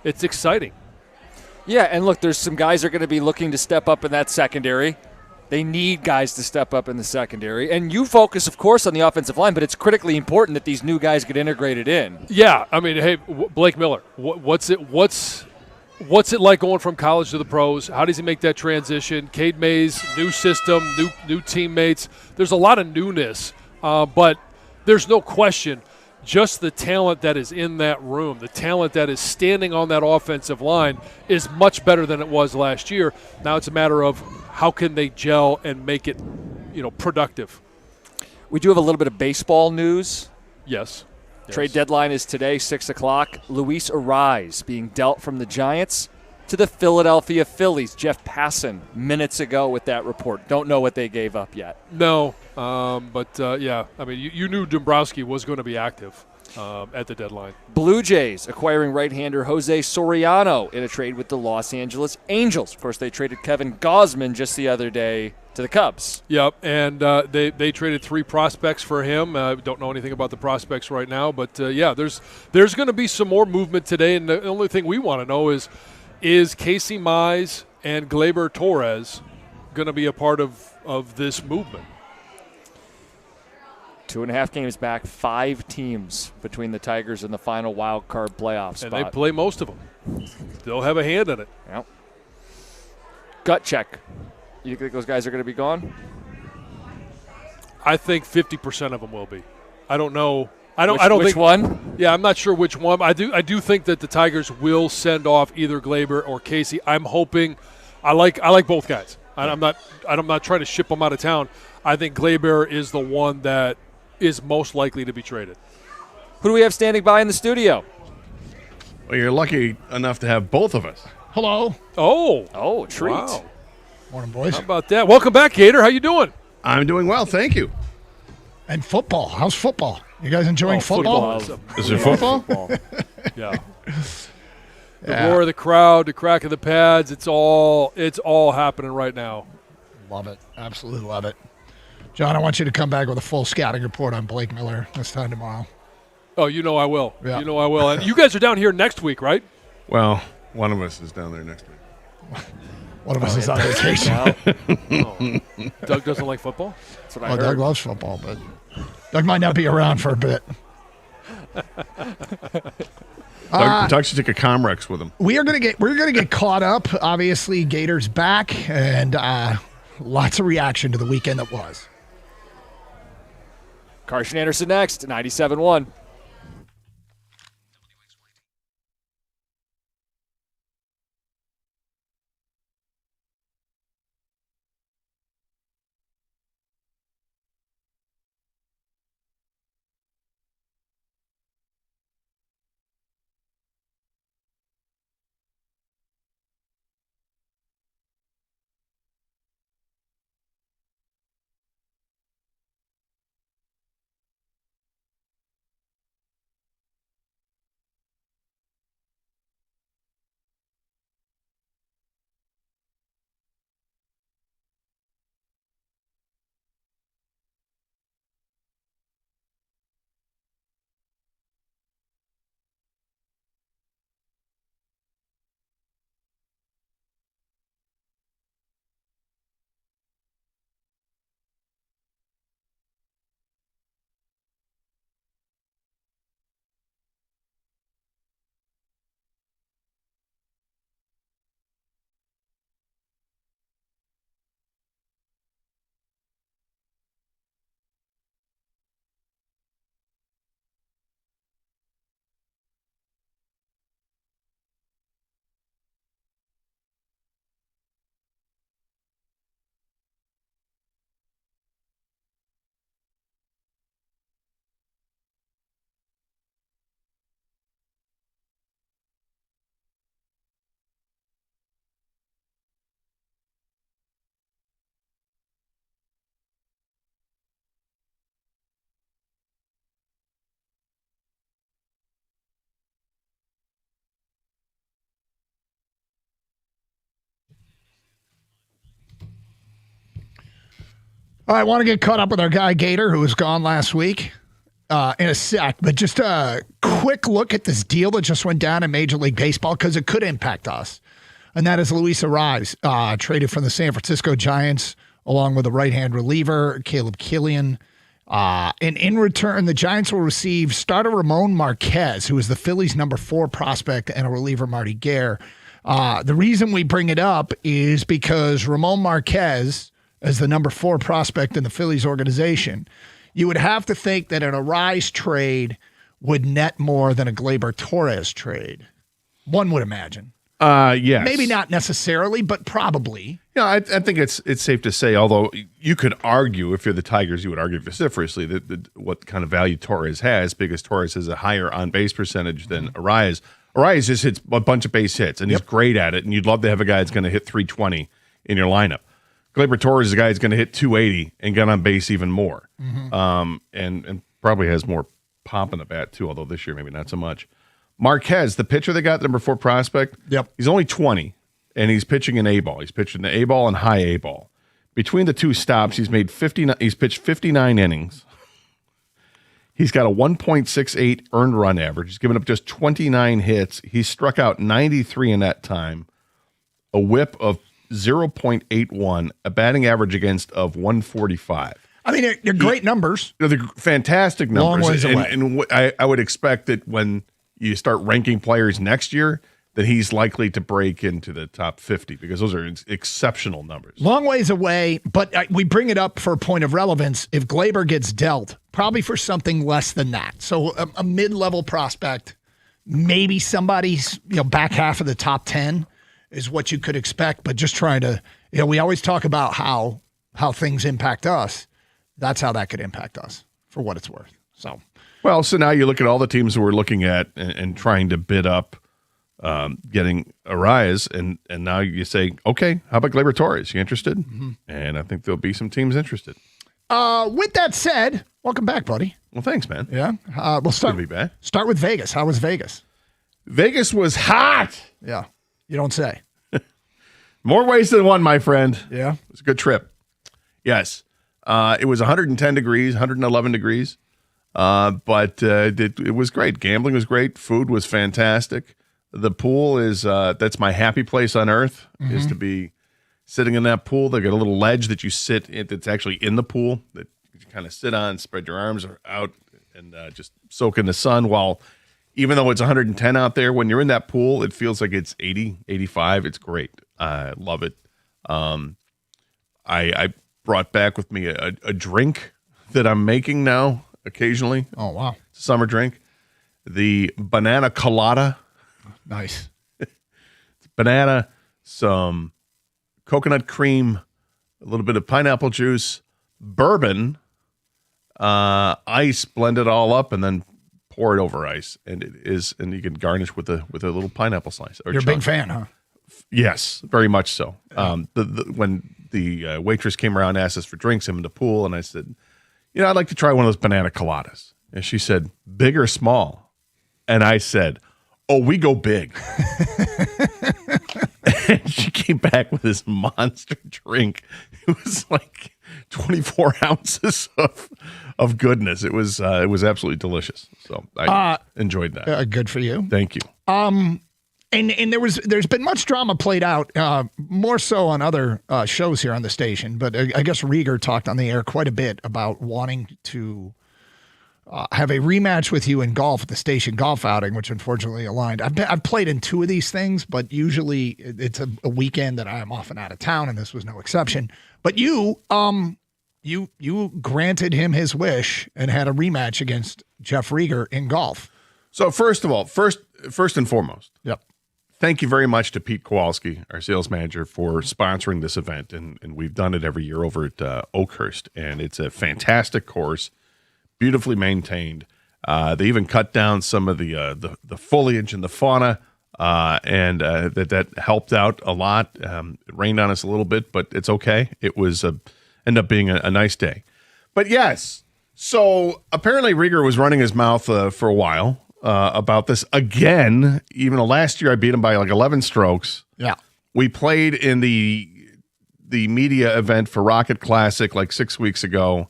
it's exciting. Yeah, and look, there's some guys that are going to be looking to step up in that secondary. They need guys to step up in the secondary. And you focus, of course, on the offensive line, but it's critically important that these new guys get integrated in. Yeah, I mean, hey, Blake Miller, what's it like going from college to the pros? How does he make that transition? Cade Mays, new system, new teammates. There's a lot of newness, but there's no question just the talent that is in that room, the talent that is standing on that offensive line is much better than it was last year. Now it's a matter of how can they gel and make it, productive. We do have a little bit of baseball news. Yes. Trade deadline is today, 6 o'clock. Luis Arise being dealt from the Giants to the Philadelphia Phillies. Jeff Passan minutes ago with that report. Don't know what they gave up yet. No, but yeah, I mean, you knew Dombrowski was going to be active at the deadline. Blue Jays acquiring right-hander Jose Soriano in a trade with the Los Angeles Angels. Of course, they traded Kevin Gausman just the other day to the Cubs. Yep, and they traded 3 prospects for him. Don't know anything about the prospects right now, but yeah, there's going to be some more movement today, and the only thing we want to know is Casey Mize and Gleyber Torres going to be a part of this movement? 2.5 games back, 5 teams between the Tigers and the final wild card playoff spot. And they play most of them. They'll have a hand in it. Yep. Gut check. You think those guys are going to be gone? I think 50% of them will be. I don't know. I don't Which think one? Yeah, I'm not sure which one. I do think that the Tigers will send off either Gleyber or Casey. I'm hoping. I like both guys. I'm not trying to ship them out of town. I think Gleyber is the one that is most likely to be traded. Who do we have standing by in the studio? Well, you're lucky enough to have both of us. Hello. Oh, treat. Wow. Morning, boys. How about that? Welcome back, Gator. How you doing? I'm doing well, thank you. And football. How's football? You guys enjoying football? Is it football? Yeah. The roar of the crowd, the crack of the pads, it's all happening right now. Love it. Absolutely love it. John, I want you to come back with a full scouting report on Blake Miller this time tomorrow. Oh, I will. Yeah. I will. And you guys are down here next week, right? Well, one of us is down there next week. One of us is on vacation. Doug doesn't like football? That's what I heard. Doug loves football, but Doug might not be around for a bit. Doug should take a Comrex with him. We're gonna get caught up. Obviously, Gators back, and lots of reaction to the weekend that was. Carson Anderson next, 97.1. All right, I want to get caught up with our guy Gator, who was gone last week. in a sec, but just a quick look at this deal that just went down in Major League Baseball because it could impact us. And that is Luis Arraez, traded from the San Francisco Giants, along with a right-hand reliever, Caleb Killian. And in return, the Giants will receive starter Ramon Marquez, who is the Phillies' number 4 prospect, and a reliever, Marty Gare. The reason we bring it up is because Ramon Marquez, as the number 4 prospect in the Phillies organization, you would have to think that an Arraez trade would net more than a Gleyber Torres trade. One would imagine. Yes. Maybe not necessarily, but probably. Yeah, I think it's safe to say, although you could argue, if you're the Tigers, you would argue vociferously that what kind of value Torres has, because Torres has a higher on-base percentage than Arraez. Arraez just hits a bunch of base hits, and he's great at it, and you'd love to have a guy that's going to hit 320 in your lineup. Gleyber Torres is a guy that's going to hit 280 and get on base even more, and probably has more pop in the bat, too, although this year maybe not so much. Marquez, the pitcher they got, number 4 prospect, he's only 20, and he's pitching an A-ball. He's pitching an A-ball and high A-ball. Between the 2 stops, he's pitched 59 innings. He's got a 1.68 earned run average. He's given up just 29 hits. He's struck out 93 in that time, a whip of 0.81, a batting average against of 145. I mean, they're great numbers. They're fantastic numbers. Long ways away. And I would expect that when you start ranking players next year, that he's likely to break into the top 50 because those are exceptional numbers. Long ways away, but we bring it up for a point of relevance. If Gleyber gets dealt, probably for something less than that. So a mid-level prospect, maybe somebody's back half of the top 10 is what you could expect. But just trying to, we always talk about how things impact us. That's how that could impact us, for what it's worth. So now you look at all the teams that we're looking at and trying to bid up getting Arraez, and now you say, okay, how about Gleyber Torres? You interested? Mm-hmm. And I think there'll be some teams interested. With that said, welcome back, buddy. Well, thanks, man. Yeah. We'll start with Vegas. How was Vegas? Vegas was hot. Yeah. You don't say. More ways than one, my friend. Yeah. It was a good trip. Yes. It was 110 degrees, 111 degrees. But it was great. Gambling was great. Food was fantastic. The pool is that's my happy place on earth, is to be sitting in that pool. They got a little ledge that you sit in that's actually in the pool that you kind of sit on, spread your arms out, and just soak in the sun. While even though it's 110 out there, when you're in that pool, it feels like it's 80, 85. It's great. I love it. I brought back with me a drink that I'm making now occasionally. Oh, wow. It's a summer drink. The banana colada. Nice. Banana, some coconut cream, a little bit of pineapple juice, bourbon, ice, blend it all up, and then pour it over ice. And you can garnish with a little pineapple slice. You're a big fan, huh? Yes, very much so. When the waitress came around and asked us for drinks in the pool, and I said, I'd like to try one of those banana coladas. And she said, big or small? And I said, oh, we go big. And she came back with this monster drink. It was like 24 ounces of goodness. It was absolutely delicious. So I enjoyed that. Good for you. Thank you. And there's been much drama played out, more so on other shows here on the station. But I guess Rieger talked on the air quite a bit about wanting to have a rematch with you in golf at the station golf outing, which unfortunately aligned. I've played in 2 of these things, but usually it's a weekend that I am often out of town, and this was no exception. But you granted him his wish and had a rematch against Jeff Rieger in golf. So first of all, first and foremost, yep. Thank you very much to Pete Kowalski, our sales manager, for sponsoring this event, and we've done it every year over at Oakhurst, and it's a fantastic course. Beautifully maintained. They even cut down some of the foliage and the fauna, and that helped out a lot. It rained on us a little bit, but it's okay. It was ended up being a nice day. But yes, so apparently Rieger was running his mouth for a while about this again. Even though last year I beat him by like 11 strokes. Yeah, we played in the media event for Rocket Classic like 6 weeks ago.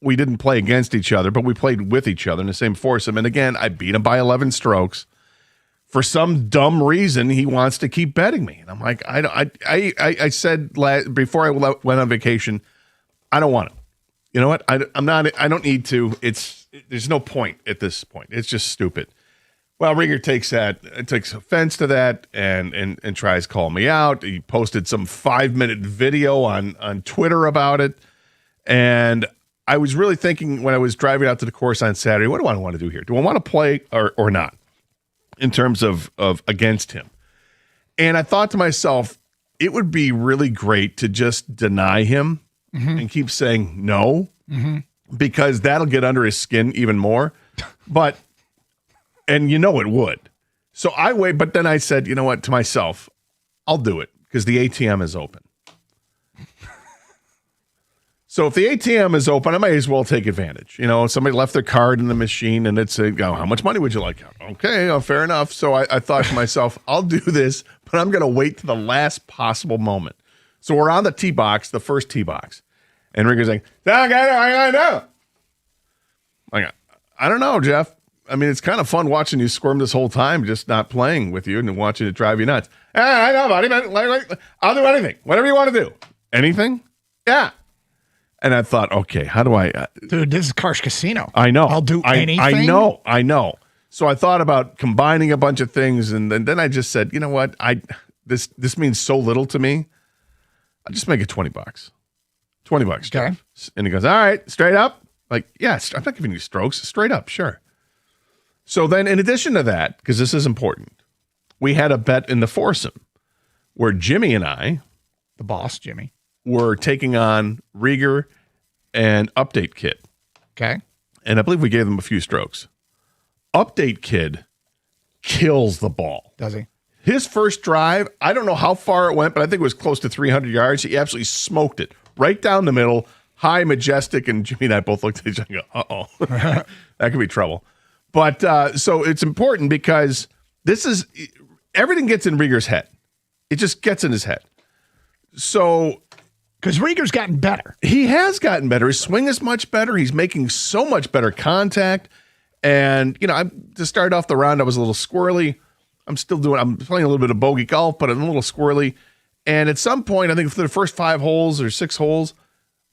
we didn't play against each other, but we played with each other in the same foursome. And again, I beat him by 11 strokes. For some dumb reason, he wants to keep betting me. And I'm like, I said before I went on vacation, I don't want it. You know what? I don't need to. There's no point at this point. It's just stupid. Well, Rieger takes offense to that and tries to call me out. He posted some 5-minute video on Twitter about it. And I was really thinking when I was driving out to the course on Saturday, what do I want to do here? Do I want to play or not in terms of against him? And I thought to myself, it would be really great to just deny him and keep saying no, because that'll get under his skin even more. And it would. So I wait, but then I said, you know what, to myself, I'll do it because the ATM is open. So if the ATM is open, I might as well take advantage. Somebody left their card in the machine and it's how much money would you like? Okay, fair enough. So I thought to myself, I'll do this, but I'm going to wait to the last possible moment. So we're on the tee box, the first tee box. And Rieger's like, I know. I don't know, Jeff. I mean, it's kind of fun watching you squirm this whole time, just not playing with you and watching it drive you nuts. I know, buddy. I'll do anything. Whatever you want to do. Anything? Yeah. And I thought, okay, how do I... Dude, this is Karsh Casino. I know. I'll do anything. I know. So I thought about combining a bunch of things, and then I just said, you know what? This means so little to me. I'll just make it $20. $20. Okay. Jeff. And he goes, all right, straight up? Like, yes, I'm not giving you strokes. Straight up, sure. So then in addition to that, because this is important, we had a bet in the foursome where Jimmy and I... The boss, Jimmy. Were taking on Rieger and Update Kid. Okay. And I believe we gave them a few strokes. Update Kid kills the ball. Does he? His first drive, I don't know how far it went, but I think it was close to 300 yards. He absolutely smoked it right down the middle, high, majestic, and Jimmy and I both looked at each other and go, uh-oh, that could be trouble. But so it's important because everything gets in Rieger's head. It just gets in his head. So... Because Rieger's gotten better. He has gotten better. His swing is much better. He's making so much better contact. And, to start off the round, I was a little squirrely. I'm playing a little bit of bogey golf, but I'm a little squirrely. And at some point, I think for the first 5 holes or 6 holes,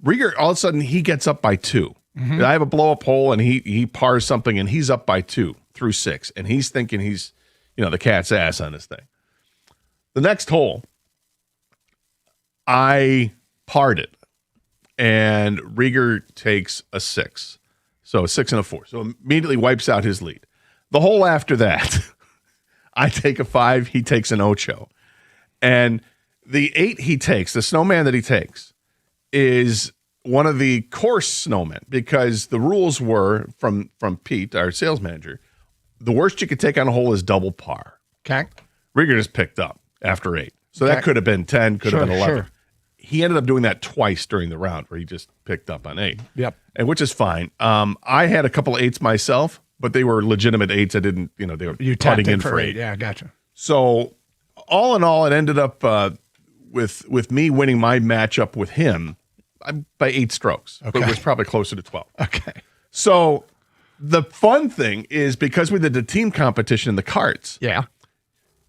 Rieger, all of a sudden, he gets up by 2. Mm-hmm. I have a blow-up hole, and he pars something, and he's up by 2 through 6. And he's thinking he's, the cat's ass on this thing. The next hole, I parred it, and Rieger takes a 6. So a 6 and a 4. So immediately wipes out his lead. The hole after that, I take a 5, he takes an 8. And the 8 he takes, the snowman that he takes, is one of the course snowmen, because the rules were from Pete, our sales manager, the worst you could take on a hole is double par. Okay. Rieger just picked up after 8. So that could have been 10, could have been 11. Sure. He ended up doing that twice during the round where he just picked up on 8. Yep. And which is fine. I had a couple of 8s myself, but they were legitimate 8s. I didn't, they were putting in for 8. Yeah, gotcha. So all in all, it ended up with me winning my matchup with him by 8 strokes. Okay. But it was probably closer to 12. Okay. So the fun thing is because we did the team competition in the carts. Yeah.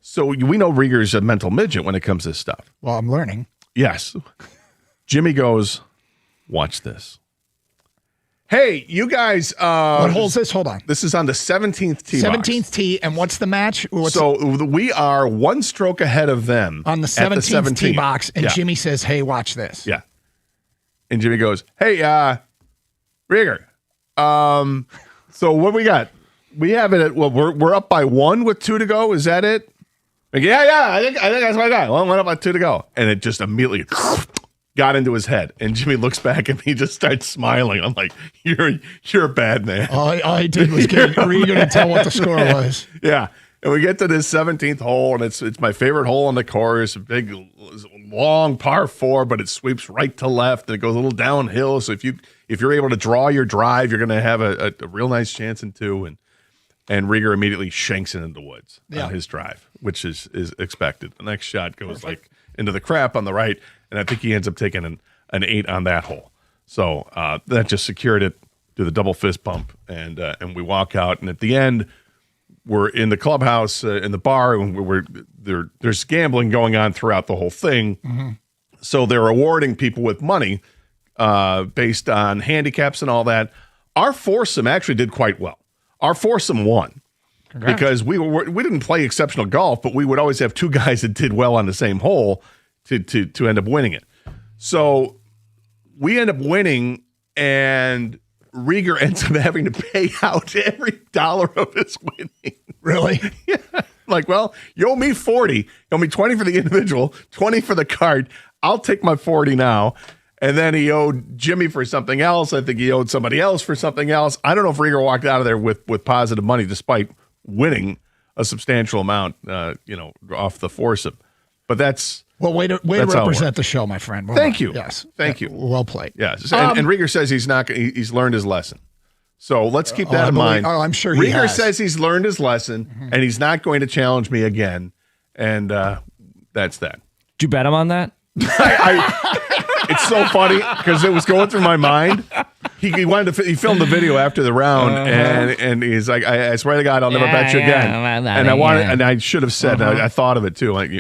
So we know Rieger's a mental midget when it comes to this stuff. Well, I'm learning. Yes. Jimmy goes, watch this. Hey, you guys. What hole is this? Hold on. This is on the 17th tee. 17th tee. And what's the match? We are 1 stroke ahead of them. On the 17th tee box. And Jimmy says, hey, watch this. Yeah. And Jimmy goes, hey, Rieger. So what we got? We have it at, we're up by 1 with 2 to go. Is that it? Like, yeah, I think that's what I got. 1 up by 2 to go. And it just immediately got into his head. And Jimmy looks back and he just starts smiling. I'm like, you're a bad man. All I did was get Rieger to tell what the score was. Yeah. And we get to this 17th hole, and it's my favorite hole on the course. A big, long par 4, but it sweeps right to left, and it goes a little downhill. So if you're able to draw your drive, you're going to have a real nice chance in 2. And Rieger immediately shanks it into the woods on his drive, which is expected. The next shot goes like into the crap on the right, and I think he ends up taking an 8 on that hole. So that just secured it. Do the double fist bump, and we walk out. And at the end, we're in the clubhouse in the bar, and there's gambling going on throughout the whole thing. Mm-hmm. So they're awarding people with money based on handicaps and all that. Our foursome actually did quite well. Our foursome won. Congrats. Because we didn't play exceptional golf, but we would always have two guys that did well on the same hole to end up winning it. So we end up winning, and Rieger ends up having to pay out every dollar of his winning. Really? Yeah. Like, well, you owe me 40. You owe me 20 for the individual, 20 for the card. I'll take my 40 now. And then he owed Jimmy for something else. I think he owed somebody else for something else. I don't know if Rieger walked out of there with positive money despite winning a substantial amount, off the foursome. But that's Well, way to represent the show, my friend. Well Thank done. you. Yes. Thank you. Well played. yes. And Rieger says he's learned his lesson. So let's keep that in mind. I'm sure he Rieger has. says he's learned his lesson, and he's not going to challenge me again. And that's that. Did you bet him on that? It's so funny because it was going through my mind. He filmed the video after the round, and he's like, I swear to God, I'll never bet you again. And I should have said, I thought of it too. Like,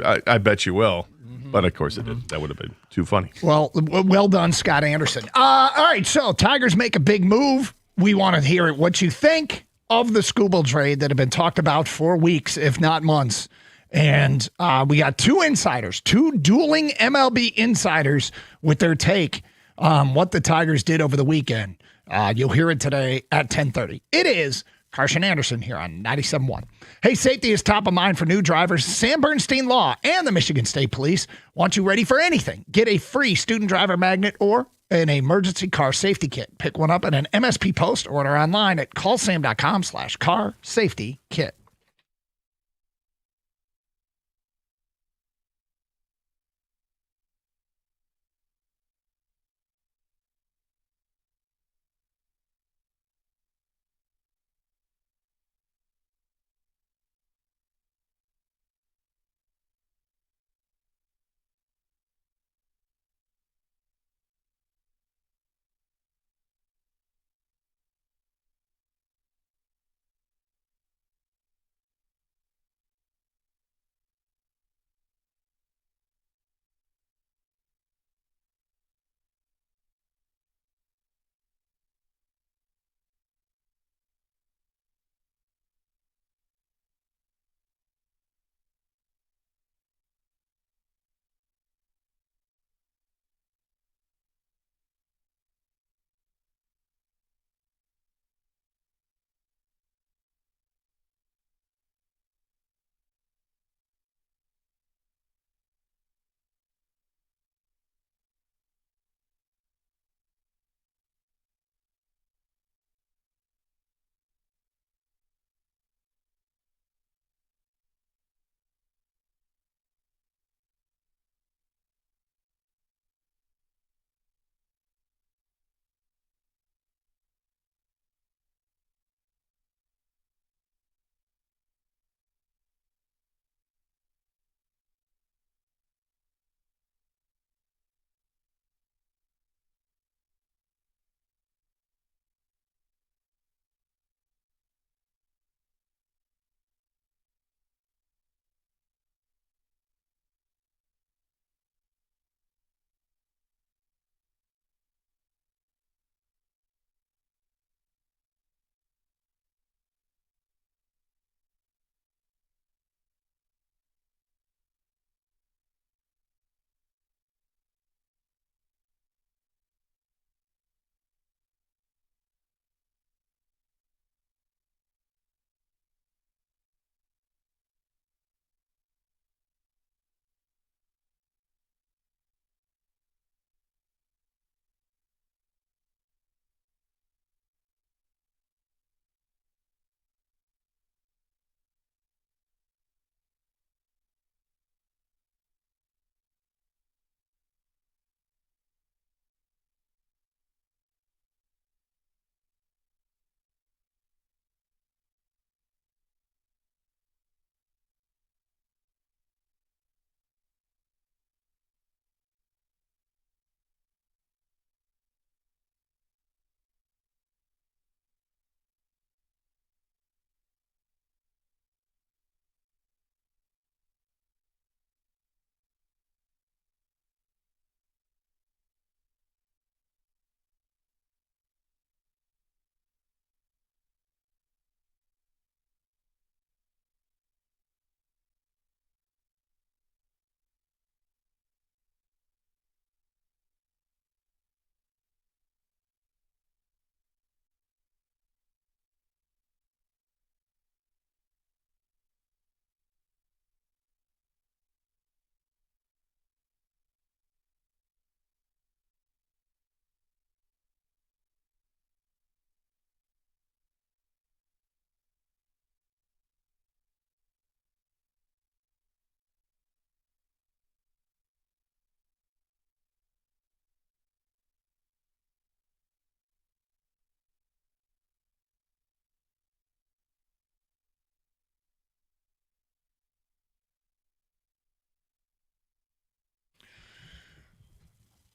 I bet you will. But of course it did. That would have been too funny. Well done, Scott Anderson. All right, so Tigers make a big move. We want to hear what you think of the Skubal trade that have been talked about for weeks, if not months. And we got two dueling MLB insiders with their take on what the Tigers did over the weekend. You'll hear it today at 10:30. It is Carson Anderson here on 97.1. Hey, safety is top of mind for new drivers. Sam Bernstein Law and the Michigan State Police want you ready for anything. Get a free student driver magnet or an emergency car safety kit. Pick one up at an MSP Post or order online at callsam.com/car safety kit.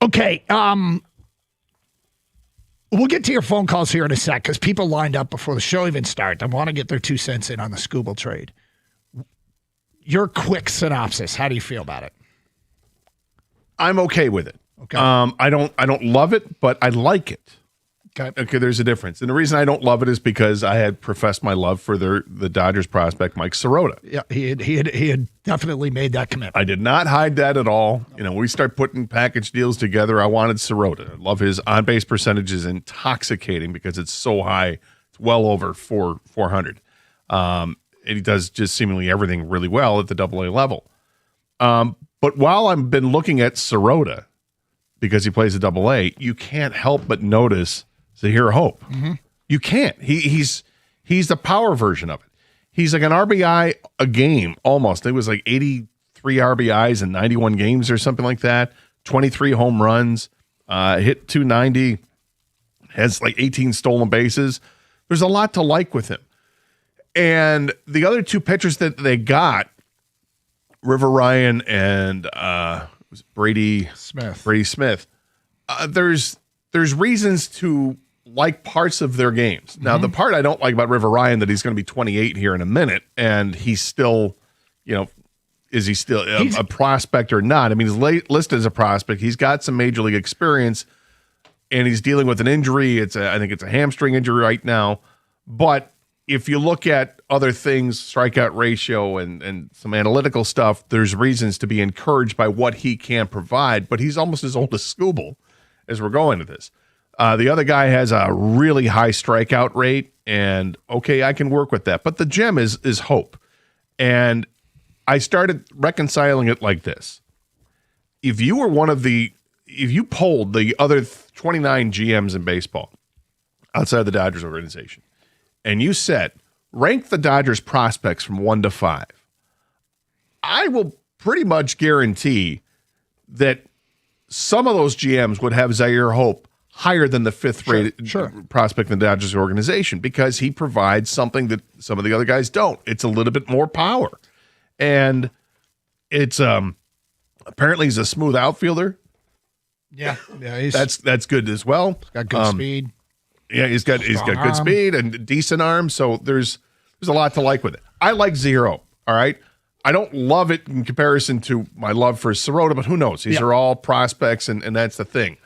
Okay. We'll get to your phone calls here in a sec because people lined up before the show even starts. I want to get their 2 cents in on the Skubal trade. Your quick synopsis. How do you feel about it? I'm okay with it. Okay. I don't love it, but I like it. Okay. There's a difference. And the reason I don't love it is because I had professed my love for the Dodgers prospect, Mike Sirota. Yeah, he had definitely made that commitment. I did not hide that at all. You know, when we start putting package deals together, I wanted Sirota. I love his on-base percentage is intoxicating because it's so high. It's well over 400. And he does just seemingly everything really well at the AA level. But while I've been looking at Sirota, because he plays at AA, you can't help but notice Zahir Hope. Mm-hmm. You can't. He's the power version of it. He's like an RBI a game almost. It was like 83 RBIs in 91 games or something like that. 23 home runs, hit 290, has like 18 stolen bases. There's a lot to like with him. And the other 2 pitchers that they got, River Ryan and Brady Smith. There's reasons to like parts of their games. Now, the part I don't like about River Ryan that he's going to be 28 here in a minute, and he's still, is he still a prospect or not? I mean, he's listed as a prospect. He's got some major league experience, and he's dealing with an injury. I think it's a hamstring injury right now. But if you look at other things, strikeout ratio and some analytical stuff, there's reasons to be encouraged by what he can provide. But he's almost as old as Skubal as we're going to this. The other guy has a really high strikeout rate, and okay, I can work with that. But the gem is Hope. And I started reconciling it like this. If you polled the other 29 GMs in baseball outside of the Dodgers organization, and you said, rank the Dodgers prospects from 1 to 5, I will pretty much guarantee that some of those GMs would have Zahir Hope higher than the 5th rated prospect in the Dodgers organization because he provides something that some of the other guys don't. It's a little bit more power. And it's apparently he's a smooth outfielder. Yeah, that's good as well. He's got good speed. Yeah, he's got good speed and decent arm. So there's a lot to like with it. I like Zero. All right. I don't love it in comparison to my love for Sirota, but who knows? These are all prospects, and that's the thing.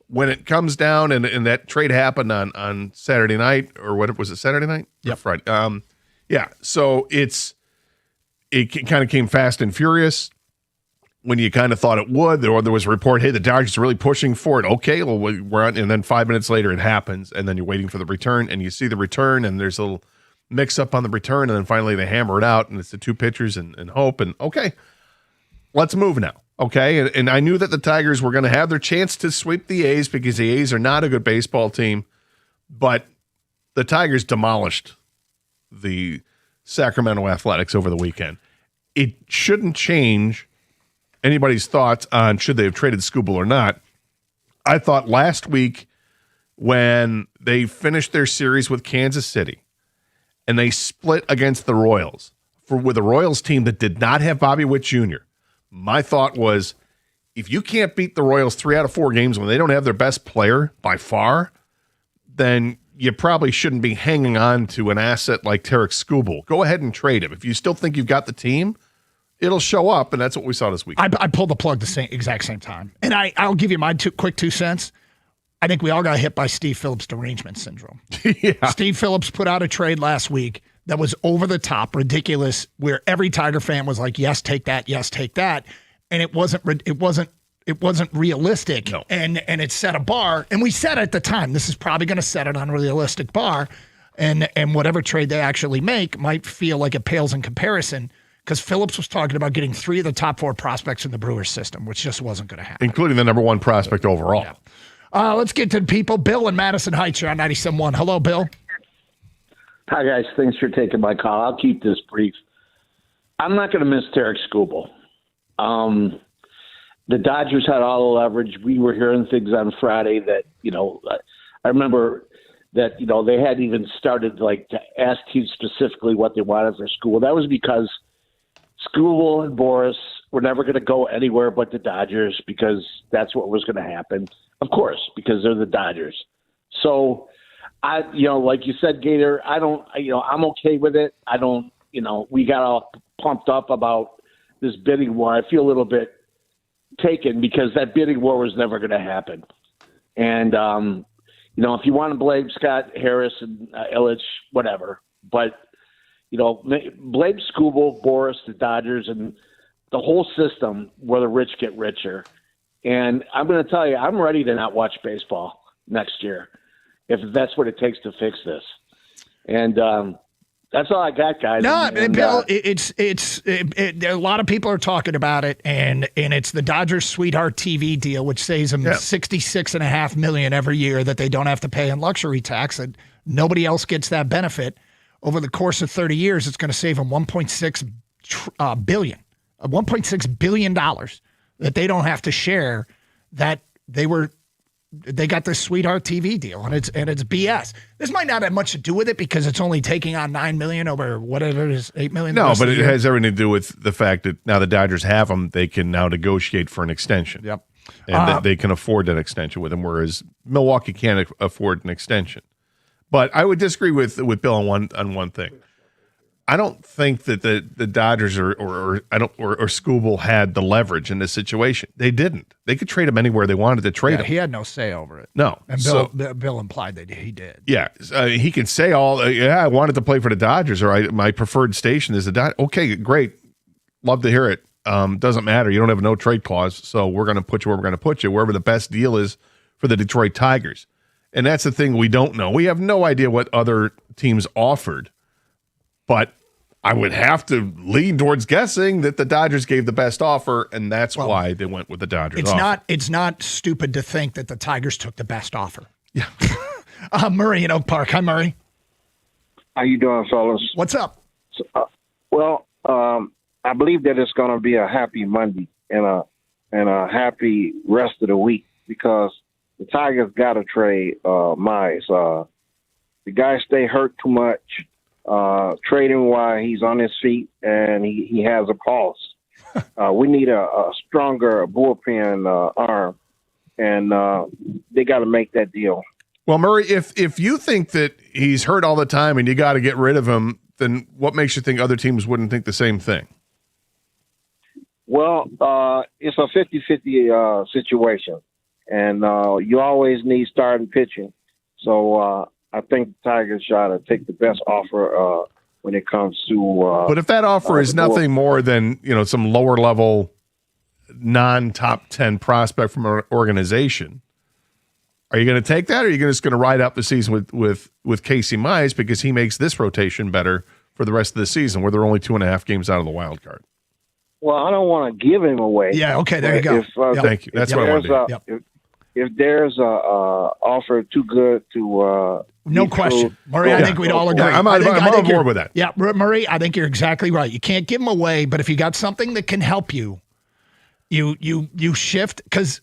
When it comes down and that trade happened on Saturday night, or what was it, Saturday night? Yep. Friday. So it kind of came fast and furious when you kind of thought it would. There was a report, hey, the Dodgers are really pushing for it. Okay, well, we're on, and then 5 minutes later it happens, and then you're waiting for the return, and you see the return, and there's a little mix-up on the return, and then finally they hammer it out, and it's the 2 pitchers and Hope, and okay, let's move now. Okay, and I knew that the Tigers were going to have their chance to sweep the A's because the A's are not a good baseball team, but the Tigers demolished the Sacramento Athletics over the weekend. It shouldn't change anybody's thoughts on should they have traded Skubal or not. I thought last week when they finished their series with Kansas City and they split against the Royals with a Royals team that did not have Bobby Witt Jr., my thought was, if you can't beat the Royals 3 out of 4 games when they don't have their best player by far, then you probably shouldn't be hanging on to an asset like Tarik Skubal. Go ahead and trade him. If you still think you've got the team, it'll show up, and that's what we saw this week. I pulled the plug the exact same time. And I'll give you my quick 2 cents. I think we all got hit by Steve Phillips' derangement syndrome. Yeah. Steve Phillips put out a trade last week that was over the top, ridiculous, where every Tiger fan was like, yes, take that, and it wasn't realistic. No. And it set a bar, and we said at the time, this is probably going to set an unrealistic bar, and whatever trade they actually make might feel like it pales in comparison, because Phillips was talking about getting 3 of the top 4 prospects in the Brewers system, which just wasn't going to happen. Including the number 1 prospect overall. Yeah. Let's get to the people. Bill in Madison Heights, you're on 97.1. Hello, Bill. Hi, guys. Thanks for taking my call. I'll keep this brief. I'm not going to miss Tarik Skubal. The Dodgers had all the leverage. We were hearing things on Friday that, I remember that, they hadn't even started to ask teams specifically what they wanted for Skubal. That was because Skubal and Boris were never going to go anywhere but the Dodgers because that's what was going to happen. Of course, because they're the Dodgers. So, like you said, Gator, I'm okay with it. I don't, we got all pumped up about this bidding war. I feel a little bit taken because that bidding war was never going to happen. And, if you want to blame Scott Harris and Ilitch, whatever, but, blame Skubal, Boris, the Dodgers, and the whole system where the rich get richer. And I'm going to tell you, I'm ready to not watch baseball next year if that's what it takes to fix this. And that's all I got, guys. No, and, Bill, a lot of people are talking about it, and it's the Dodgers Sweetheart TV deal, which saves them $66.5 million every year that they don't have to pay in luxury tax, and nobody else gets that benefit. Over the course of 30 years, it's going to save them $1.6 billion that they don't have to share. That they got this Sweetheart TV deal, and it's BS. This might not have much to do with it because it's only taking on $9 million over whatever it is, $8 million. No, but it has everything to do with the fact that now the Dodgers have them, they can now negotiate for an extension. Yep, and they can afford that extension with them, whereas Milwaukee can't afford an extension. But I would disagree with Bill on one thing. I don't think that the Dodgers or Skubal had the leverage in this situation. They didn't. They could trade him anywhere they wanted to trade him. He had no say over it. No. And Bill implied that he did. Yeah. He can say I wanted to play for the Dodgers, or my preferred station is the Dodgers. Okay, great. Love to hear it. Doesn't matter. You don't have a no trade clause, so we're going to put you where we're going to put you, wherever the best deal is for the Detroit Tigers. And that's the thing we don't know. We have no idea what other teams offered, but I would have to lean towards guessing that the Dodgers gave the best offer, and that's why they went with the Dodgers. It's not stupid to think that the Tigers took the best offer. Yeah. Murray in Oak Park. Hi, Murray. How you doing, fellas? What's up? I believe that it's going to be a happy Monday and a happy rest of the week because the Tigers got to trade Mize. The guy stay hurt too much. Trade him while he's on his feet and he has a pulse. We need a stronger bullpen arm, and they got to make that deal. Well, Murray, if you think that he's hurt all the time and you got to get rid of him, then what makes you think other teams wouldn't think the same thing? Well, it's a 50-50 situation, and you always need starting pitching. So I think the Tigers try to take the best offer when it comes to. But if that offer is nothing more than some lower level, non-top 10 prospect from an organization, are you going to take that, or are you just going to ride out the season with Casey Mize because he makes this rotation better for the rest of the season, where they're only 2.5 games out of the wild card? Well, I don't want to give him away. Yeah. Okay. There you go. Thank you. That's what I want to do. If there's a offer too good to no question, Murray, I think we'd all agree. I'm on board with that. Yeah, Murray, I think you're exactly right. You can't give them away, but if you got something that can help you, you shift, because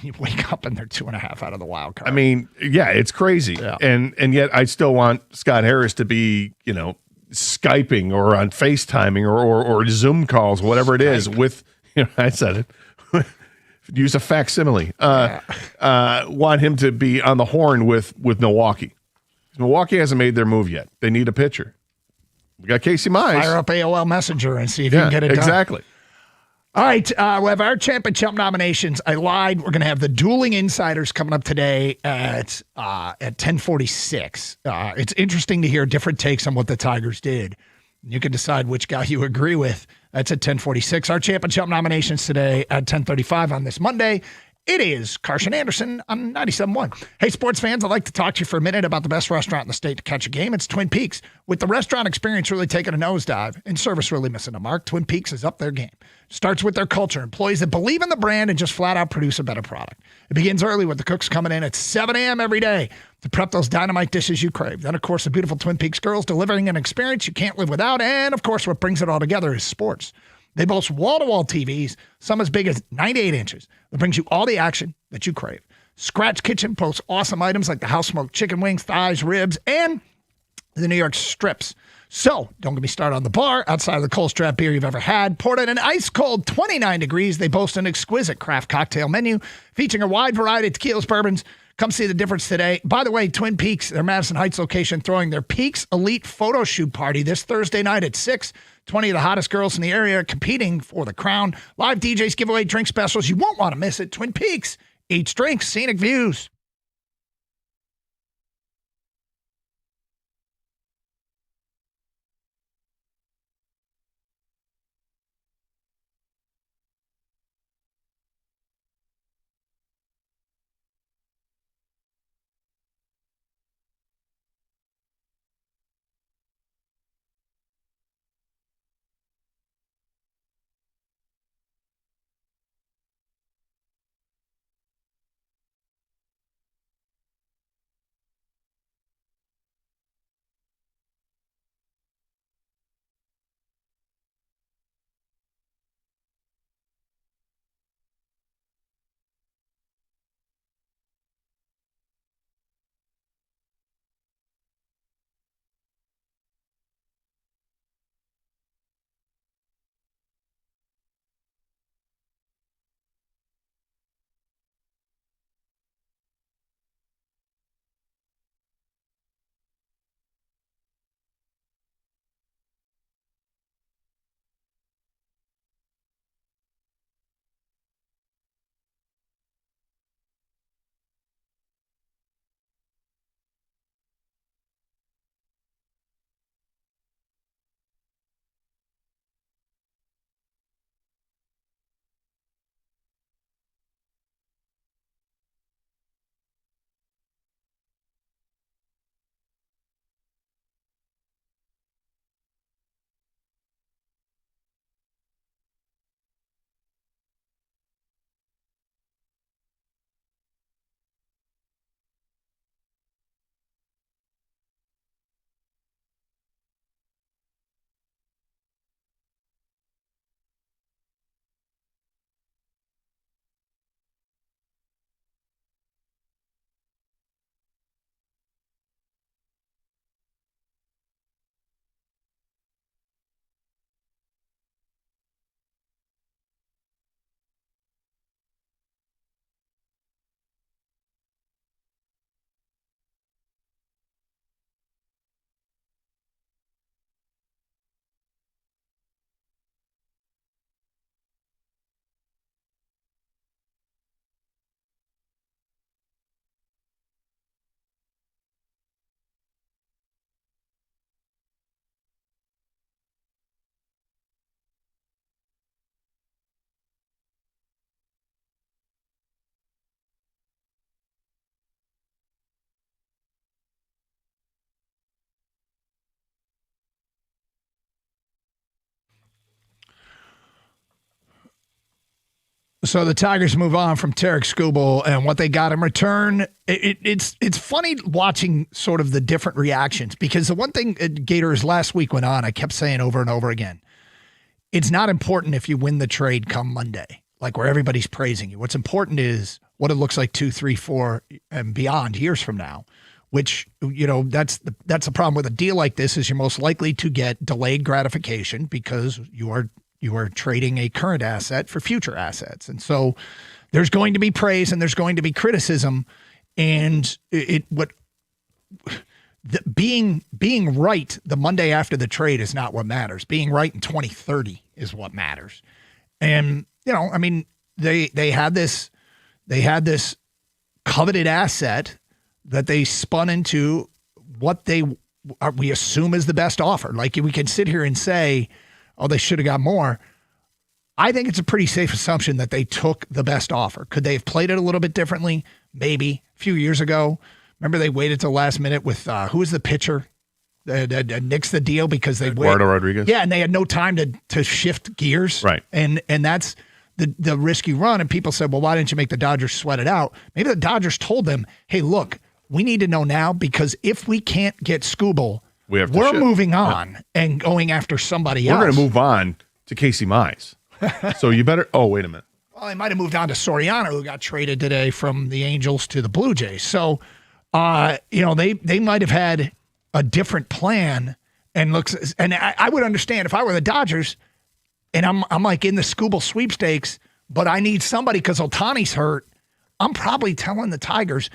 you wake up and they're 2.5 out of the wild card. It's crazy, and yet I still want Scott Harris to be Skyping or on FaceTiming or Zoom calls, whatever it is. With I said it. Use a facsimile. Want him to be on the horn with Milwaukee. Milwaukee hasn't made their move yet. They need a pitcher. We got Casey Mize. Fire up AOL Messenger and see if you can get it done. Exactly. All right, we have our Champ and Chump nominations. I lied. We're going to have the Dueling Insiders coming up today at 10:46. It's interesting to hear different takes on what the Tigers did. You can decide which guy you agree with. That's at 10:46. Our Champ and Chump nominations today at 10:35 on this Monday. It is Carson Anderson on 97.1. Hey, sports fans, I'd like to talk to you for a minute about the best restaurant in the state to catch a game. It's Twin Peaks. With the restaurant experience really taking a nosedive and service really missing a mark, Twin Peaks is up their game. Starts with their culture, employees that believe in the brand and just flat out produce a better product. It begins early with the cooks coming in at 7 a.m. every day to prep those dynamite dishes you crave. Then, of course, the beautiful Twin Peaks girls delivering an experience you can't live without. And, of course, what brings it all together is sports. They boast wall-to-wall TVs, some as big as 98 inches, that brings you all the action that you crave. Scratch Kitchen posts awesome items like the house-smoked chicken wings, thighs, ribs, and the New York strips. So don't get me started on the bar. Outside of the cold strap beer you've ever had, poured at an ice cold 29 degrees, they boast an exquisite craft cocktail menu featuring a wide variety of tequilas, bourbons. Come see the difference today. By the way, Twin Peaks, their Madison Heights location, throwing their Peaks Elite photo shoot party this Thursday night at 6. 20 of the hottest girls in the area competing for the crown. Live DJs, giveaway, drink specials. You won't want to miss it. Twin Peaks, eats, drinks, scenic views. So the Tigers move on from Tarek Skubal and what they got in return. It's funny watching sort of the different reactions, because the one thing Gators last week went on, I kept saying over and over again, it's not important if you win the trade come Monday, like where everybody's praising you. What's important is what it looks like 2, 3, 4 and beyond years from now, which, you know, that's the problem with a deal like this, is you're most likely to get delayed gratification because you are trading a current asset for future assets. And so there's going to be praise and there's going to be criticism. And being right the Monday after the trade is not what matters. Being right in 2030 is what matters. And, you know, I mean, they had this coveted asset that they spun into what we assume is the best offer. Like, we can sit here and say, oh, they should have got more. I think it's a pretty safe assumption that they took the best offer. Could they have played it a little bit differently? Maybe. A few years ago, remember they waited till last minute with who was the pitcher that nixed the deal because they Eduardo Rodriguez. Yeah, and they had no time to shift gears. Right. And that's the risky run. And people said, well, why didn't you make the Dodgers sweat it out? Maybe the Dodgers told them, hey, look, we need to know now, because if we can't get Skubal, we're moving on and going after somebody else. We're going to move on to Casey Mize. So you better. Oh, wait a minute. Well, they might have moved on to Soriano, who got traded today from the Angels to the Blue Jays. So, you know, they might have had a different plan and looks, and I would understand if I were the Dodgers and I'm like in the Scooble sweepstakes, but I need somebody because Ohtani's hurt. I'm probably telling the Tigers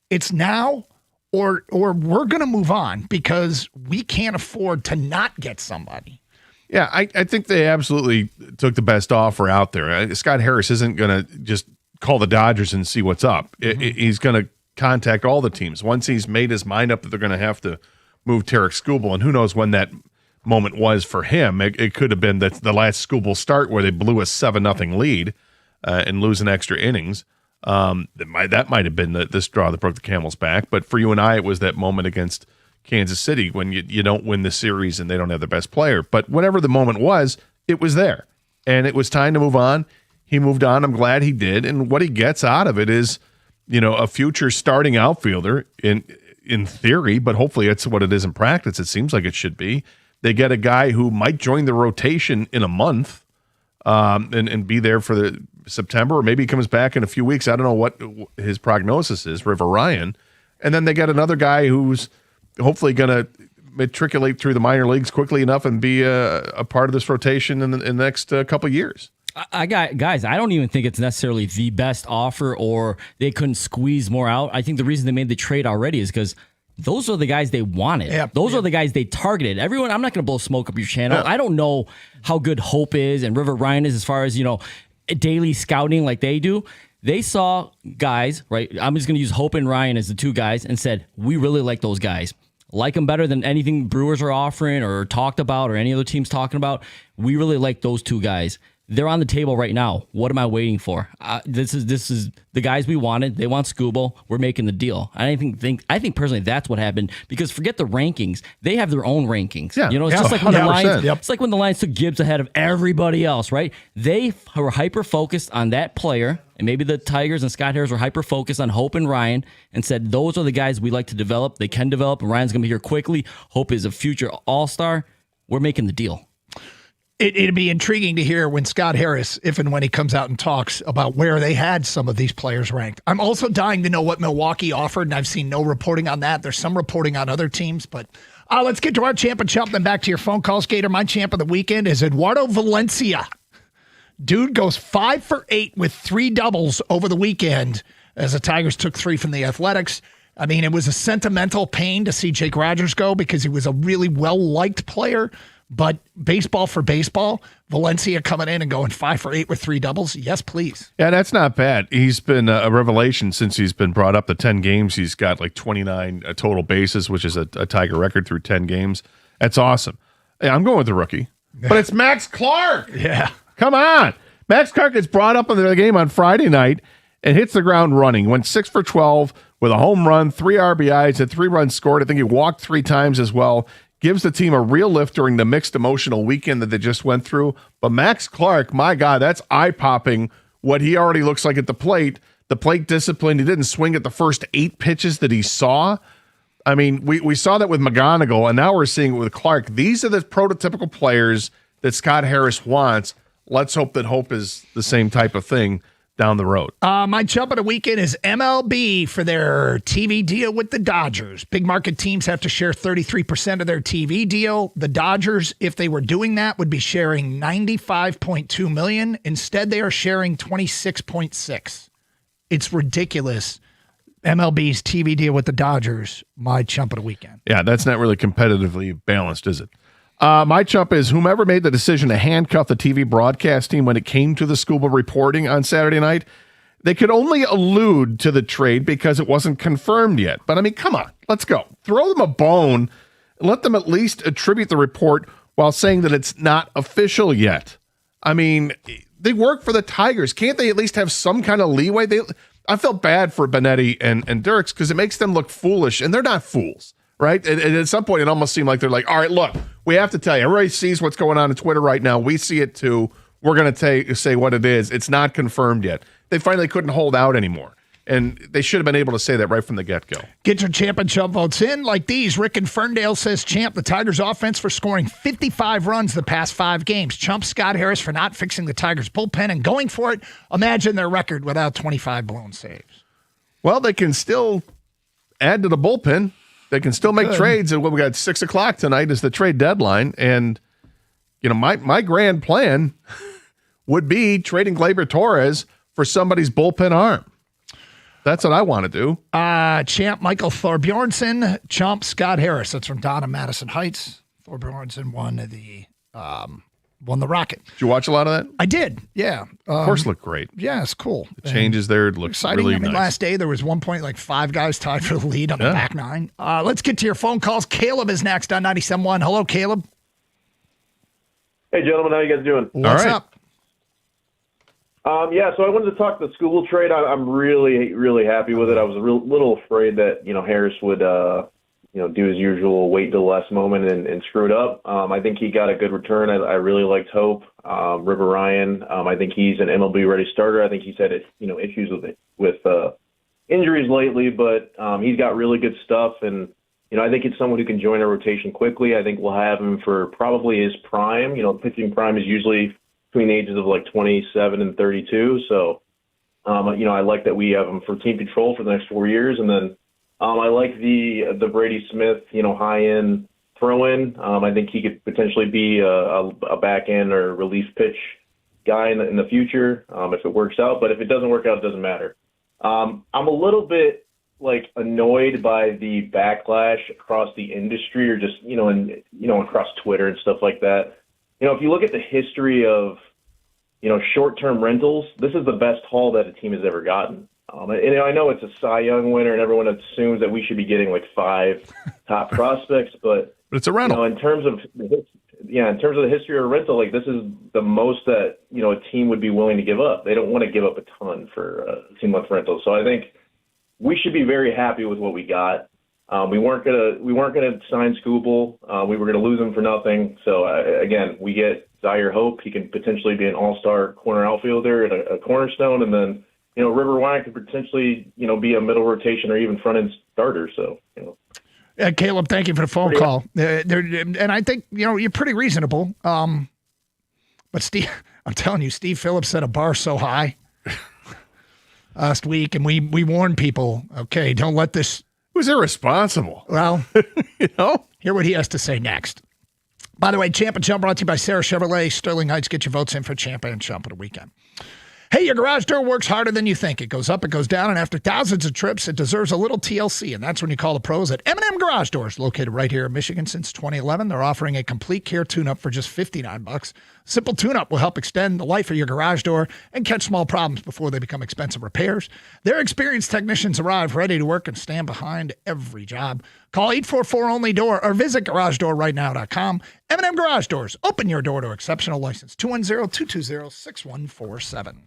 it's now or we're going to move on because we can't afford to not get somebody. Yeah, I think they absolutely took the best offer out there. Scott Harris isn't going to just call the Dodgers and see what's up. He's going to contact all the teams. Once he's made his mind up that they're going to have to move Tarek Skubal, and who knows when that moment was for him. It could have been the last Skubal start where they blew a 7-0 lead and losing extra innings. That might have been the straw that broke the camel's back. But for you and I, it was that moment against Kansas City when you don't win the series and they don't have the best player. But whatever the moment was, it was there. And it was time to move on. He moved on. I'm glad he did. And what he gets out of it is, a future starting outfielder in theory, but hopefully it's what it is in practice. It seems like it should be. They get a guy who might join the rotation in a month and be there for the September, or maybe he comes back in a few weeks. I don't know what his prognosis is, River Ryan. And then they get another guy who's hopefully going to matriculate through the minor leagues quickly enough and be a part of this rotation in the next couple of years. Guys, I don't even think it's necessarily the best offer or they couldn't squeeze more out. I think the reason they made the trade already is because those are the guys they wanted. Yeah, those are the guys they targeted. Everyone, I'm not going to blow smoke up your channel. I don't know how good Hope is and River Ryan is as far as, daily scouting like they do. They saw guys, right? I'm just going to use Hope and Ryan as the two guys and said, we really like those guys. Like them better than anything Brewers are offering or talked about or any other teams talking about. We really like those two guys. They're on the table right now. What am I waiting for? This is the guys we wanted. They want Skubal. We're making the deal. I think personally that's what happened because forget the rankings. They have their own rankings. Yeah. It's just like when the 100%. Lions. Yep. It's like when the Lions took Gibbs ahead of everybody else, right? They were hyper focused on that player, and maybe the Tigers and Scott Harris were hyper focused on Hope and Ryan, and said those are the guys we like to develop. They can develop, and Ryan's going to be here quickly. Hope is a future All-Star. We're making the deal. It'd be intriguing to hear when Scott Harris, if and when he comes out and talks about where they had some of these players ranked. I'm also dying to know what Milwaukee offered, and I've seen no reporting on that. There's some reporting on other teams, but let's get to our champ and chump, then back to your phone calls, Gator. My champ of the weekend is Eduardo Valencia. Dude goes 5 for 8 with 3 doubles over the weekend as the Tigers took 3 from the Athletics. I mean, it was a sentimental pain to see Jake Rogers go because he was a really well-liked player. But baseball for baseball, Valencia coming in and going 5 for 8 with 3 doubles. Yes, please. Yeah, that's not bad. He's been a revelation since he's been brought up to 10 games. He's got like 29 total bases, which is a Tiger record through 10 games. That's awesome. Yeah, I'm going with the rookie. But it's Max Clark. Yeah. Come on. Max Clark gets brought up in the game on Friday night and hits the ground running. Went 6 for 12 with a home run, 3 RBIs, had 3 runs scored. I think he walked 3 times as well. Gives the team a real lift during the mixed emotional weekend that they just went through. But Max Clark, my God, that's eye-popping what he already looks like at the plate. The plate discipline, he didn't swing at the first 8 pitches that he saw. I mean, we saw that with McGonigal, and now we're seeing it with Clark. These are the prototypical players that Scott Harris wants. Let's hope that Hope is the same type of thing down the road. My jump of the weekend is MLB for their TV deal with the Dodgers. Big market teams have to share 33% of their TV deal. The Dodgers, if they were doing that, would be sharing $95.2 million. Instead, they are sharing $26.6. It's ridiculous. MLB's TV deal with the Dodgers, my jump of the weekend. Yeah, that's not really competitively balanced, is it? My chump is whomever made the decision to handcuff the TV broadcast team when it came to the Skubal reporting on Saturday night. They could only allude to the trade because it wasn't confirmed yet. But I mean, come on, let's go. Throw them a bone and let them at least attribute the report while saying that it's not official yet. I mean, they work for the Tigers. Can't they at least have some kind of leeway? I felt bad for Benetti and Dirks because it makes them look foolish, and they're not fools. Right? And at some point, it almost seemed like they're like, all right, look, we have to tell you. Everybody sees what's going on Twitter right now. We see it too. We're going to say what it is. It's not confirmed yet. They finally couldn't hold out anymore. And they should have been able to say that right from the get-go. Get your Champ and Chump votes in like these. Rick in Ferndale says, Champ, the Tigers' offense for scoring 55 runs the past 5 games. Chump, Scott Harris for not fixing the Tigers' bullpen and going for it. Imagine their record without 25 blown saves. Well, they can still add to the bullpen. They can still make Good. trades. And we got 6:00 tonight is the trade deadline. And, my grand plan would be trading Gleyber Torres for somebody's bullpen arm. That's what I want to do. Champ Michael Thorbjornsen, Chump Scott Harris. That's from Donna Madison Heights. Thorbjornsen won the Rocket. Did you watch a lot of that? I did, yeah. Of course, looked great. Yeah, it's cool. The changes there look Exciting. really nice. Last day there was 1 point, like 5 guys tied for the lead on the back nine. Let's get to your phone calls. Caleb is next on 97.1. Hello, Caleb. Hey, gentlemen, how you guys doing? What's right. up? So I wanted to talk the school trade. I'm really, really happy with it. I was a little afraid that, Harris would, do his usual wait till the last moment and screw it up. I think he got a good return. I really liked Hope. River Ryan, I think he's an MLB-ready starter. I think he's had, issues with injuries lately, but he's got really good stuff. And, I think it's someone who can join a rotation quickly. I think we'll have him for probably his prime. Pitching prime is usually between the ages of like 27 and 32. So, I like that we have him for team control for the next 4 years. And then I like the Brady Smith, high-end throw-in. I think he could potentially be a back-end or relief pitch guy in the future if it works out. But if it doesn't work out, it doesn't matter. I'm a little bit annoyed by the backlash across the industry or just, across Twitter and stuff like that. If you look at the history of, short-term rentals, this is the best haul that a team has ever gotten. And I know it's a Cy Young winner and everyone assumes that we should be getting like 5 top prospects, but it's a rental. in terms of the history of a rental, like this is the most that, a team would be willing to give up. They don't want to give up a ton for a team-month rental. So I think we should be very happy with what we got. We weren't gonna sign Skubal. We were gonna lose him for nothing. So again, we get Zaire Hope. He can potentially be an all-star corner outfielder and a cornerstone, and then River Ryan could potentially be a middle rotation or even front end starter. So Caleb, thank you for the phone call. And I think you're pretty reasonable. But Steve, I'm telling you, Steve Phillips set a bar so high last week, and we warned people. Okay, don't let this. It was irresponsible. Well, hear what he has to say next. By the way, Champ and Chump brought to you by Sarah Chevrolet. Sterling Heights, get your votes in for Champ and Chump at the weekend. Hey, your garage door works harder than you think. It goes up, it goes down, and after thousands of trips, it deserves a little TLC, and that's when you call the pros at M&M Garage Doors, located right here in Michigan since 2011. They're offering a complete care tune-up for just $59. Simple tune-up will help extend the life of your garage door and catch small problems before they become expensive repairs. Their experienced technicians arrive ready to work and stand behind every job. Call 844-ONLY-DOOR or visit GarageDoorRightNow.com. M&M Garage Doors. Open your door to exceptional license. 210-220-6147.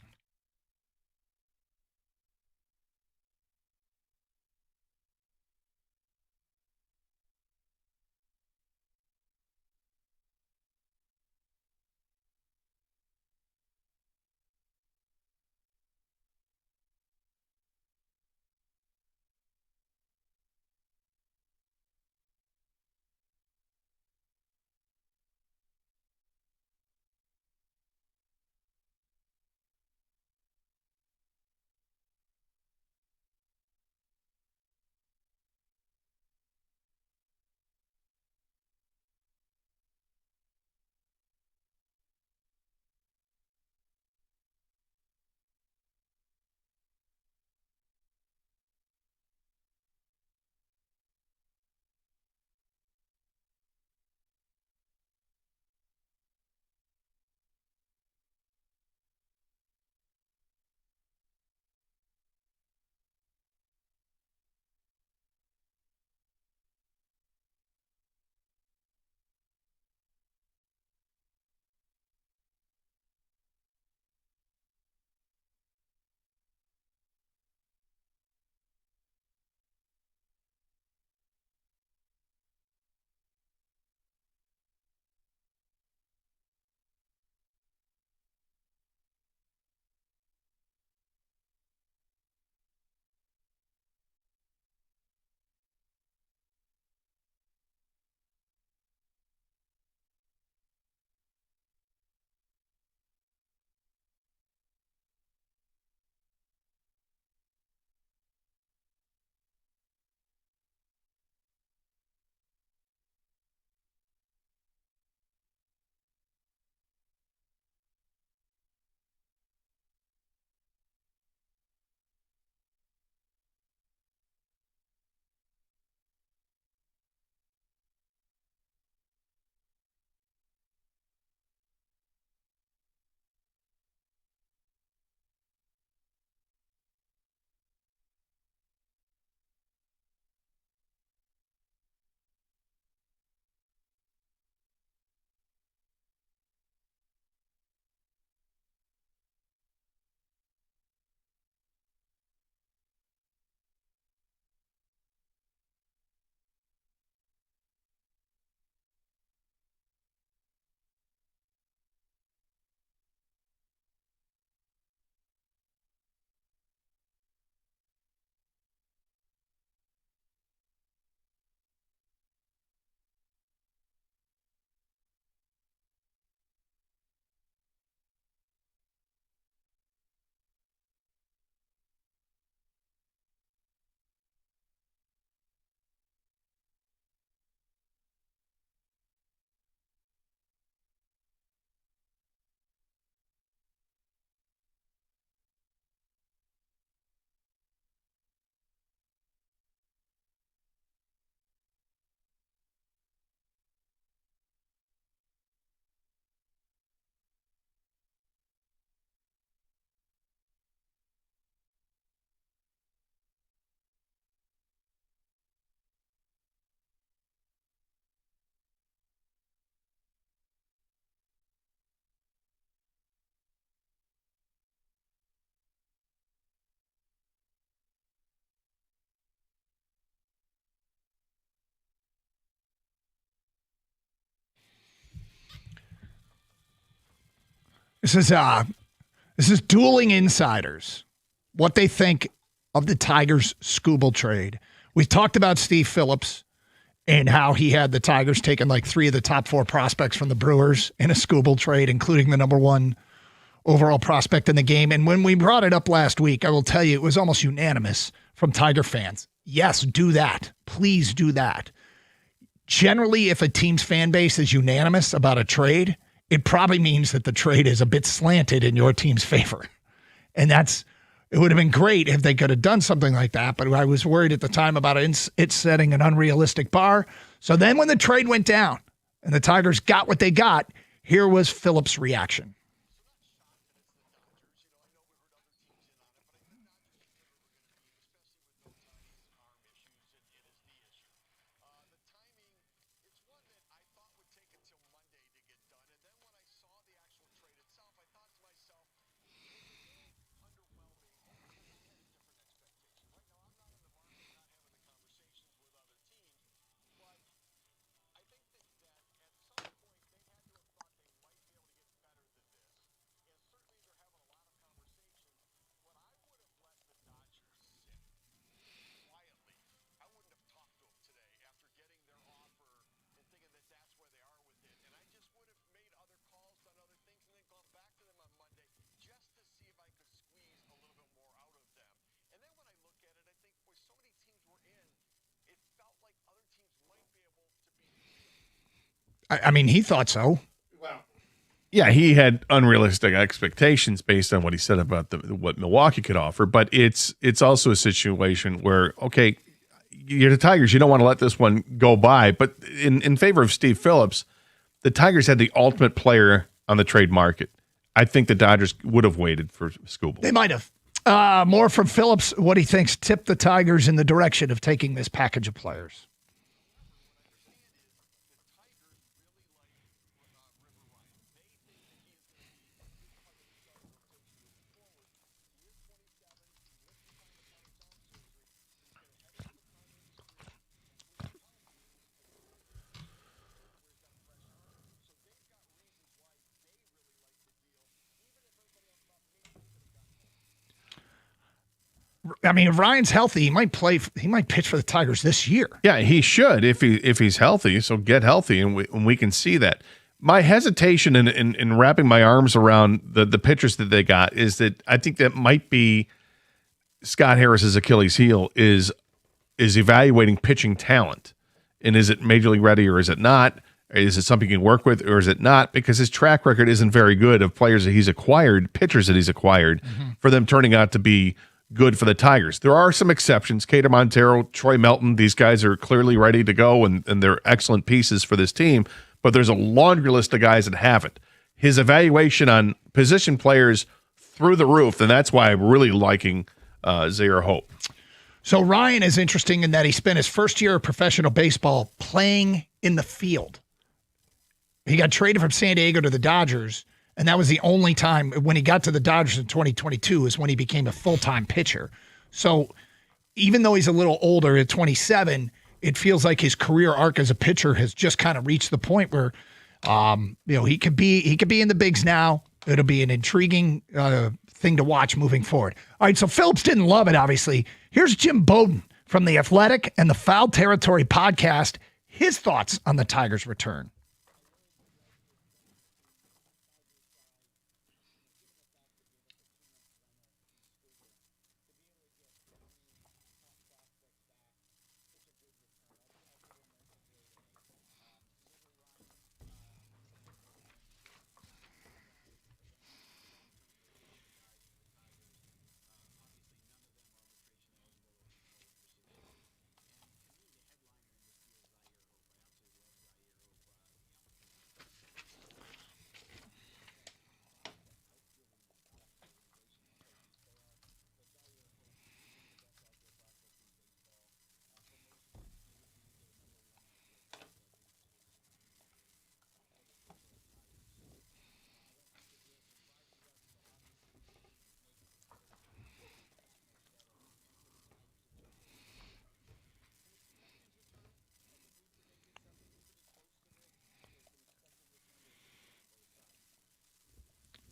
This is dueling insiders. What they think of the Tigers Skubal trade. We've talked about Steve Phillips and how he had the Tigers taking like 3 of the top 4 prospects from the Brewers in a Skubal trade, including the number 1 overall prospect in the game. And when we brought it up last week, I will tell you, it was almost unanimous from Tiger fans. Yes, do that. Please do that. Generally, if a team's fan base is unanimous about a trade, it probably means that the trade is a bit slanted in your team's favor. And it would have been great if they could have done something like that, but I was worried at the time about it setting an unrealistic bar. So then when the trade went down and the Tigers got what they got, here was Phillips' reaction. I mean, he thought so. Yeah, he had unrealistic expectations based on what he said about what Milwaukee could offer. But it's also a situation where, okay, you're the Tigers. You don't want to let this one go by. But in favor of Steve Phillips, the Tigers had the ultimate player on the trade market. I think the Dodgers would have waited for Skubal. They might have. More from Phillips, what he thinks tipped the Tigers in the direction of taking this package of players. I mean, if Ryan's healthy, he might pitch for the Tigers this year. Yeah, he should if he's healthy. So get healthy, and we can see that. My hesitation in wrapping my arms around the pitchers that they got is that I think that might be Scott Harris's Achilles heel is evaluating pitching talent, and is it major league ready or is it not? Is it something you can work with or is it not? Because his track record isn't very good of players that he's acquired, pitchers that he's acquired, for them turning out to be good for the Tigers. There are some exceptions. Cater Montero, Troy Melton, these guys are clearly ready to go, and they're excellent pieces for this team, but there's a laundry list of guys that haven't. His evaluation on position players through the roof, and that's why I'm really liking Zaire Hope. So Ryan is interesting in that he spent his first year of professional baseball playing in the field. He got traded from San Diego to the Dodgers, and that was the only time when he got to the Dodgers in 2022 is when he became a full-time pitcher. So even though he's a little older at 27, it feels like his career arc as a pitcher has just kind of reached the point where, he could be in the bigs now. It'll be an intriguing thing to watch moving forward. All right, so Phillips didn't love it, obviously. Here's Jim Bowden from The Athletic and the Foul Territory podcast. His thoughts on the Tigers' return.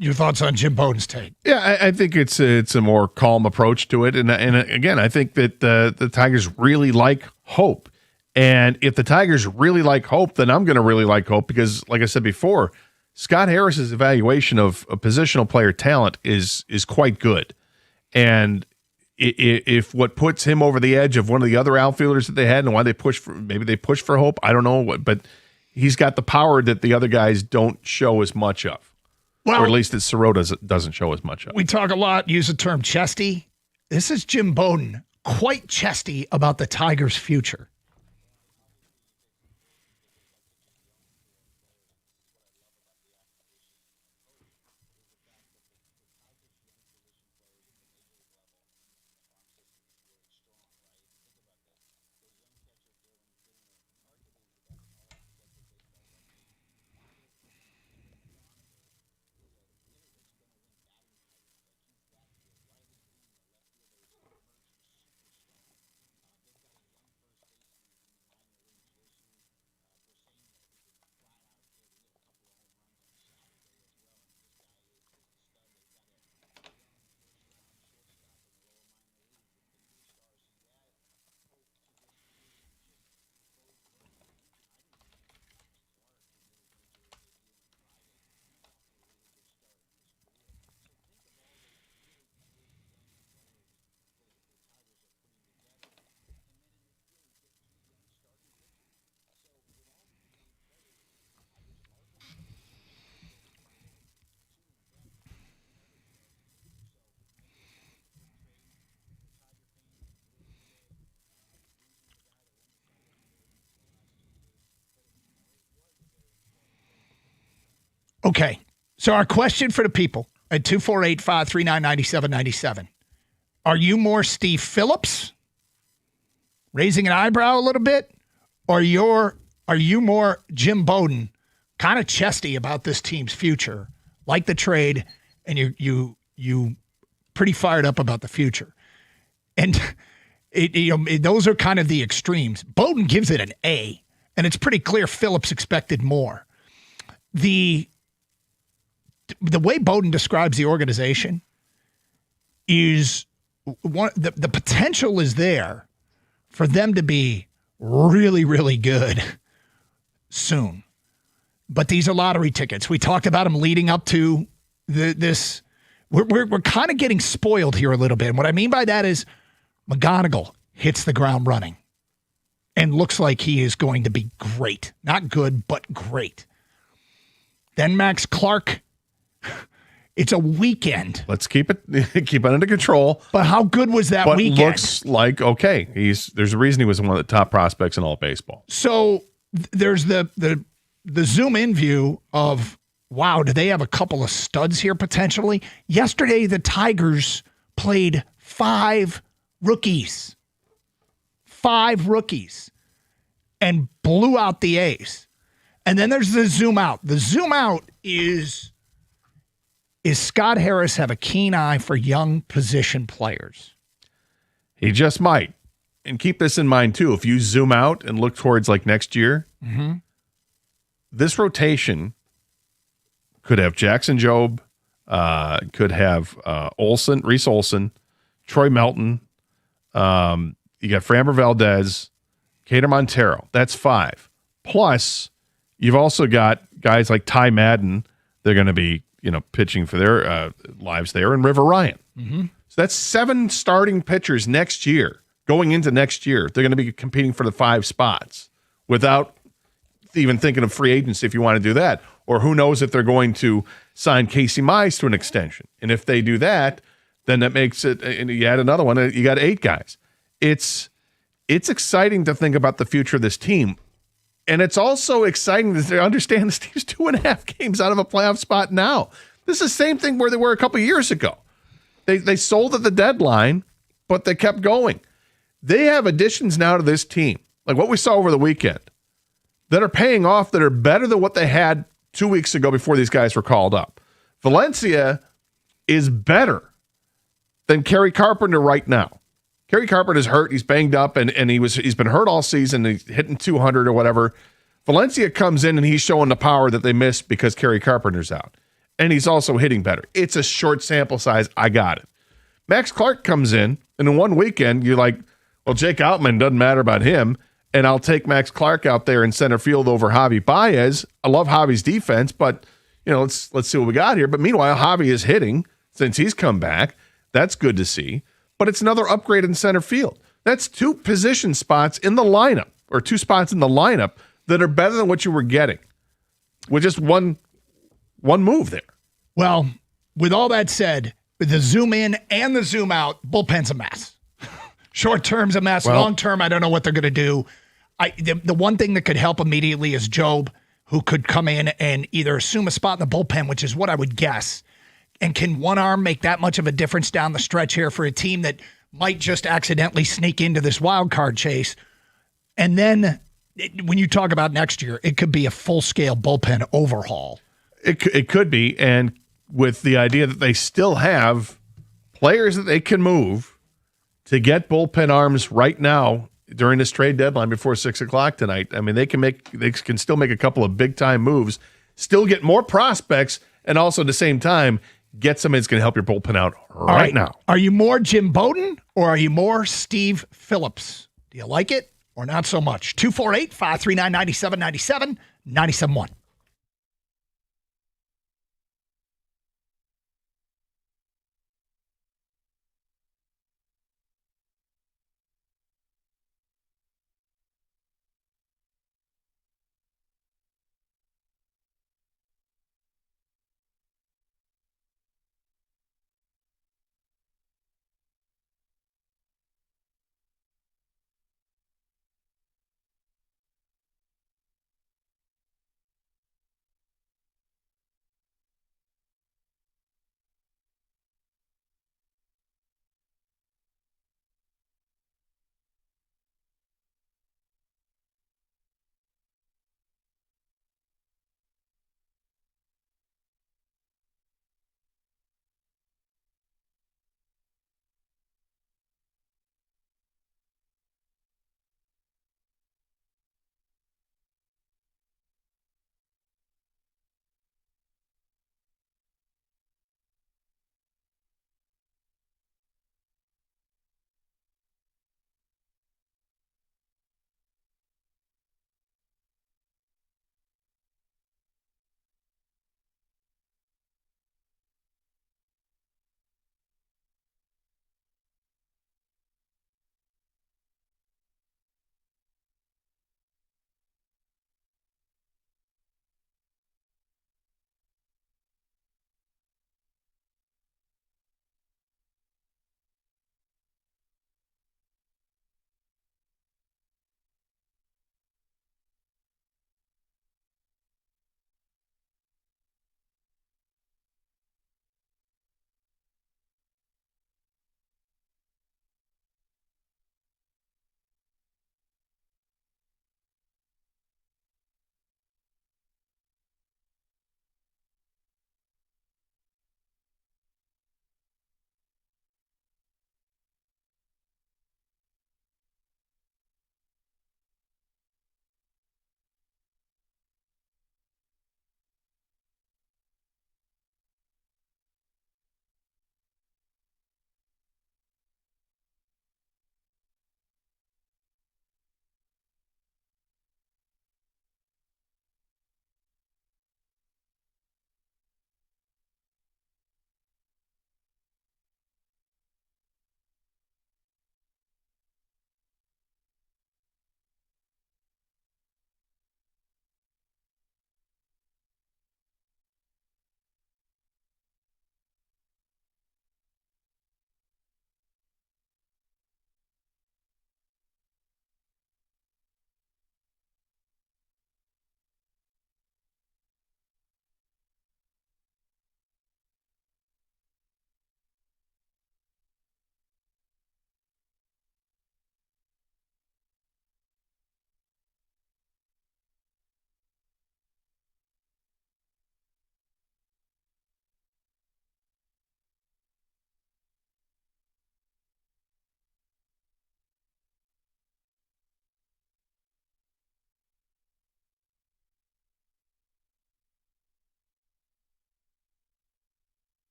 your thoughts on Jim Bowden's take? Yeah, I think it's a more calm approach to it, and again, I think that the Tigers really like Hope, and if the Tigers really like Hope, then I'm going to really like Hope because, like I said before, Scott Harris's evaluation of positional player talent is quite good, and if what puts him over the edge of one of the other outfielders that they had and why they pushed for Hope, I don't know, but he's got the power that the other guys don't show as much of. Well, or at least that Sirota doesn't show as much of. We talk a lot, use the term chesty. This is Jim Bowden, quite chesty about the Tigers' future. Okay, so our question for the people at 248-539-9797. Are you more Steve Phillips, raising an eyebrow a little bit, or are you more Jim Bowden, kind of chesty about this team's future, like the trade, and you pretty fired up about the future? And those are kind of the extremes. Bowden gives it an A, and it's pretty clear Phillips expected more. The way Bowden describes the organization is the potential is there for them to be really, really good soon. But these are lottery tickets. We talked about them leading up to this. We're kind of getting spoiled here a little bit. And what I mean by that is McGonigal hits the ground running and looks like he is going to be great. Not good, but great. Then Max Clark. It's a weekend. Let's keep it under control. But how good was that weekend? Looks like okay. There's a reason he was one of the top prospects in all of baseball. So there's the zoom in view of, wow, do they have a couple of studs here potentially? Yesterday the Tigers played 5 rookies. 5 rookies and blew out the A's. And then there's the zoom out. The zoom out is Scott Harris have a keen eye for young position players? He just might. And keep this in mind, too. If you zoom out and look towards like next year, this rotation could have Jackson Jobe, could have Reese Olson, Troy Melton. You got Framber Valdez, Cater Montero. That's 5. Plus, you've also got guys like Ty Madden. They're going to be pitching for their lives there, and River Ryan. So that's 7 starting pitchers next year. Going into next year, they're going to be competing for the 5 spots without even thinking of free agency if you want to do that. Or who knows if they're going to sign Casey Mize to an extension. And if they do that, then that makes it, and you add another one, you got 8 guys. It's exciting to think about the future of this team. And it's also exciting to understand this team's 2.5 games out of a playoff spot now. This is the same thing where they were a couple of years ago. They sold at the deadline, but they kept going. They have additions now to this team, like what we saw over the weekend, that are paying off, that are better than what they had 2 weeks ago before these guys were called up. Valencia is better than Kerry Carpenter right now. Kerry Carpenter's hurt. He's banged up, and he's been hurt all season. He's hitting 200 or whatever. Valencia comes in, and he's showing the power that they missed because Kerry Carpenter's out. and he's also hitting better. It's a short sample size. I got it. Max Clark comes in, and in one weekend, you're like, well, Jake Outman doesn't matter about him, and I'll take Max Clark out there in center field over Javi Baez. I love Javi's defense, but let's see what we got here. But meanwhile, Javi is hitting since he's come back. That's good to see. But it's another upgrade in center field. That's 2 position spots in the lineup, or 2 spots in the lineup that are better than what you were getting with just one move there. Well, with all that said, with the zoom in and the zoom out, bullpen's a mess. Short term's a mess. Well, long term, I don't know what they're going to do. The one thing that could help immediately is Job, who could come in and either assume a spot in the bullpen, which is what I would guess. And can one arm make that much of a difference down the stretch here for a team that might just accidentally sneak into this wild card chase? And then when you talk about next year, it could be a full-scale bullpen overhaul. It could be, and with the idea that they still have players that they can move to get bullpen arms right now during this trade deadline before 6 o'clock tonight. I mean, they can still make a couple of big-time moves, still get more prospects, and also at the same time get somebody that's going to help your bullpen out right now. Are you more Jim Bowden or are you more Steve Phillips? Do you like it or not so much? 248-539-9797, 97.1.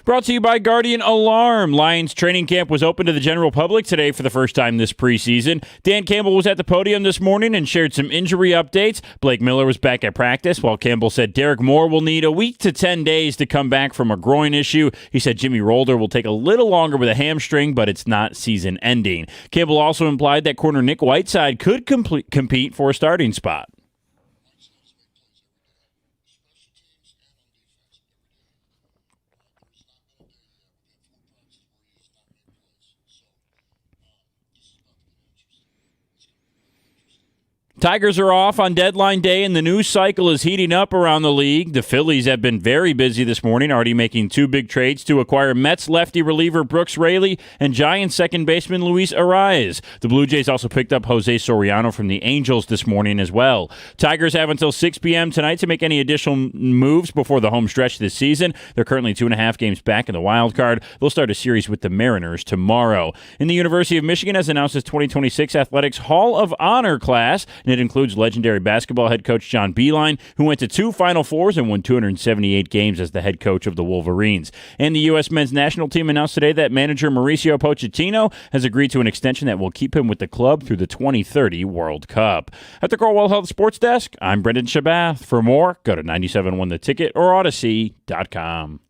Brought to you by Guardian Alarm. Lions training camp was open to the general public today for the first time this preseason. Dan Campbell was at the podium this morning and shared some injury updates. Blake Miller was back at practice, while Campbell said Derek Moore will need a week to 10 days to come back from a groin issue. He said Jimmy Rolder will take a little longer with a hamstring, but it's not season ending. Campbell also implied that corner Nick Whiteside could compete for a starting spot. Tigers are off on deadline day, and the news cycle is heating up around the league. The Phillies have been very busy this morning, already making 2 big trades to acquire Mets lefty reliever Brooks Raley and Giants second baseman Luis Arraez. The Blue Jays also picked up Jose Soriano from the Angels this morning as well. Tigers have until 6 p.m. tonight to make any additional moves before the home stretch this season. They're currently 2.5 games back in the wild card. They'll start a series with the Mariners tomorrow. And the University of Michigan has announced its 2026 Athletics Hall of Honor class, and it includes legendary basketball head coach John Beilein, who went to 2 Final Fours and won 278 games as the head coach of the Wolverines. And the U.S. men's national team announced today that manager Mauricio Pochettino has agreed to an extension that will keep him with the club through the 2030 World Cup. At the Cornwall Health Sports Desk, I'm Brendan Shabath. For more, go to 97.1 The Ticket or Odyssey.com.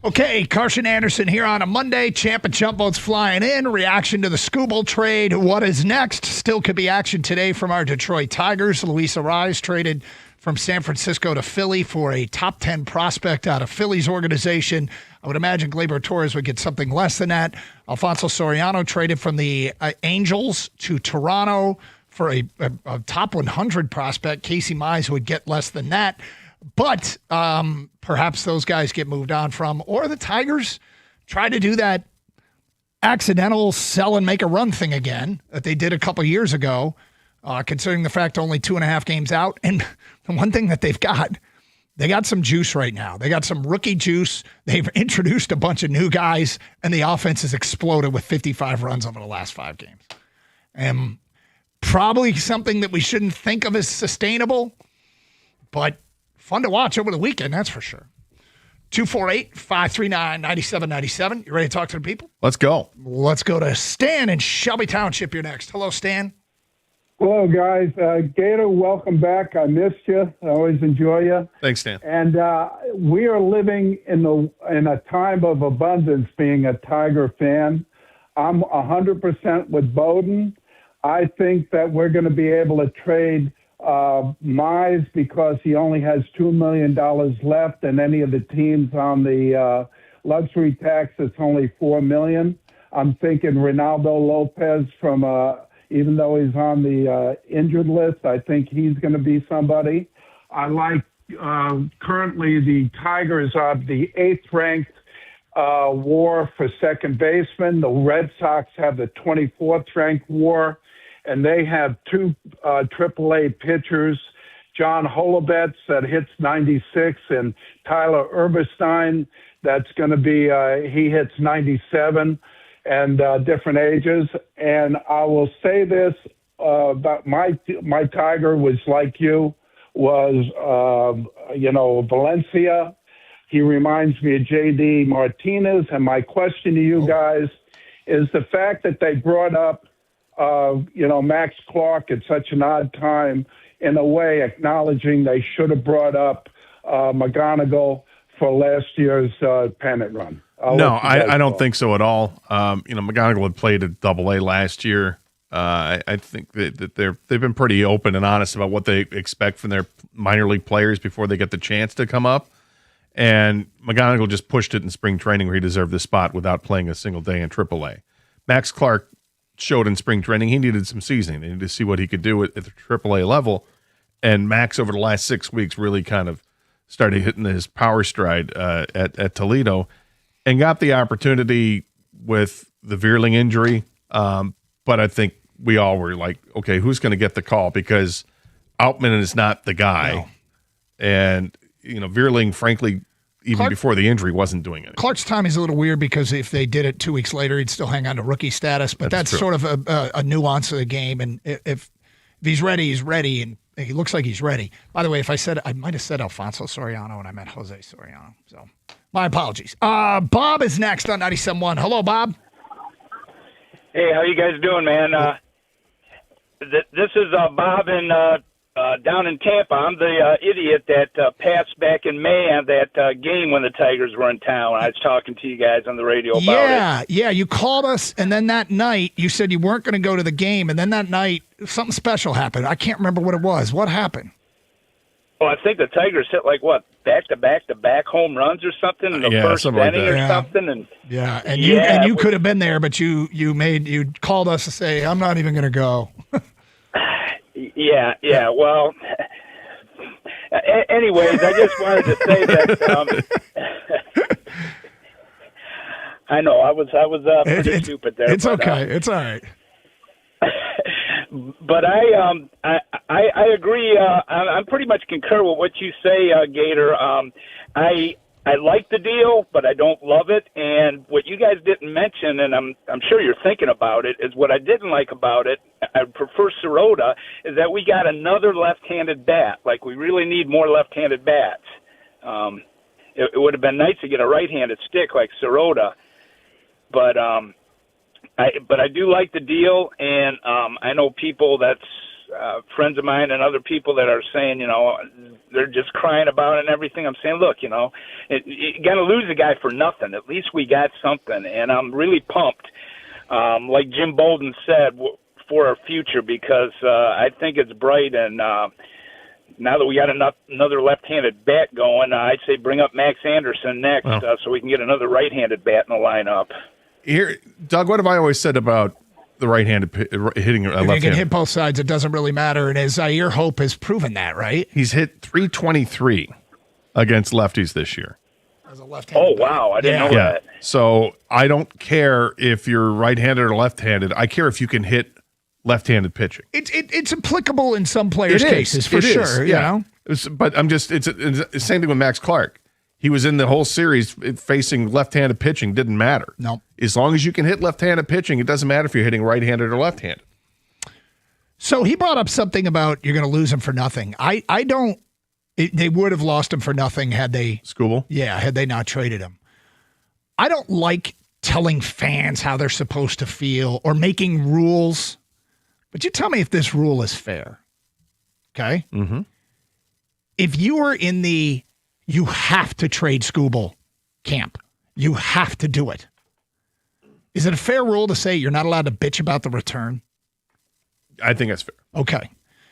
Okay, Carson Anderson here on a Monday. Champ and Chump boats flying in. Reaction to the Skubal trade. What is next? Still could be action today from our Detroit Tigers. Luis Arraez traded from San Francisco to Philly for a top 10 prospect out of Philly's organization. I would imagine Gleyber Torres would get something less than that. Alfonso Soriano traded from the Angels to Toronto for a top 100 prospect. Casey Mize would get less than that. But perhaps those guys get moved on from, or the Tigers try to do that accidental sell and make a run thing again that they did a couple years ago, considering the fact only 2.5 games out. And the one thing that they've got, they got some juice right now. They got some rookie juice. They've introduced a bunch of new guys, and the offense has exploded with 55 runs over the last 5 games. And probably something that we shouldn't think of as sustainable, but fun to watch over the weekend, that's for sure. 248-539-9797. You ready to talk to the people? Let's go. Let's go to Stan in Shelby Township. You're next. Hello, Stan. Hello, guys. Gator, welcome back. I missed you. I always enjoy you. Thanks, Stan. And we are living in a time of abundance being a Tiger fan. I'm 100% with Bowden. I think that we're going to be able to trade Mize because he only has $2 million left, and any of the teams on the luxury tax, it's only $4 million. I'm thinking Ronaldo Lopez from, even though he's on the injured list, I think he's going to be somebody. I like currently the Tigers are the 8th ranked WAR for second baseman. The Red Sox have the 24th ranked WAR. And they have 2 AAA pitchers, John Holobetz that hits 96, and Tyler Urberstein that's going to be, he hits 97, and different ages. And I will say this about my Tiger was like you, was, Valencia. He reminds me of J.D. Martinez. And my question to you guys is the fact that they brought up Max Clark at such an odd time, in a way acknowledging they should have brought up McGonigal for last year's pennant run. No, I don't think so at all. McGonigal had played at Double-A last year. I think that they've been pretty open and honest about what they expect from their minor league players before they get the chance to come up. And McGonigal just pushed it in spring training where he deserved the spot without playing a single day in Triple-A. Max Clark showed in spring training he needed some seasoning. They needed to see what he could do at the AAA level. And Max, over the last 6 weeks, really kind of started hitting his power stride at Toledo and got the opportunity with the Vierling injury. But I think we all were like, okay, who's going to get the call? Because Outman is not the guy. No. And, Vierling, frankly, even before the injury, wasn't doing it. Clark's timing is a little weird because if they did it 2 weeks later, he'd still hang on to rookie status. But that's sort of a nuance of the game. And if he's ready, he's ready. And he looks like he's ready. By the way, I might have said Alfonso Soriano and I meant Jose Soriano. So my apologies. Bob is next on 97.1. Hello, Bob. Hey, how you guys doing, man? This is Bob down in Tampa. I'm the idiot that passed back in May on that game when the Tigers were in town. I was talking to you guys on the radio about it. Yeah, you called us, and then that night you said you weren't going to go to the game, and then that night something special happened. I can't remember what it was. What happened? Well, I think the Tigers hit back-to-back home runs or something in the first inning or something. And you could have been there, but you called us to say, I'm not even going to go. Yeah. Well, anyways, I just wanted to say that I know I was pretty stupid there. It's okay. It's all right. But I agree. I'm pretty much concur with what you say, Gator. I like the deal, but I don't love it. And what you guys didn't mention, and I'm sure you're thinking about it, is what I didn't like about it. I prefer Sirota, is that we got another left-handed bat. Like, we really need more left-handed bats. It would have been nice to get a right-handed stick like Sirota, but I do like the deal, and I know people that's friends of mine and other people that are saying, they're just crying about it and everything. I'm saying, look, you got to lose a guy for nothing. At least we got something, and I'm really pumped, like Jim Bolden said, for our future, because I think it's bright, and now that we got another left-handed bat going, I'd say bring up Max Anderson next so we can get another right-handed bat in the lineup. Here, Doug, what have I always said about the right-handed hitting a left-handed? If you can hit both sides, it doesn't really matter. And Zaire Hope has proven that, right? He's hit .323 against lefties this year. As a left-handed. Oh, wow. I didn't know that. So I don't care if you're right-handed or left-handed. I care if you can hit left-handed pitching. It's applicable in some players' cases, for sure. You know? But it's the same thing with Max Clark. He was in the whole series facing left-handed pitching. Didn't matter. No. As long as you can hit left-handed pitching, it doesn't matter if you're hitting right-handed or left-handed. So he brought up something about you're going to lose him for nothing. I don't. They would have lost him for nothing had they. Skubal? Yeah, had they not traded him. I don't like telling fans how they're supposed to feel or making rules. But you tell me if this rule is fair. Okay? Mm-hmm. If you are in the you have to trade Skubal camp, you have to do it. Is it a fair rule to say you're not allowed to bitch about the return? I think that's fair. Okay.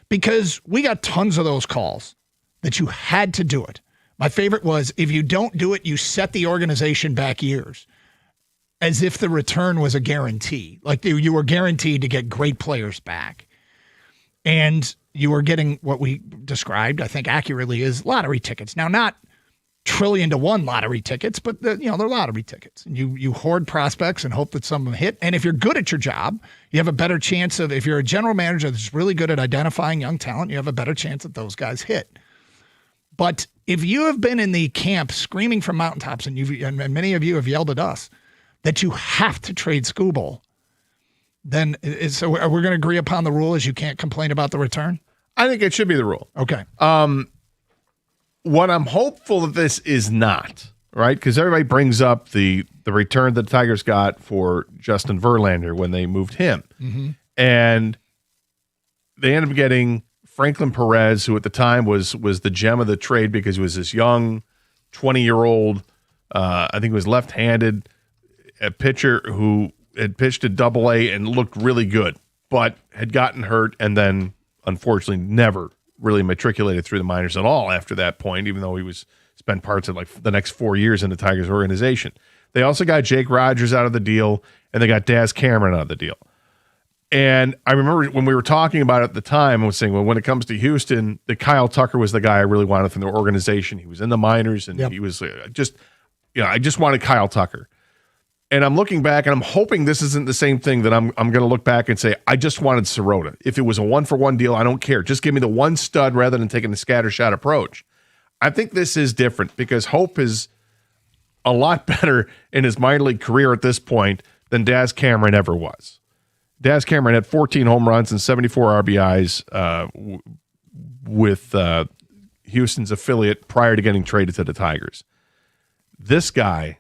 Because we got tons of those calls that you had to do it. My favorite was, if you don't do it, you set the organization back years, as if the return was a guarantee. Like you were guaranteed to get great players back. And you were getting what we described, I think accurately, as lottery tickets. Now, not trillion-to-one lottery tickets, but they're lottery tickets. And you hoard prospects and hope that some of them hit. And if you're good at your job, you have a better chance of, if you're a general manager that's really good at identifying young talent, you have a better chance that those guys hit. But if you have been in the camp screaming from mountaintops, and many of you have yelled at us, that you have to trade Skubal, then so we're going to agree upon the rule is you can't complain about the return? I think it should be the rule. Okay. What I'm hopeful that this is not, right? Because everybody brings up the return that the Tigers got for Justin Verlander when they moved him. Mm-hmm. And they ended up getting Franklin Perez, who at the time was the gem of the trade because he was this young 20-year-old, I think he was left-handed, a pitcher who had pitched at Double-A and looked really good, but had gotten hurt and then unfortunately never really matriculated through the minors at all after that point, even though he spent parts of like the next 4 years in the Tigers organization. They also got Jake Rogers out of the deal, and they got Daz Cameron out of the deal. And I remember when we were talking about it at the time, I was saying, well, when it comes to Houston, that Kyle Tucker was the guy I really wanted from the organization. He was in the minors, and he was I just wanted Kyle Tucker. And I'm looking back, and I'm hoping this isn't the same thing that I'm going to look back and say, I just wanted Sirota. If it was a 1-for-1 deal, I don't care. Just give me the one stud rather than taking the scattershot approach. I think this is different because Hope has a lot better in his minor league career at this point than Daz Cameron ever was. Daz Cameron had 14 home runs and 74 RBIs with Houston's affiliate prior to getting traded to the Tigers. This guy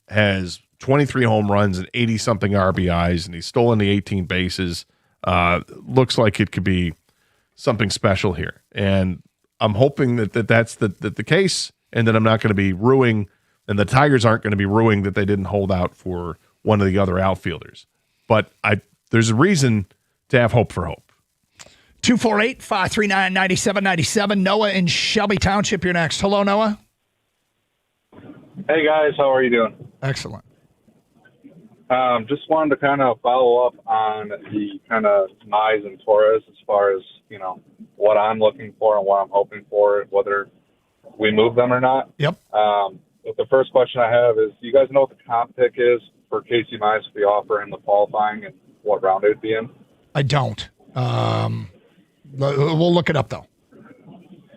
has 23 home runs and 80-something RBIs, and he's stolen the 18 bases. Looks like it could be something special here. And I'm hoping that's the case, and that I'm not going to be ruining, and the Tigers aren't going to be ruining that they didn't hold out for one of the other outfielders. But there's a reason to have hope for hope. 248-539-9797. Noah in Shelby Township, you're next. Hello, Noah. Hey, guys. How are you doing? Excellent. Just wanted to kind of follow up on the kind of Mize and Torres as far as, what I'm looking for and what I'm hoping for, whether we move them or not. Yep. But the first question I have is, do you guys know what the comp pick is for Casey Mize if we offer him the qualifying and what round it would be in? I don't. We'll look it up, though.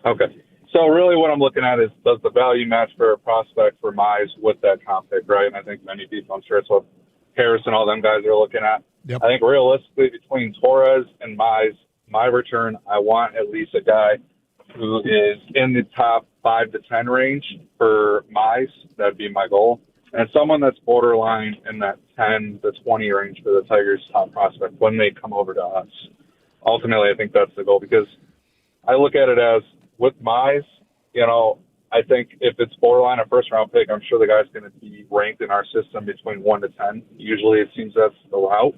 Okay. So really what I'm looking at is, does the value match for a prospect for Mize with that comp pick, right? And I think many people, I'm sure it's what Harris and all them guys are looking at. Yep. I think realistically between Torres and Mize, my return, I want at least a guy who is in the top 5 to 10 range for Mize. That'd be my goal. And someone that's borderline in that 10 to 20 range for the Tigers' top prospect when they come over to us. Ultimately, I think that's the goal, because I look at it as, with Mize, I think if it's borderline a first-round pick, I'm sure the guy's going to be ranked in our system between 1 to 10. Usually it seems that's the route.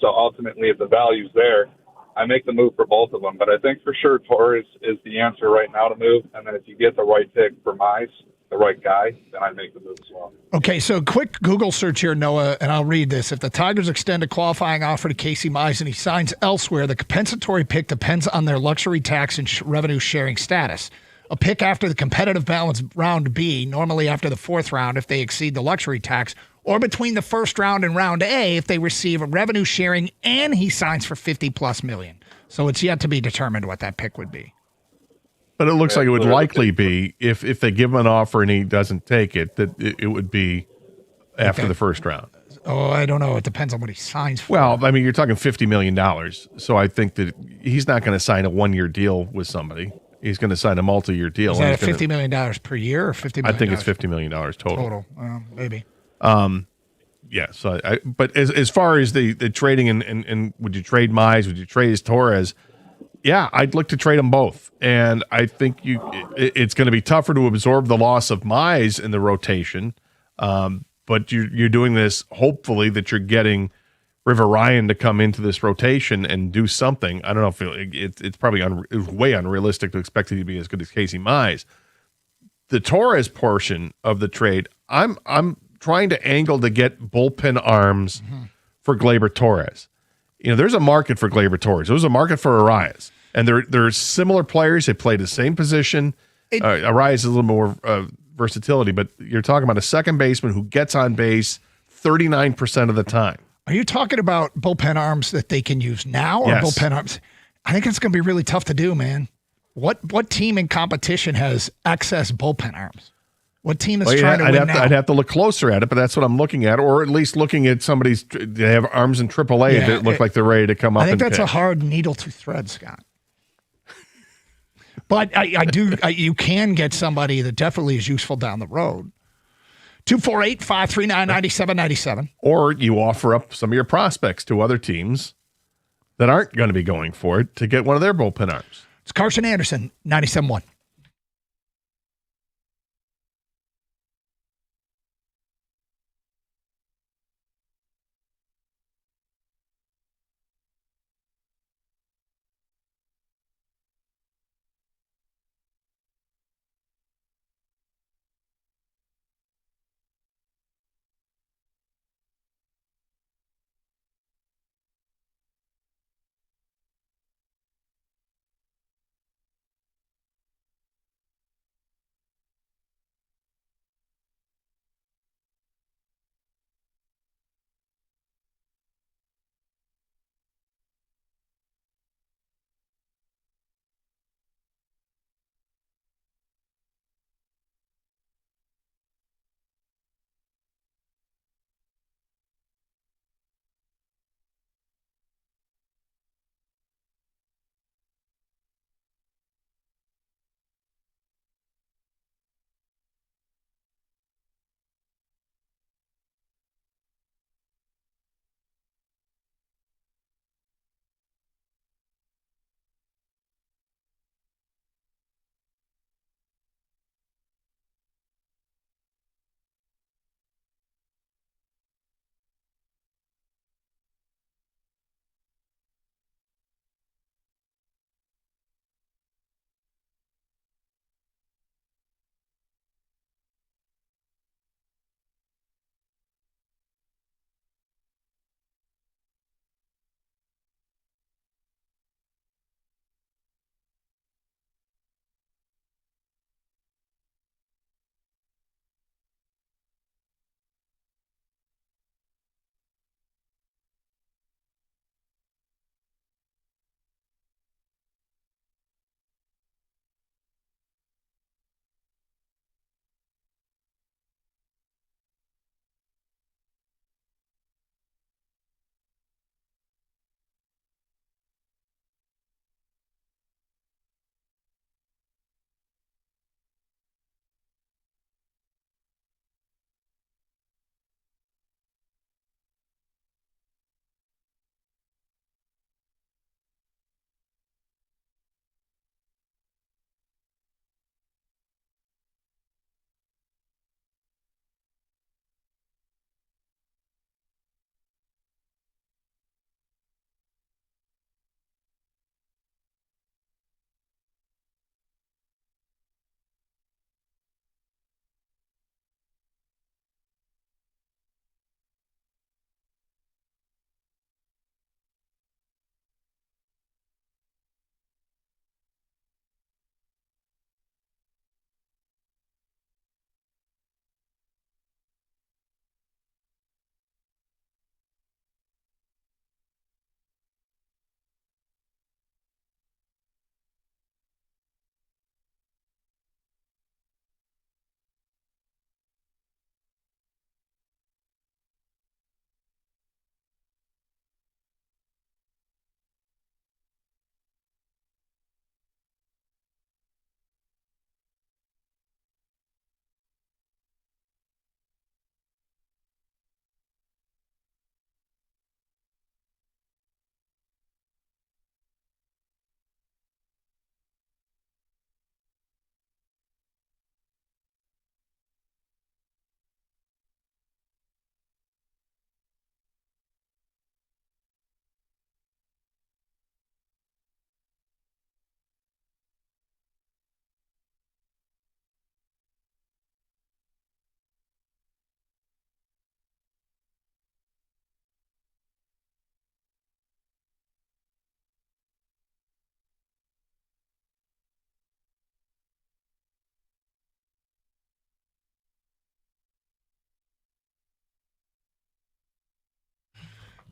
So ultimately, if the value's there, I make the move for both of them. But I think for sure Torres is the answer right now to move. And then if you get the right pick for Mize, the right guy, then I make the move as well. Okay, so quick Google search here, Noah, and I'll read this. If the Tigers extend a qualifying offer to Casey Mize and he signs elsewhere, the compensatory pick depends on their luxury tax and revenue sharing status. A pick after the competitive balance round B, normally after the 4th round if they exceed the luxury tax, or between the 1st round and round A if they receive a revenue sharing and he signs for $50+ million. So it's yet to be determined what that pick would be. But it looks like it would likely be, if they give him an offer and he doesn't take it, that it would be after the 1st round. Oh, I don't know. It depends on what he signs for. Well, I mean, you're talking $50 million. So I think that he's not going to sign a 1-year deal with somebody. He's going to sign a multi-year deal. Is that $50 million per year or $50 million? I think it's $50 million total. Maybe. Yeah. So, but as far as the trading and would you trade Mize? Would you trade Torres? Yeah, I'd look to trade them both, and I think it's going to be tougher to absorb the loss of Mize in the rotation. But you're doing this hopefully that you're getting River Ryan to come into this rotation and do something. I don't know if it's probably way unrealistic to expect it to be as good as Casey Mize. The Torres portion of the trade, I'm trying to angle to get bullpen arms for Gleyber Torres. There's a market for Gleyber Torres. There's a market for Arias. And they're similar players. They play the same position. Arias is a little more versatility, but you're talking about a second baseman who gets on base 39% of the time. Are you talking about bullpen arms that they can use now, or bullpen arms? I think it's going to be really tough to do, man. What team in competition has excess bullpen arms? What team is trying to win now? I'd have to look closer at it, but that's what I'm looking at, or at least looking at somebody's. They have arms in AAA that look like they're ready to come up. I think that's pick. a hard needle to thread, Scott. But I do. You can get somebody that definitely is useful down the road. 248-539-9797. Or you offer up some of your prospects to other teams that aren't going to be going for it to get one of their bullpen arms. It's Carson Anderson, 97.1.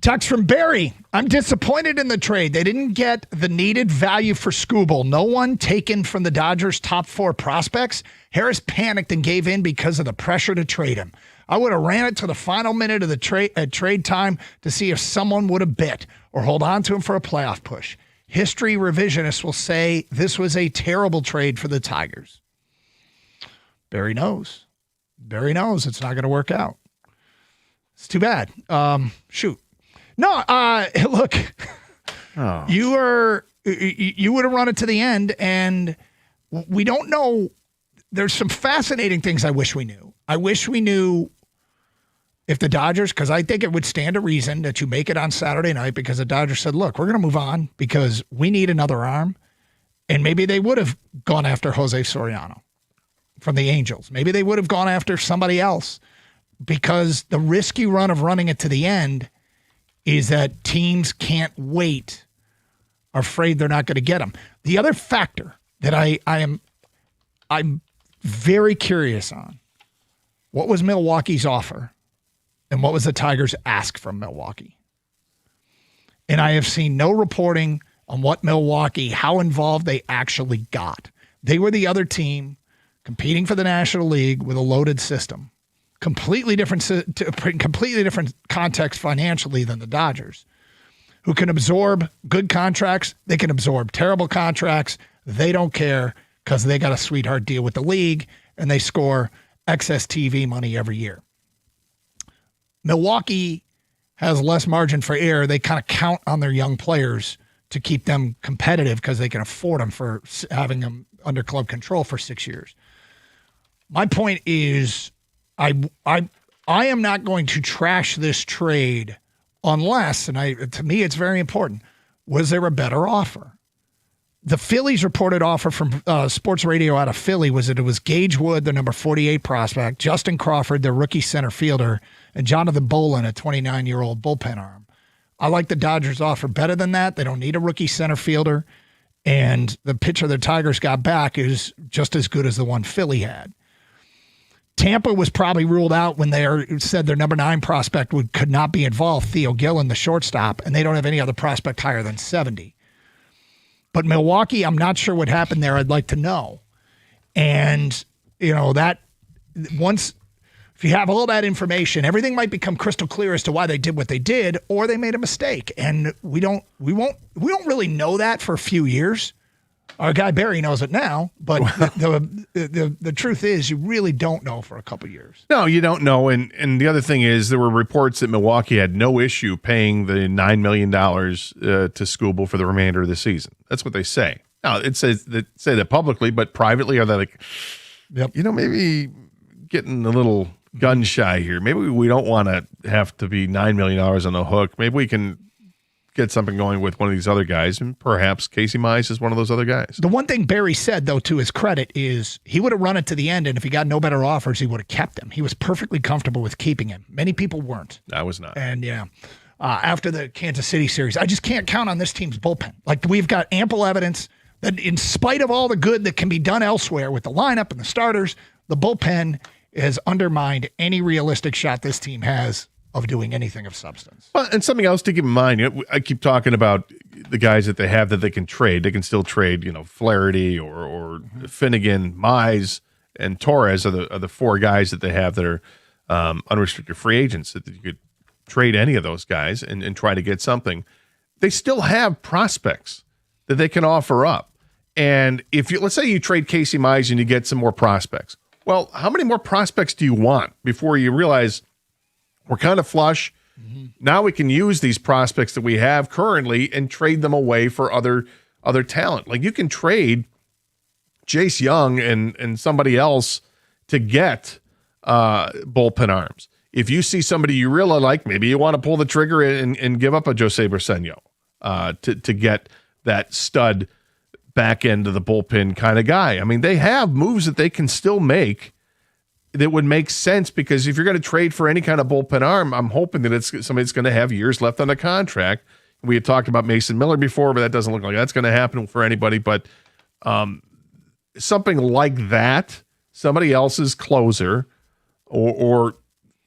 Text from Barry. I'm disappointed in the trade. They didn't get the needed value for Skubal. No one taken from the Dodgers' top 4 prospects. Harris panicked and gave in because of the pressure to trade him. I would have ran it to the final minute of the trade time to see if someone would have bit or hold on to him for a playoff push. History revisionists will say this was a terrible trade for the Tigers. Barry knows. Barry knows it's not going to work out. It's too bad. Shoot. No, look, you would have run it to the end, and we don't know. There's some fascinating things I wish we knew. I wish we knew if the Dodgers, because I think it would stand to reason that you make it on Saturday night because the Dodgers said, look, we're going to move on because we need another arm. And maybe they would have gone after Jose Soriano from the Angels. Maybe they would have gone after somebody else because the risky run of running it to the end is that teams can't wait, are afraid they're not going to get them. The other factor that I'm very curious on, what was Milwaukee's offer and what was the Tigers' ask from Milwaukee? And I have seen no reporting on what Milwaukee, how involved they actually got. They were the other team competing for the National League with a loaded system. Completely different context financially than the Dodgers, who can absorb good contracts. They can absorb terrible contracts. They don't care because they got a sweetheart deal with the league and they score excess TV money every year. Milwaukee has less margin for error. They kind of count on their young players to keep them competitive because they can afford them for having them under club control for 6 years. My point is, I am not going to trash this trade unless, and to me it's very important, was there a better offer? The Phillies reported offer from sports radio out of Philly was that it was Gage Wood, the number 48 prospect, Justin Crawford, their rookie center fielder, and Jonathan Bolin, a 29-year-old bullpen arm. I like the Dodgers' offer better than that. They don't need a rookie center fielder, and the pitcher the Tigers got back is just as good as the one Philly had. Tampa was probably ruled out when they said their number 9 prospect could not be involved, Theo Gillen, the shortstop, and they don't have any other prospect higher than 70. But Milwaukee, I'm not sure what happened there. I'd like to know. And, that once, if you have all that information, everything might become crystal clear as to why they did what they did, or they made a mistake. And we won't really know that for a few years. Our guy Barry knows it now, but the truth is you really don't know for a couple years. No, you don't know. And the other thing is there were reports that Milwaukee had no issue paying the $9 million to Skubal for the remainder of the season. That's what they say. Now, it says that say that publicly, but privately, are they like, yep. Maybe getting a little gun shy here. Maybe we don't want to have to be $9 million on the hook. Maybe we can get something going with one of these other guys, and perhaps Casey Mize is one of those other guys. The one thing Barry said, though, to his credit, is he would have run it to the end, and if he got no better offers, he would have kept him. He was perfectly comfortable with keeping him. Many people weren't. I was not. And, after the Kansas City series, I just can't count on this team's bullpen. Like, we've got ample evidence that in spite of all the good that can be done elsewhere with the lineup and the starters, the bullpen has undermined any realistic shot this team has of doing anything of substance. Well, and something else to keep in mind, I keep talking about the guys that they have that they can trade. They can still trade, Flaherty or Finnegan, Mize, and Torres are the 4 guys that they have that are unrestricted free agents, that you could trade any of those guys and try to get something. They still have prospects that they can offer up. And if let's say you trade Casey Mize and you get some more prospects. Well, how many more prospects do you want before you realize we're kind of flush? Mm-hmm. Now we can use these prospects that we have currently and trade them away for other talent. Like you can trade Jace Young and somebody else to get bullpen arms. If you see somebody you really like, maybe you want to pull the trigger and give up a Jose Briseño to get that stud back end of the bullpen kind of guy. I mean, they have moves that they can still make that would make sense, because if you're going to trade for any kind of bullpen arm, I'm hoping that it's somebody that's going to have years left on the contract. We had talked about Mason Miller before, but that doesn't look like that's going to happen for anybody. But something like that, somebody else's closer or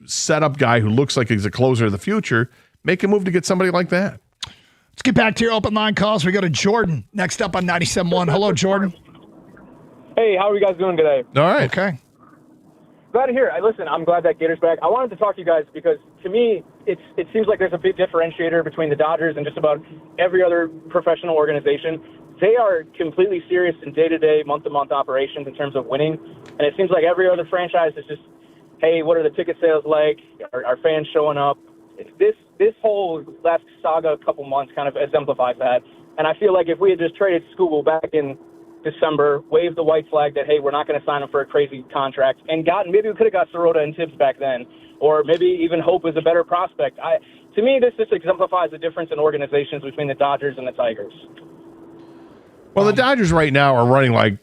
setup guy who looks like he's a closer of the future, make a move to get somebody like that. Let's get back to your open line calls. We go to Jordan next up on 97.1. Hello, Jordan. Hey, how are you guys doing today? All right. Okay. Glad to hear. Listen, I'm glad that Gator's back. I wanted to talk to you guys because, to me, it seems like there's a big differentiator between the Dodgers and just about every other professional organization. They are completely serious in day-to-day, month-to-month operations in terms of winning, and it seems like every other franchise is just, hey, what are the ticket sales like? Are fans showing up? This whole last saga, couple months, kind of exemplifies that. And I feel like if we had just traded Skubal back in December, waved the white flag that, hey, we're not going to sign him for a crazy contract, and maybe we could have got Sirota and Tibbs back then, or maybe even Hope is a better prospect. To me, this just exemplifies the difference in organizations between the Dodgers and the Tigers. Well, the Dodgers right now are running like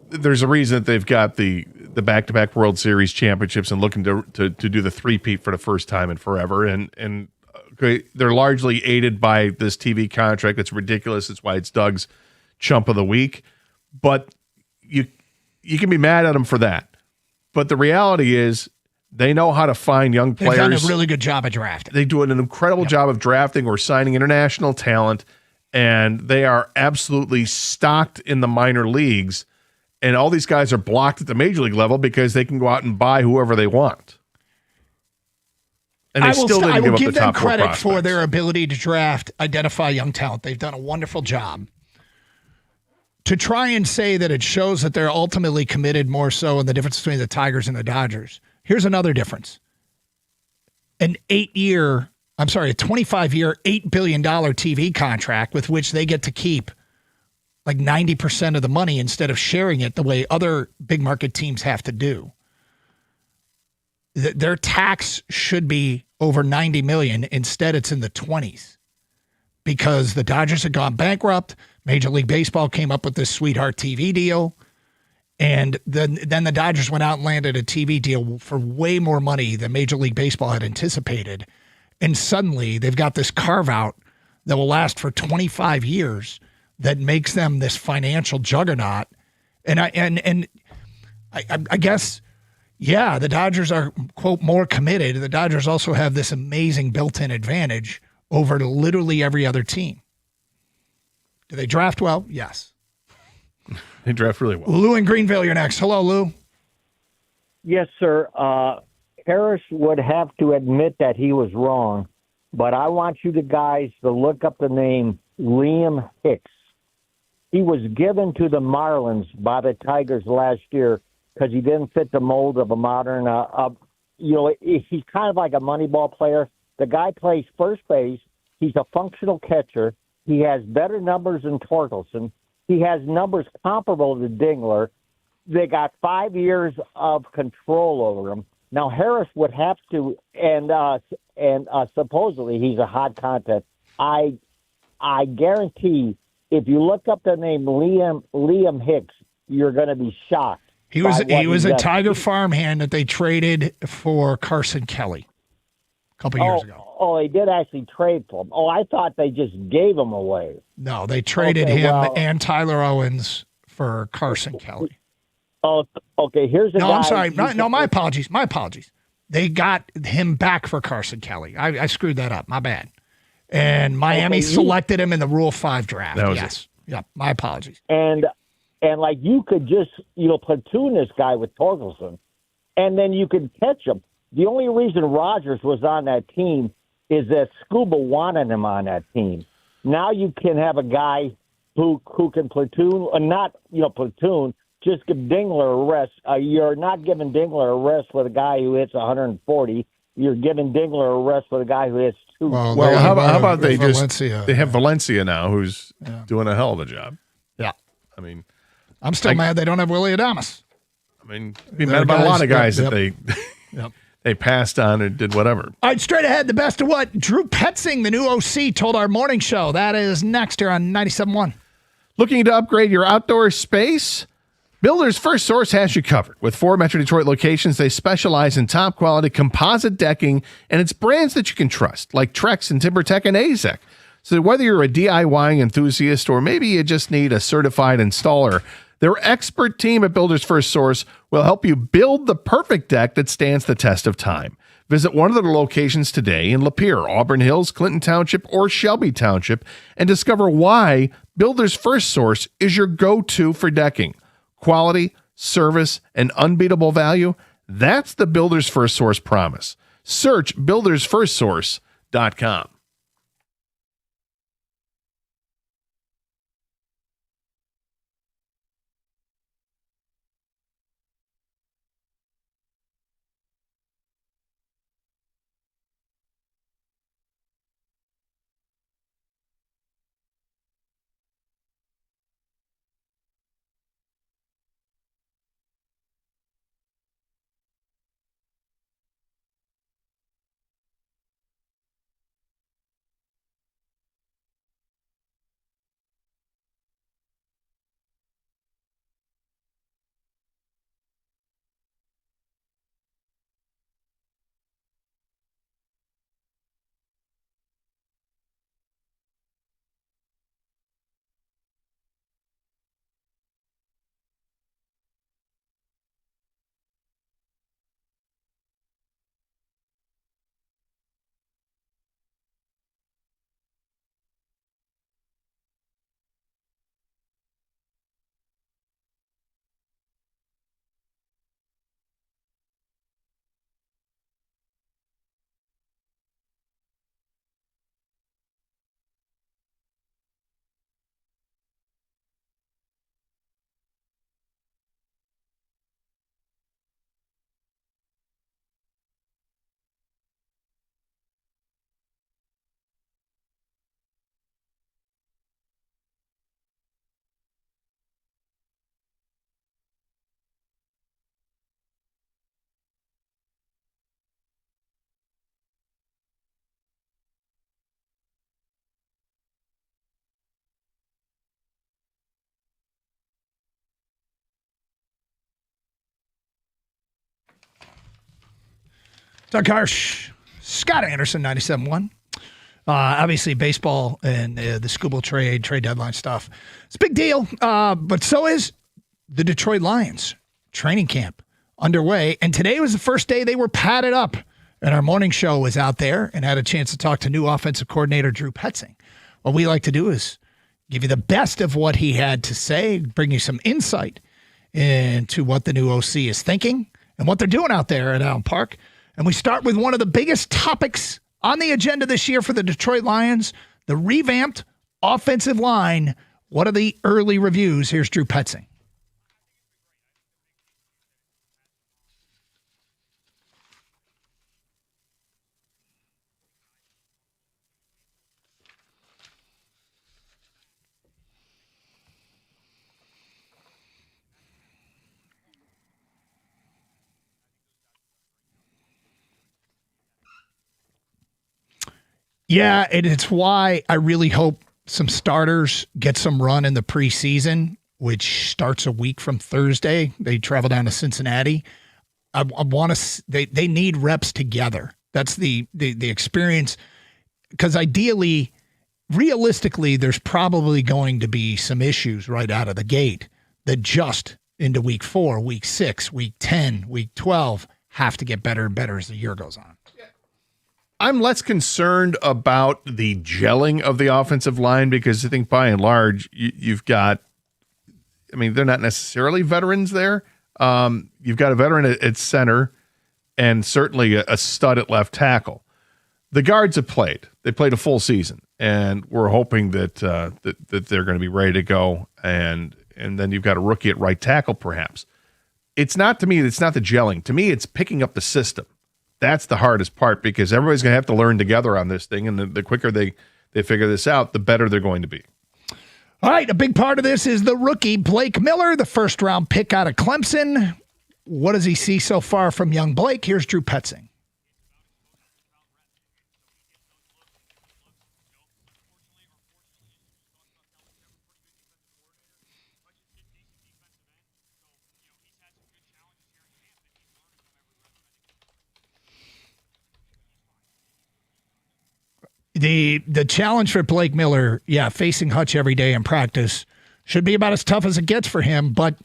there's a reason that they've got the back-to-back World Series championships and looking to do the three-peat for the first time in forever. And they're largely aided by this TV contract. It's ridiculous. It's why it's Doug's chump of the week. But you can be mad at them for that. But the reality is they know how to find young players. They've done a really good job of drafting. They do an incredible job of drafting or signing international talent, and they are absolutely stocked in the minor leagues. And all these guys are blocked at the major league level because they can go out and buy whoever they want. And they still didn't give up the top 4 prospects. I will give them credit for their ability to draft, identify young talent. They've done a wonderful job. To try and say that it shows that they're ultimately committed more so in the difference between the Tigers and the Dodgers. Here's another difference. A 25-year, $8 billion TV contract with which they get to keep like 90% of the money instead of sharing it the way other big market teams have to do. Their tax should be over $90 million. Instead, it's in the 20s because the Dodgers had gone bankrupt. Major League Baseball came up with this sweetheart TV deal. And then the Dodgers went out and landed a TV deal for way more money than Major League Baseball had anticipated. And suddenly they've got this carve-out that will last for 25 years that makes them this financial juggernaut. And I guess, yeah, the Dodgers are, quote, more committed. The Dodgers also have this amazing built-in advantage over literally every other team. Do they draft well? Yes. They draft really well. Lou in Greenville, you're next. Hello, Lou. Yes, sir. Harris would have to admit that he was wrong, but I want you guys to look up the name Liam Hicks. He was given to the Marlins by the Tigers last year because he didn't fit the mold of a modern, he's kind of like a Moneyball player. The guy plays first base. He's a functional catcher. He has better numbers than Torkelson. He has numbers comparable to Dingler. They got 5 years of control over him. Now, Harris would have to, and supposedly he's a hot contest. I guarantee if you look up the name Liam Hicks, you're going to be shocked. He was a Tiger farmhand that they traded for Carson Kelly a couple years ago. Oh, they did actually trade for him. Oh, I thought they just gave him away. No, they traded him and Tyler Owens for Carson Kelly. Oh, okay. Here's the guy. No, I'm sorry. No, my apologies. My apologies. They got him back for Carson Kelly. I screwed that up. My bad. And Miami selected him in the Rule 5 draft. Yes. Yeah, my apologies. And like you could just, platoon this guy with Torkelson, and then you could catch him. The only reason Rogers was on that team is that Skubal wanted him on that team. Now you can have a guy who can platoon, platoon, just give Dingler a rest. You're not giving Dingler a rest with a guy who hits 140. You're giving Dingler a rest with a guy who hits 2. Well, how about they have Valencia now, who's doing a hell of a job. Yeah. I mean, I'm still mad they don't have Willie Adames. I mean, be mad about a lot of guys that they passed on and did whatever. All right, straight ahead, the best of what Drew Petzing, the new OC, told our morning show. That is next here on 97.1. Looking to upgrade your outdoor space? Builders First Source has you covered. With 4 Metro Detroit locations, they specialize in top-quality composite decking, and it's brands that you can trust, like Trex and TimberTech and AZEK. So whether you're a DIYing enthusiast or maybe you just need a certified installer, their expert team at Builders First Source will help you build the perfect deck that stands the test of time. Visit one of their locations today in Lapeer, Auburn Hills, Clinton Township, or Shelby Township and discover why Builders First Source is your go-to for decking. Quality, service, and unbeatable value. That's the Builders First Source promise. Search buildersfirstsource.com. Doug Harsh, Scott Anderson, 97.1. Obviously, baseball and the Scooble trade deadline stuff. It's a big deal, but so is the Detroit Lions training camp underway. And today was the first day they were padded up. And our morning show was out there and had a chance to talk to new offensive coordinator Drew Petzing. What we like to do is give you the best of what he had to say, bring you some insight into what the new OC is thinking and what they're doing out there at Allen Park. And we start with one of the biggest topics on the agenda this year for the Detroit Lions, the revamped offensive line. What are the early reviews? Here's Drew Petzing. Yeah, and it's why I really hope some starters get some run in the preseason, which starts a week from Thursday. They travel down to Cincinnati. I want to. They need reps together. That's the experience. Because ideally, realistically, there's probably going to be some issues right out of the gate that just into week 4, week 6, week 10, week 12 have to get better and better as the year goes on. I'm less concerned about the gelling of the offensive line because I think by and large you've got, I mean, they're not necessarily veterans there. You've got a veteran at center and certainly a stud at left tackle. The guards have played. They played a full season, and we're hoping that that they're going to be ready to go. And then you've got a rookie at right tackle, perhaps. It's not the gelling. To me, it's picking up the system. That's the hardest part because everybody's going to have to learn together on this thing. And the quicker they figure this out, the better they're going to be. All right. A big part of this is the rookie, Blake Miller, the first round pick out of Clemson. What does he see so far from young Blake? Here's Drew Petzing. The challenge for Blake Miller, facing Hutch every day in practice should be about as tough as it gets for him. But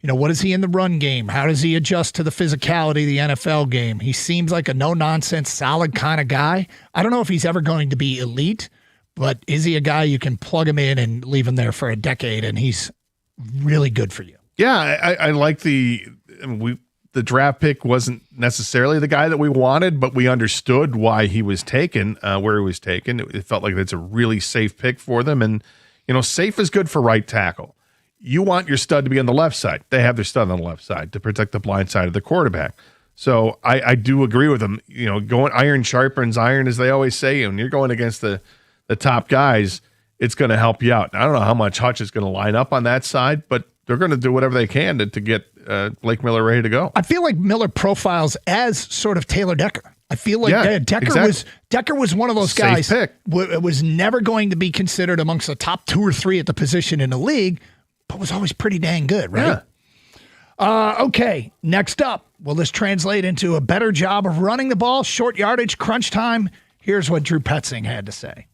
what is he in the run game? How does he adjust to the physicality of the NFL game? He seems like a no-nonsense, solid kind of guy. I don't know if he's ever going to be elite, but is he a guy you can plug him in and leave him there for a decade, and he's really good for you? Yeah, I like the draft pick wasn't necessarily the guy that we wanted, but we understood why he was taken, where he was taken. It felt like it's a really safe pick for them, and safe is good for right tackle. You want your stud to be on the left side. They have their stud on the left side to protect the blind side of the quarterback. So I do agree with them. Going iron sharpens iron, as they always say, and you're going against the top guys, it's going to help you out. Now, I don't know how much Hutch is going to line up on that side, but they're going to do whatever they can to get Blake Miller ready to go. I feel like Miller profiles as sort of Taylor Decker. I feel like Decker was one of those guys pick. Was never going to be considered amongst the top 2 or 3 at the position in the league, but was always pretty dang good, right? Yeah. Okay, next up, will this translate into a better job of running the ball, short yardage, crunch time? Here's what Drew Petzing had to say.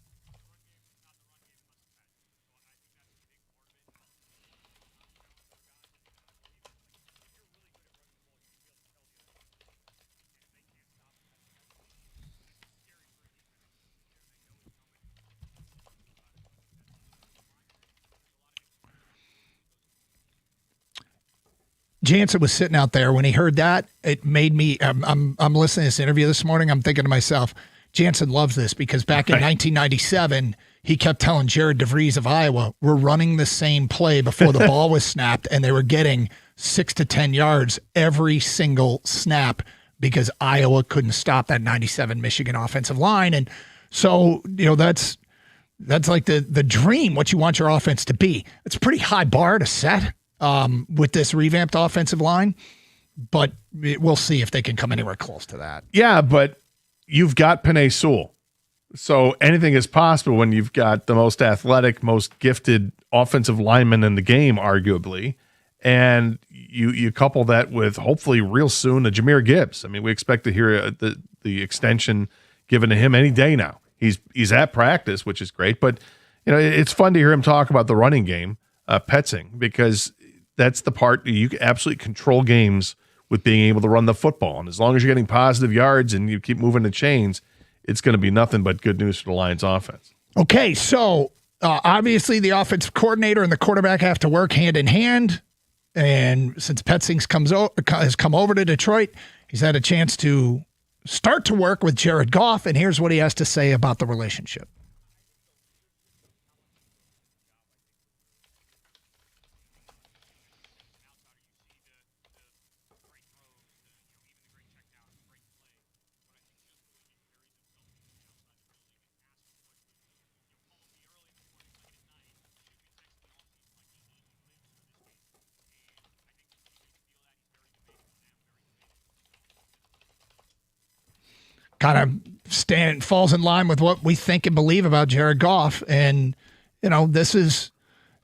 Jansen was sitting out there when he heard that. It made me. I'm listening to this interview this morning. I'm thinking to myself, Jansen loves this because back in 1997, he kept telling Jared DeVries of Iowa, "We're running the same play before the ball was snapped," and they were getting 6 to 10 yards every single snap because Iowa couldn't stop that 97 Michigan offensive line. And so that's like the dream. What you want your offense to be. It's a pretty high bar to set. With this revamped offensive line, but we'll see if they can come anywhere close to that. Yeah, but you've got Penei Sewell. So anything is possible when you've got the most athletic, most gifted offensive lineman in the game, arguably. And you couple that with hopefully real soon a Jahmyr Gibbs. I mean, we expect to hear the extension given to him any day now. He's at practice, which is great. But, it's fun to hear him talk about the running game, Petzing, because that's the part you can absolutely control games with being able to run the football. And as long as you're getting positive yards and you keep moving the chains, it's going to be nothing but good news for the Lions offense. Okay, so obviously the offensive coordinator and the quarterback have to work hand in hand. And since Petzing has come over to Detroit, he's had a chance to start to work with Jared Goff. And here's what he has to say about the relationship. Kind of falls in line with what we think and believe about Jared Goff. And, this is,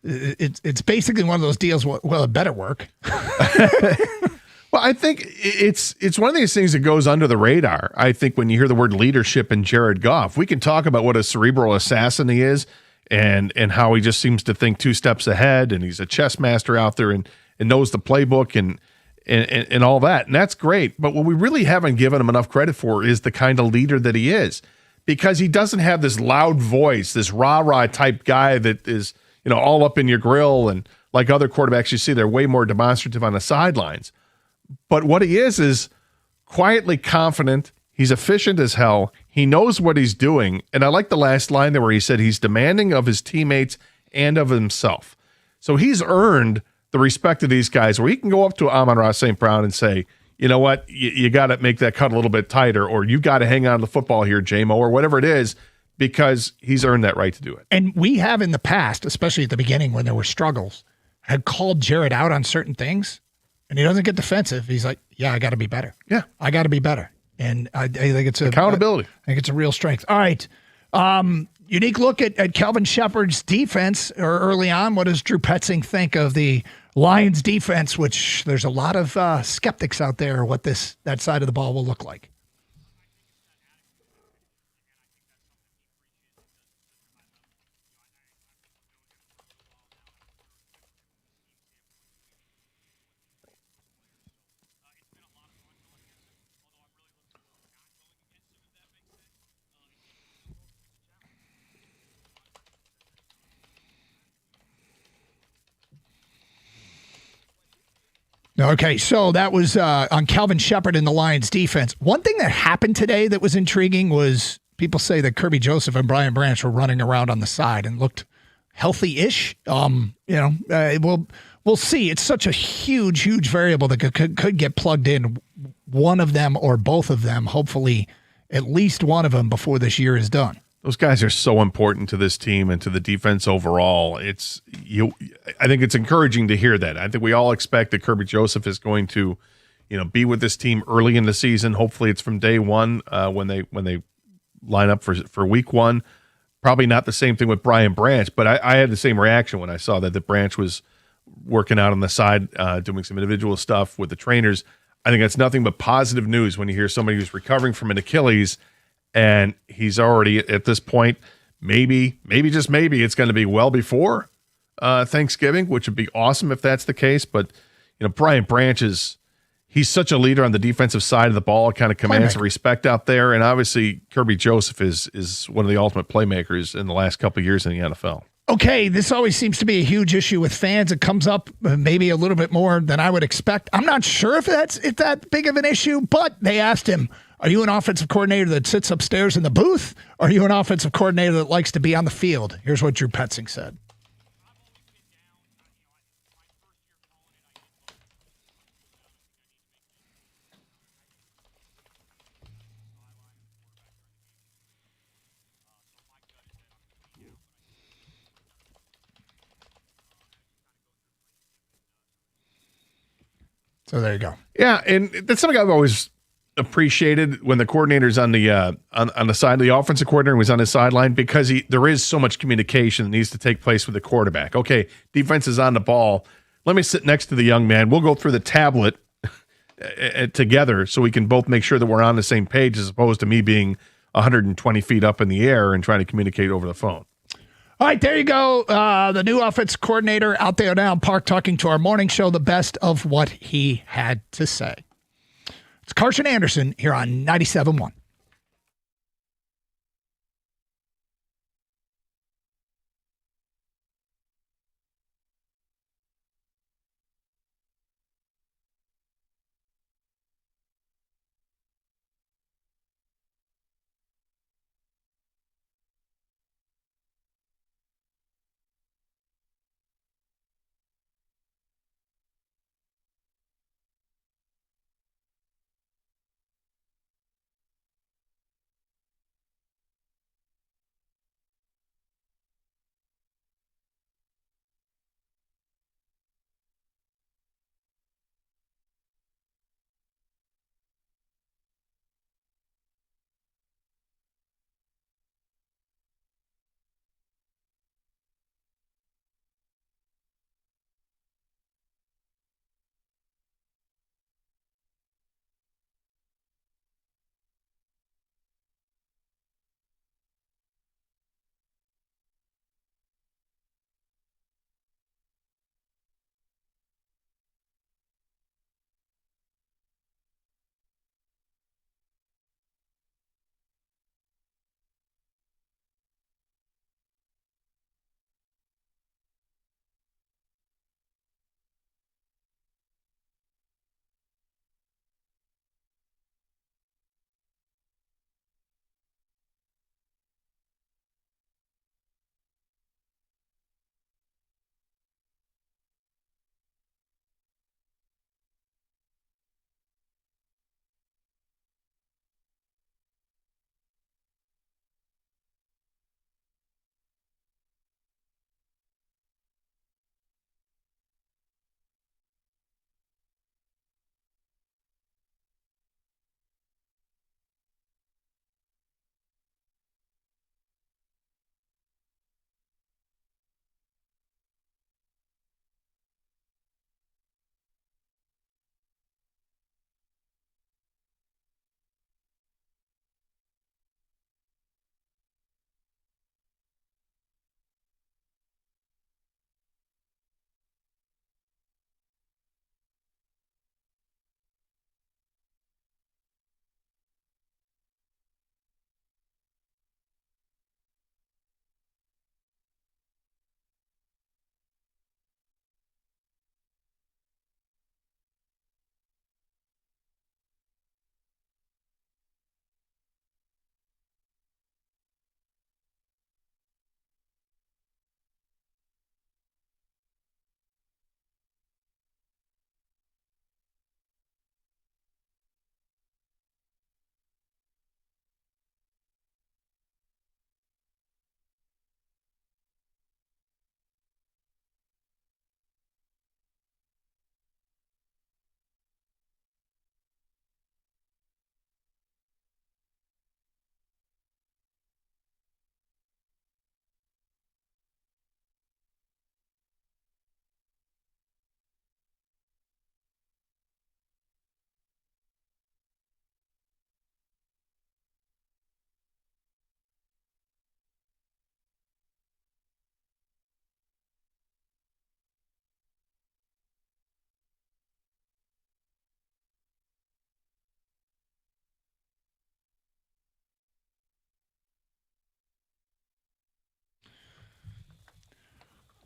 it's basically one of those deals, well, it better work. Well, I think it's one of these things that goes under the radar. I think when you hear the word leadership in Jared Goff, we can talk about what a cerebral assassin he is and how he just seems to think 2 steps ahead, and he's a chess master out there and knows the playbook and all that. And that's great. But what we really haven't given him enough credit for is the kind of leader that he is, because he doesn't have this loud voice, this rah-rah type guy that is, all up in your grill. And like other quarterbacks you see, they're way more demonstrative on the sidelines. But what he is quietly confident. He's efficient as hell. He knows what he's doing. And I like the last line there where he said he's demanding of his teammates and of himself. So he's earned the respect of these guys where he can go up to Amon-Ra St. Brown and say, you know what, you got to make that cut a little bit tighter, or you got to hang on to the football here, J-Mo, or whatever it is, because he's earned that right to do it. And we have in the past, especially at the beginning when there were struggles, had called Jared out on certain things, and he doesn't get defensive. He's like, yeah, I got to be better. Yeah. I got to be better. And I think it's accountability. I think it's a real strength. All right. Unique look at Kelvin Shepherd's defense early on. What does Drew Petzing think of the Lions defense, which there's a lot of skeptics out there what that side of the ball will look like? Okay, so that was on Calvin Shepard in the Lions defense. One thing that happened today that was intriguing was people say that Kirby Joseph and Brian Branch were running around on the side and looked healthy-ish. We'll see. It's such a huge variable that could get plugged in, one of them or both of them, hopefully at least one of them before this year is done. Those guys are so important to this team and to the defense overall. I think it's encouraging to hear that. I think we all expect that Kirby Joseph is going to, be with this team early in the season. Hopefully, it's from day one when they line up for week one. Probably not the same thing with Brian Branch, but I had the same reaction when I saw that the Branch was working out on the side, doing some individual stuff with the trainers. I think that's nothing but positive news when you hear somebody who's recovering from an Achilles. And he's already at this point, maybe just maybe it's going to be well before Thanksgiving, which would be awesome if that's the case. But, Brian Branch he's such a leader on the defensive side of the ball, kind of commands respect out there. And obviously Kirby Joseph is one of the ultimate playmakers in the last couple of years in the NFL. Okay, this always seems to be a huge issue with fans. It comes up maybe a little bit more than I would expect. I'm not sure if that big of an issue, but they asked him, are you an offensive coordinator that sits upstairs in the booth? Or are you an offensive coordinator that likes to be on the field? Here's what Drew Petzing said. So there you go. Yeah, and that's something I've always appreciated when the coordinator's on the on the side, the offensive coordinator was on his sideline, because there is so much communication that needs to take place with the quarterback. Okay, defense is on the ball. Let me sit next to the young man. We'll go through the tablet together so we can both make sure that we're on the same page, as opposed to me being 120 feet up in the air and trying to communicate over the phone. All right, there you go. The new offense coordinator out there now in Park talking to our morning show, the best of what he had to say. It's Carson Anderson here on 97.1.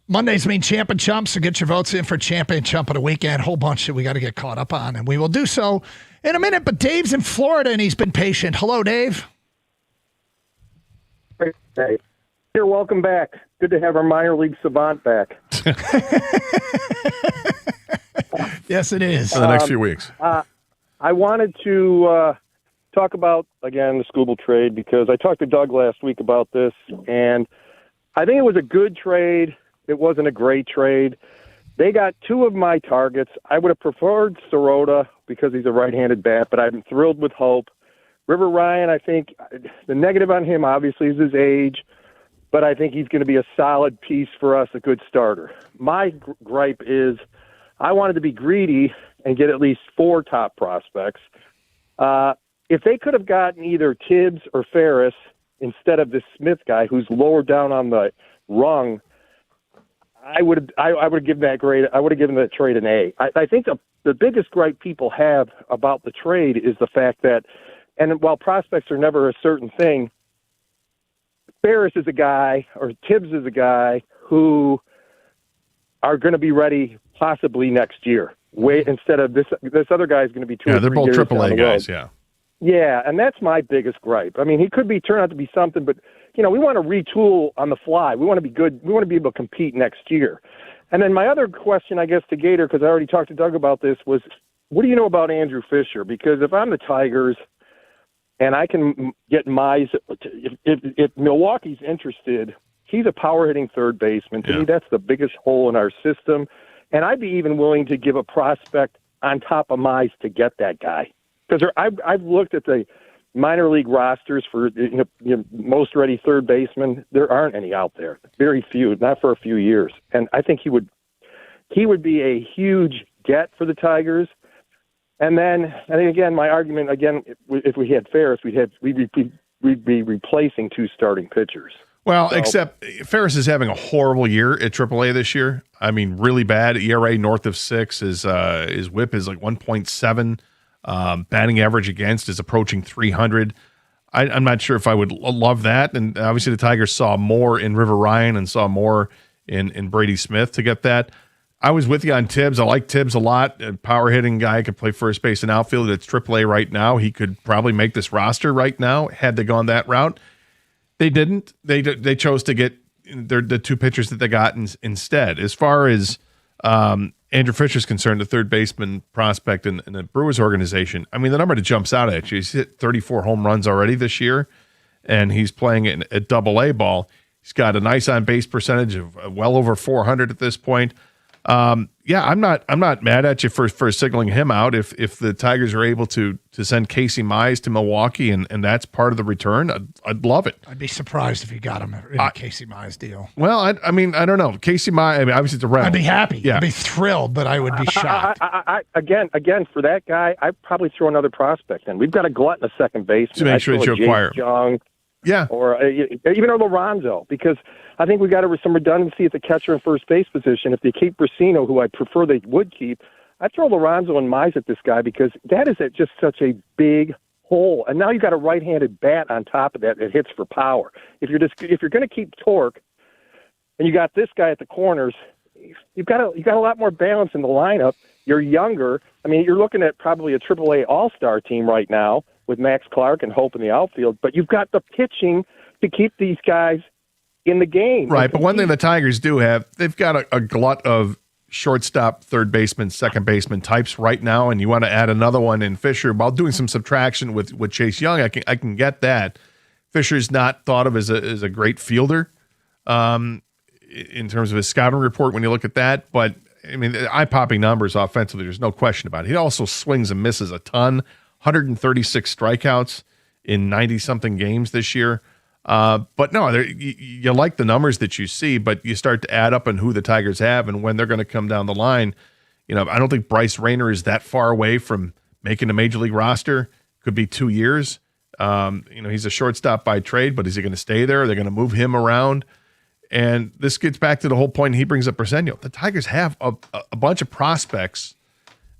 Mondays mean Champ and Chump, so get your votes in for Champ and Chump of the weekend. Whole bunch that we got to get caught up on, and we will do so in a minute. But Dave's in Florida, and he's been patient. Hello, Dave. Hey, here, welcome back. Good to have our minor league savant back. Yes, it is. For the next few weeks. I wanted to talk about, again, the Skubal trade because I talked to Doug last week about this, and I think it was a good trade. It wasn't a great trade. They got two of my targets. I would have preferred Sirota because he's a right-handed bat, but I'm thrilled with Hope. River Ryan, I think the negative on him obviously is his age, but I think he's going to be a solid piece for us, a good starter. My gripe is I wanted to be greedy and get at least 4 top prospects. If they could have gotten either Tibbs or Ferris instead of this Smith guy who's lower down on the rung, I would have given that grade. I would have given that trade an A. I think the biggest gripe people have about the trade is the fact that, and while prospects are never a certain thing, Ferris is a guy or Tibbs is a guy who are going to be ready possibly next year. Instead of this other guy is going to be 2 or 3 years. Yeah, they're both AAA guys. Yeah. Yeah, and that's my biggest gripe. I mean, he could turn out to be something, but we want to retool on the fly. We want to be good. We want to be able to compete next year. And then my other question, I guess, to Gator, because I already talked to Doug about this, was what do you know about Andrew Fisher? Because if I'm the Tigers and I can get Mize, if Milwaukee's interested, he's a power-hitting third baseman. To me, that's the biggest hole in our system. And I'd be even willing to give a prospect on top of Mize to get that guy. Because I've looked at the minor league rosters for most ready third baseman. There aren't any out there. Very few, not for a few years. And I think he would be a huge get for the Tigers. And then I think again, my argument again, if we had Ferris, we'd be replacing 2 starting pitchers. Well, except Ferris is having a horrible year at AAA this year. I mean, really bad. ERA north of 6. His WHIP is like 1.7. Batting average against is approaching 300. I'm not sure if I would love that. And obviously the Tigers saw more in River Ryan and saw more in Brady Smith to get that. I was with you on Tibbs. I like Tibbs a lot. A power hitting guy, could play first base and outfield. It's AAA right now. He could probably make this roster right now had they gone that route. They didn't. They chose to get the 2 pitchers that they got instead. As far as Andrew Fisher's concerned, the third baseman prospect in the Brewers organization, I mean, the number that jumps out at you, he's hit 34 home runs already this year, and he's playing at AA ball. He's got a nice on-base percentage of well over 400 at this point. I'm not mad at you for signaling him out. If the Tigers are able to send Casey Mize to Milwaukee and that's part of the return, I'd love it. I'd be surprised if you got him in a Casey Mize deal. Well, I mean, I don't know. Casey Mize, I mean, obviously it's a rental. I'd be happy. Yeah. I'd be thrilled, but I would be shocked. Again, for that guy, I'd probably throw another prospect in. We've got a glut in the second base. To make sure that you acquire Young. Yeah. Or even a Lorenzo, because I think we got some redundancy at the catcher and first base position. If they keep Brasino, who I prefer they would keep, I'd throw Lorenzo and Mize at this guy because that is just such a big hole. And now you've got a right-handed bat on top of that hits for power. If you're going to keep Torque, and you got this guy at the corners, you've got a lot more balance in the lineup. You're younger. I mean, you're looking at probably a AAA All-Star team right now with Max Clark and Hope in the outfield, but you've got the pitching to keep these guys in the game. Right, but one thing the Tigers do have, they've got a glut of shortstop, third baseman, second baseman types right now, and you want to add another one in Fisher. While doing some subtraction with Chase Young, I can get that. Fisher's not thought of as a great fielder in terms of his scouting report when you look at that, but I mean, eye-popping numbers offensively, there's no question about it. He also swings and misses a ton. 136 strikeouts in 90-something games this year. But no, you like the numbers that you see, but you start to add up on who the Tigers have and when they're going to come down the line. I don't think Bryce Rayner is that far away from making a major league roster. Could be 2 years. He's a shortstop by trade, but is he going to stay there? Are they going to move him around? And this gets back to the whole point he brings up Arsenio. The Tigers have a bunch of prospects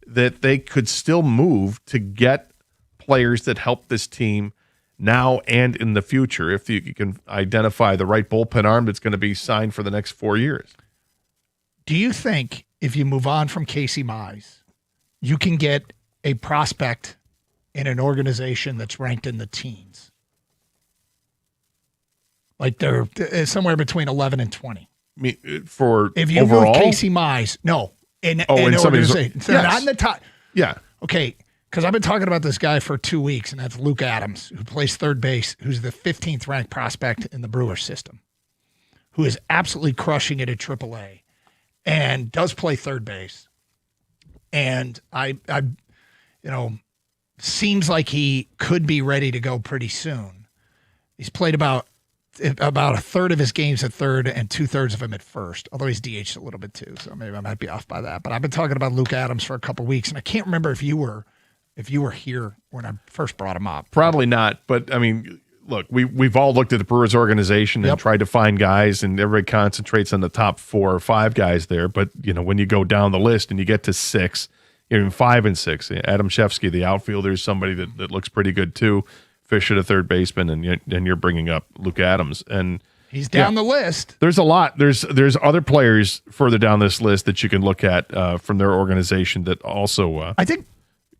that they could still move to get players that help this team now and in the future if you can identify the right bullpen arm that's going to be signed for the next 4 years. Do you think if you move on from Casey Mize, you can get a prospect in an organization that's ranked in the teens? Like they're somewhere between 11 and 20. For if you overall? move Casey Mize, no. In somebody's organization. So not in the top. Yeah. Okay, because I've been talking about this guy for 2 weeks, and that's Luke Adams, who plays third base, who's the 15th ranked prospect in the Brewers system, who is absolutely crushing it at AAA and does play third base. And I seems like he could be ready to go pretty soon. He's played about a third of his games at third and 2/3 of them at first, although he's DH'd a little bit too, so maybe I might be off by that. But I've been talking about Luke Adams for a couple of weeks, and I can't remember if you were here when I first brought him up. Probably not, but I mean, look, we've all looked at the Brewers organization and tried to find guys, and everybody concentrates on the top 4 or 5 guys there. But when you go down the list and you get to 6, even 5 and 6, Adam Shefsky, the outfielder, is somebody that looks pretty good too. Fisher, the third baseman, and you're bringing up Luke Adams, and he's down the list. There's a lot. There's other players further down this list that you can look at from their organization that also I think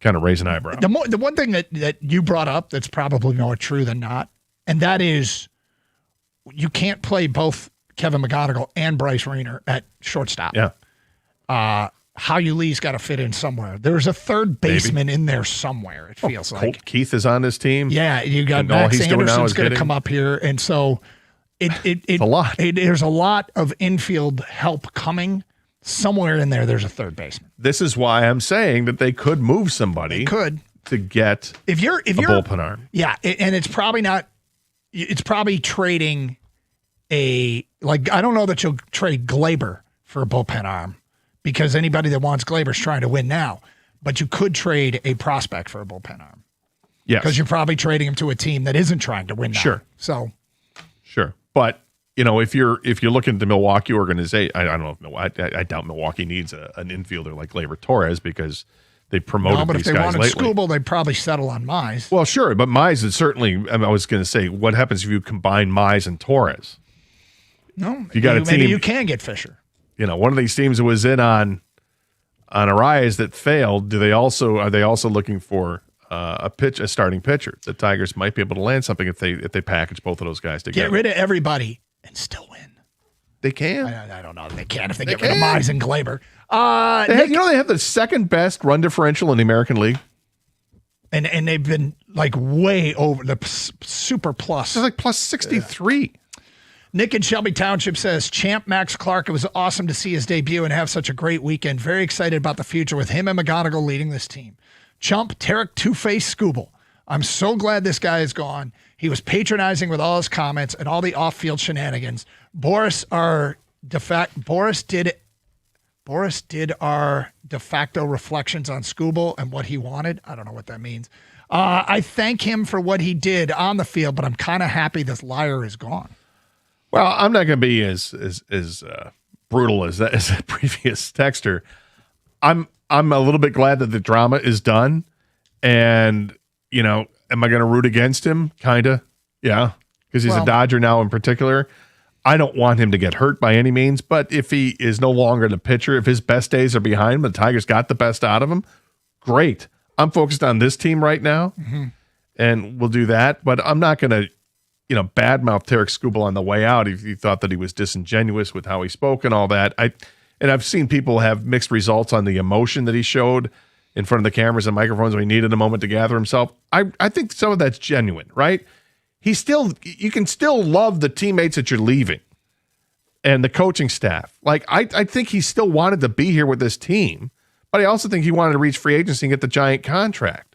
kind of raise an eyebrow. The one thing that you brought up that's probably more true than not, and that is you can't play both Kevin McGonigal and Bryce Rayner at shortstop. Yeah. Hao-Yu Lee's got to fit in somewhere. There's a third baseman in there somewhere, it feels like. Colt Keith is on his team. Yeah, you got Max Anderson's going to come up here. And so it's a lot. There's a lot of infield help coming. Somewhere in there, there's a third baseman. This is why I'm saying that they could move somebody. They could. To get if you're a bullpen arm. Yeah, and it's probably not – it's probably trading I don't know that you'll trade Glaber for a bullpen arm. Because anybody that wants Glaber's trying to win now. But you could trade a prospect for a bullpen arm. Yes. Because you're probably trading him to a team that isn't trying to win now. Sure. So. Sure. But, if you're looking at the Milwaukee organization, I don't know if I doubt Milwaukee needs an infielder like Gleyber Torres because they promoted but these if they guys wanted lately. Skubal, they'd probably settle on Mize. Well, sure. But Mize is certainly, I was going to say, what happens if you combine Mize and Torres? No. If you got a team, maybe you can get Fisher. One of these teams that was in on Arias that failed, are they also looking for a starting pitcher? The Tigers might be able to land something if they package both of those guys together. Get rid of everybody and still win. They can. I don't know. They can if they get rid of Mize and Glaber. They have the second best run differential in the American League, and they've been way over the super plus. It's like plus 63. Nick in Shelby Township says, Champ Max Clark, it was awesome to see his debut and have such a great weekend. Very excited about the future with him and McGonigal leading this team. Chump, Tarek Two-Face Skubal. I'm so glad this guy is gone. He was patronizing with all his comments and all the off-field shenanigans. Boris did our de facto reflections on Skubal and what he wanted. I don't know what that means. I thank him for what he did on the field, but I'm kind of happy this liar is gone. Well, I'm not going to be as brutal as that previous texter. I'm a little bit glad that the drama is done, and am I going to root against him? Kinda, yeah, because he's a Dodger now in particular. I don't want him to get hurt by any means, but if he is no longer the pitcher, if his best days are behind him, the Tigers got the best out of him. Great. I'm focused on this team right now, and we'll do that. But I'm not going to badmouth Tarek Skubal on the way out if you thought that he was disingenuous with how he spoke and all that. I've seen people have mixed results on the emotion that he showed in front of the cameras and microphones when he needed a moment to gather himself. I think some of that's genuine, right? You can still love the teammates that you're leaving and the coaching staff. I think he still wanted to be here with this team, but I also think he wanted to reach free agency and get the giant contract.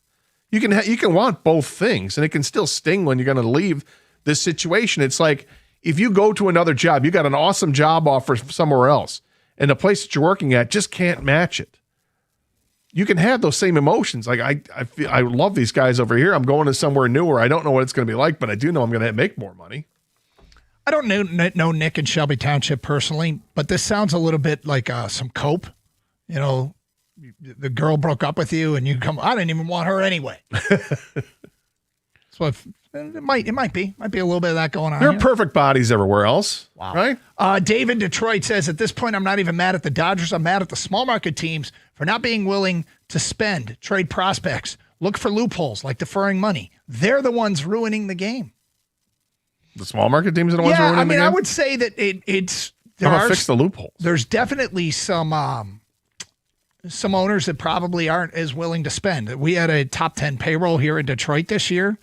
You can want both things, and it can still sting when you're going to leave this situation. It's like if you go to another job, you got an awesome job offer somewhere else, and the place that you're working at just can't match it. You can have those same emotions. I love these guys over here. I'm going to somewhere new where I don't know what it's going to be like, but I do know I'm going to make more money. I don't know Nick in Shelby Township personally, but this sounds a little bit like some cope. The girl broke up with you and you come, I didn't even want her anyway. So It might be a little bit of that going on. There are here. perfect bodies everywhere else. Wow. Right? Dave in Detroit says, at this point, I'm not even mad at the Dodgers. I'm mad at the small market teams for not being willing to spend, trade prospects, look for loopholes like deferring money. They're the ones ruining the game. The small market teams are the ones ruining the game? I would say that it's How about fix the loopholes? There's definitely some owners that probably aren't as willing to spend. We had a top 10 payroll here in Detroit this year,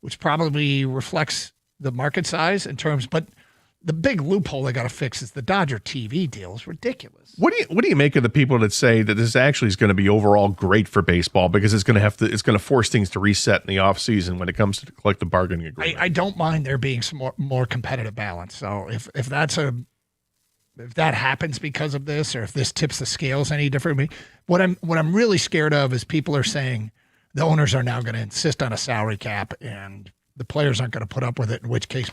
which probably reflects the market size in terms, but the big loophole they got to fix is the Dodger TV deal is ridiculous. What do you make of the people that say that this actually is going to be overall great for baseball because it's going to force things to reset in the offseason when it comes to the collective bargaining agreement? I don't mind there being some more competitive balance. So if that happens because of this, or if this tips the scales any differently, what I'm really scared of is people are saying the owners are now going to insist on a salary cap and the players aren't going to put up with it, in which case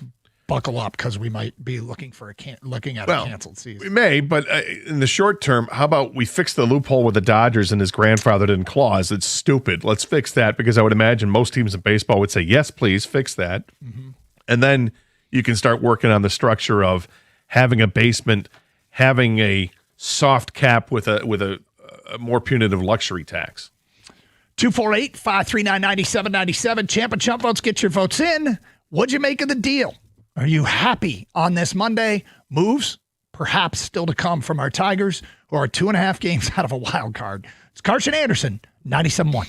buckle up because we might be looking at a canceled season. We may, but in the short term, how about we fix the loophole with the Dodgers and his grandfathered in clause? It's stupid. Let's fix that, because I would imagine most teams in baseball would say, yes, please fix that. Mm-hmm. And then you can start working on the structure of having a basement, having a soft cap with a more punitive luxury tax. 248-539-9797. Champ and Chump votes. Get your votes in. What'd you make of the deal? Are you happy on this Monday? Moves perhaps still to come from our Tigers, who are 2.5 games out of a wild card. It's Carson Anderson, 97.1.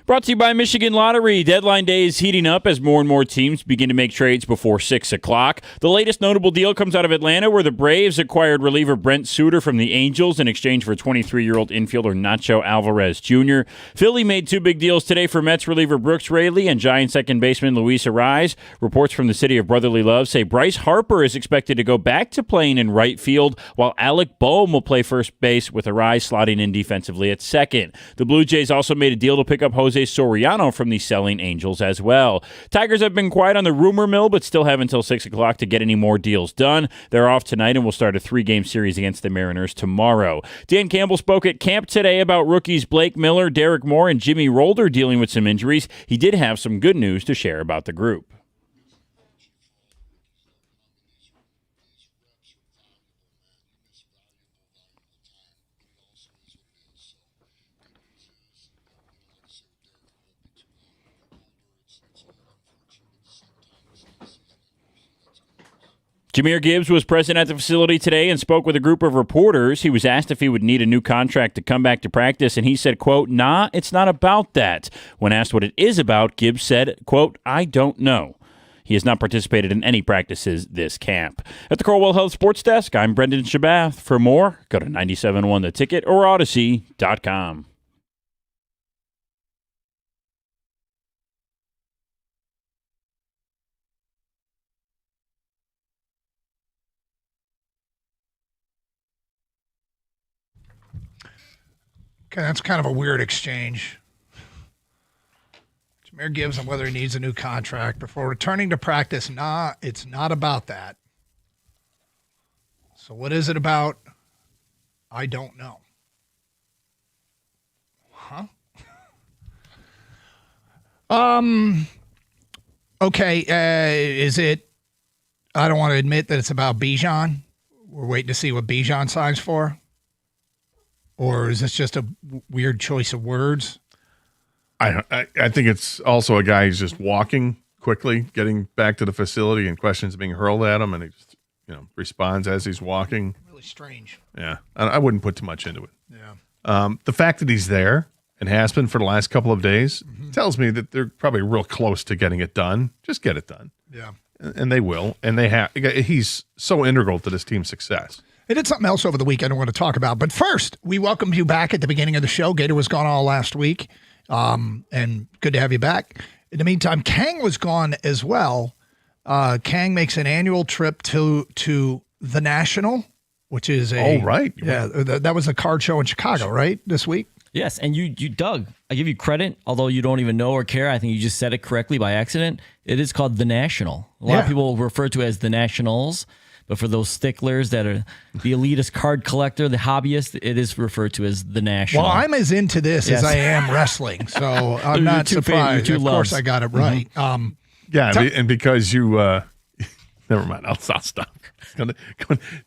Brought to you by Michigan Lottery. Deadline day is heating up as more and more teams begin to make trades before 6 o'clock. The latest notable deal comes out of Atlanta, where the Braves acquired reliever Brent Suter from the Angels in exchange for 23-year-old infielder Nacho Alvarez Jr. Philly made two big deals today for Mets reliever Brooks Raley and Giants second baseman Luis Arraez. Reports from the city of brotherly love say Bryce Harper is expected to go back to playing in right field, while Alec Boehm will play first base, with Arraez slotting in defensively at second. The Blue Jays also made a deal to pick up Jose Soriano from the selling Angels as well. Tigers have been quiet on the rumor mill, but still have until 6 o'clock to get any more deals done. They're off tonight and will start a 3-game series against the Mariners tomorrow. Dan Campbell spoke at camp today about rookies Blake Miller, Derek Moore, and Jimmy Rolder dealing with some injuries. He did have some good news to share about the group. Jahmyr Gibbs was present at the facility today and spoke with a group of reporters. He was asked if he would need a new contract to come back to practice, and he said, quote, "Nah, it's not about that." When asked what it is about, Gibbs said, quote, "I don't know." He has not participated in any practices this camp. At the Corewell Health Sports Desk, I'm Brendan Shabath. For more, go to 97.1 The Ticket or Odyssey.com. Okay, that's kind of a weird exchange. Jahmyr Gibbs on whether he needs a new contract before returning to practice. Nah, it's not about that. So what is it about? I don't know. Huh? Okay, is it, I don't want to admit that it's about Bijan. We're waiting to see what Bijan signs for. Or is this just a weird choice of words? I think it's also a guy who's just walking quickly, getting back to the facility, and questions being hurled at him, and he just responds as he's walking. Really strange. Yeah, I wouldn't put too much into it. Yeah. The fact that he's there and has been for the last couple of days tells me that they're probably real close to getting it done. Just get it done. Yeah. And they will, and they have. He's so integral to this team's success. They did something else over the weekend I want to talk about. But first, we welcomed you back at the beginning of the show. Gator was gone all last week, and good to have you back. In the meantime, Kang was gone as well. Kang makes an annual trip to the National, which is a... Oh, right. Yeah, that was a card show in Chicago, right, this week? Yes, and you Doug, I give you credit, although you don't even know or care. I think you just said it correctly by accident. It is called the National. A lot of people refer to it as the Nationals. But for those sticklers that are the elitist card collector, the hobbyist, it is referred to as the National. Well, I'm as into this as I am wrestling, so I'm not surprised. Of course, I got it right. And because you, never mind, I'll stop.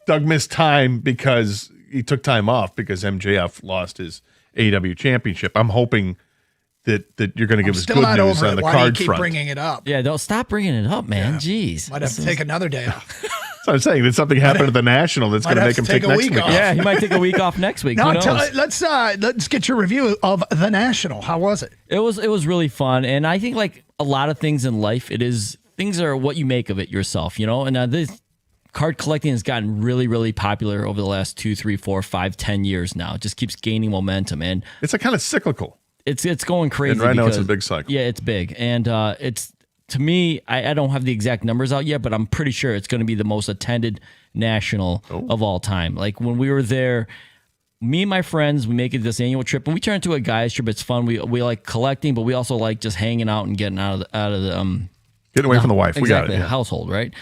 Doug missed time because he took time off because MJF lost his AEW championship. I'm hoping that you're going to give us good news on the Why card do you keep front. bringing it up? Yeah, don't stop bringing it up, man. Jeez. Might have to take another day off. So I'm saying that something happened at the National that's going to make him take next week off. Yeah, he might take a week off next week. Now, Who knows? let's get your review of the National. How was it? It was really fun, and I think like a lot of things in life, things are what you make of it yourself, And this card collecting has gotten really, really popular over the last 2, 3, 4, 5, 10 years now. It just keeps gaining momentum, and it's a kind of cyclical. It's going crazy. And right now it's a big cycle. Yeah, it's big, and it's. To me, I don't have the exact numbers out yet, but I'm pretty sure it's going to be the most attended National of all time. Like when we were there, me and my friends, we make it this annual trip, and we turn into a guys trip. It's fun. We like collecting, but we also like just hanging out and getting out of the getting away from the wife. We got it. Yeah. Household, right?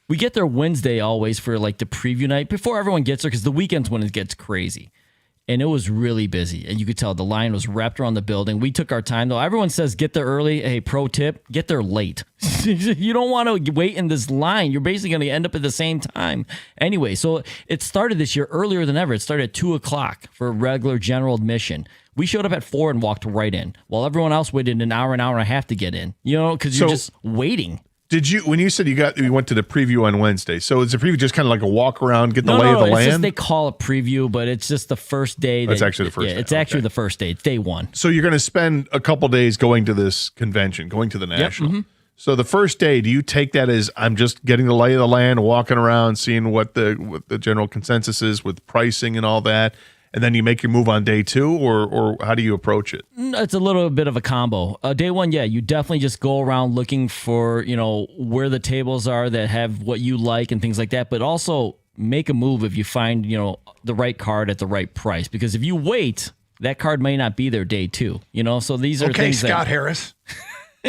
We get there Wednesday always for like the preview night before everyone gets there, because the weekend's when it gets crazy. And it was really busy. And you could tell the line was wrapped around the building. We took our time, though. Everyone says get there early. Hey, pro tip, get there late. You don't want to wait in this line. You're basically going to end up at the same time. Anyway, so it started this year earlier than ever. It started at 2 o'clock for regular general admission. We showed up at 4 and walked right in, while everyone else waited an hour and a half to get in. Because you're just waiting. Did you, when you said you went to the preview on Wednesday, so is the preview just kind of like a walk around, get the lay of the it's land? just they call it preview, but it's just the first day. That's actually the first day. It's actually the first day. It's day one. So you're going to spend a couple days going to this convention, going to the National. Mm-hmm. So the first day, do you take that as I'm just getting the lay of the land, walking around, seeing what the general consensus is with pricing and all that, and then you make your move on day two, or how do you approach it? It's a little bit of a combo. Day one, you definitely just go around looking for, where the tables are that have what you like and things like that, but also make a move if you find, the right card at the right price. Because if you wait, that card may not be there day two, So these are things Scott Harris.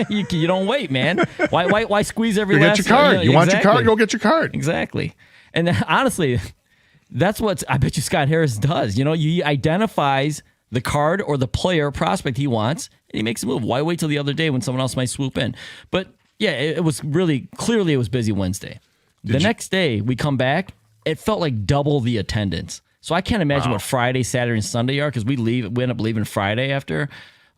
you don't wait, man. Why squeeze every Go last... get your card. You want your card? Go get your card. Exactly. And honestly... That's what I bet you Scott Harris does. He identifies the card or the player prospect he wants, and he makes a move. Why wait till the other day when someone else might swoop in? But yeah, it was really clearly it was busy Wednesday. Next day we come back, it felt like double the attendance. So I can't imagine what Friday, Saturday, and Sunday are because we end up leaving Friday after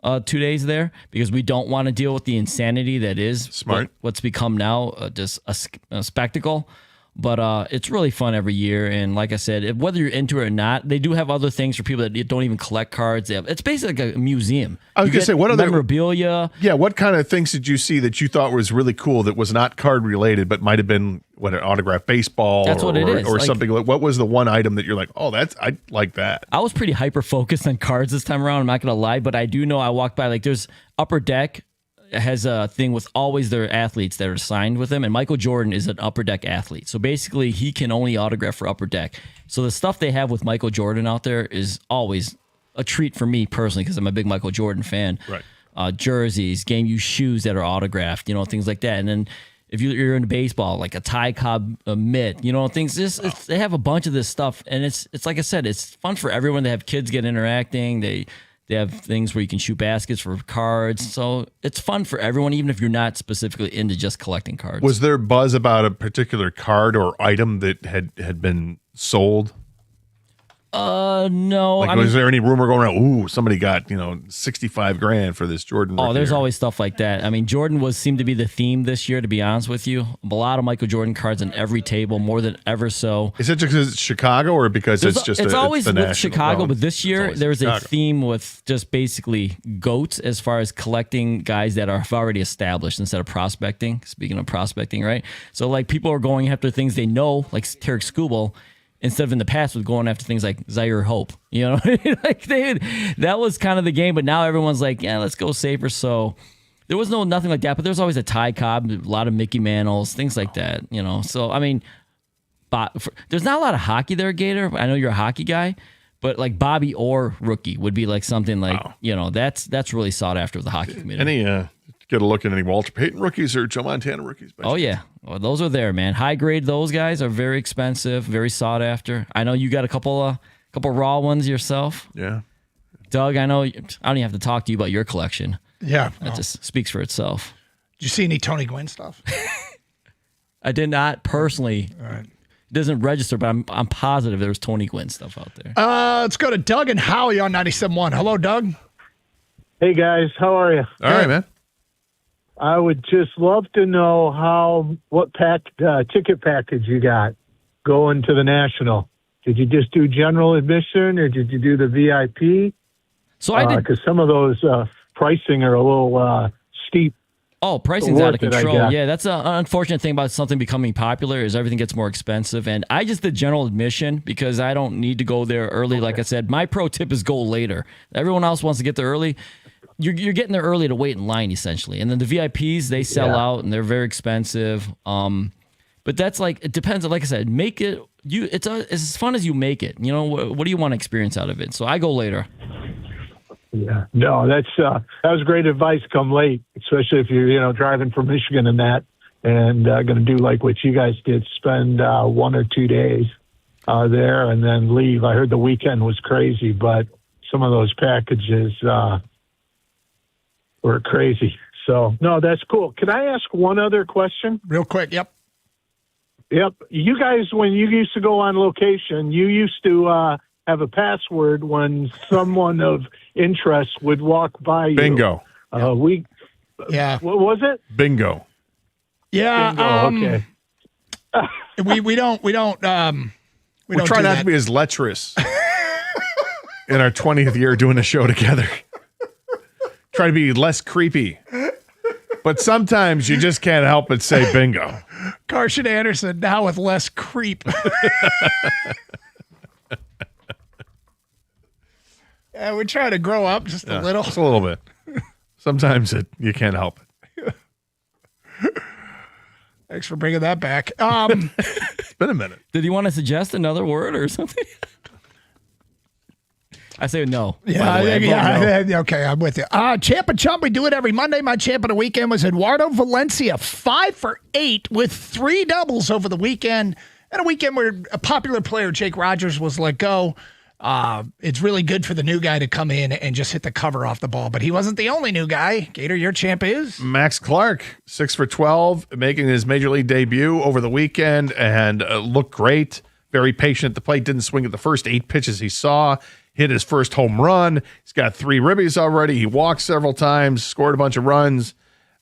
2 days there because we don't want to deal with the insanity that is what's become now just a spectacle. But it's really fun every year. And like I said, whether you're into it or not, they do have other things for people that don't even collect cards. It's basically like a museum. I was going to say, what other memorabilia? Yeah, what kind of things did you see that you thought was really cool that was not card related, but might have been an autographed baseball? That's what it is. Or something like. What was the one item that you're like, oh, I like that? I was pretty hyper focused on cards this time around. I'm not going to lie, but I do know I walked by there's Upper Deck has a thing with always their athletes that are signed with them, and Michael Jordan is an Upper Deck athlete. So basically, he can only autograph for Upper Deck. So the stuff they have with Michael Jordan out there is always a treat for me personally because I'm a big Michael Jordan fan. Right. Jerseys, game used shoes that are autographed, things like that. And then if you're into baseball, like a Ty Cobb mitt, things. They have a bunch of this stuff, and it's like I said, it's fun for everyone. They have kids get interacting. They have things where you can shoot baskets for cards. So it's fun for everyone, even if you're not specifically into just collecting cards. Was there buzz about a particular card or item that had been sold? No. Was there any rumor going around? Ooh, somebody got $65,000 for this Jordan. There's always stuff like that. I mean, Jordan seemed to be the theme this year. To be honest with you, a lot of Michael Jordan cards on every table, more than ever. So is it just because it's Chicago, or because it's always with Chicago? But this year there's a theme with just basically GOATs as far as collecting guys that are already established instead of prospecting. Speaking of prospecting, right? So people are going after things they know, like Tarek Skubal. Instead of in the past with going after things like Zaire Hope, that was kind of the game. But now everyone's like, yeah, let's go safer. So there was nothing like that. But there's always a Ty Cobb, a lot of Mickey Mantles, things like that. So I mean, there's not a lot of hockey there, Gator. I know you're a hockey guy, but like Bobby Orr rookie would be like something like that's really sought after with the hockey community. Get a look at any Walter Payton rookies or Joe Montana rookies? Oh, yeah. Well, those are there, man. High grade, those guys are very expensive, very sought after. I know you got a couple raw ones yourself. Yeah. Doug, I know I don't even have to talk to you about your collection. Yeah. That just speaks for itself. Did you see any Tony Gwynn stuff? I did not personally. All right. It doesn't register, but I'm positive there's Tony Gwynn stuff out there. Let's go to Doug and Howie on 97.1. Hello, Doug. Hey, guys. How are you? All right, man. I would just love to know what ticket package you got going to the National. Did you just do general admission or did you do the VIP? So I did, because some of those pricing are a little steep. Oh, pricing's out of control. Yeah, that's an unfortunate thing about something becoming popular is everything gets more expensive. And I just did general admission because I don't need to go there early. Okay. Like I said, my pro tip is go later. Everyone else wants to get there early. You're getting there early to wait in line, essentially. And then the VIPs, they sell out, and they're very expensive. But that's it depends. Like I said, make it. It's as fun as you make it. What do you want to experience out of it? So I go later. Yeah, no, that was great advice. Come late, especially if you're driving from Michigan and going to do like what you guys did, spend 1 or 2 days there and then leave. I heard the weekend was crazy, but some of those packages were crazy. So, no, that's cool. Can I ask one other question? Real quick, yep. You guys, when you used to go on location, you used to have a password when someone of interest would walk by you. Bingo. What was it? Bingo. Yeah. Okay. We don't We don't try do not that. to be as lecherous in our 20th year doing a show together. Try to be less creepy. But sometimes you just can't help but say bingo. Carson Anderson now with less creep. Yeah, we're trying to grow up just a little. Just a little bit. Sometimes you can't help it. Thanks for bringing that back. It's been a minute. Did you want to suggest another word or something? I say no. Yeah, okay, I'm with you. Champ and Chump, we do it every Monday. My champ of the weekend was Eduardo Valencia, 5 for 8 with 3 doubles over the weekend. And a weekend where a popular player, Jake Rogers, was let go. It's really good for the new guy to come in and just hit the cover off the ball. But he wasn't the only new guy. Gator, your champ is? Max Clark, 6 for 12, making his major league debut over the weekend and looked great. Very patient at the plate. Didn't swing at the first 8 pitches he saw. Hit his first home run. He's got 3 ribbies already. He walked several times, scored a bunch of runs.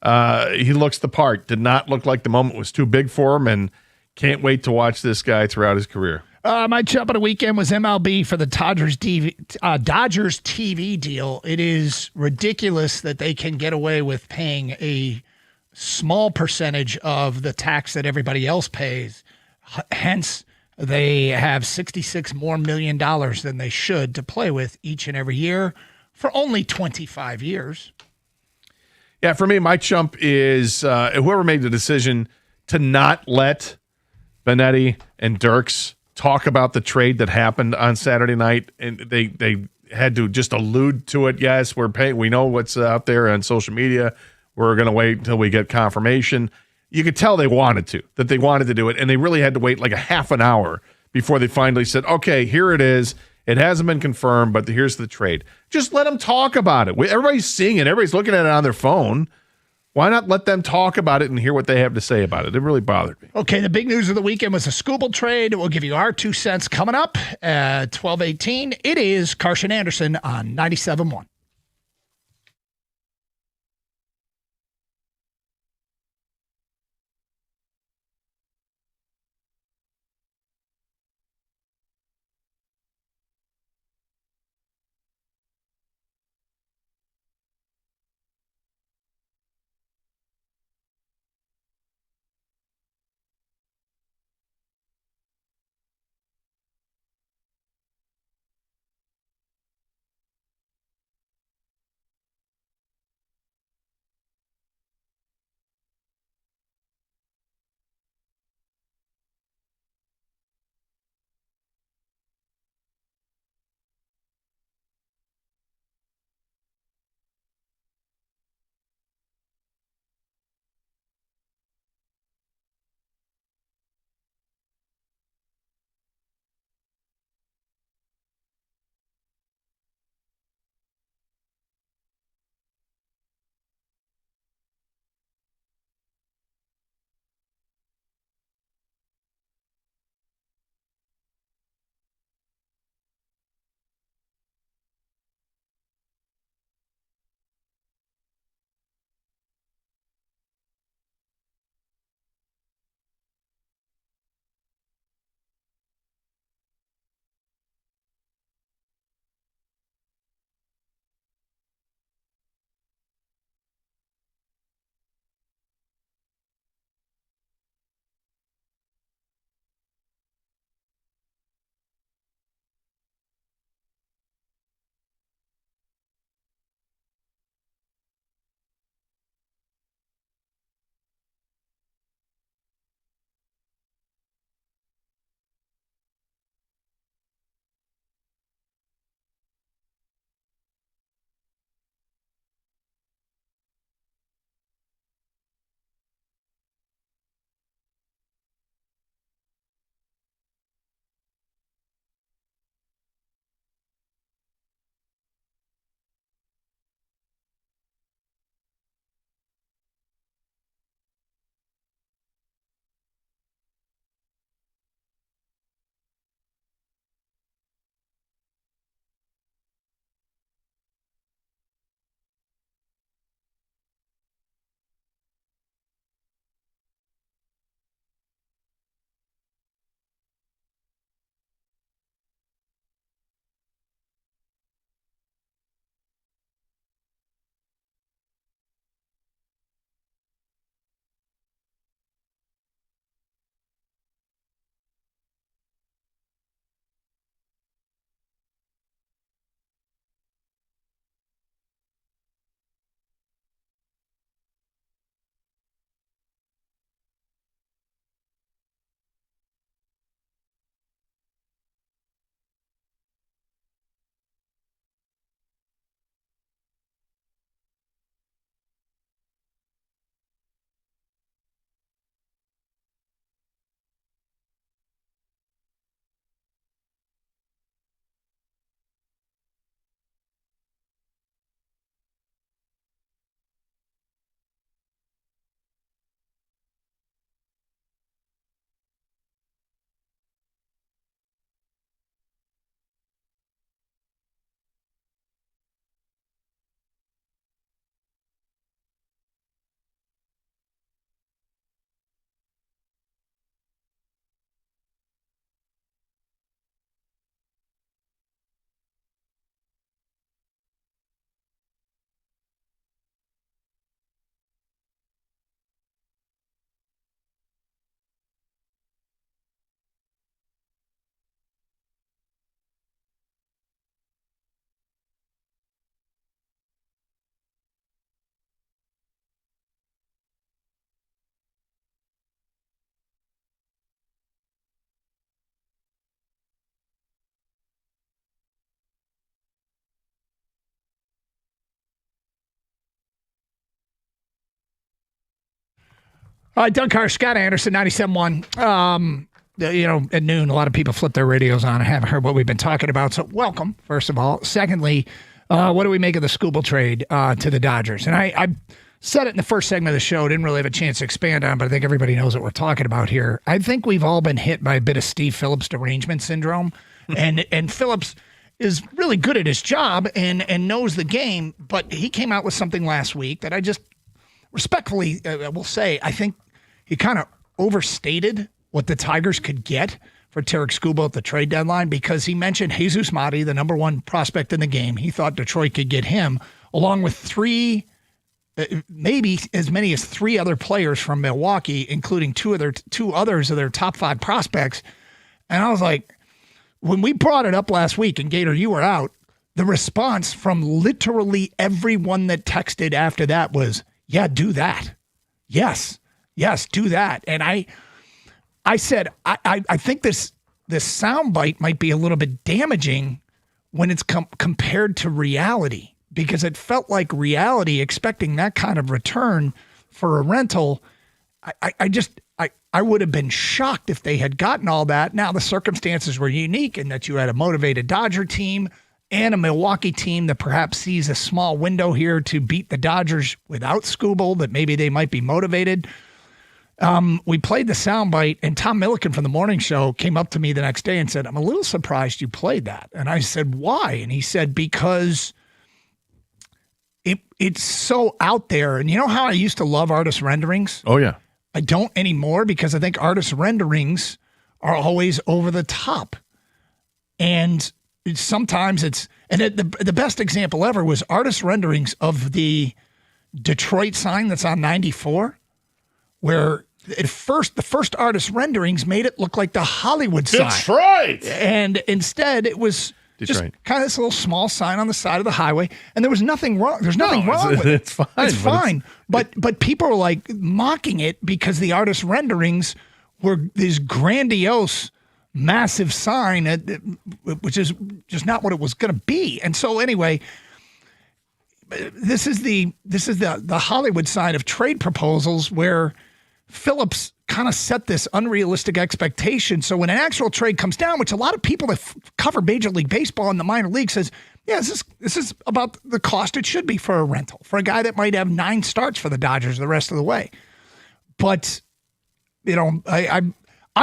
He looks the part. Did not look like the moment was too big for him, and can't wait to watch this guy throughout his career. My chump of the weekend was MLB for the Dodgers TV deal. It is ridiculous that they can get away with paying a small percentage of the tax that everybody else pays. Hence, they have $66 million more than they should to play with each and every year for only 25 years. Yeah, for me, my chump is whoever made the decision to not let Benetti and Dirks talk about the trade that happened on Saturday night, and they had to just allude to it. Yes, we know what's out there on social media. We're going to wait until we get confirmation. You could tell they wanted to do it, and they really had to wait like a half an hour before they finally said, okay, here it is. It hasn't been confirmed, but here's the trade. Just let them talk about it. Everybody's seeing it. Everybody's looking at it on their phone. Why not let them talk about it and hear what they have to say about it? It really bothered me. Okay, the big news of the weekend was a Skubal trade. We'll give you our 2 cents coming up at 12:18. It is Carson Anderson on 97.1. All right, Doug Carr, Scott Anderson, 97.1. At noon, a lot of people flip their radios on and haven't heard what we've been talking about. So welcome, first of all. Secondly, what do we make of the Skubal trade to the Dodgers? And I said it in the first segment of the show. Didn't really have a chance to expand on, but I think everybody knows what we're talking about here. I think we've all been hit by a bit of Steve Phillips derangement syndrome. and Phillips is really good at his job and knows the game, but he came out with something last week that I just respectfully will say, I think he kind of overstated what the Tigers could get for Tarik Skubal at the trade deadline, because he mentioned Jesus Motti, the number one prospect in the game. He thought Detroit could get him, along with maybe as many as three other players from Milwaukee, including two others of their top 5 prospects. And I was like, when we brought it up last week, and Gator, you were out, the response from literally everyone that texted after that was, yeah, do that. Yes, do that. And I said, I think this soundbite might be a little bit damaging when it's compared to reality, because it felt like reality, expecting that kind of return for a rental. I would have been shocked if they had gotten all that. Now, the circumstances were unique in that you had a motivated Dodger team and a Milwaukee team that perhaps sees a small window here to beat the Dodgers without Skubal, that maybe they might be motivated. We played the soundbite, and Tom Milliken from the morning show came up to me the next day and said, I'm a little surprised you played that. And I said, why? And he said, because it's so out there. And you know how I used to love artist renderings? Oh, yeah. I don't anymore, because I think artist renderings are always over the top. And sometimes the best example ever was artist renderings of the Detroit sign that's on 94, where the first artist renderings made it look like the Hollywood sign. Detroit! And instead it was just kind of this little small sign on the side of the highway, and there was nothing wrong. There's nothing wrong with it. It's fine. It's fine. But people were like mocking it because the artist renderings were this grandiose, massive sign, which is just not what it was going to be. And so anyway, this is the Hollywood side of trade proposals, where Phillips kind of set this unrealistic expectation. So when an actual trade comes down, which a lot of people that cover Major League Baseball in the minor league says, yeah, this is about the cost it should be for a rental, for a guy that might have 9 starts for the Dodgers the rest of the way. But, I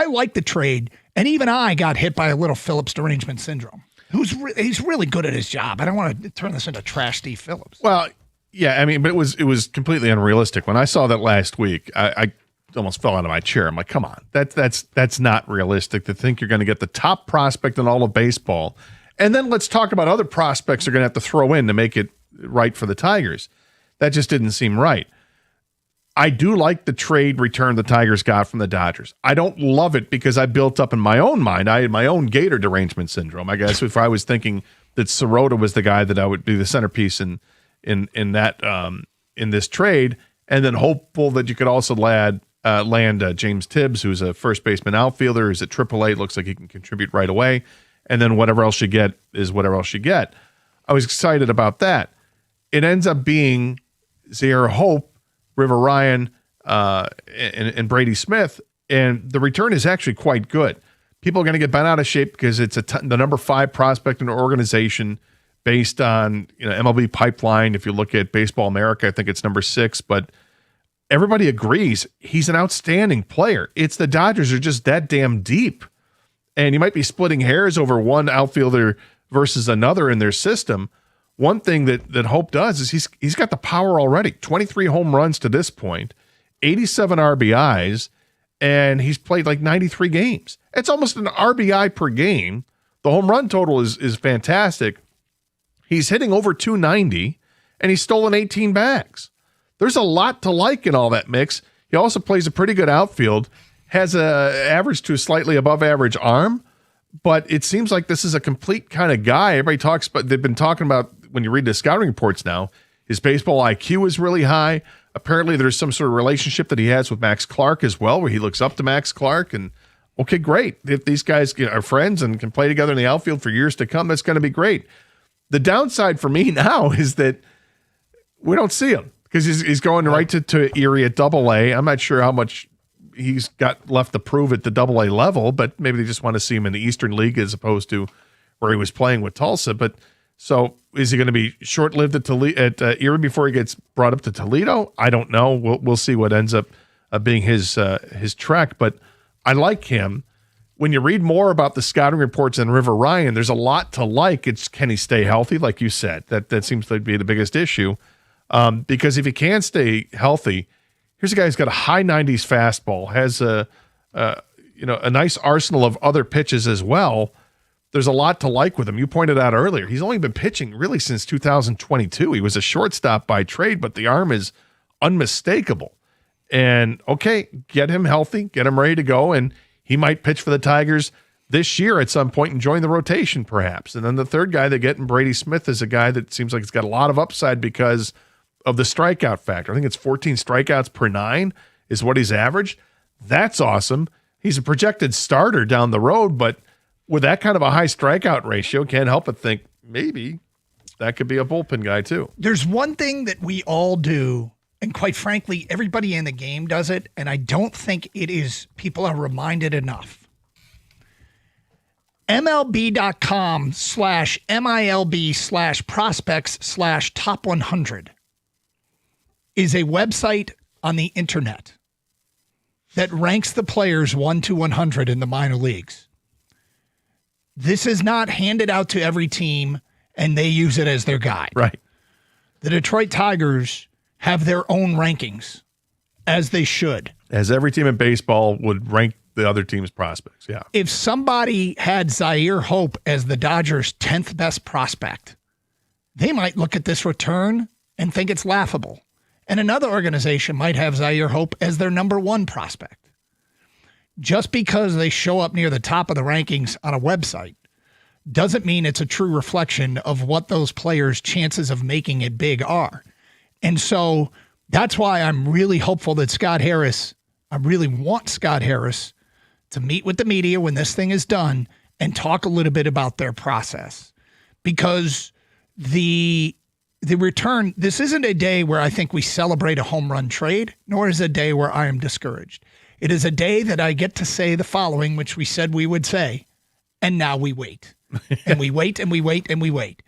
like the trade, and even I got hit by a little Phillips derangement syndrome. He's really good at his job. I don't want to turn this into trash Steve Phillips. Well, yeah, I mean, but it was completely unrealistic. When I saw that last week, I almost fell out of my chair. I'm like, come on, that's not realistic to think you're going to get the top prospect in all of baseball, and then let's talk about other prospects they're going to have to throw in to make it right for the Tigers. That just didn't seem right. I do like the trade return the Tigers got from the Dodgers. I don't love it because I built up in my own mind, I had my own Gator derangement syndrome. I guess if I was thinking that Sirota was the guy that I would be the centerpiece in this trade, and then hopeful that you could also land James Tibbs, who's a first baseman outfielder, who's at AAA, looks like he can contribute right away, and then whatever else you get is whatever else you get. I was excited about that. It ends up being Zaire Hope, River Ryan, and Brady Smith, and the return is actually quite good. People are going to get bent out of shape because it's the number 5 prospect in the organization based on MLB Pipeline. If you look at Baseball America, I think it's number 6, but everybody agrees he's an outstanding player. It's the Dodgers are just that damn deep, and you might be splitting hairs over one outfielder versus another in their system. One thing that Hope does is he's got the power already. 23 home runs to this point, 87 RBIs, and he's played like 93 games. It's almost an RBI per game. The home run total is fantastic. He's hitting over 290, and he's stolen 18 bags. There's a lot to like in all that mix. He also plays a pretty good outfield, has a average to a slightly above average arm, but it seems like this is a complete kind of guy. Everybody talks about, they've been talking about, when you read the scouting reports now, his baseball IQ is really high. Apparently there's some sort of relationship that he has with Max Clark as well, where he looks up to Max Clark. And okay, great. If these guys are friends and can play together in the outfield for years to come, that's going to be great. The downside for me now is that we don't see him because he's going right to Erie at Double-A. I'm not sure how much he's got left to prove at the Double-A level, but maybe they just want to see him in the Eastern League as opposed to where he was playing with Tulsa. But so is he going to be short-lived at Erie before he gets brought up to Toledo? I don't know. We'll see what ends up being his trek. But I like him. When you read more about the scouting reports on River Ryan, there's a lot to like. It's can he stay healthy, like you said? That seems to be the biggest issue. Because if he can stay healthy, here's a guy who's got a high 90s fastball, has a nice arsenal of other pitches as well. There's a lot to like with him. You pointed out earlier, he's only been pitching really since 2022. He was a shortstop by trade, but the arm is unmistakable. And okay, get him healthy, get him ready to go, and he might pitch for the Tigers this year at some point and join the rotation perhaps. And then the third guy they get in Brady Smith is a guy that seems like he's got a lot of upside because of the strikeout factor. I think it's 14 strikeouts per 9 is what he's averaged. That's awesome. He's a projected starter down the road, but with that kind of a high strikeout ratio, can't help but think maybe that could be a bullpen guy too. There's one thing that we all do, and quite frankly, everybody in the game does it, and I don't think people are reminded enough. MLB.com/MILB/prospects/top100 is a website on the internet that ranks the players 1 to 100 in the minor leagues. This is not handed out to every team and they use it as their guide. Right. The Detroit Tigers have their own rankings, as they should. As every team in baseball would rank the other team's prospects, yeah. If somebody had Zaire Hope as the Dodgers' 10th best prospect, they might look at this return and think it's laughable. And another organization might have Zaire Hope as their number 1 prospect. Just because they show up near the top of the rankings on a website doesn't mean it's a true reflection of what those players' chances of making it big are. And so that's why I'm really hopeful that I really want Scott Harris to meet with the media when this thing is done and talk a little bit about their process. Because the return, this isn't a day where I think we celebrate a home run trade, nor is it a day where I am discouraged. It is a day that I get to say the following, which we said we would say, and now we wait. And we wait and we wait and we wait.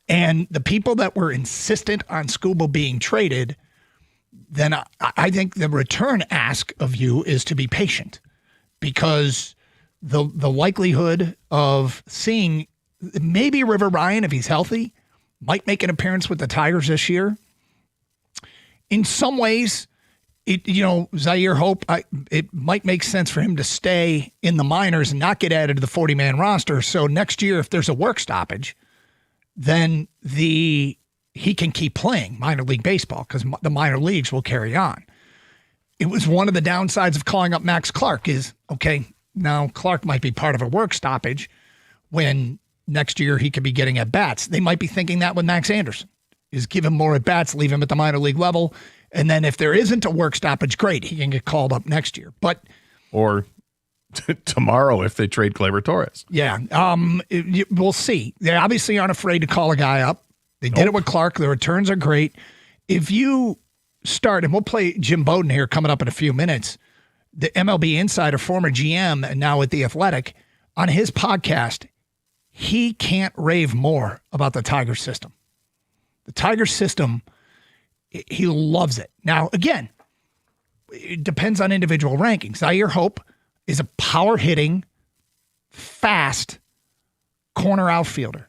And the people that were insistent on Skubal being traded, then I think the return ask of you is to be patient, because the likelihood of seeing maybe River Ryan, if he's healthy, might make an appearance with the Tigers this year. In some ways, Zaire Hope, it might make sense for him to stay in the minors and not get added to the 40-man roster. So next year, if there's a work stoppage, then he can keep playing minor league baseball because the minor leagues will carry on. It was one of the downsides of calling up Max Clark is, okay, now Clark might be part of a work stoppage when next year he could be getting at-bats. They might be thinking that with Max Anderson, is give him more at-bats, leave him at the minor league level, and then if there isn't a work stoppage, great, he can get called up next year. Or tomorrow if they trade Gleyber Torres. Yeah, we'll see. They obviously aren't afraid to call a guy up. They did it with Clark. The returns are great. If you start, and we'll play Jim Bowden here coming up in a few minutes, the MLB insider, former GM, and now at The Athletic, on his podcast, he can't rave more about the Tiger system. The Tiger system, he loves it. Now, again, it depends on individual rankings. Zaire Hope is a power-hitting, fast corner outfielder.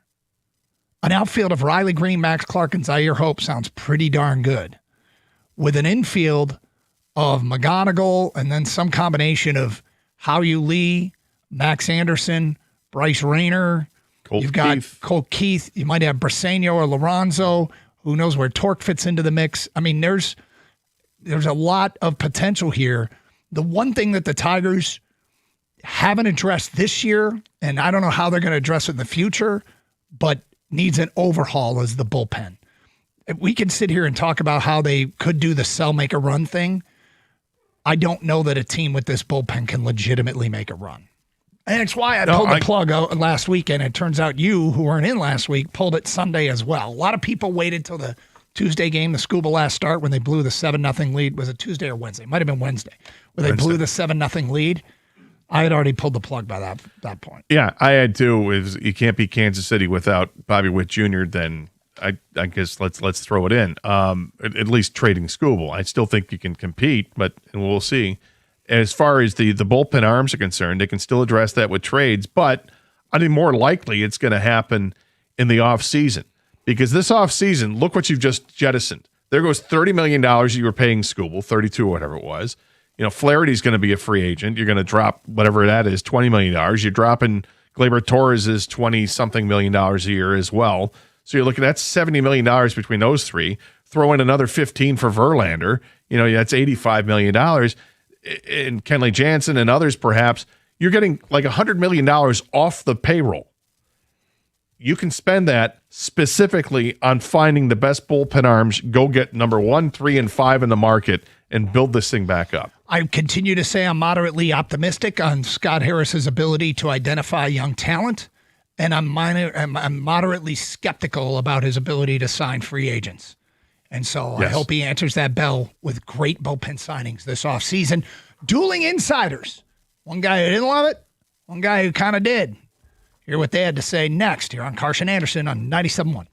An outfield of Riley Green, Max Clark, and Zaire Hope sounds pretty darn good. With an infield of McGonigal and then some combination of Howie Lee, Max Anderson, Bryce Rayner. You've got Colt Keith. You might have Briseño or Lorenzo. Who knows where Torque fits into the mix? I mean, there's a lot of potential here. The one thing that the Tigers haven't addressed this year, and I don't know how they're going to address it in the future, but needs an overhaul is the bullpen. We can sit here and talk about how they could do the sell, make a run thing. I don't know that a team with this bullpen can legitimately make a run. And it's why I pulled the plug out last weekend. It turns out you, who weren't in last week, pulled it Sunday as well. A lot of people waited till the Tuesday game, the Scuba last start when they blew the 7-0 lead. Was it Tuesday or Wednesday? Might have been Wednesday. Where they blew the 7-0 lead. I had already pulled the plug by that point. Yeah, I had too. You can't beat Kansas City without Bobby Witt Jr., then I guess let's throw it in. At least trading Scooble. I still think you can compete, but we'll see. As far as the bullpen arms are concerned, they can still address that with trades, but I think more likely it's going to happen in the offseason. Because this offseason, look what you've just jettisoned. There goes $30 million you were paying Scooble, 32 or whatever it was. Flaherty's going to be a free agent. You're going to drop whatever that is, $20 million. You're dropping Gleyber Torres' $20-something million a year as well. So you're looking at $70 million between those three. Throw in another 15 for Verlander. That's $85 million. And Kenley Jansen and others perhaps. You're getting like $100 million off the payroll. You can spend that specifically on finding the best bullpen arms, go get number 1, 3, and 5 in the market, and build this thing back up. I continue to say I'm moderately optimistic on Scott Harris's ability to identify young talent, and I'm moderately skeptical about his ability to sign free agents. And so I hope he answers that bell with great bullpen signings this offseason. Dueling insiders. One guy who didn't love it, one guy who kind of did. Hear what they had to say next here on Karsch and Anderson on 97.1.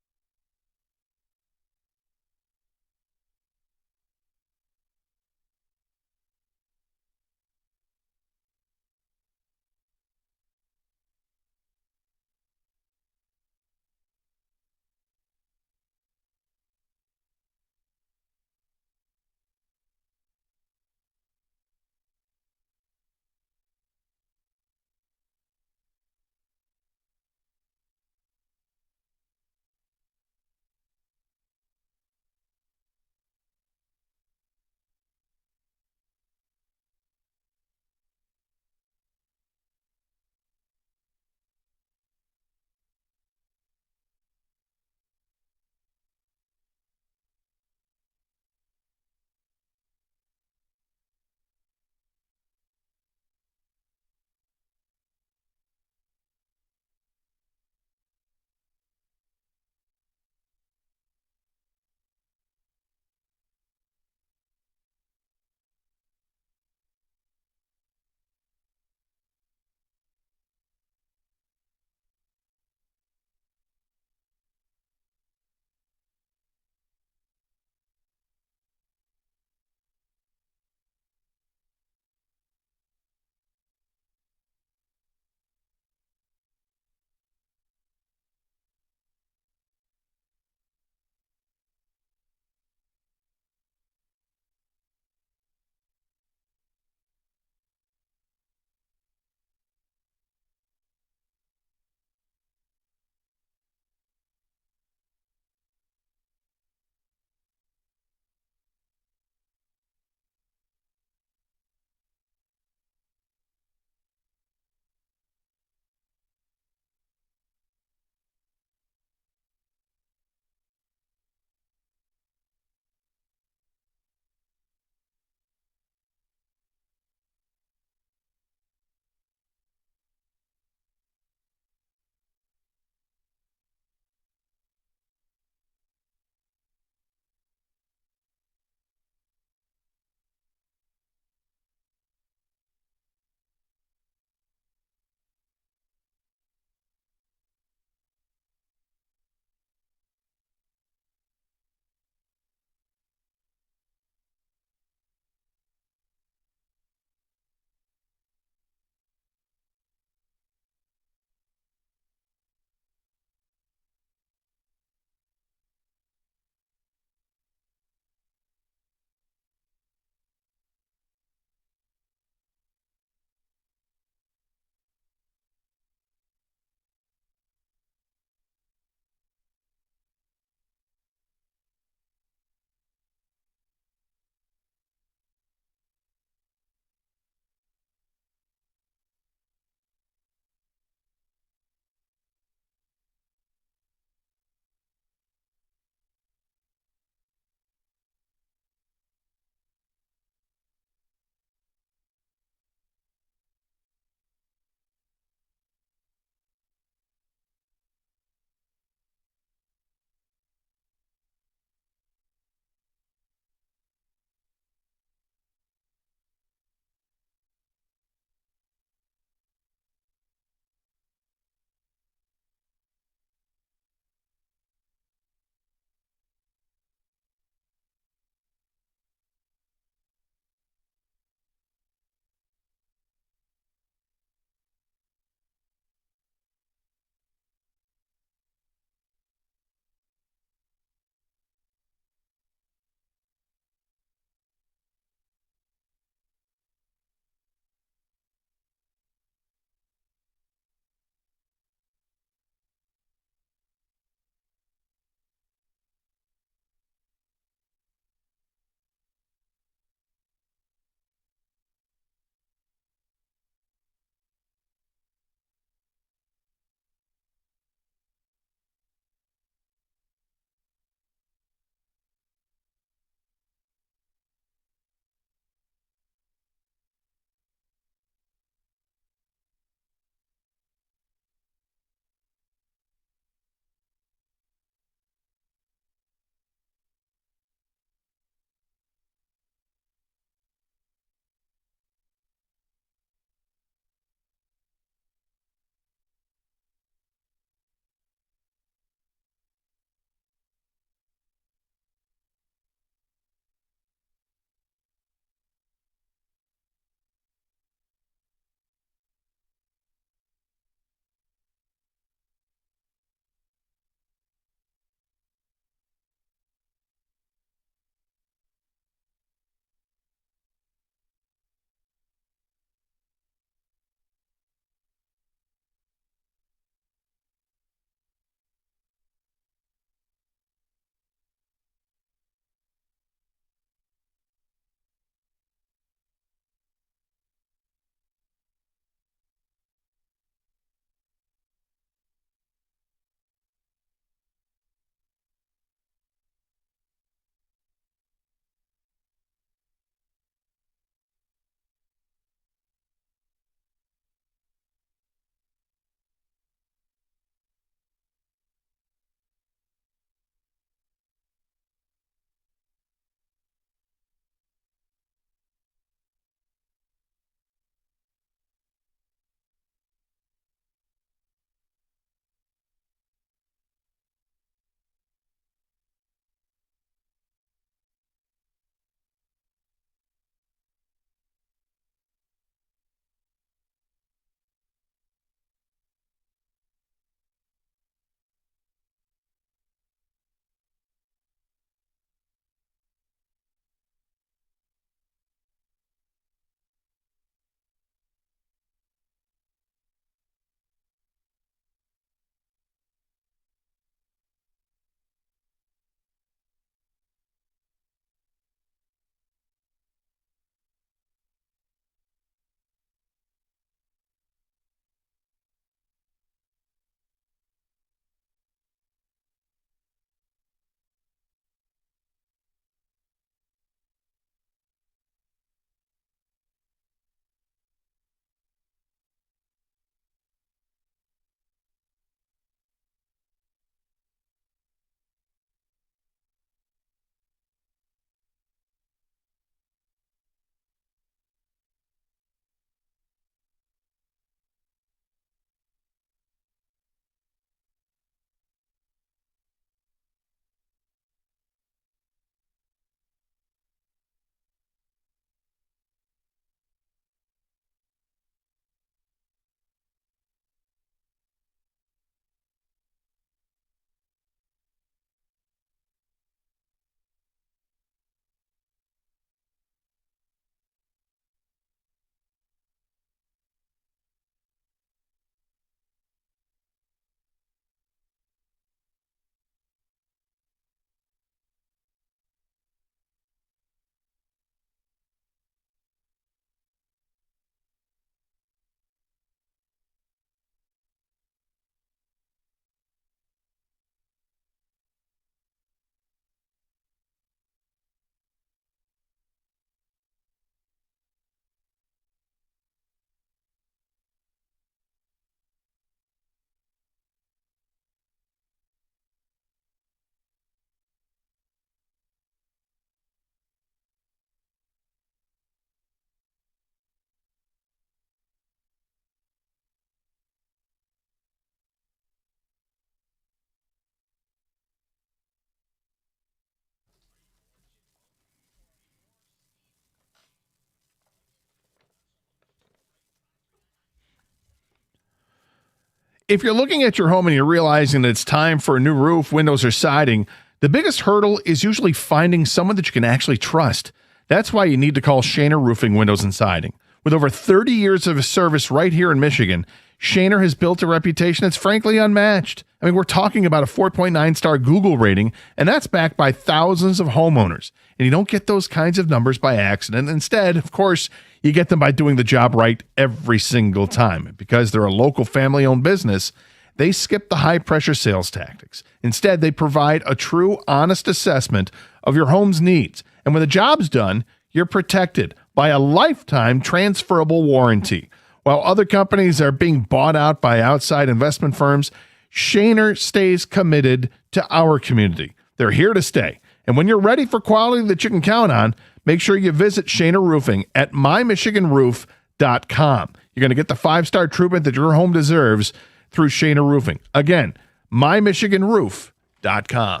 if you're looking at your home and you're realizing that it's time for a new roof, windows, or siding, the biggest hurdle is usually finding someone that you can actually trust. That's why you need to call Shaner Roofing Windows and Siding. With over 30 years of service right here in Michigan, Shaner has built a reputation that's frankly unmatched. I mean, we're talking about a 4.9-star Google rating, and that's backed by thousands of homeowners. And you don't get those kinds of numbers by accident. Instead, of course, you get them by doing the job right every single time. Because they're a local family-owned business, they skip the high-pressure sales tactics. Instead, they provide a true, honest assessment of your home's needs. And when the job's done, you're protected by a lifetime transferable warranty. While other companies are being bought out by outside investment firms, Shaner stays committed to our community. They're here to stay. And when you're ready for quality that you can count on, make sure you visit Shaner Roofing at mymichiganroof.com. You're going to get the 5-star treatment that your home deserves through Shaner Roofing. Again, mymichiganroof.com.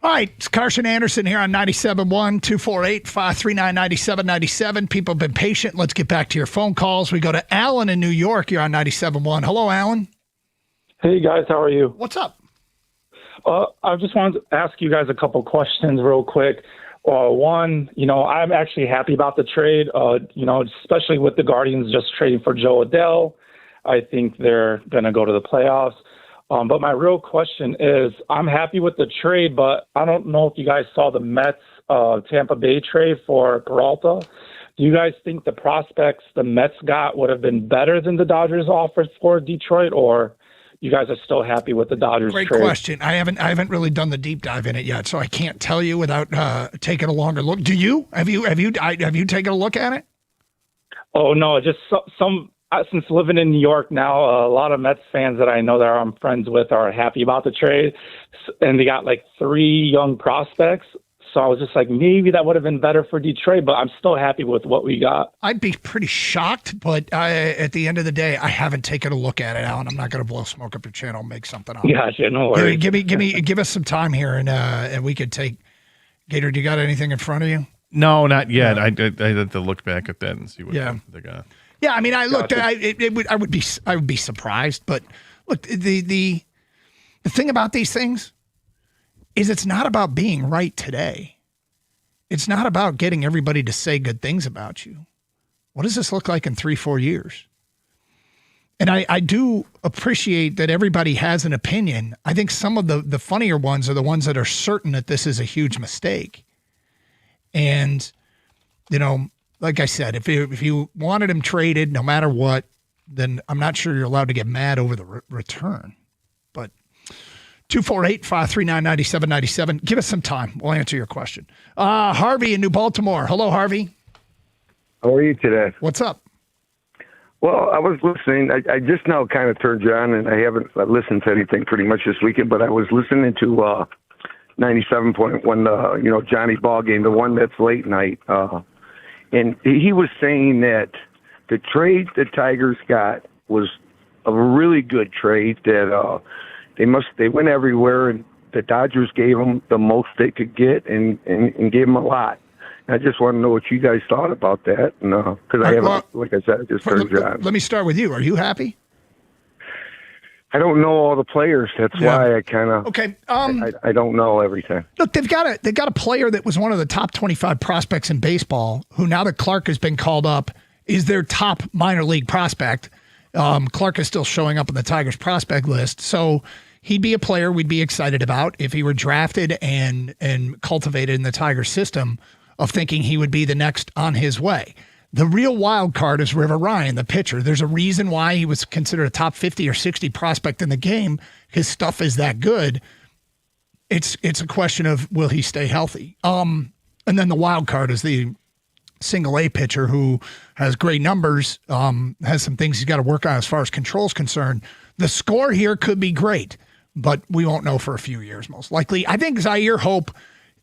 All right, it's Carson Anderson here on 97.1, 248-539-9797. People have been patient. Let's get back to your phone calls. We go to Alan in New York. You're on 97.1. Hello, Alan. Hey, guys. How are you? What's up? I just wanted to ask you guys a couple questions real quick. One, I'm actually happy about the trade, especially with the Guardians just trading for Joe Adell. I think they're going to go to the playoffs. But my real question is, I'm happy with the trade, but I don't know if you guys saw the Mets Tampa Bay trade for Peralta. Do you guys think the prospects the Mets got would have been better than the Dodgers offered for Detroit, or you guys are still happy with the Dodgers Great trade? question. I haven't really done the deep dive in it yet, so I can't tell you without taking a longer look. Do you? Have you taken a look at it? Oh no, just some. Since living in New York now, a lot of Mets fans that I know that I'm friends with are happy about the trade, and they got like 3 young prospects. So I was just like, maybe that would have been better for Detroit, but I'm still happy with what we got. I'd be pretty shocked, but at the end of the day, I haven't taken a look at it, Alan. I'm not going to blow smoke up your channel and make something up. Gotcha, no worries. Give us some time here, and we could take. Gator, do you got anything in front of you? No, not yet. I had to look back at that and see what they got. Yeah, I mean, I looked. Gotcha. I would be surprised, but look, the thing about these things is it's not about being right today. It's not about getting everybody to say good things about you. What does this look like in 3-4 years? And I do appreciate that everybody has an opinion. I think some of the funnier ones are the ones that are certain that this is a huge mistake. And, you know, like I said, if you wanted him traded, no matter what, then I'm not sure you're allowed to get mad over the return. But 248-539-9797. Give us some time. We'll answer your question. Harvey in New Baltimore. Hello, Harvey. How are you today? What's up? Well, I was listening. I just now kind of turned you on, and I haven't listened to anything pretty much this weekend, but I was listening to 97.1, Johnny Ball game, the one that's late night. And he was saying that the trade the Tigers got was a really good trade, that they went everywhere, and the Dodgers gave them the most they could get and gave them a lot. I just want to know what you guys thought about that, because I haven't, like I said, I just turned you on. Let me start with you. Are you happy? I don't know all the players. That's why I kind of I don't know everything. Look, they've got a player that was one of the top 25 prospects in baseball, who now that Clark has been called up is their top minor league prospect. Clark is still showing up on the Tigers prospect list, so he'd be a player we'd be excited about if he were drafted and cultivated in the Tigers system, of thinking he would be the next on his way. The real wild card is River Ryan, the pitcher. There's a reason why he was considered a top 50 or 60 prospect in the game. His stuff is that good. It's a question of, will he stay healthy? And then the wild card is the single A pitcher who has great numbers, has some things he's got to work on as far as control is concerned. The score here could be great, but we won't know for a few years, most likely. I think Zaire Hope,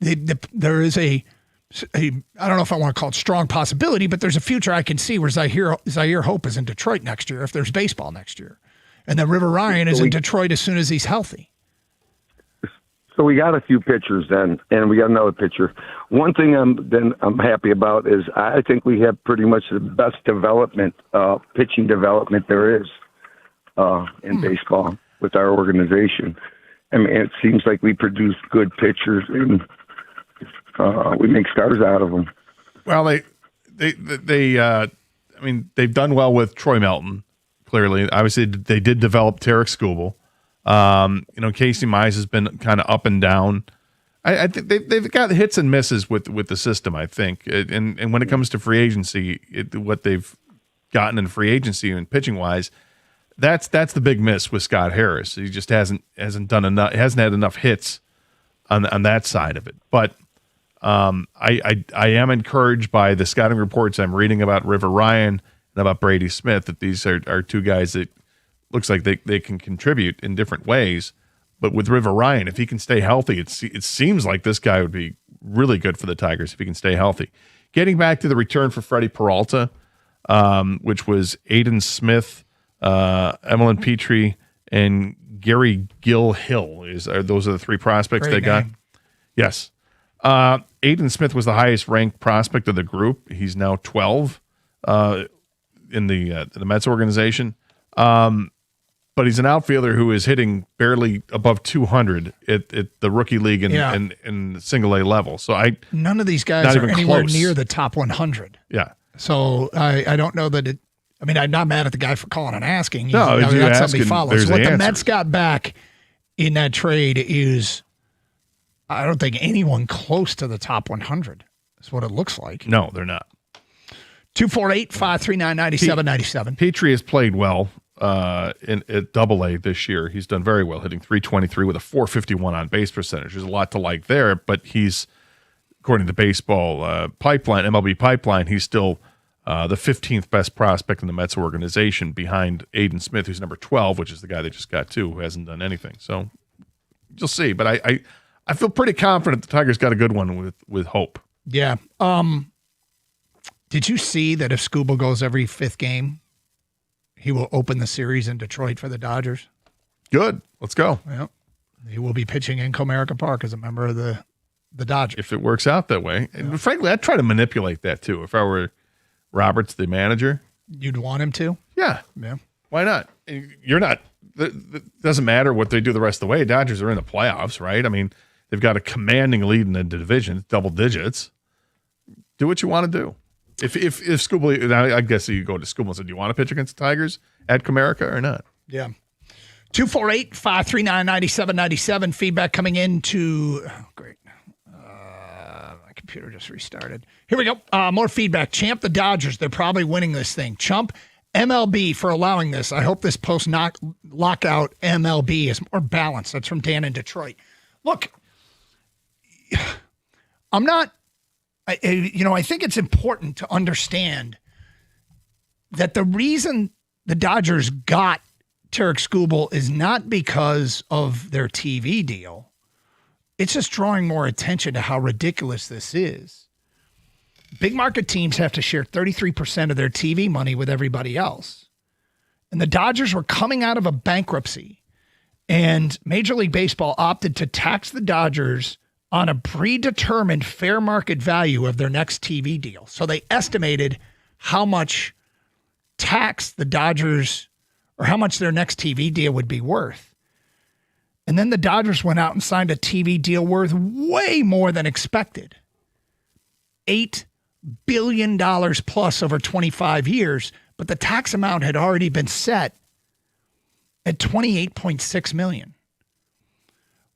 there is I don't know if I want to call it strong possibility, but there's a future I can see where Zaire Hope is in Detroit next year if there's baseball next year. And then River Ryan is in Detroit as soon as he's healthy. So we got a few pitchers then, and we got another pitcher. One thing I'm happy about is I think we have pretty much the best development, pitching development there is in baseball with our organization. I mean, it seems like we produce good pitchers and we make stars out of them. Well, they've done well with Troy Melton. Clearly, obviously, they did develop Tarek Skubal. Casey Mize has been kind of up and down. I think they've got hits and misses with the system. I think, and when it comes to free agency, what they've gotten in free agency and pitching wise, that's the big miss with Scott Harris. He just hasn't done enough. Hasn't had enough hits on that side of it, but. I am encouraged by the scouting reports I'm reading about River Ryan and about Brady Smith, that these are two guys that looks like they can contribute in different ways. But with River Ryan, if he can stay healthy, it seems like this guy would be really good for the Tigers if he can stay healthy. Getting back to the return for Freddie Peralta, which was Aiden Smith, Emlyn Petrie, and Gary Gill-Hill. Those are the 3 prospects they got? Yes. Aiden Smith was the highest ranked prospect of the group. He's now 12 in the Mets organization. But he's an outfielder who is hitting barely above 200 at the rookie league and single A level. So none of these guys are anywhere near the top 100. Yeah. So I don't know that I mean, I'm not mad at the guy for calling and asking. No, if you that's ask somebody and follows. there's What the the answer. Mets got back in that trade is, I don't think anyone close to the top 100 is what it looks like. No, they're not. 248-539-9797. Petrie has played well at Double-A this year. He's done very well, hitting .323 with a .451 on base percentage. There's a lot to like there, but he's, according to Baseball Pipeline, MLB Pipeline, he's still the 15th best prospect in the Mets organization behind Aiden Smith, who's number 12, which is the guy they just got too, who hasn't done anything. So you'll see. But I feel pretty confident the Tigers got a good one with Hope. Yeah. Did you see that if Skubal goes every fifth game, he will open the series in Detroit for the Dodgers? Good. Let's go. Yeah. He will be pitching in Comerica Park as a member of the Dodgers. If it works out that way. And frankly, I'd try to manipulate that too. If I were Roberts, the manager. You'd want him to? Yeah. Yeah. Why not? You're not. It doesn't matter what they do the rest of the way. Dodgers are in the playoffs, right? I mean, they've got a commanding lead in the division, double digits. Do what you want to do. If Skubal, I guess you go to Skubal and say, do you want to pitch against the Tigers at Comerica or not? Yeah. 248-539-9797. Feedback coming in to, great. My computer just restarted. Here we go. More feedback. Champ the Dodgers. They're probably winning this thing. Chump MLB for allowing this. I hope this post-lockout MLB is more balanced. That's from Dan in Detroit. Look, I'm not, I think it's important to understand that the reason the Dodgers got Tarek Skubal is not because of their TV deal. It's just drawing more attention to how ridiculous this is. Big market teams have to share 33% of their TV money with everybody else. And the Dodgers were coming out of a bankruptcy, and Major League Baseball opted to tax the Dodgers on a predetermined fair market value of their next TV deal. So they estimated how much tax the Dodgers, or how much their next TV deal would be worth. And then the Dodgers went out and signed a TV deal worth way more than expected. $8 billion plus over 25 years, but the tax amount had already been set at $28.6 million.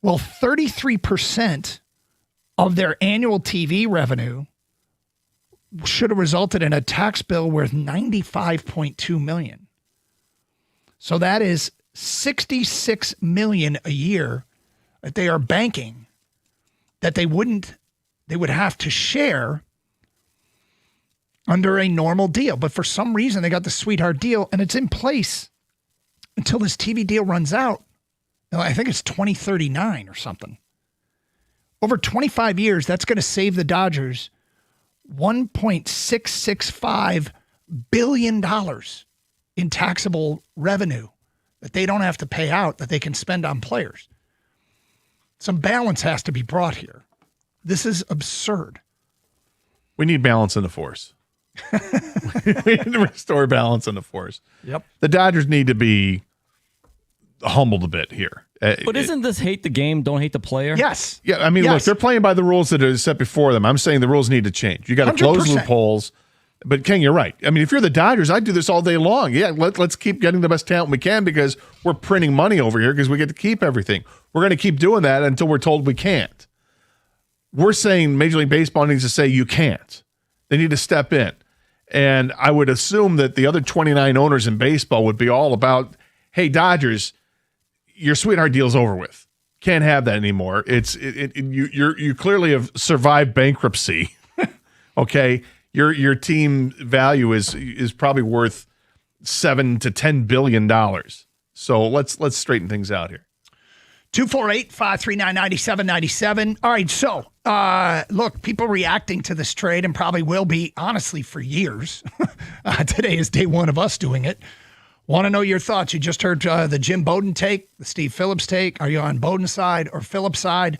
Well, 33% of their annual TV revenue should have resulted in a tax bill worth $95.2 million. So that is $66 million a year that they are banking that they would have to share under a normal deal. But for some reason, they got the sweetheart deal, and it's in place until this TV deal runs out. I think it's 2039 or something. Over 25 years, that's going to save the Dodgers $1.665 billion in taxable revenue that they don't have to pay out, that they can spend on players. Some balance has to be brought here. This is absurd. We need balance in the force. We need to restore balance in the force. Yep. The Dodgers need to be humbled a bit here. But isn't this hate the game, don't hate the player? Yes. Yeah, I mean, look, they're playing by the rules that are set before them. I'm saying the rules need to change. You got to close 100%. loopholes. But Ken, you're right. I mean, if you're the Dodgers, I'd do this all day long. Yeah, let's keep getting the best talent we can because we're printing money over here because we get to keep everything. We're going to keep doing that until we're told we can't. We're saying Major League Baseball needs to say you can't. They need to step in. And I would assume that the other 29 owners in baseball would be all about, hey, Dodgers, your sweetheart deal's over with. Can't have that anymore. You clearly have survived bankruptcy. Okay, your team value is probably worth $7 to $10 billion. So let's straighten things out here. 248-539-9797. All right, so look, people reacting to this trade and probably will be, honestly, for years. Today is day one of us doing it. Want to know your thoughts. You just heard the Jim Bowden take, the Steve Phillips take. Are you on Bowden's side or Phillips' side?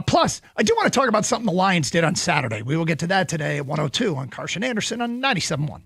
Plus, I do want to talk about something the Lions did on Saturday. We will get to that today at 102 on Carson Anderson on 97.1.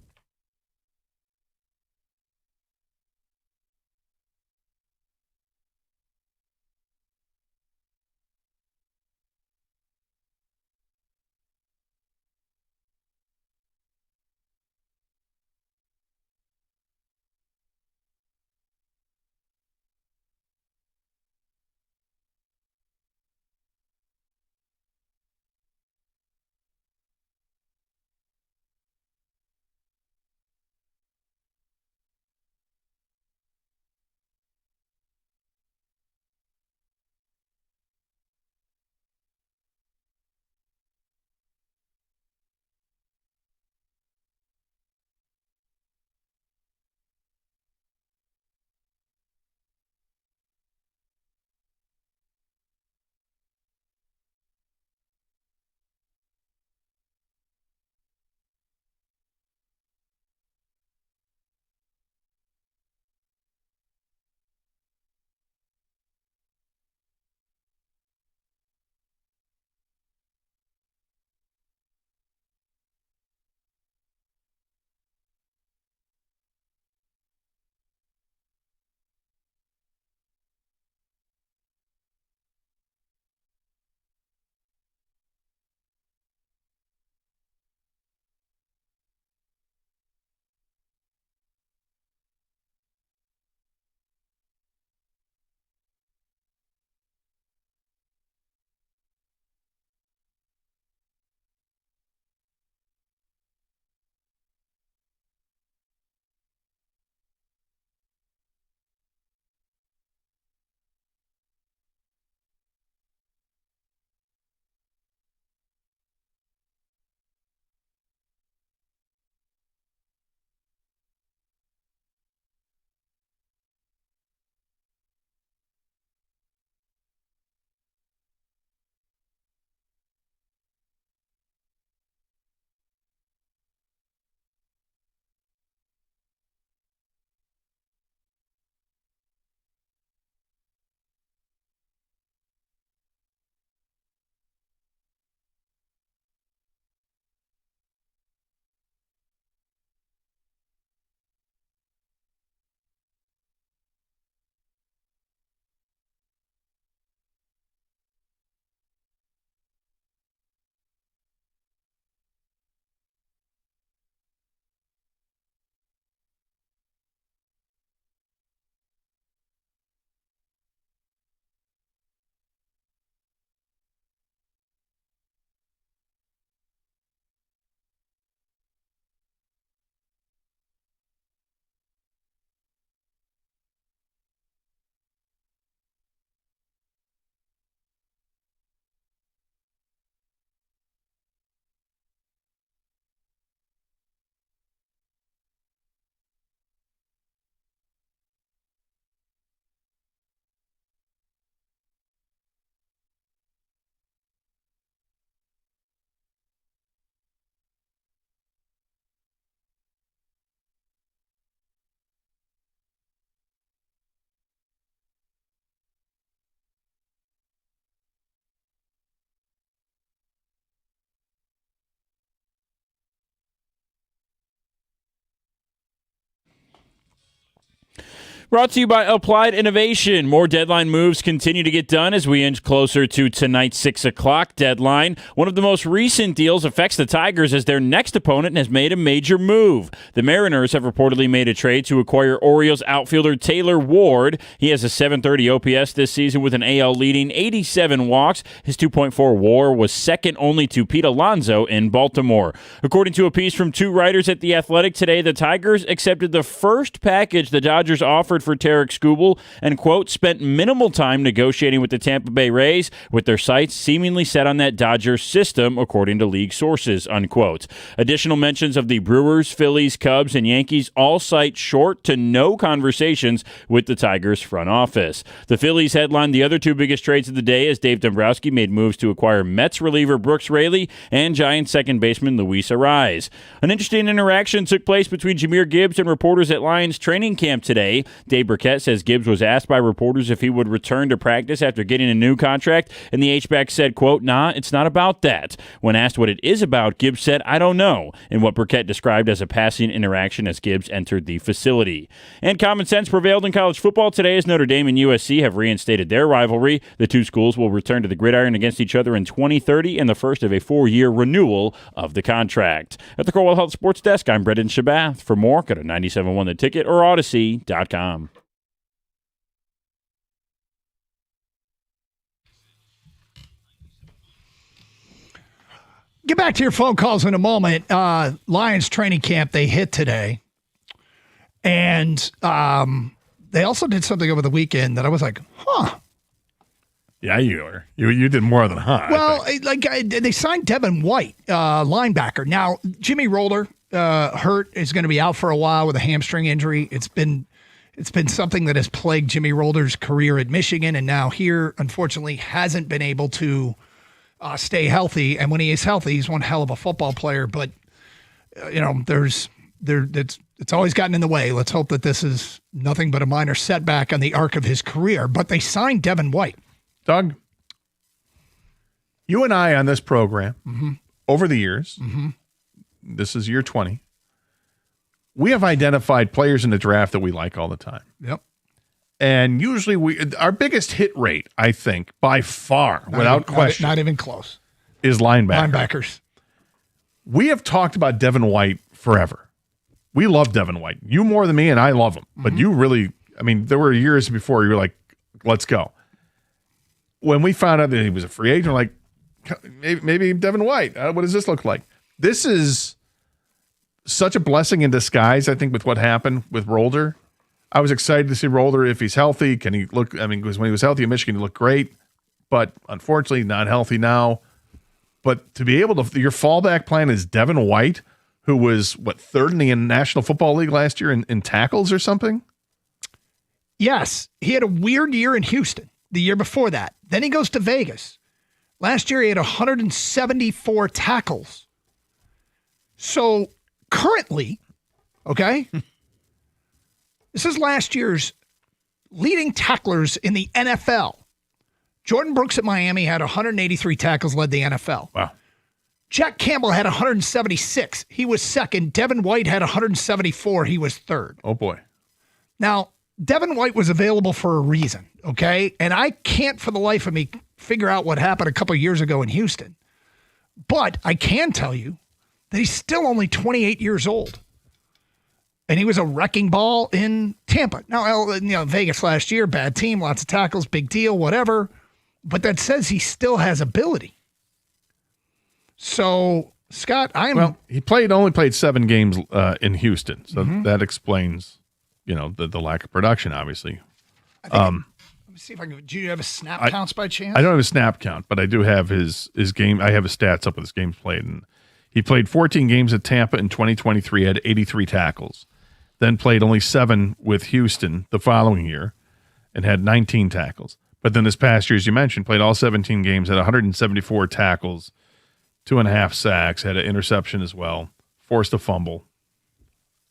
Brought to you by Applied Innovation. More deadline moves continue to get done as we inch closer to tonight's 6 o'clock deadline. One of the most recent deals affects the Tigers as their next opponent has made a major move. The Mariners have reportedly made a trade to acquire Orioles outfielder Taylor Ward. He has a .730 OPS this season with an AL leading 87 walks. His 2.4 WAR was second only to Pete Alonso in Baltimore. According to a piece from two writers at The Athletic today, the Tigers accepted the first package the Dodgers offered for Tarek Skubal and, quote, spent minimal time negotiating with the Tampa Bay Rays, with their sights seemingly set on that Dodgers system, according to league sources, unquote. Additional mentions of the Brewers, Phillies, Cubs, and Yankees all cite short to no conversations with the Tigers front office. The Phillies headlined the other two biggest trades of the day as Dave Dombrowski made moves to acquire Mets reliever Brooks Raley and Giants second baseman Luis Arraez. An interesting interaction took place between Jahmyr Gibbs and reporters at Lions training camp today. Dave Burkett says Gibbs was asked by reporters if he would return to practice after getting a new contract, and the H-back said, quote, nah, it's not about that. When asked what it is about, Gibbs said, I don't know, in what Burkett described as a passing interaction as Gibbs entered the facility. And common sense prevailed in college football today as Notre Dame and USC have reinstated their rivalry. The two schools will return to the gridiron against each other in 2030 in the first of a 4-year renewal of the contract. At the Corwell Health Sports Desk, I'm Brendan Shabath. For more, go to 97.1 The Ticket or Odyssey.com. Get back to your phone calls in a moment. Lions training camp, they hit today. And they also did something over the weekend that I was like, huh. Yeah, you were. You did more than huh. Well, they signed Devin White, linebacker. Now, Jimmy Roller hurt, is going to be out for a while with a hamstring injury. It's been something that has plagued Jimmy Roller's career at Michigan, and now here, unfortunately, hasn't been able to stay healthy. And when he is healthy, he's one hell of a football player. But it's always gotten in the way. Let's hope that this is nothing but a minor setback on the arc of his career. But they signed Devin White. Doug, you and I on this program over the years, this is year 20, we have identified players in the draft that we like all the time. Yep. And usually our biggest hit rate, I think, by far, without question, not even close, is linebackers. Linebackers. We have talked about Devin White forever. We love Devin White. You more than me, and I love him. But you really, there were years before you were like, let's go. When we found out that he was a free agent, we're like, maybe Devin White. What does this look like? This is such a blessing in disguise, I think, with what happened with Rolder. I was excited to see Rolder if he's healthy. Can he look? Because when he was healthy in Michigan, he looked great. But unfortunately, not healthy now. But to be able to, your fallback plan is Devin White, who was, third in the National Football League last year in tackles or something? Yes. He had a weird year in Houston the year before that. Then he goes to Vegas. Last year, he had 174 tackles. So currently, okay, this is last year's leading tacklers in the NFL. Jordan Brooks at Miami had 183 tackles, led the NFL. Wow. Jack Campbell had 176. He was second. Devin White had 174. He was third. Oh, boy. Now, Devin White was available for a reason, okay? And I can't for the life of me figure out what happened a couple of years ago in Houston. But I can tell you that he's still only 28 years old. And he was a wrecking ball in Tampa. Now, Vegas last year, bad team, lots of tackles, big deal, whatever. But that says he still has ability. So, Scott, he only played 7 games in Houston. So that explains, the lack of production, obviously. Let me see if I can. Do you have a snap counts by chance? I don't have a snap count, but I do have his game. I have his stats up with his games played. And he played 14 games at Tampa in 2023, had 83 tackles. Then played only 7 with Houston the following year and had 19 tackles. But then this past year, as you mentioned, played all 17 games, had 174 tackles, 2.5 sacks, had an interception as well, forced a fumble.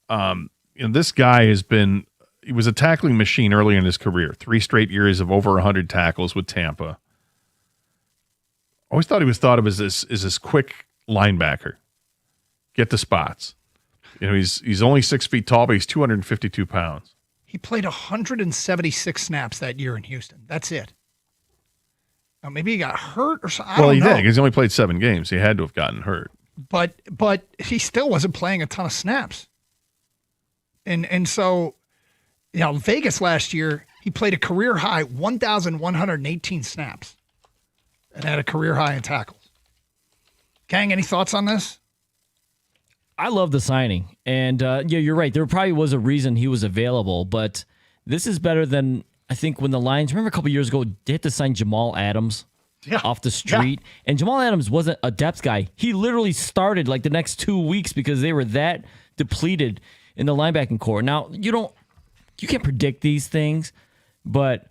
This guy he was a tackling machine early in his career. 3 straight years of over 100 tackles with Tampa. Always thought he was thought of as this quick linebacker. Get the spots. He's only 6 feet tall, but he's 252 pounds. He played 176 snaps that year in Houston. That's it. Now, maybe he got hurt or something. Well, he did because he only played 7 games. He had to have gotten hurt. But he still wasn't playing a ton of snaps. And so, Vegas last year, he played a career high 1,118 snaps and had a career high in tackles. Gang, any thoughts on this? I love the signing. And you're right. There probably was a reason he was available, but this is better than, I think, when the Lions, remember a couple years ago, they had to sign Jamal Adams off the street. Yeah. And Jamal Adams wasn't a depth guy. He literally started like the next 2 weeks because they were that depleted in the linebacking core. Now, you can't predict these things, but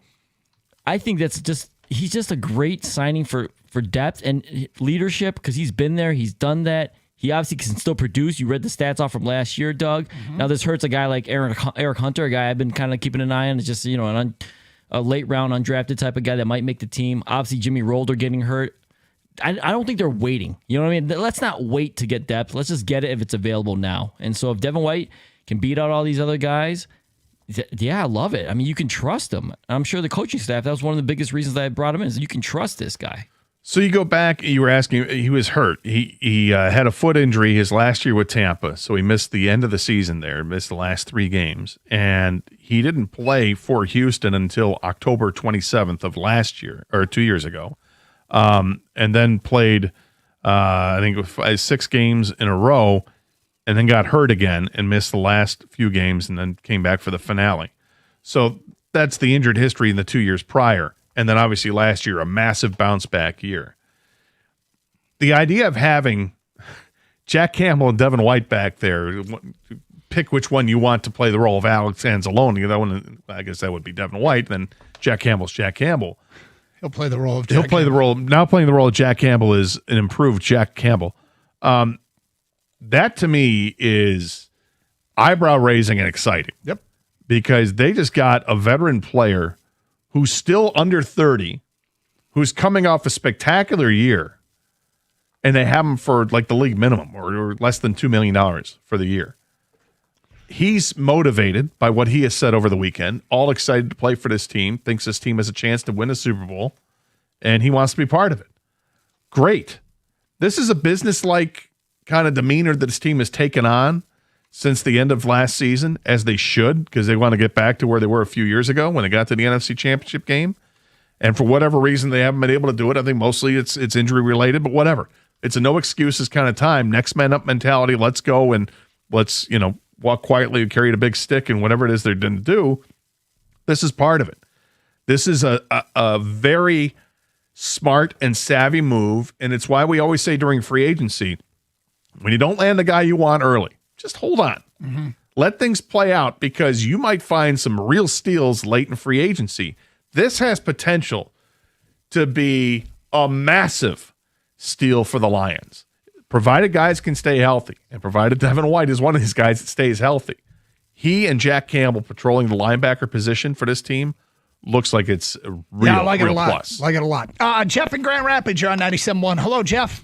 I think he's just a great signing for depth and leadership because he's been there. He's done that. He obviously can still produce. You read the stats off from last year, Doug. Mm-hmm. Now this hurts a guy like Eric Hunter, a guy I've been kind of keeping an eye on. It's just, a late round undrafted type of guy that might make the team. Obviously, Jimmy Rolder getting hurt. I don't think they're waiting. You know what I mean? Let's not wait to get depth. Let's just get it if it's available now. And so if Devin White can beat out all these other guys, I love it. I mean, you can trust him. I'm sure the coaching staff, that was one of the biggest reasons that I brought him in, is you can trust this guy. So you go back, you were asking, he was hurt. He had a foot injury his last year with Tampa, so he missed the end of the season there, missed the last 3 games. And he didn't play for Houston until October 27th of last year, or 2 years ago. And then played, I think, 6 games in a row, and then got hurt again and missed the last few games and then came back for the finale. So that's the injured history in the 2 years prior. And then obviously last year, a massive bounce back year. The idea of having Jack Campbell and Devin White back there, pick which one you want to play the role of Alex Anzalone. That one, I guess that would be Devin White. Then Jack Campbell's Jack Campbell. He'll play the role of Jack Campbell. Now playing the role of Jack Campbell is an improved Jack Campbell. That to me is eyebrow raising and exciting. Yep. Because they just got a veteran player who's still under 30, who's coming off a spectacular year, and they have him for like the league minimum or less than $2 million for the year. He's motivated by what he has said over the weekend, all excited to play for this team, thinks this team has a chance to win a Super Bowl, and he wants to be part of it. Great. This is a business-like kind of demeanor that this team has taken on since the end of last season, as they should, because they want to get back to where they were a few years ago when they got to the NFC Championship game. And for whatever reason, they haven't been able to do it. I think mostly it's injury related, but whatever. It's a no excuses kind of time. Next man up mentality. Let's go and let's, walk quietly and carry a big stick and whatever it is they're going to do. This is part of it. This is a very smart and savvy move. And it's why we always say during free agency, when you don't land the guy you want early, just hold on. Mm-hmm. Let things play out because you might find some real steals late in free agency. This has potential to be a massive steal for the Lions, provided guys can stay healthy, and provided Devin White is one of these guys that stays healthy. He and Jack Campbell patrolling the linebacker position for this team looks like it's a real, I like it a lot. Plus. Like it a lot. Jeff in Grand Rapids, you're on 97.1. Hello, Jeff.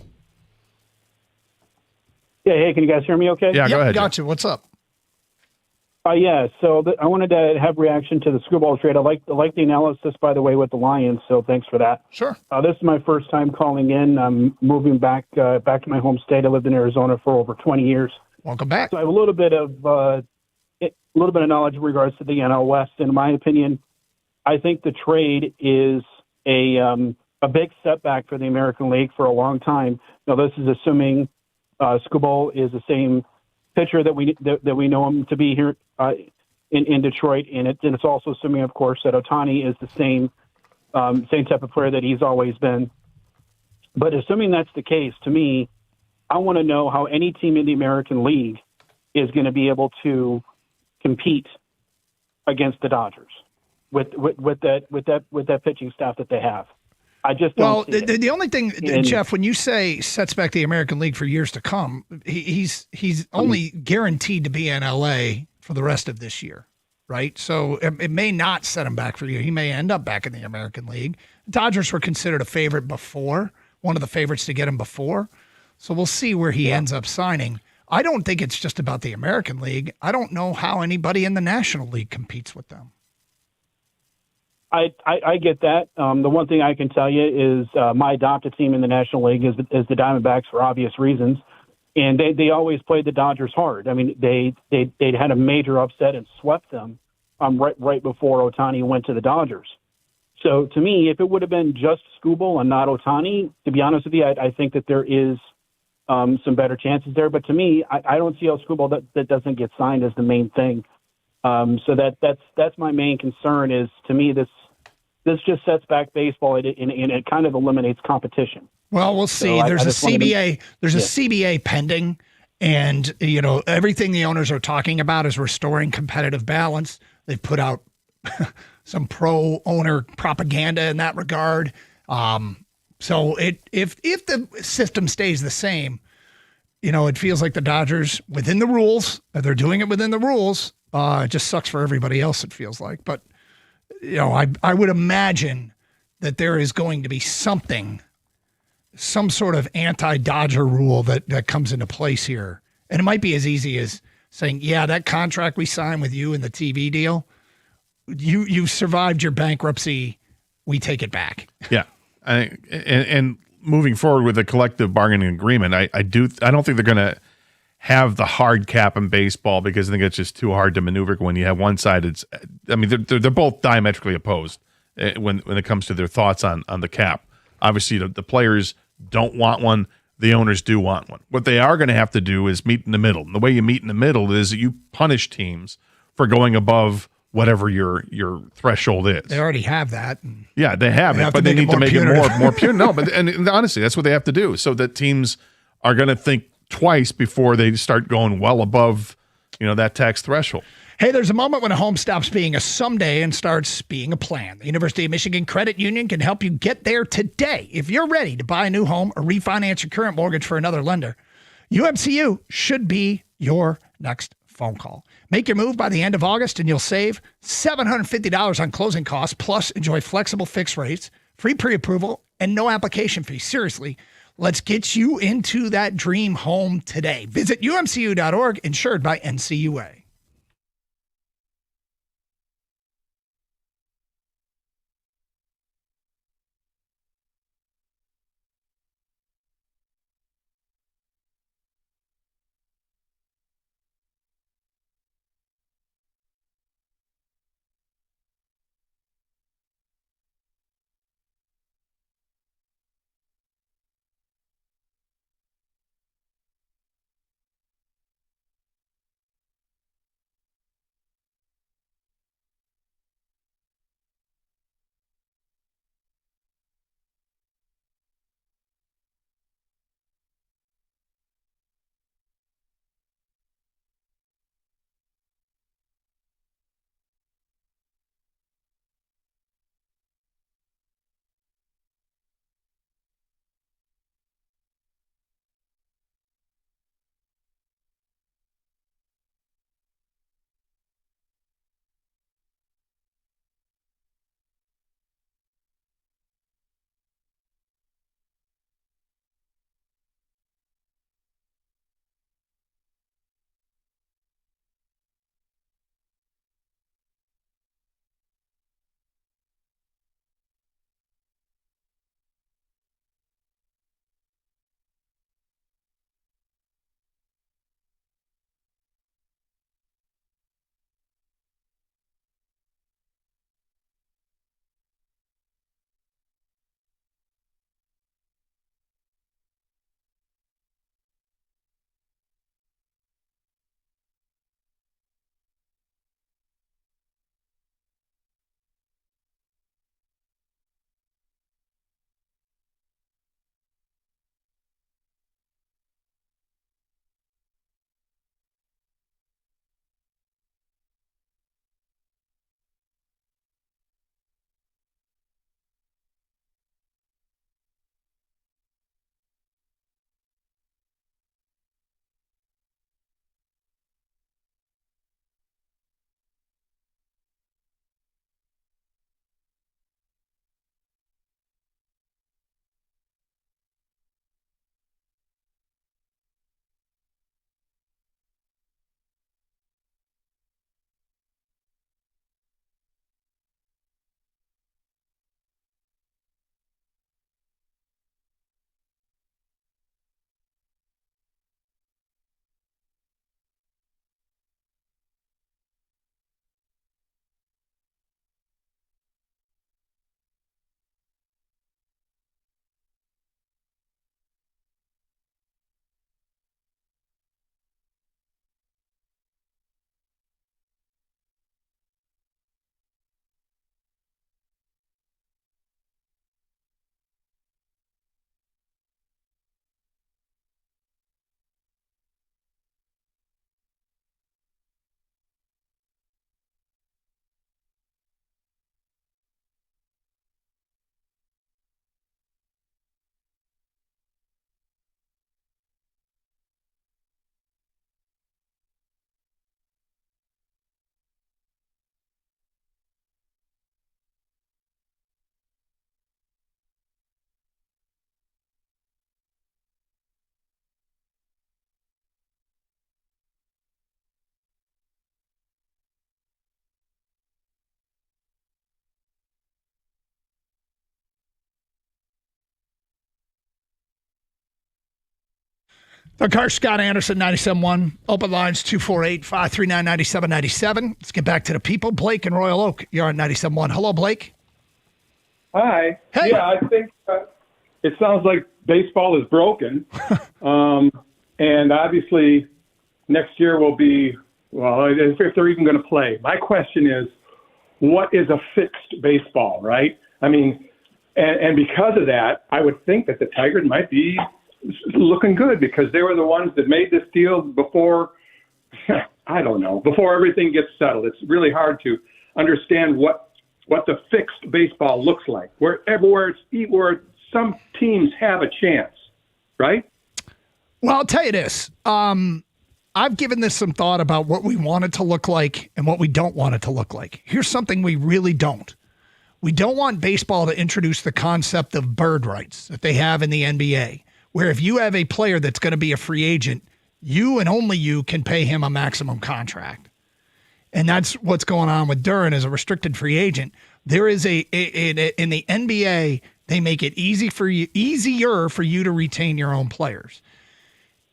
Yeah, hey, can you guys hear me okay? Yeah, go ahead. Gotcha. What's up? Yeah, so I wanted to have reaction to the Screwball trade. I like the analysis, by the way, with the Lions, so thanks for that. Sure. This is my first time calling in. I'm moving back to my home state. I lived in Arizona for over 20 years. Welcome back. So I have a little bit of knowledge in regards to the NL West. In my opinion, I think the trade is a big setback for the American League for a long time. Now, this is assuming Screwball is the same pitcher that we know him to be here in Detroit, and it's also assuming, of course, that Ohtani is the same type of player that he's always been. But assuming that's the case, to me, I want to know how any team in the American League is going to be able to compete against the Dodgers with that pitching staff that they have. I just don't see it. The only thing, Jeff, when you say sets back the American League for years to come, he's only guaranteed to be in LA for the rest of this year, right? So it may not set him back for a year. He may end up back in the American League. The Dodgers were considered a favorite before, one of the favorites to get him before. So we'll see where he ends up signing. I don't think it's just about the American League. I don't know how anybody in the National League competes with them. I get that. The one thing I can tell you is my adopted team in the National League is the Diamondbacks for obvious reasons, and they always played the Dodgers hard. I mean, they had a major upset and swept them right before Ohtani went to the Dodgers. So to me, if it would have been just Skubal and not Ohtani, to be honest with you, I think that there is some better chances there. But to me, I don't see how Skubal that doesn't get signed as the main thing. So that's my main concern. Is to me this just sets back baseball and it kind of eliminates competition. Well, we'll see. So There's a CBA. There's a Yeah. CBA pending, and everything the owners are talking about is restoring competitive balance. They've put out some pro-owner propaganda in that regard. So if the system stays the same, it feels like the Dodgers within the rules. They're doing it within the rules. It just sucks for everybody else. It feels like, but I would imagine that there is going to be some sort of anti-Dodger rule that comes into place here, and it might be as easy as saying, "Yeah, that contract we signed with you in the TV deal, you survived your bankruptcy. We take it back." Yeah, and moving forward with a collective bargaining agreement, I don't think they're going to have the hard cap in baseball because I think it's just too hard to maneuver when you have one side. They're both diametrically opposed when it comes to their thoughts on the cap. Obviously, the players don't want one. The owners do want one. What they are going to have to do is meet in the middle. And the way you meet in the middle is that you punish teams for going above whatever your threshold is. They already have that. Yeah, they have it, but they need to make it more punitive. No, and honestly, that's what they have to do so that teams are going to think twice before they start going well above, that tax threshold. Hey, there's a moment when a home stops being a someday and starts being a plan. The University of Michigan Credit Union can help you get there today. If you're ready to buy a new home or refinance your current mortgage for another lender, UMCU should be your next phone call. Make your move by the end of August and you'll save $750 on closing costs, plus enjoy flexible fixed rates, free pre-approval, and no application fee. Seriously, let's get you into that dream home today. Visit umcu.org, insured by NCUA. The car, Scott Anderson, 97.1. Open lines 248-539-9797. Let's get back to the people. Blake in Royal Oak, you're on 97.1. Hello, Blake. Hi. Hey. Yeah, I think it sounds like baseball is broken. And obviously next year will be, well, if they're even going to play. My question is, what is a fixed baseball, right? I mean, and because of that, I would think that the Tigers might be looking good because they were the ones that made this deal before, I don't know, before everything gets settled. It's really hard to understand what the fixed baseball looks like, where some teams have a chance, right? Well, I'll tell you this. I've given this some thought about what we want it to look like and what we don't want it to look like. Here's something we really don't. We don't want baseball to introduce the concept of bird rights that they have in the NBA, where if you have a player that's going to be a free agent, you and only you can pay him a maximum contract. And that's what's going on with Duran as a restricted free agent. There is in the NBA, they make it easier for you to retain your own players.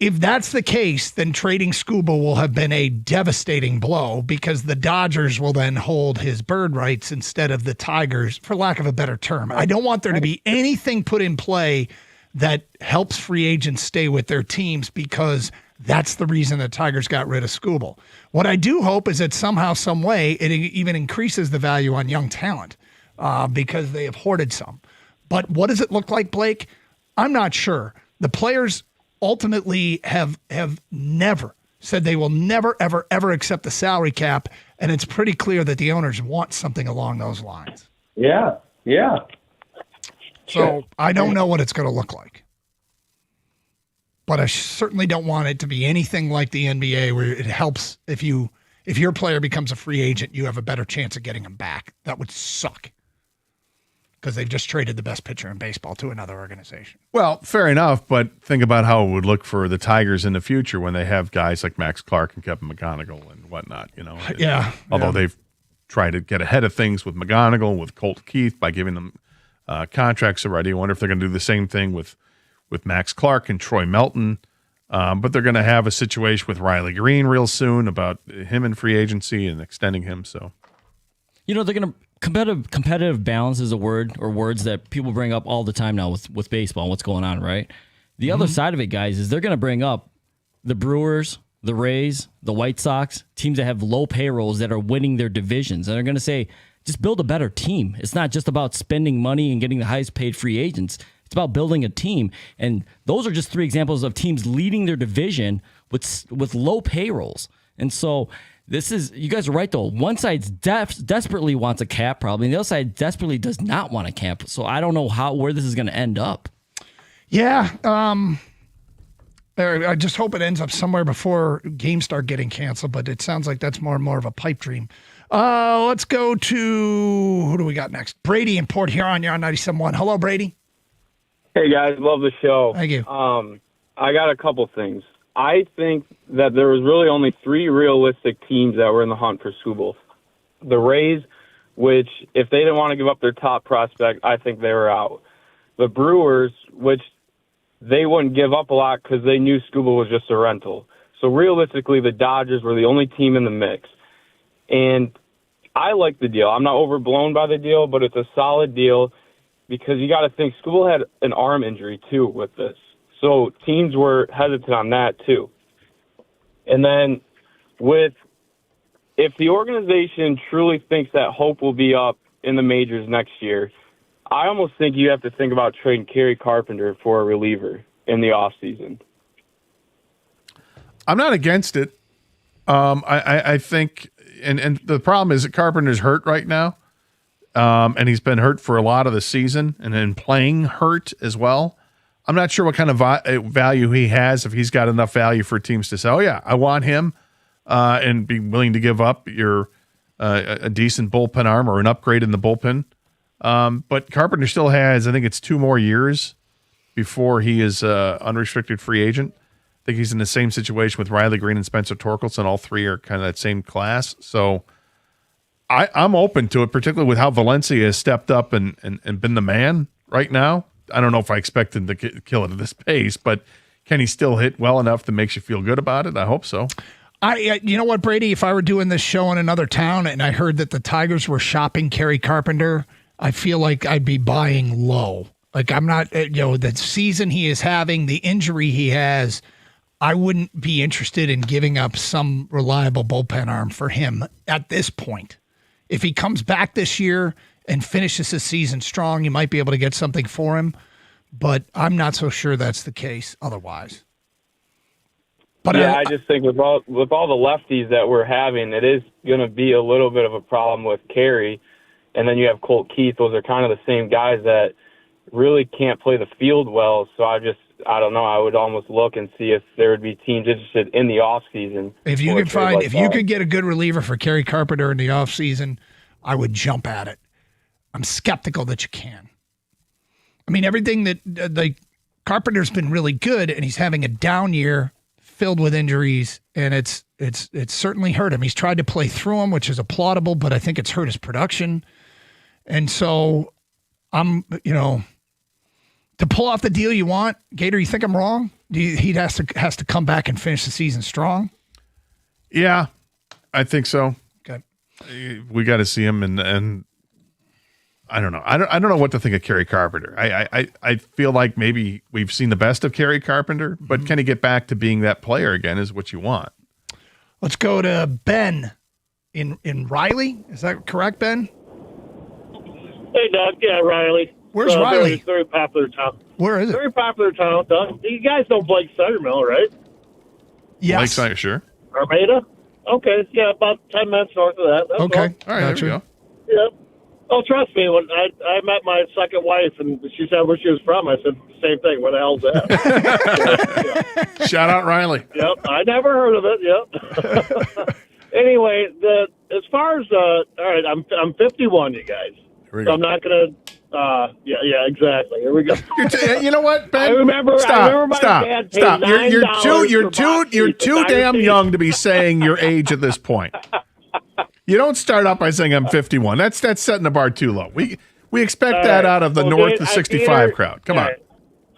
If that's the case, then trading Scuba will have been a devastating blow because the Dodgers will then hold his bird rights instead of the Tigers, for lack of a better term. I don't want there to be anything put in play that helps free agents stay with their teams because that's the reason the Tigers got rid of Skubal. What I do hope is that somehow, some way, it even increases the value on young talent because they have hoarded some. But what does it look like, Blake? I'm not sure. The players ultimately have never said they will never, ever, ever accept the salary cap, and it's pretty clear that the owners want something along those lines. Yeah. So I don't know what it's going to look like. But I certainly don't want it to be anything like the NBA where it helps if your player becomes a free agent, you have a better chance of getting him back. That would suck because they've just traded the best pitcher in baseball to another organization. Well, fair enough, but think about how it would look for the Tigers in the future when they have guys like Max Clark and Kevin McGonigal and whatnot, you know. Although they've tried to get ahead of things with McGonigal, with Colt Keith by giving them contracts already. I wonder if they're going to do the same thing with Max Clark and Troy Melton. But they're going to have a situation with Riley Green real soon about him in free agency and extending him. So, they're going to competitive balance is a word or words that people bring up all the time now with baseball and what's going on, right? The other side of it, guys, is they're going to bring up the Brewers, the Rays, the White Sox, teams that have low payrolls that are winning their divisions. And they're going to say, just build a better team. It's not just about spending money and getting the highest paid free agents. It's about building a team. And those are just three examples of teams leading their division with low payrolls. And so you guys are right, though. One side desperately wants a cap, probably, and the other side desperately does not want a cap. So I don't know where this is going to end up. Yeah. I just hope it ends up somewhere before games start getting canceled, but it sounds like that's more and more of a pipe dream. Let's go to, who do we got next? Brady in Port Huron. You're on 97.1. Hello, Brady. Hey, guys. Love the show. Thank you. I got a couple things. I think that there was really only three realistic teams that were in the hunt for Skubal. The Rays, which if they didn't want to give up their top prospect, I think they were out. The Brewers, which they wouldn't give up a lot because they knew Skubal was just a rental. So realistically, the Dodgers were the only team in the mix. And I like the deal. I'm not overblown by the deal, but it's a solid deal because you got to think Skubal had an arm injury too with this. So teams were hesitant on that too. And then if the organization truly thinks that hope will be up in the majors next year, I almost think you have to think about trading Kerry Carpenter for a reliever in the offseason. I'm not against it. I think, and the problem is that Carpenter's hurt right now, and he's been hurt for a lot of the season, and then playing hurt as well. I'm not sure what kind of value he has, if he's got enough value for teams to say, oh, yeah, I want him, and be willing to give up a decent bullpen arm or an upgrade in the bullpen. But Carpenter still has, I think it's 2 more years before he is unrestricted free agent. I think he's in the same situation with Riley Green and Spencer Torkelson. All three are kind of that same class. So I'm open to it, particularly with how Valencia has stepped up and been the man right now. I don't know if I expect him to kill it at this pace, but Can he still hit well enough that makes you feel good about it? I hope so. You know what, Brady? If I were doing this show in another town and I heard that the Tigers were shopping Kerry Carpenter, I feel like I'd be buying low. Like I'm not, the season he is having, the injury he has, I wouldn't be interested in giving up some reliable bullpen arm for him at this point. If he comes back this year and finishes his season strong, you might be able to get something for him, but I'm not so sure that's the case otherwise. But yeah, I just think with all the lefties that we're having, it is going to be a little bit of a problem with Kerry. And then you have Colt Keith. Those are kind of the same guys that really can't play the field well. So I don't know. I would almost look and see if there would be teams interested in the offseason. If you could find, if you could get a good reliever for Kerry Carpenter in the offseason, I would jump at it. I'm skeptical that you can. I mean, everything that Carpenter's been really good, and he's having a down year filled with injuries, and it's certainly hurt him. He's tried to play through them, which is applaudable, but I think it's hurt his production. And so to pull off the deal you want, Gator, you think I'm wrong? He has to come back and finish the season strong? Yeah, I think so. Okay. We got to see him, and I don't know. I don't know what to think of Kerry Carpenter. I feel like maybe we've seen the best of Kerry Carpenter, but can he get back to being that player again is what you want. Let's go to Ben in Riley. Is that correct, Ben? Hey, Doug. Yeah, Riley. Where's Riley? Very popular town. Where is it? Very popular town, Doug. You guys know Blake Suttermill, right? Yes. Blake, sure. Armada? Okay. Yeah, about 10 minutes north of that. That's okay. All right, there we go. Yeah. Oh, trust me, when I met my second wife and she said where she was from, I said the same thing. Where the hell's that? Yeah. Shout out Riley. Yep, I never heard of it. Yep. Anyway, as far as all right, I'm 51, you guys. So I'm not gonna. Yeah, exactly. Here we go. You know what, Ben? I remember my dad paid Stop. $9 You're too damn young to be saying your age at this point. You don't start out by saying I'm 51. That's setting the bar too low. We expect that out of the north of 65 crowd. Come on.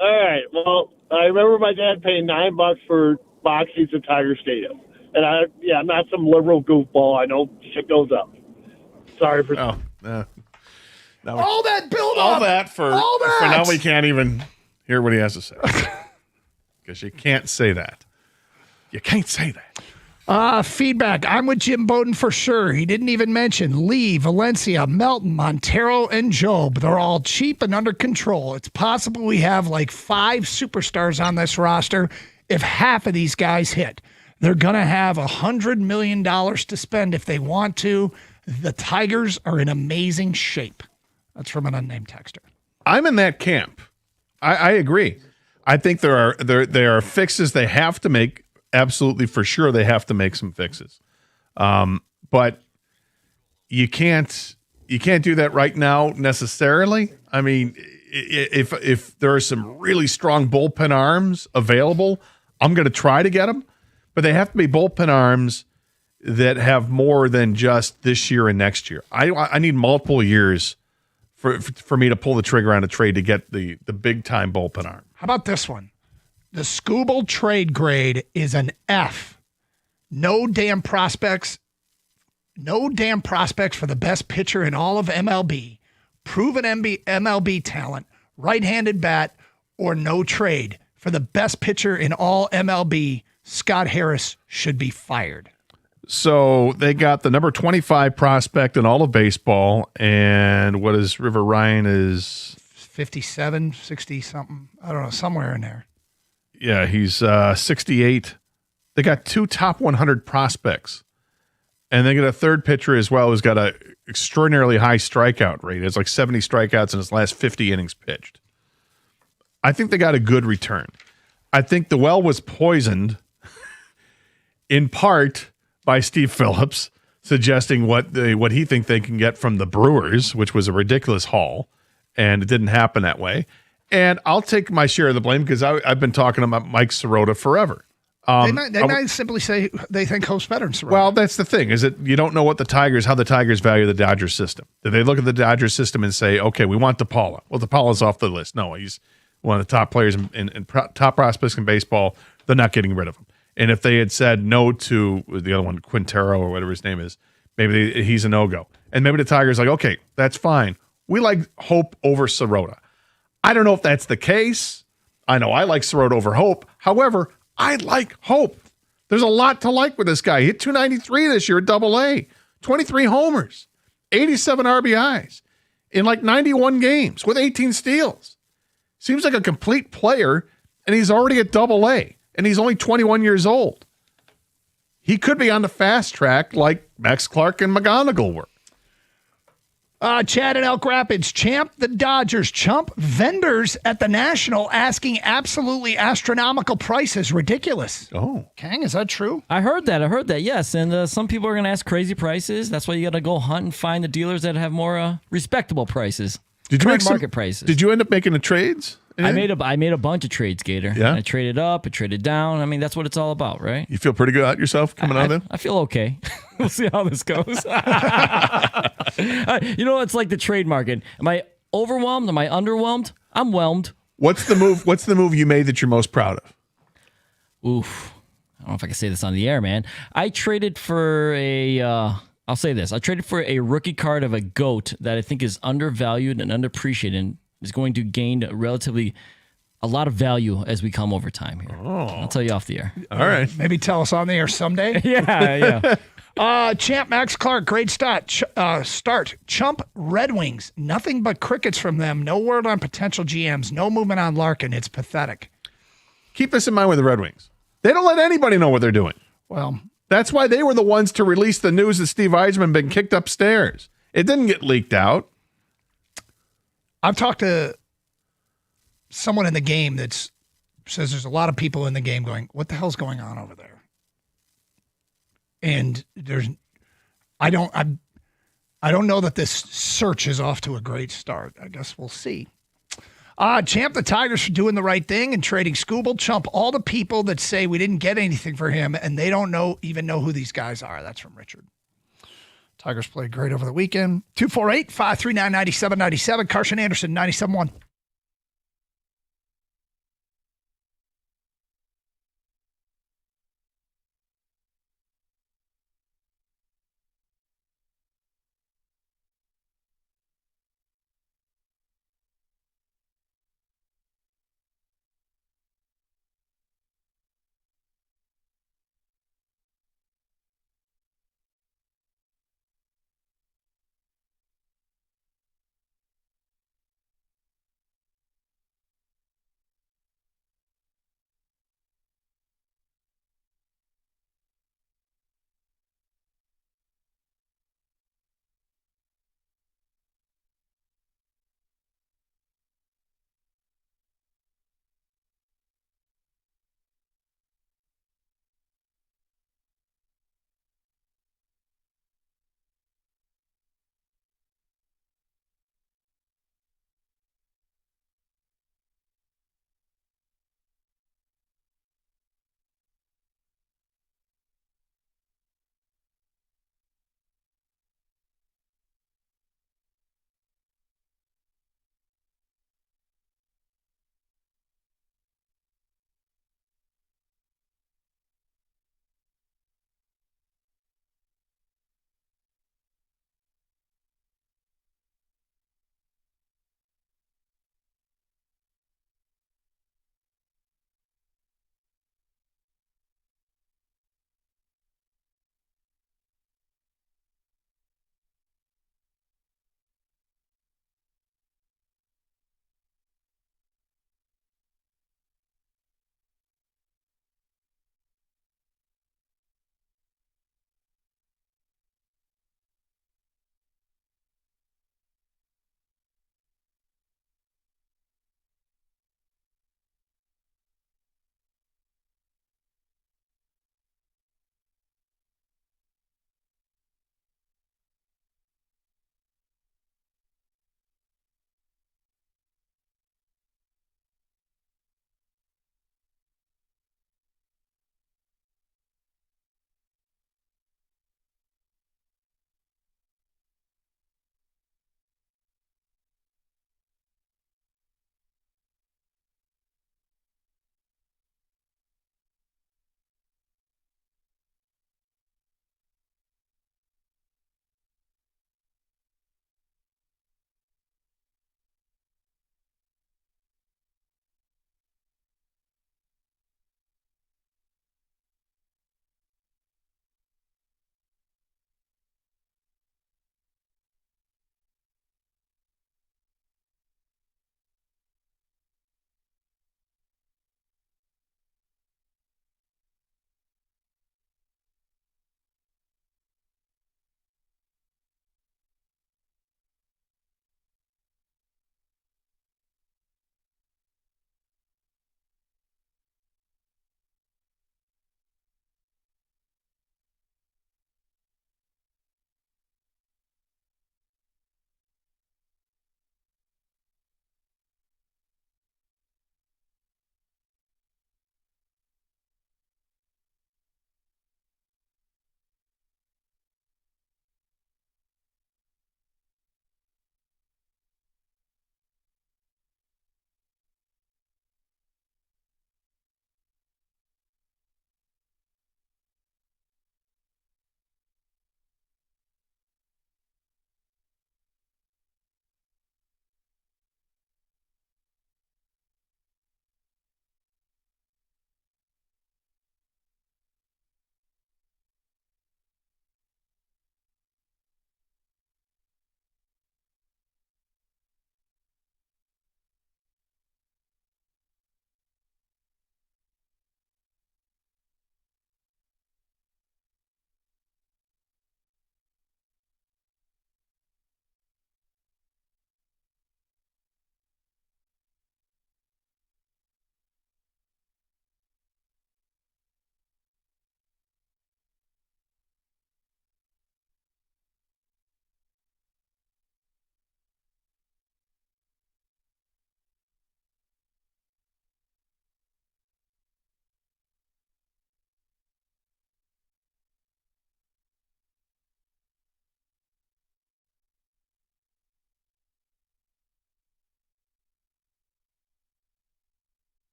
All right. Well, I remember my dad paying $9 for box seats at Tiger Stadium, and I'm not some liberal goofball. I know shit goes up. Sorry for. All that build all up. that for now we can't even hear what he has to say because you can't say that. You can't say that. Feedback. I'm with Jim Bowden for sure. He didn't even mention Lee, Valencia, Melton, Montero, and Job. They're all cheap and under control. It's possible we have like 5 superstars on this roster. If half of these guys hit, they're going to have $100 million to spend if they want to. The Tigers are in amazing shape. That's from an unnamed texter. I'm in that camp. I agree. I think there are fixes they have to make. Absolutely, for sure, they have to make some fixes. But you can't do that right now necessarily. I mean, if there are some really strong bullpen arms available, I'm going to try to get them. But they have to be bullpen arms that have more than just this year and next year. I need multiple years for me to pull the trigger on a trade to get the big time bullpen arm. How about this one? The Skubal trade grade is an F. No damn prospects for the best pitcher in all of MLB. Proven MLB talent, right-handed bat, or no trade. For the best pitcher in all MLB, Scott Harris should be fired. So they got the number 25 prospect in all of baseball, and what is River Ryan is 57, 60 something. I don't know, somewhere in there. Yeah, he's 68. They got 2 top 100 prospects, and they get a third pitcher as well who's got an extraordinarily high strikeout rate. It's like 70 strikeouts in his last 50 innings pitched. I think they got a good return. I think the well was poisoned in part by Steve Phillips suggesting what he think they can get from the Brewers, which was a ridiculous haul, and it didn't happen that way. And I'll take my share of the blame because I've been talking about Mike Sirota forever. They might simply say they think Hope's better than Sirota. Well, that's the thing, is that you don't know how the Tigers value the Dodgers system. Do they look at the Dodgers system and say, okay, we want DePaula? Well, DePaula's off the list. No, one of the top players top prospects in baseball. They're not getting rid of him. And if they had said no to the other one, Quintero or whatever his name is, maybe he's a no-go. And maybe the Tigers are like, okay, that's fine. We like Hope over Sirota. I don't know if that's the case. I know I like Sirota over Hope. However, I like Hope. There's a lot to like with this guy. He hit 293 this year at Double-A, 23 homers, 87 RBIs in like 91 games with 18 steals. Seems like a complete player, and he's already at Double-A, and he's only 21 years old. He could be on the fast track like Max Clark and McGonigal were. Chad in Elk Rapids, Champ the Dodgers, chump vendors at the National asking absolutely astronomical prices. Ridiculous. Oh. Kang, is that true? I heard that, yes. And some people are going to ask crazy prices. That's why you got to go hunt and find the dealers that have more respectable prices. Did you make market prices? Did you end up making the trades? I made a bunch of trades, Gator. Yeah? I traded up, I traded down. I mean, that's what it's all about, right? You feel pretty good about yourself coming out of there? I feel okay. We'll see how this goes. It's like the trade market. Am I overwhelmed? Am I underwhelmed? I'm whelmed. What's the move you made that you're most proud of? Oof. I don't know if I can say this on the air, man. I traded for I'll say this. I traded for a rookie card of a GOAT that I think is undervalued and underappreciated and is going to gain a lot of value as we come over time here. Oh. I'll tell you off the air. All right. Maybe tell us on the air someday. Yeah. Champ Max Clark, great start. Chump Red Wings. Nothing but crickets from them. No word on potential GMs. No movement on Larkin. It's pathetic. Keep this in mind with the Red Wings. They don't let anybody know what they're doing. Well, that's why they were the ones to release the news that Steve Yzerman had been kicked upstairs. It didn't get leaked out. I've talked to someone in the game that says there's a lot of people in the game going, what the hell's going on over there? And I don't know that this search is off to a great start. I guess we'll see. Champ the Tigers for doing the right thing and trading Skubal. Chump all the people that say we didn't get anything for him and they don't even know who these guys are. That's from Richard. Tigers played great over the weekend. 248-539-9797. Carson Anderson, 97.1.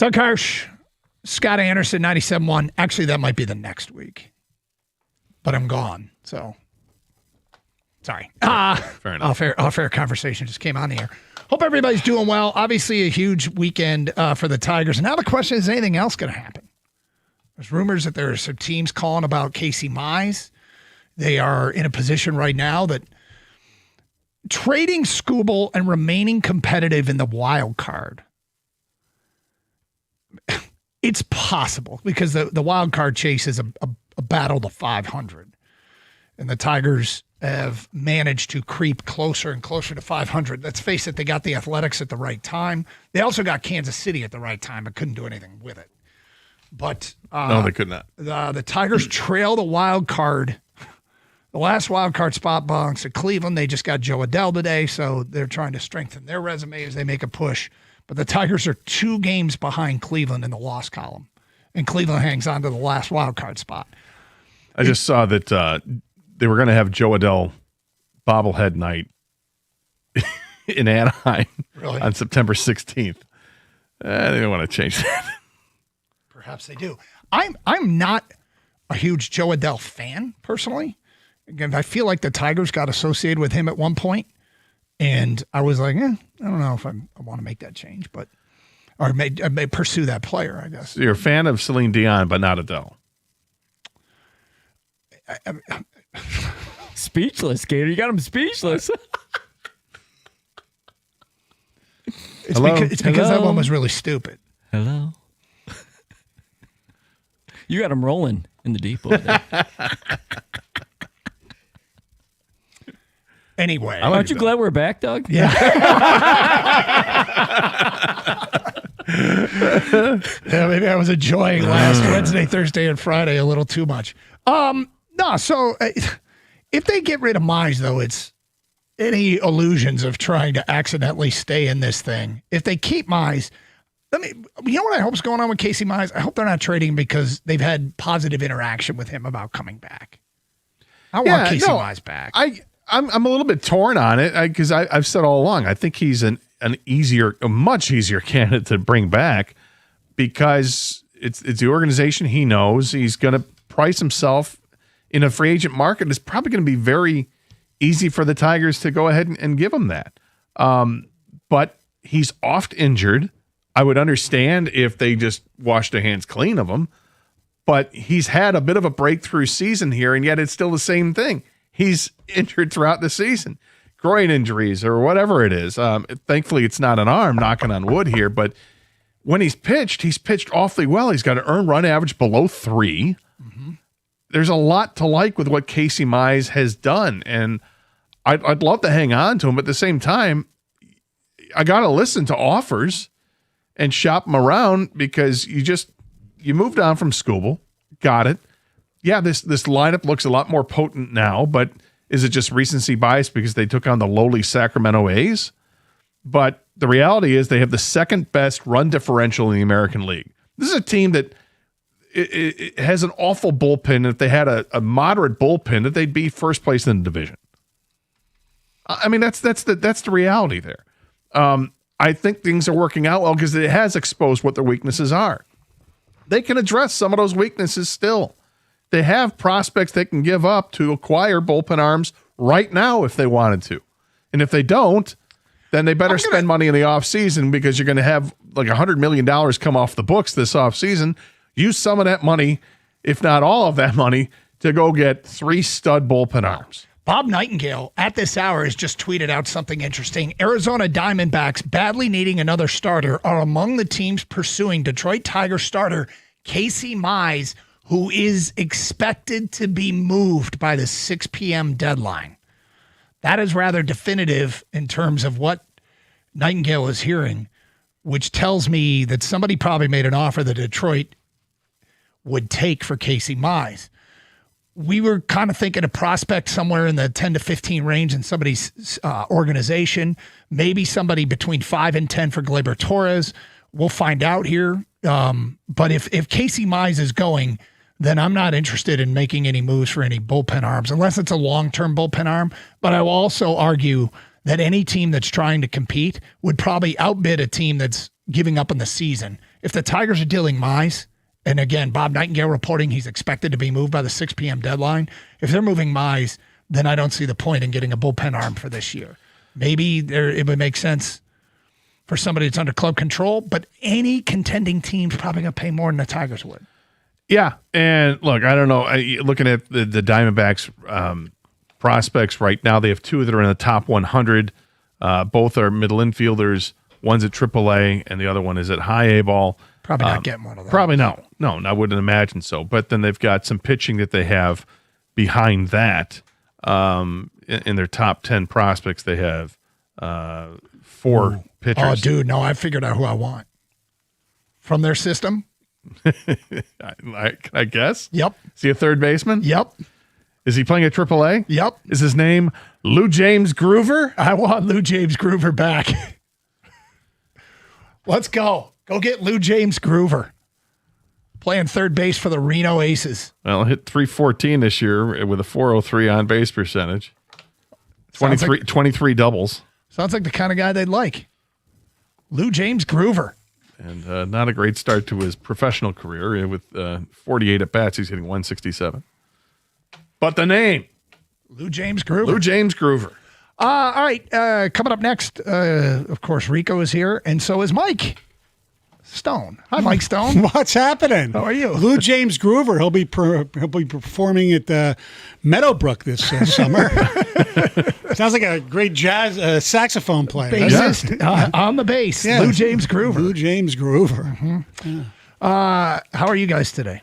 Doug Harsh, Scott Anderson, 97.1. Actually, that might be the next week. But I'm gone, so sorry. Fair enough. Off-air conversation just came on the air. Hope everybody's doing well. Obviously, a huge weekend for the Tigers. And now the question is anything else going to happen? There's rumors that there are some teams calling about Casey Mize. They are in a position right now that trading Skubal and remaining competitive in the wild card. It's possible because the wild card chase is a battle to 500. And the Tigers have managed to creep closer and closer to 500. Let's face it, they got the Athletics at the right time. They also got Kansas City at the right time, but couldn't do anything with it. But no, they could not. The Tigers trail the wild card. The last wild card spot belongs to Cleveland. They just got Joe Adell today, so they're trying to strengthen their resume as they make a push. But the Tigers are 2 games behind Cleveland in the loss column, and Cleveland hangs on to the last wild card spot. I just saw that they were going to have Joe Adell bobblehead night in Anaheim on September 16th. They don't want to change that. Perhaps they do. I'm not a huge Joe Adell fan personally. Again, I feel like the Tigers got associated with him at one point, and I was like, I don't know if I want to make that change, but I may pursue that player, I guess. So you're a fan of Celine Dion, but not Adele. Speechless, Gator. You got him speechless. It's because that one was really stupid. Hello. You got him rolling in the deep over there. Anyway. Aren't you glad we're back, Doug? Yeah. Yeah, maybe I was enjoying last Wednesday, Thursday, and Friday a little too much. No, so if they get rid of Mize, though, it's any illusions of trying to accidentally stay in this thing. If they keep Mize, you know what I hope is going on with Casey Mize? I hope they're not trading because they've had positive interaction with him about coming back. I want Casey Mize back. I'm a little bit torn on it because I've said all along, I think he's a much easier candidate to bring back because it's the organization he knows. He's going to price himself in a free agent market. It's probably going to be very easy for the Tigers to go ahead and give him that. But he's oft injured. I would understand if they just washed their hands clean of him, but he's had a bit of a breakthrough season here, and yet it's still the same thing. He's injured throughout the season, groin injuries or whatever it is. Thankfully, it's not an arm, knocking on wood here, but when he's pitched awfully well. He's got an earned run average below 3. Mm-hmm. There's a lot to like with what Casey Mize has done, and I'd love to hang on to him, but at the same time, I got to listen to offers and shop them around because you moved on from Skubal. Got it. Yeah, this lineup looks a lot more potent now, but is it just recency bias because they took on the lowly Sacramento A's? But the reality is they have the second best run differential in the American League. This is a team that it has an awful bullpen. If they had a moderate bullpen, that they'd be first place in the division. I mean, that's the reality there. I think things are working out well because it has exposed what their weaknesses are. They can address some of those weaknesses still. They have prospects they can give up to acquire bullpen arms right now if they wanted to. And if they don't, then they better spend money in the offseason because you're going to have like $100 million come off the books this offseason. Use some of that money, if not all of that money, to go get 3 stud bullpen arms. Bob Nightingale at this hour has just tweeted out something interesting. Arizona Diamondbacks, badly needing another starter, are among the teams pursuing Detroit Tigers starter Casey Mize, who is expected to be moved by the 6 p.m. deadline. That is rather definitive in terms of what Nightingale is hearing, which tells me that somebody probably made an offer that Detroit would take for Casey Mize. We were kind of thinking a prospect somewhere in the 10 to 15 range in somebody's organization, maybe somebody between 5 and 10 for Gleyber Torres. We'll find out here. But if Casey Mize is going, then I'm not interested in making any moves for any bullpen arms, unless it's a long-term bullpen arm. But I will also argue that any team that's trying to compete would probably outbid a team that's giving up in the season If the Tigers are dealing Mize, and again, Bob Nightingale reporting he's expected to be moved by the 6 p.m. deadline. If they're moving Mize, then I don't see the point in getting a bullpen arm for this year. Maybe it would make sense for somebody that's under club control, but any contending team's probably going to pay more than the Tigers would. Yeah, and look, I don't know. Looking at the Diamondbacks prospects right now, they have two that are in the top 100. Both are middle infielders. One's at AAA, and the other one is at high A ball. Probably not getting one of those. Probably no. No, I wouldn't imagine so. But then they've got some pitching that they have behind that. In their top 10 prospects, they have 4 pitchers. Oh, dude, no, I figured out who I want. From their system? Can I guess? Yep. Is he a third baseman? Yep. Is he playing at AAA? Yep. Is his name Lou James Groover? I want Lou James Groover back. Let's go. Go get Lou James Groover. Playing third base for the Reno Aces. Well, hit 314 this year with a 403 on base percentage. 23 doubles. Sounds like the kind of guy they'd like. Lou James Groover. And not a great start to his professional career. With 48 at bats, he's hitting 167. But the name, Lou James Groover. Lou James Groover. All right, coming up next, of course, Rico is here, and so is Mike Stone. Hi, Mike Stone. What's happening? How are you? Lou James Groover. He'll be performing at Meadowbrook this summer. Sounds like a great jazz saxophone player. Bassist on the bass. Yeah. Lou James Groover. Lou James Groover. Mm-hmm. Yeah. How are you guys today?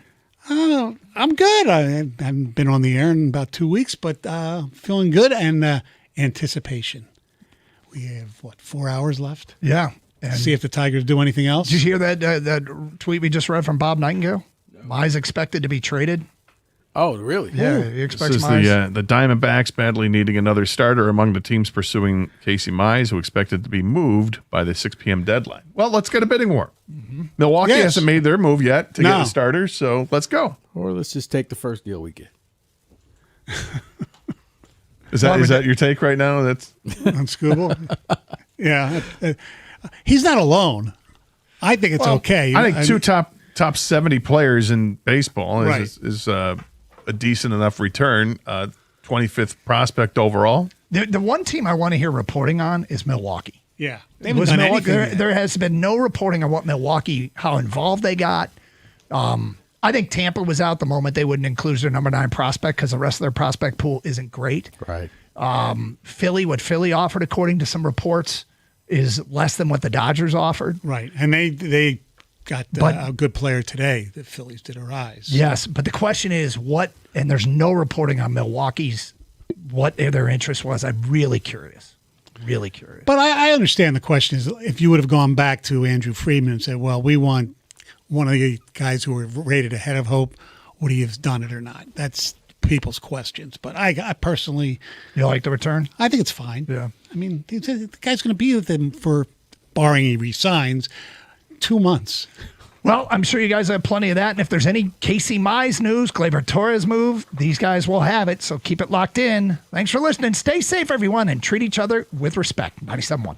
I'm good. I haven't been on the air in about 2 weeks, but feeling good and anticipation. We have, 4 hours left? Yeah. And see if the Tigers do anything else. Did you hear that tweet we just read from Bob Nightingale? Mize expected to be traded. Oh, really? Yeah, he expects This is Mize. the Diamondbacks badly needing another starter among the teams pursuing Casey Mize, who expected to be moved by the 6 p.m. deadline. Well, let's get a bidding war. Mm-hmm. Milwaukee hasn't made their move yet to get a starter, so let's go. Or let's just take the first deal we get. Is that your take right now? That's on Skubal? Yeah. He's not alone. I think it's okay. I think two top 70 players in baseball is a decent enough return. 25th prospect overall. The one team I want to hear reporting on is Milwaukee. Yeah. They haven't done anything yet. There has been no reporting on what Milwaukee, how involved they got. I think Tampa was out the moment they wouldn't include their number 9 prospect because the rest of their prospect pool isn't great. Right. What Philly offered, according to some reports, is less than what the Dodgers offered. Right. And they got a good player today. The Phillies did arise. Yes, but the question is and there's no reporting on Milwaukee's, what their interest was. I'm really curious. Really curious. But I understand the question is if you would have gone back to Andrew Friedman and said, well, we want one of the guys who were rated ahead of Hope, would he have done it or not? That's people's questions. But I personally... You like the return? I think it's fine. Yeah. I mean, the guy's going to be with them for, barring he resigns, 2 months. Well, I'm sure you guys have plenty of that. And if there's any Casey Mize news, Gleyber Torres move, these guys will have it. So keep it locked in. Thanks for listening. Stay safe, everyone, and treat each other with respect. 97.1.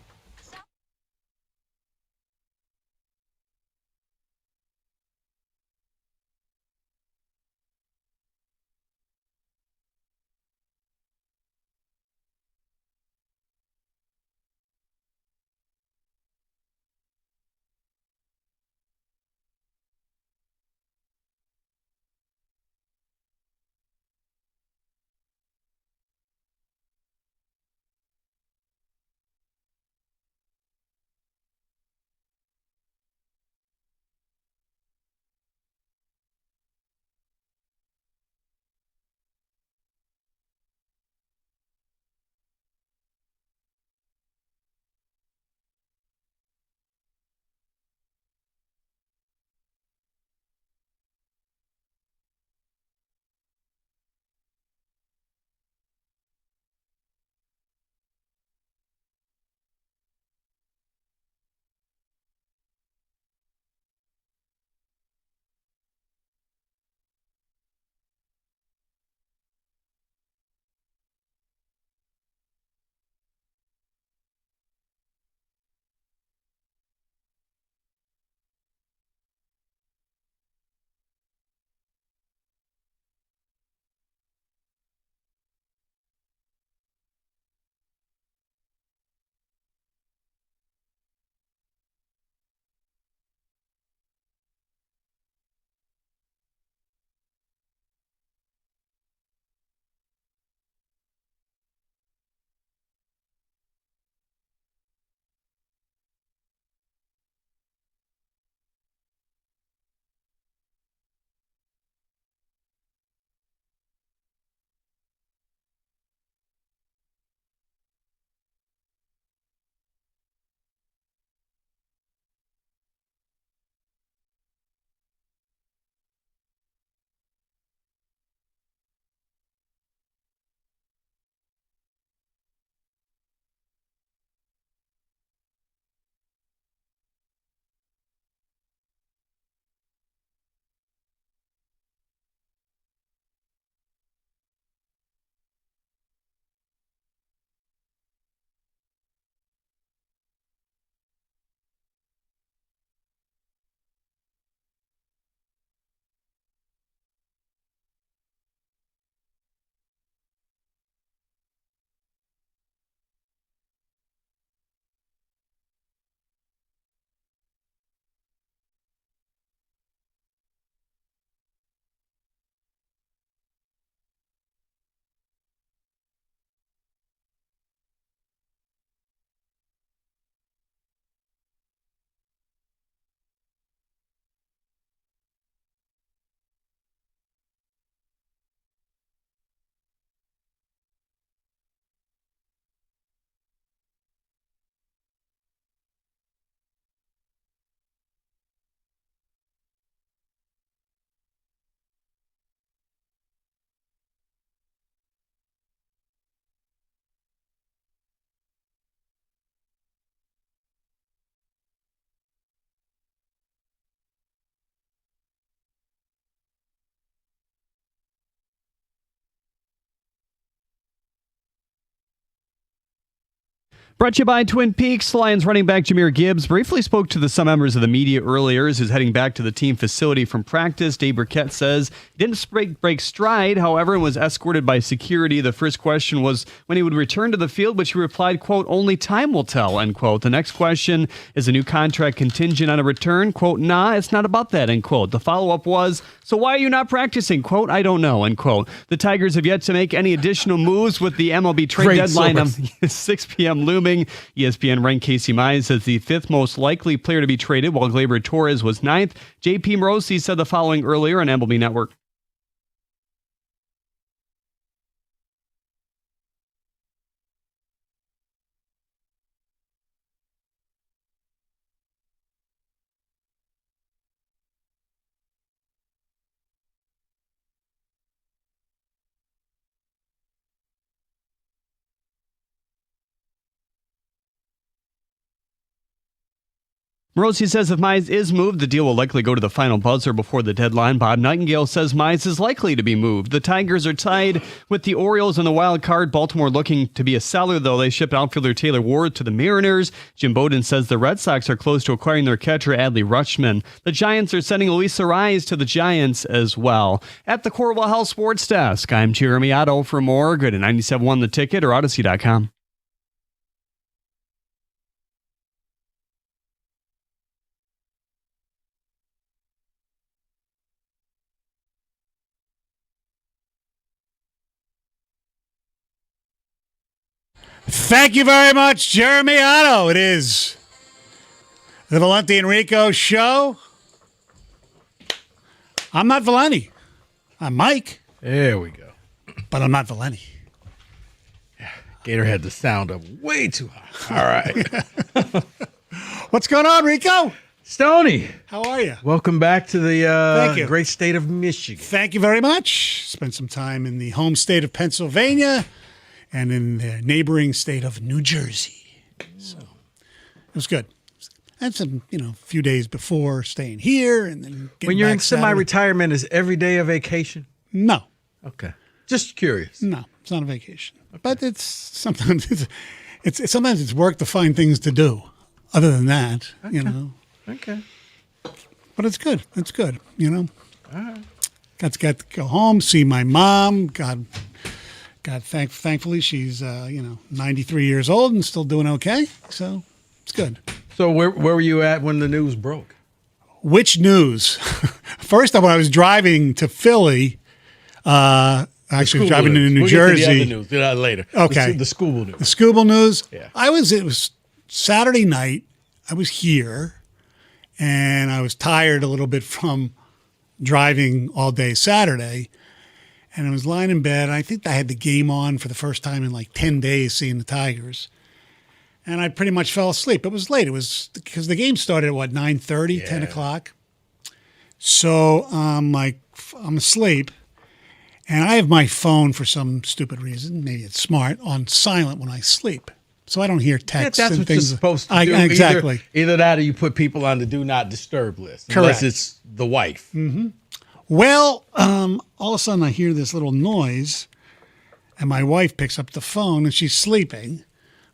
Brought to you by Twin Peaks. Lions running back Jahmyr Gibbs briefly spoke to some members of the media earlier as he's heading back to the team facility from practice. Dave Burkett says he didn't break stride, however, and was escorted by security. The first question was when he would return to the field, which he replied, quote, only time will tell, end quote. The next question, is a new contract contingent on a return? Quote, nah, it's not about that, end quote. The follow-up was, so why are you not practicing? Quote, I don't know, end quote. The Tigers have yet to make any additional moves with the MLB trade deadline of 6 p.m. looming. ESPN ranked Casey Mize as the 5th most likely player to be traded, while Gleyber Torres was 9th. JP Morosi said the following earlier on MLB Network. Morosi says if Mize is moved, the deal will likely go to the final buzzer before the deadline. Bob Nightingale says Mize is likely to be moved. The Tigers are tied with the Orioles in the wild card. Baltimore looking to be a seller, though. They shipped outfielder Taylor Ward to the Mariners. Jim Bowden says the Red Sox are close to acquiring their catcher Adley Rutschman. The Giants are sending Luis Arraez to the Giants as well. At the Corwell Health Sports Desk, I'm Jeremy Otto. For more, go to 97.1 The Ticket or Odyssey.com. Thank you very much, Jeremy Otto. It is the Valenti Enrico Show. I'm not Valenti. I'm Mike. There we go. But I'm not Valenti. Gator had the sound up way too high. All right. What's going on, Rico? Stoney. How are you? Welcome back to the Thank you. great state of Michigan. Thank you very much. Spent some time in the home state of Pennsylvania and in the neighboring state of New Jersey. So it was good. I had some, few days before staying here and then getting When you're back in Saturday. semi-retirement, is every day a vacation? No. Okay. Just curious. No, it's not a vacation. Okay. But it's sometimes sometimes it's work to find things to do. Other than that, Okay. But it's good. It's good. All right. Got to go home, see my mom. Thankfully, she's 93 years old and still doing okay. So it's good. So where were you at when the news broke? Which news? First, when I was driving to Philly, actually driving into New Jersey. Get to the other news. Do that later. Okay. The Scooble news. The Scooble news. Yeah. It was Saturday night. I was here, and I was tired a little bit from driving all day Saturday. And I was lying in bed. I think I had the game on for the first time in like 10 days seeing the Tigers. And I pretty much fell asleep. It was late. It was because the game started at 9:30, 10 o'clock. So I'm asleep. And I have my phone for some stupid reason, maybe it's smart, on silent when I sleep. So I don't hear texts that's and what things. you're supposed to do. Exactly. Either that or you put people on the do not disturb list. Correct. Unless it's the wife. Mm-hmm. Well, all of a sudden I hear this little noise, and my wife picks up the phone, and she's sleeping.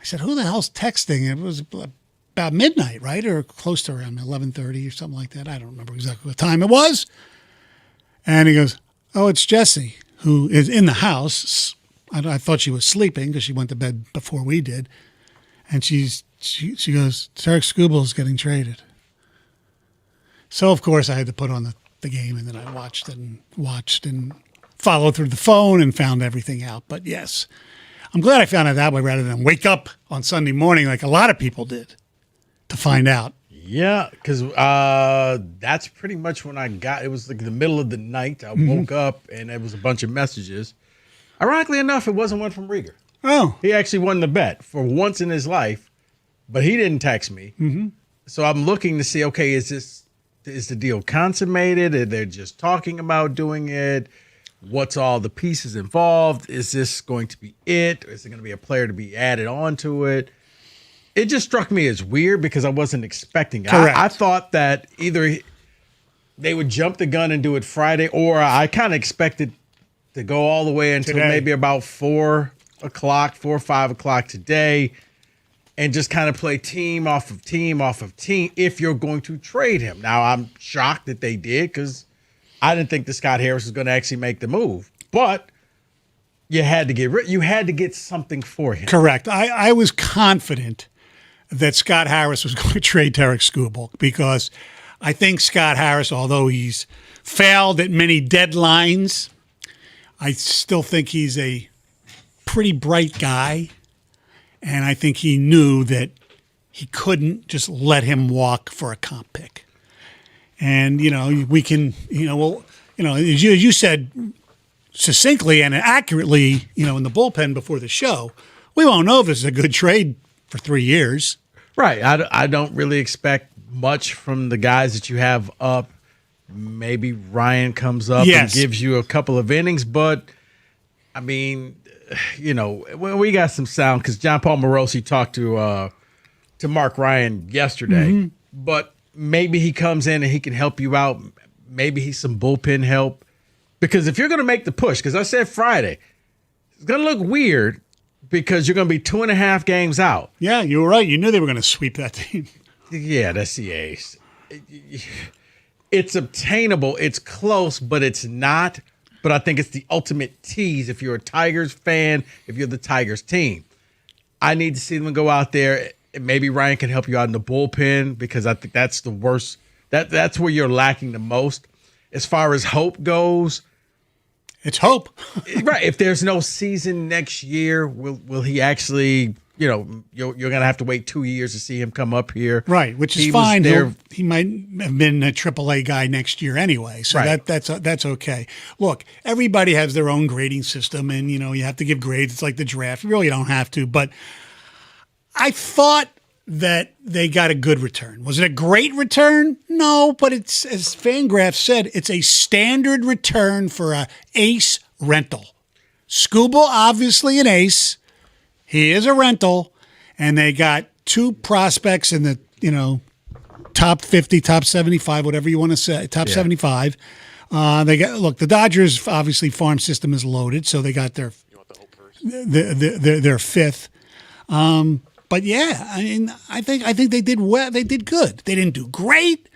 I said, who the hell's texting? It was about midnight, right? Or close to around 11:30 or something like that. I don't remember exactly what time it was. And he goes, oh, it's Jessie, who is in the house. I thought she was sleeping because she went to bed before we did. And she goes, Tarek Skubal is getting traded. So, of course, I had to put on the game, and then I watched and followed through the phone and found everything out. But yes, I'm glad I found it that way rather than wake up on Sunday morning like a lot of people did to find out. Yeah, because that's pretty much when I got, it was like the middle of the night. I woke up and it was a bunch of messages. Ironically enough, it wasn't one from Rieger. Oh. He actually won the bet for once in his life, but he didn't text me. Mm-hmm. So I'm looking to see, okay, is the deal consummated? Are they just talking about doing it? What's all the pieces involved? Is this going to be it? Or is there going to be a player to be added on to it? It just struck me as weird because I wasn't expecting it. I thought that either they would jump the gun and do it Friday, or I kind of expected to go all the way until maybe about 4 or 5 o'clock today. and just kind of play team off of team off of team if you're going to trade him. Now, I'm shocked that they did because I didn't think that Scott Harris was going to actually make the move. But you had to get something for him. Correct. I was confident that Scott Harris was going to trade Tarik Skubal because I think Scott Harris, although he's failed at many deadlines, I still think he's a pretty bright guy. And I think he knew that he couldn't just let him walk for a comp pick. And, we can, as you said succinctly and accurately, in the bullpen before the show, we won't know if this is a good trade for 3 years. Right. I don't really expect much from the guys that you have up. Maybe Ryan comes up and gives you a couple of innings, but I mean, we got some sound because John Paul Morosi talked to Mark Ryan yesterday, but maybe he comes in and he can help you out. Maybe he's some bullpen help because if you're going to make the push, because I said Friday, it's going to look weird because you're going to be 2.5 games out. Yeah, you were right. You knew they were going to sweep that team. Yeah, that's the A's. It's obtainable. It's close, but it's not. But I think it's the ultimate tease if you're a Tigers fan, if you're the Tigers team. I need to see them go out there. Maybe Ryan can help you out in the bullpen because I think that's the worst. That's where you're lacking the most. As far as hope goes, it's hope. Right. If there's no season next year, will he actually, you're going to have to wait 2 years to see him come up here. Right, which is fine. He might have been a AAA guy next year anyway, so right. that's okay. Look, everybody has their own grading system, and you have to give grades. It's like the draft. You really don't have to, but I thought that they got a good return. Was it a great return? No, but it's, as Fangraphs said, it's a standard return for a ace rental. Skubal, obviously an ace. He is a rental, and they got 2 prospects in the, top 50, top 75, whatever you want to say, top 75. The Dodgers obviously farm system is loaded, so they got their fifth. But yeah, I mean, I think they did well. They did good. They didn't do great.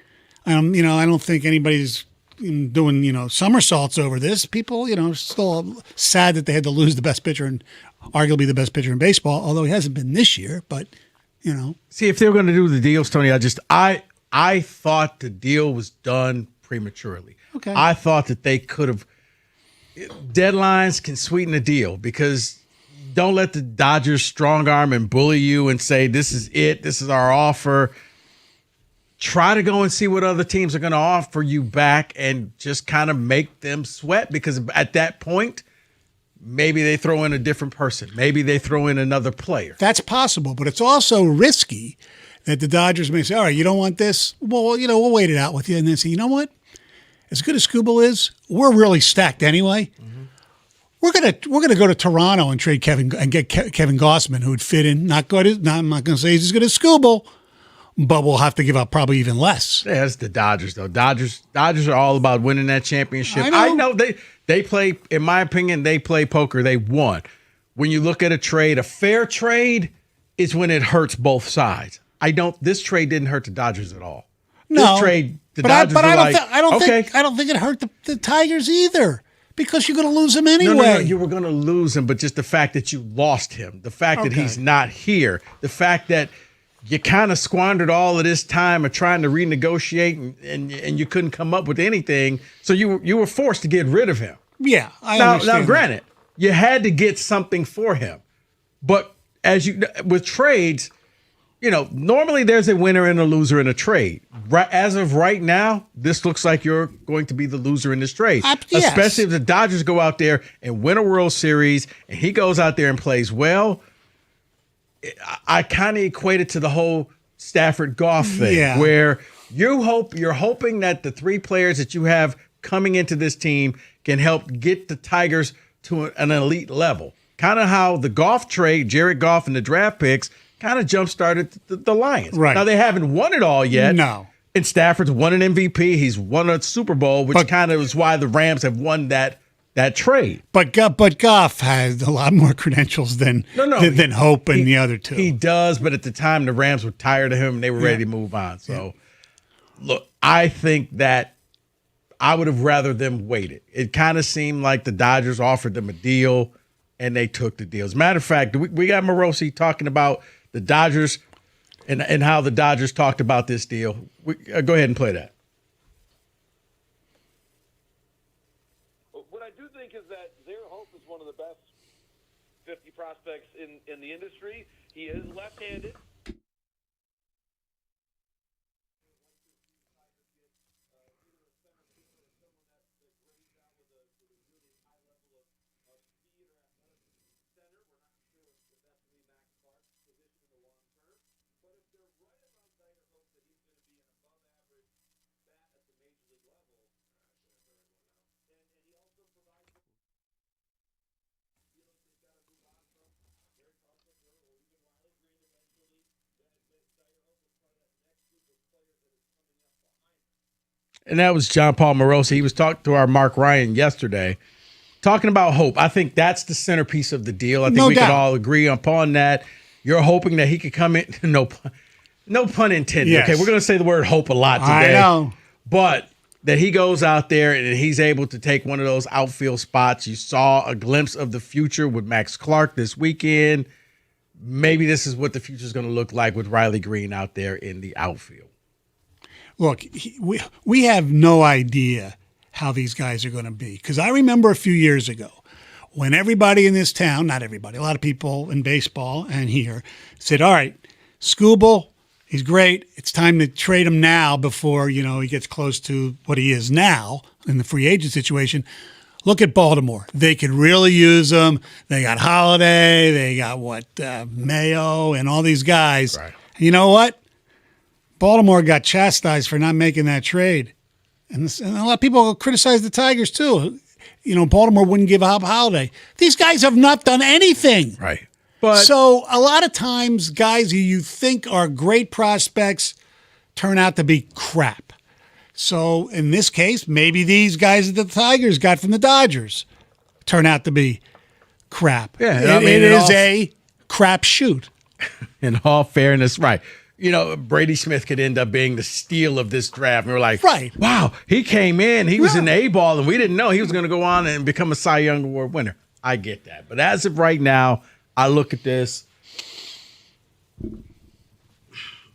I don't think anybody's doing somersaults over this. People, still sad that they had to lose the best pitcher and arguably the best pitcher in baseball, although he hasn't been this year. But see, if they were going to do the deals, Tony, I thought the deal was done prematurely. Okay, I thought that they could have. Deadlines can sweeten a deal because. Don't let the Dodgers strong arm and bully you and say, this is it. This is our offer. Try to go and see what other teams are going to offer you back and just kind of make them sweat because at that point, maybe they throw in a different person. Maybe they throw in another player. That's possible, but it's also risky that the Dodgers may say, all right, you don't want this? Well, we'll wait it out with you. And then say, you know what? As good as Skubal is, we're really stacked anyway. Mm-hmm. We're gonna go to Toronto and trade Kevin and get Kevin Gossman, who would fit in. I'm not going to say he's as good as Skubal, but we'll have to give up probably even less. Yeah, that's the Dodgers though. Dodgers are all about winning that championship. I know they play. In my opinion, they play poker. They won. When you look at a trade, a fair trade is when it hurts both sides. This trade didn't hurt the Dodgers at all. No, this trade, the Dodgers were like, I don't think it hurt the Tigers either. Because you're going to lose him anyway. No, you were going to lose him, but just the fact that you lost him, the fact that he's not here, the fact that you kind of squandered all of this time of trying to renegotiate and you couldn't come up with anything, so you were forced to get rid of him. Yeah, I understand. Now, granted, you had to get something for him, but with trades, normally there's a winner and a loser in a trade. As of right now, this looks like you're going to be the loser in this trade. Yes. Especially if the Dodgers go out there and win a World Series and he goes out there and plays well. I kind of equate it to the whole Stafford Goff thing where you're hoping that the 3 players that you have coming into this team can help get the Tigers to an elite level. Kind of how the Goff trade, Jared Goff and the draft picks, kind of jump-started the Lions. Right. Now, they haven't won it all yet. No. And Stafford's won an MVP. He's won a Super Bowl, which kind of is why the Rams have won that that trade. But Goff has a lot more credentials than Hope and the other two. He does, but at the time the Rams were tired of him and they were ready to move on. So, look, I think that I would have rather them waited. It kind of seemed like the Dodgers offered them a deal and they took the deal. As a matter of fact, we got Morosi talking about the Dodgers and how the Dodgers talked about this deal. Go ahead and play that. What I do think is that Zaire Hope is one of the best 50 prospects in the industry. He is left-handed. And that was John Paul Morosi. He was talking to our Mark Ryan yesterday, talking about Hope. I think that's the centerpiece of the deal. I think we could all agree upon that. You're hoping that he could come in. No pun intended. Yes. Okay, we're going to say the word hope a lot today. I know. But that he goes out there and he's able to take one of those outfield spots. You saw a glimpse of the future with Max Clark this weekend. Maybe this is what the future is going to look like with Riley Green out there in the outfield. Look, we have no idea how these guys are going to be. Because I remember a few years ago when everybody in this town, not everybody, a lot of people in baseball and here said, all right, Skubal, he's great. It's time to trade him now before, he gets close to what he is now in the free agent situation. Look at Baltimore. They could really use him. They got Holiday. They got Mayo and all these guys. Right. And you know what? Baltimore got chastised for not making that trade. And a lot of people criticize the Tigers too. Baltimore wouldn't give up Holiday. These guys have not done anything. Right. So a lot of times guys who you think are great prospects turn out to be crap. So in this case, maybe these guys that the Tigers got from the Dodgers turn out to be crap. Yeah, it is a crap shoot. In all fairness, right. Brady Smith could end up being the steal of this draft. And we're like, right. Wow, he came in, he was in the A-ball, and we didn't know he was going to go on and become a Cy Young Award winner. I get that. But as of right now, I look at this.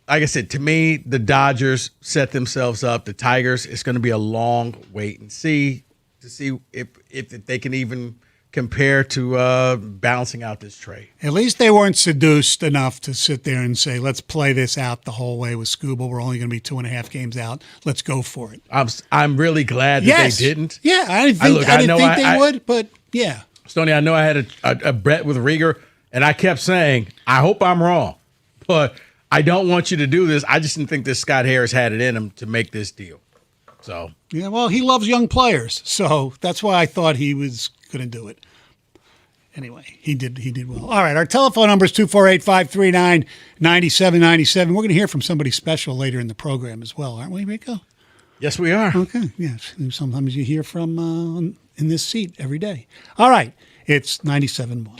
Like I said, to me, the Dodgers set themselves up. The Tigers, it's going to be a long wait and see to see if they can even compare to balancing out this trade. At least they weren't seduced enough to sit there and say, let's play this out the whole way with Skubal. We're only going to be 2.5 games out. Let's go for it. I'm really glad that they didn't. Yeah, I didn't think they would, but yeah. Stoney, I know I had a bet with Rieger, and I kept saying, I hope I'm wrong, but I don't want you to do this. I just didn't think that Scott Harris had it in him to make this deal. So yeah, well, he loves young players, so that's why I thought he was going to do it. Anyway, he did well. All right, our telephone number is 248-539-9797. We're going to hear from somebody special later in the program as well, aren't we, Rico? Yes, we are. Okay, yes. Sometimes you hear from in this seat every day. All right, it's 97.1.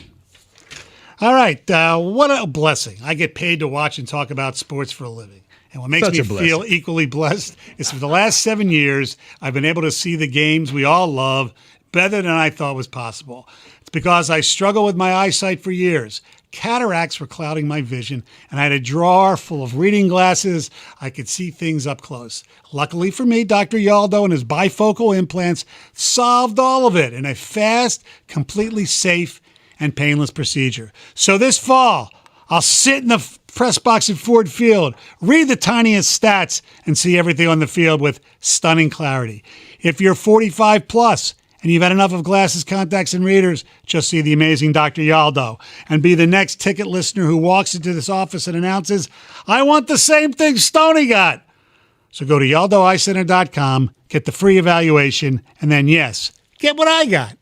All right, what a blessing. I get paid to watch and talk about sports for a living. And what makes me feel equally blessed is for the last 7 years, I've been able to see the games we all love better than I thought was possible. It's because I struggled with my eyesight for years. Cataracts were clouding my vision, and I had a drawer full of reading glasses. I could see things up close. Luckily for me, Dr. Yaldo and his bifocal implants solved all of it in a fast, completely safe, and painless procedure. So this fall, I'll sit in the press box at Ford Field, read the tiniest stats, and see everything on the field with stunning clarity. If you're 45 plus and you've had enough of glasses, contacts, and readers, just see the amazing Dr. Yaldo and be the next ticket listener who walks into this office and announces, I want the same thing Stoney got. So go to YaldoEyeCenter.com, get the free evaluation, and then, yes, get what I got.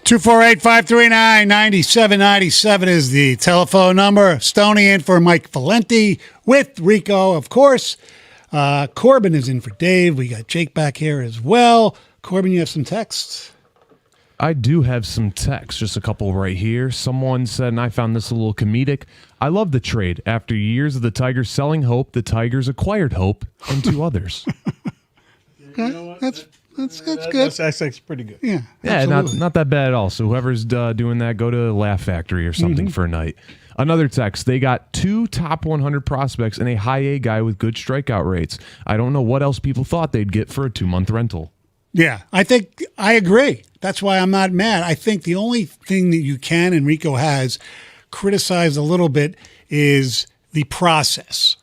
248-539-9797 is the telephone number. Stoney in for Mike Valenti with Rico, of course. Corbin is in for Dave. We got Jake back here as well. Corbin, you have some texts? I do have some texts, just a couple right here. Someone said, and I found this a little comedic, I love the trade. After years of the Tigers selling hope, the Tigers acquired hope and 2 others. Okay, that's good. That's actually pretty good. Yeah, not that bad at all. So whoever's doing that, go to Laugh Factory or something for a night. Another text, they got 2 top 100 prospects and a high A guy with good strikeout rates. I don't know what else people thought they'd get for a 2-month rental. Yeah, I think I agree. That's why I'm not mad. I think the only thing that you can, and Rico has, criticized a little bit is the process.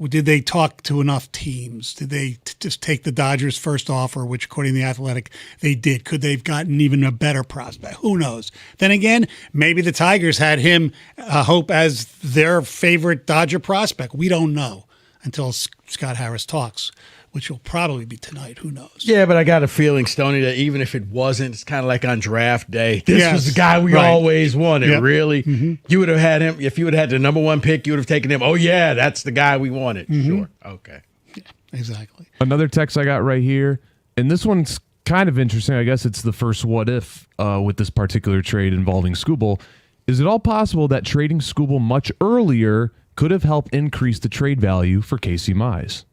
Did they talk to enough teams? Did they just take the Dodgers' first offer, which according to The Athletic, they did? Could they have gotten even a better prospect? Who knows? Then again, maybe the Tigers had him, Hope, as their favorite Dodger prospect. We don't know until Scott Harris talks, which will probably be tonight. Who knows? Yeah, but I got a feeling, Stoney, that even if it wasn't, it's kind of like on draft day. This was the guy we always wanted, really. Mm-hmm. You would have had him, if you would have had the number 1 pick, you would have taken him. Oh, yeah, that's the guy we wanted. Mm-hmm. Sure. Okay. Yeah, exactly. Another text I got right here, and this one's kind of interesting. I guess it's the first what if with this particular trade involving Skubal. Is it all possible that trading Skubal much earlier could have helped increase the trade value for Casey Mize?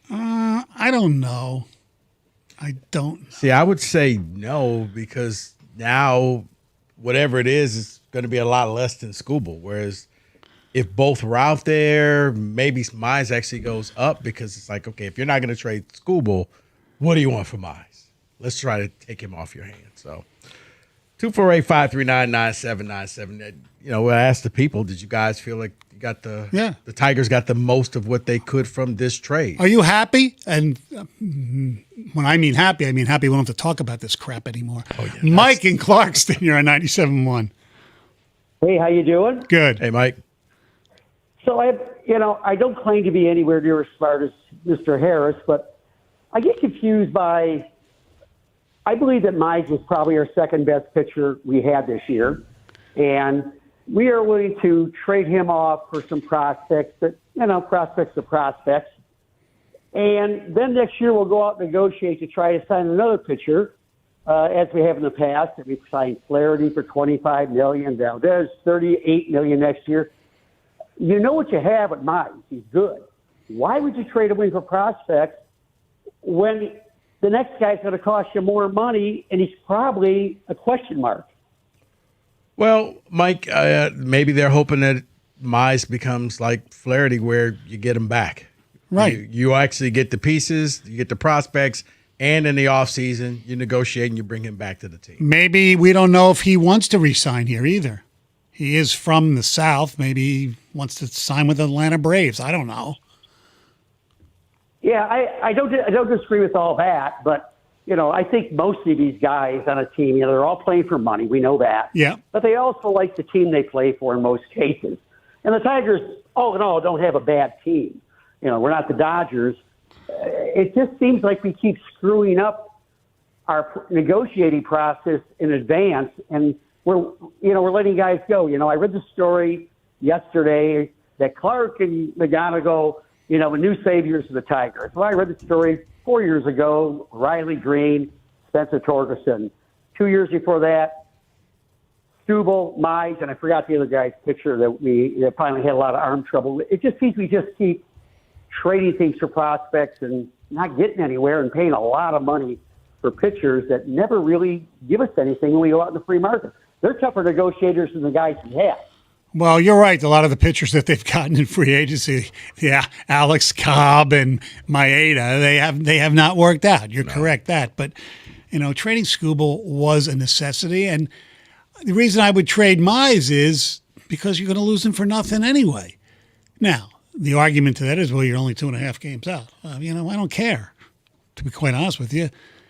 I don't know. I don't know. See, I would say no, because now whatever it is going to be a lot less than Skubal. Whereas if both were out there, maybe Mize actually goes up, because it's like, okay, if you're not going to trade Skubal, what do you want for Mize? Let's try to take him off your hands. So 248-539-9797. You know, I asked the people, did you guys feel like you got the Tigers got the most of what they could from this trade? Are you happy? And when I mean happy we don't have to talk about this crap anymore. Oh, yeah, Mike in Clarkston, you're on 97.1. Hey, how you doing? Good. Hey, Mike. So I don't claim to be anywhere near as smart as Mr. Harris, but I get confused by. I believe that Mize was probably our second best pitcher we had this year, and we are willing to trade him off for some prospects, but prospects are prospects. And then next year we'll go out and negotiate to try to sign another pitcher, as we have in the past. We've signed Flaherty for $25 million. Valdez, $38 million next year. You know what you have with Mize. He's good. Why would you trade away for prospects when the next guy's going to cost you more money and he's probably a question mark? Well, Mike, maybe they're hoping that Mize becomes like Flaherty, where you get him back. Right. You actually get the pieces, you get the prospects, and in the offseason, you negotiate and you bring him back to the team. Maybe we don't know if he wants to re-sign here either. He is from the South. Maybe he wants to sign with the Atlanta Braves. I don't know. Yeah, I don't disagree with all that, but I think most of these guys on a team, they're all playing for money. We know that. Yeah. But they also like the team they play for in most cases. And the Tigers, all in all, don't have a bad team. We're not the Dodgers. It just seems like we keep screwing up our negotiating process in advance, and we're letting guys go. I read the story yesterday that Clark and McGonigal, new saviors of the Tigers. Well, I read the story 4 years ago, Riley Green, Spencer Torgerson. 2 years before that, Skubal, Mize, and I forgot the other guy's picture that finally had a lot of arm trouble. It just seems we just keep trading things for prospects and not getting anywhere and paying a lot of money for pitchers that never really give us anything when we go out in the free market. They're tougher negotiators than the guys we have. Well, you're right. A lot of the pitchers that they've gotten in free agency, Alex Cobb and Maeda, they have not worked out. You're correct that. But, trading Skubal was a necessity. And the reason I would trade Mize is because you're going to lose him for nothing anyway. Now, the argument to that is, well, you're only 2.5 games out. I don't care, to be quite honest with you.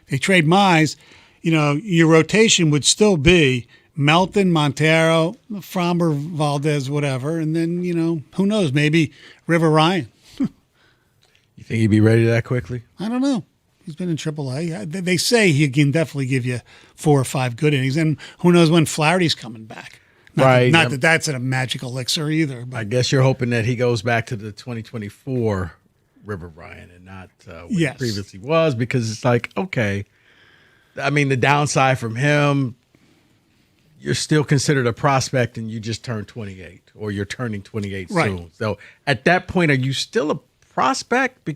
They trade Mize, your rotation would still be Melton, Montero, Framber, Valdez, whatever. And then, who knows, maybe River Ryan. You think he'd be ready that quickly? I don't know. He's been in AAA. They say he can definitely give you 4 or 5 good innings, and who knows when Flaherty's coming back. Not that that's a magic elixir either. But I guess you're hoping that he goes back to the 2024 River Ryan and not what he previously was, because it's like, okay, I mean, the downside from him, you're still considered a prospect and you just turned 28 or you're turning 28 soon. So at that point, are you still a prospect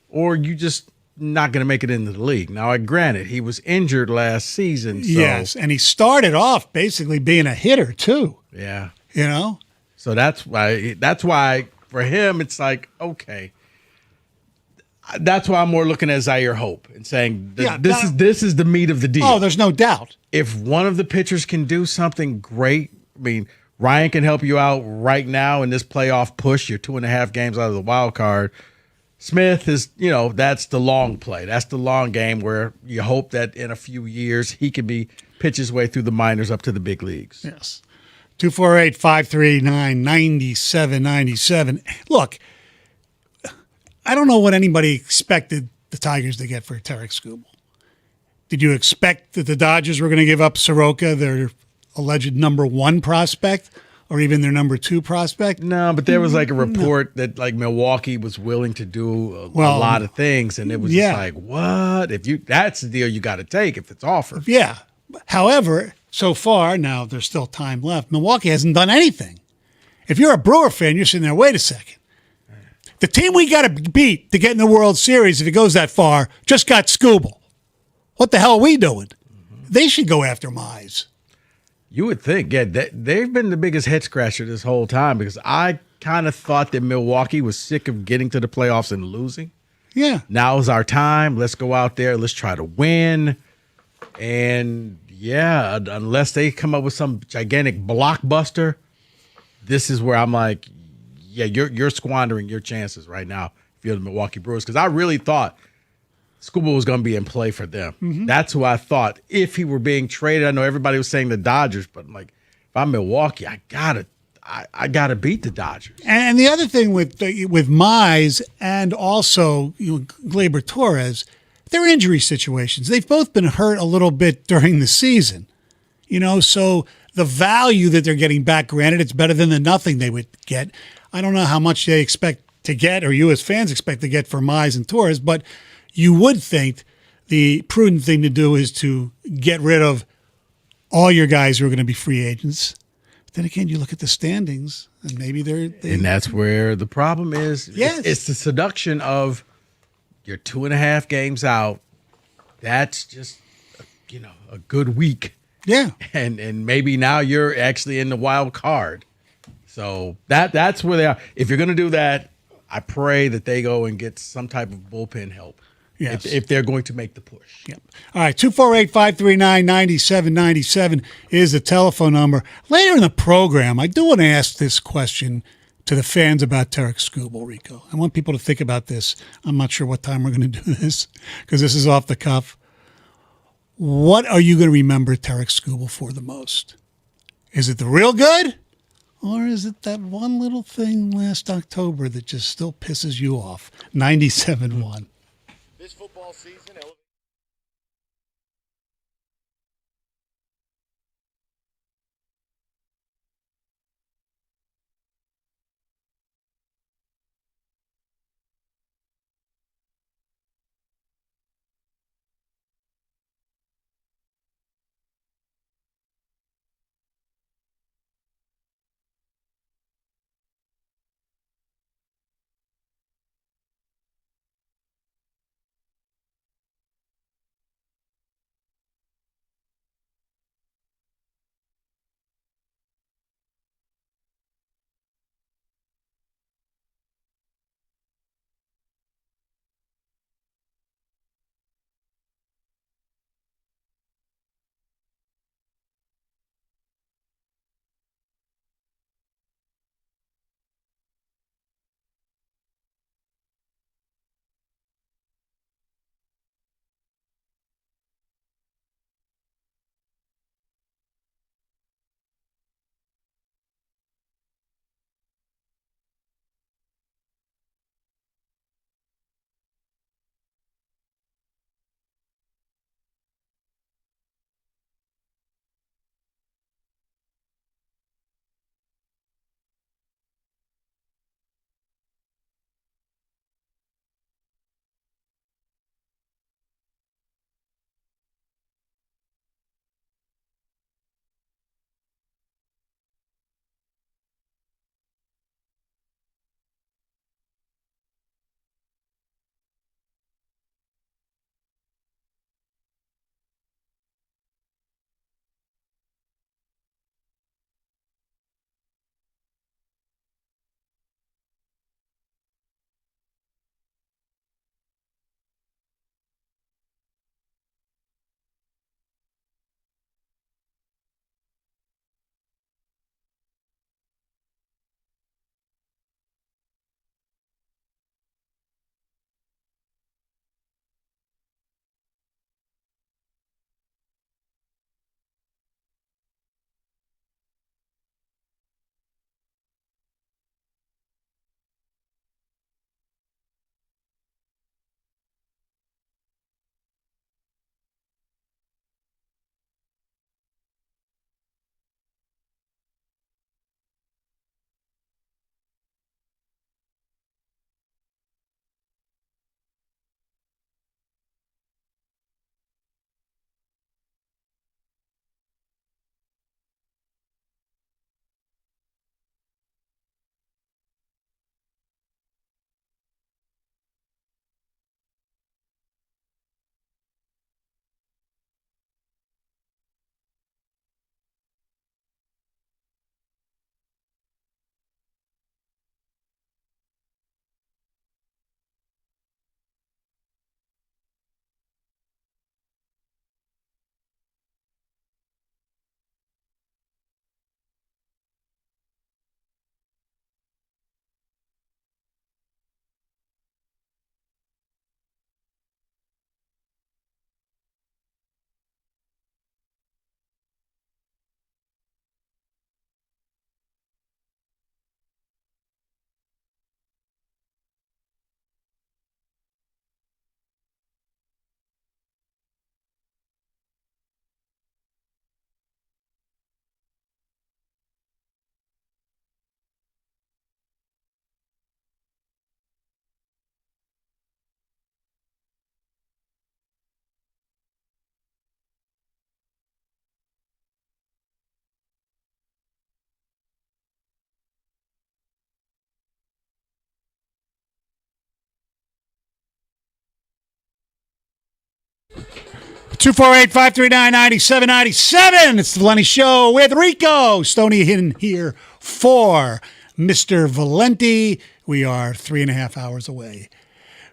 or you just not going to make it into the league? Now, granted, he was injured last season. So. Yes, and he started off basically being a hitter too. Yeah. You know? So that's why for him, it's like, okay. That's why I'm more looking at Zaire Hope and saying this is the meat of the deal. Oh, there's no doubt. If one of the pitchers can do something great, I mean, Ryan can help you out right now in this playoff push. You're 2.5 games out of the wild card. Smith is, that's the long play. That's the long game where you hope that in a few years he can pitch his way through the minors up to the big leagues. Yes. 248-539-9797. Look, I don't know what anybody expected the Tigers to get for Tarik Skubal. Did you expect that the Dodgers were going to give up Soroka, their alleged number 1 prospect, or even their number 2 prospect? No, but there was like a report that like Milwaukee was willing to do a lot of things, and it was just like, what? That's the deal you got to take if it's offered. Yeah. However, so far, now there's still time left, Milwaukee hasn't done anything. If you're a Brewer fan, you're sitting there, wait a second. The team we got to beat to get in the World Series, if it goes that far, just got Skubal. What the hell are we doing? They should go after Mize. You would think, they've been the biggest head scratcher this whole time, because I kind of thought that Milwaukee was sick of getting to the playoffs and losing. Yeah. Now is our time. Let's go out there. Let's try to win. And yeah, unless they come up with some gigantic blockbuster, this is where I'm like, yeah, you're squandering your chances right now if you're the Milwaukee Brewers, because I really thought Skubal was going to be in play for them. Mm-hmm. That's who I thought if he were being traded. I know everybody was saying the Dodgers, but I'm like, if I'm Milwaukee, I gotta beat the Dodgers. And the other thing with Mize and also Gleyber Torres, they're injury situations. They've both been hurt a little bit during the season, so the value that they're getting back, granted, it's better than the nothing they would get. I don't know how much they expect to get, or you as fans expect to get for Mize and Torres, but you would think the prudent thing to do is to get rid of all your guys who are going to be free agents. But then again, you look at the standings, and maybe and that's where the problem is. Yes. It's the seduction of you're 2.5 games out. That's just, a good week. Yeah. And maybe now you're actually in the wild card. So that's where they are. If you're going to do that, I pray that they go and get some type of bullpen help. Yes. If they're going to make the push. Yep. All right, 248-539-9797 is the telephone number. Later in the program, I do want to ask this question to the fans about Tarik Skubal, Rico. I want people to think about this. I'm not sure what time we're going to do this because this is off the cuff. What are you going to remember Tarik Skubal for the most? Is it the real good? Or is it that one little thing last October that just still pisses you off? 97-1. This football season, 248-539-9797. It's the Lenny Show with Rico. Stoney in here for Mr. Valenti. We are 3.5 hours away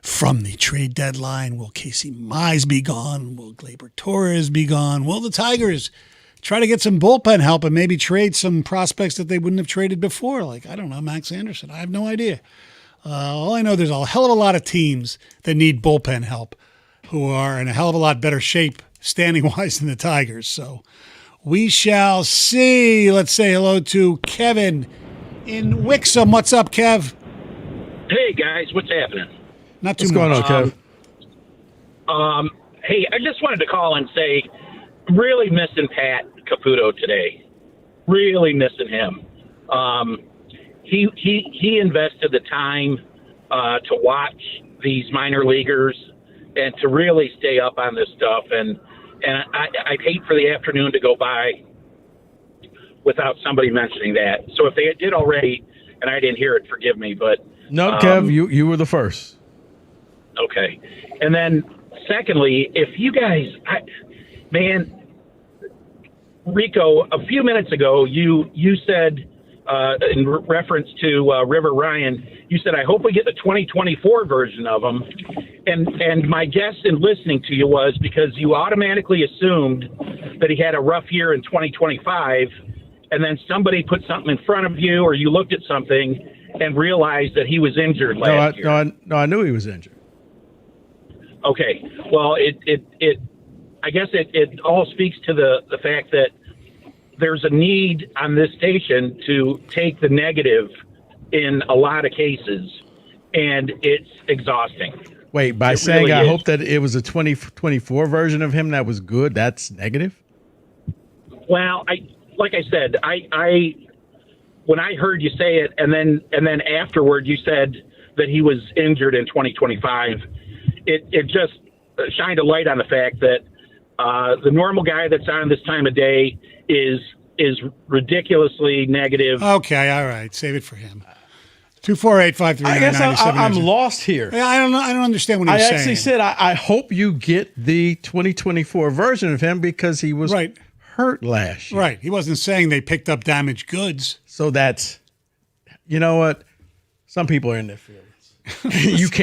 from the trade deadline. Will Casey Mize be gone? Will Gleyber Torres be gone? Will the Tigers try to get some bullpen help and maybe trade some prospects that they wouldn't have traded before? Like, I don't know, Max Anderson. I have no idea. All I know, there's a hell of a lot of teams that need bullpen help who are in a hell of a lot better shape standing-wise than the Tigers. So we shall see. Let's say hello to Kevin in Wixom. What's up, Kev? Hey, guys. What's happening? Not too What's much. going on, Kev? Hey, I just wanted to call and say, really missing Pat Caputo today. Really missing him. He invested the time to watch these minor leaguers and to really stay up on this stuff. And I'd hate for the afternoon to go by without somebody mentioning that. So if they did already and I didn't hear it, forgive me. But No, Kev, you were the first. okay. And then secondly, if you guys, Rico, a few minutes ago, you said in reference to River Ryan, you said, I hope we get the 2024 version of him. And my guess in listening to you was because you automatically assumed that he had a rough year in 2025, and then somebody put something in front of you or you looked at something and realized that he was injured last year. No, I knew he was injured. Okay. Well, I guess it all speaks to the fact that there's a need on this station to take the negative in a lot of cases, and it's exhausting. Wait, by It saying really I is. hope that it was a 2024 version of him that was good, that's negative? Well, like I said, I when I heard you say it, and then afterward you said that he was injured in 2025, it just shined a light on the fact that the normal guy that's on this time of day is ridiculously negative. Okay, all right. Save it for him. 248-539-9797. I guess I'm lost here. Yeah, I don't understand what I he's saying. actually said I hope you get the 2024 version of him because he was hurt last year. Right. He wasn't saying they picked up damaged goods. So that's, you know what? Some people are in their feelings.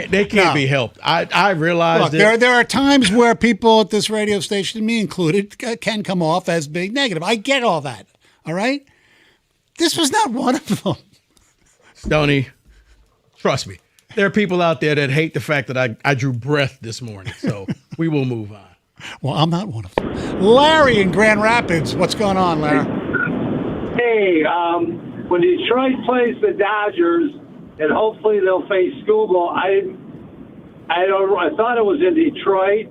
They can't be helped. I realized Look, there are times where people at this radio station, me included, can come off as being negative. I get all that. All right? This was not one of them. Stoney, trust me. There are people out there that hate the fact that I drew breath this morning. So we will move on. Well, I'm not one of them. Larry in Grand Rapids. What's going on, Larry? Hey, when Detroit plays the Dodgers, and hopefully they'll face Skubal, I thought it was in Detroit.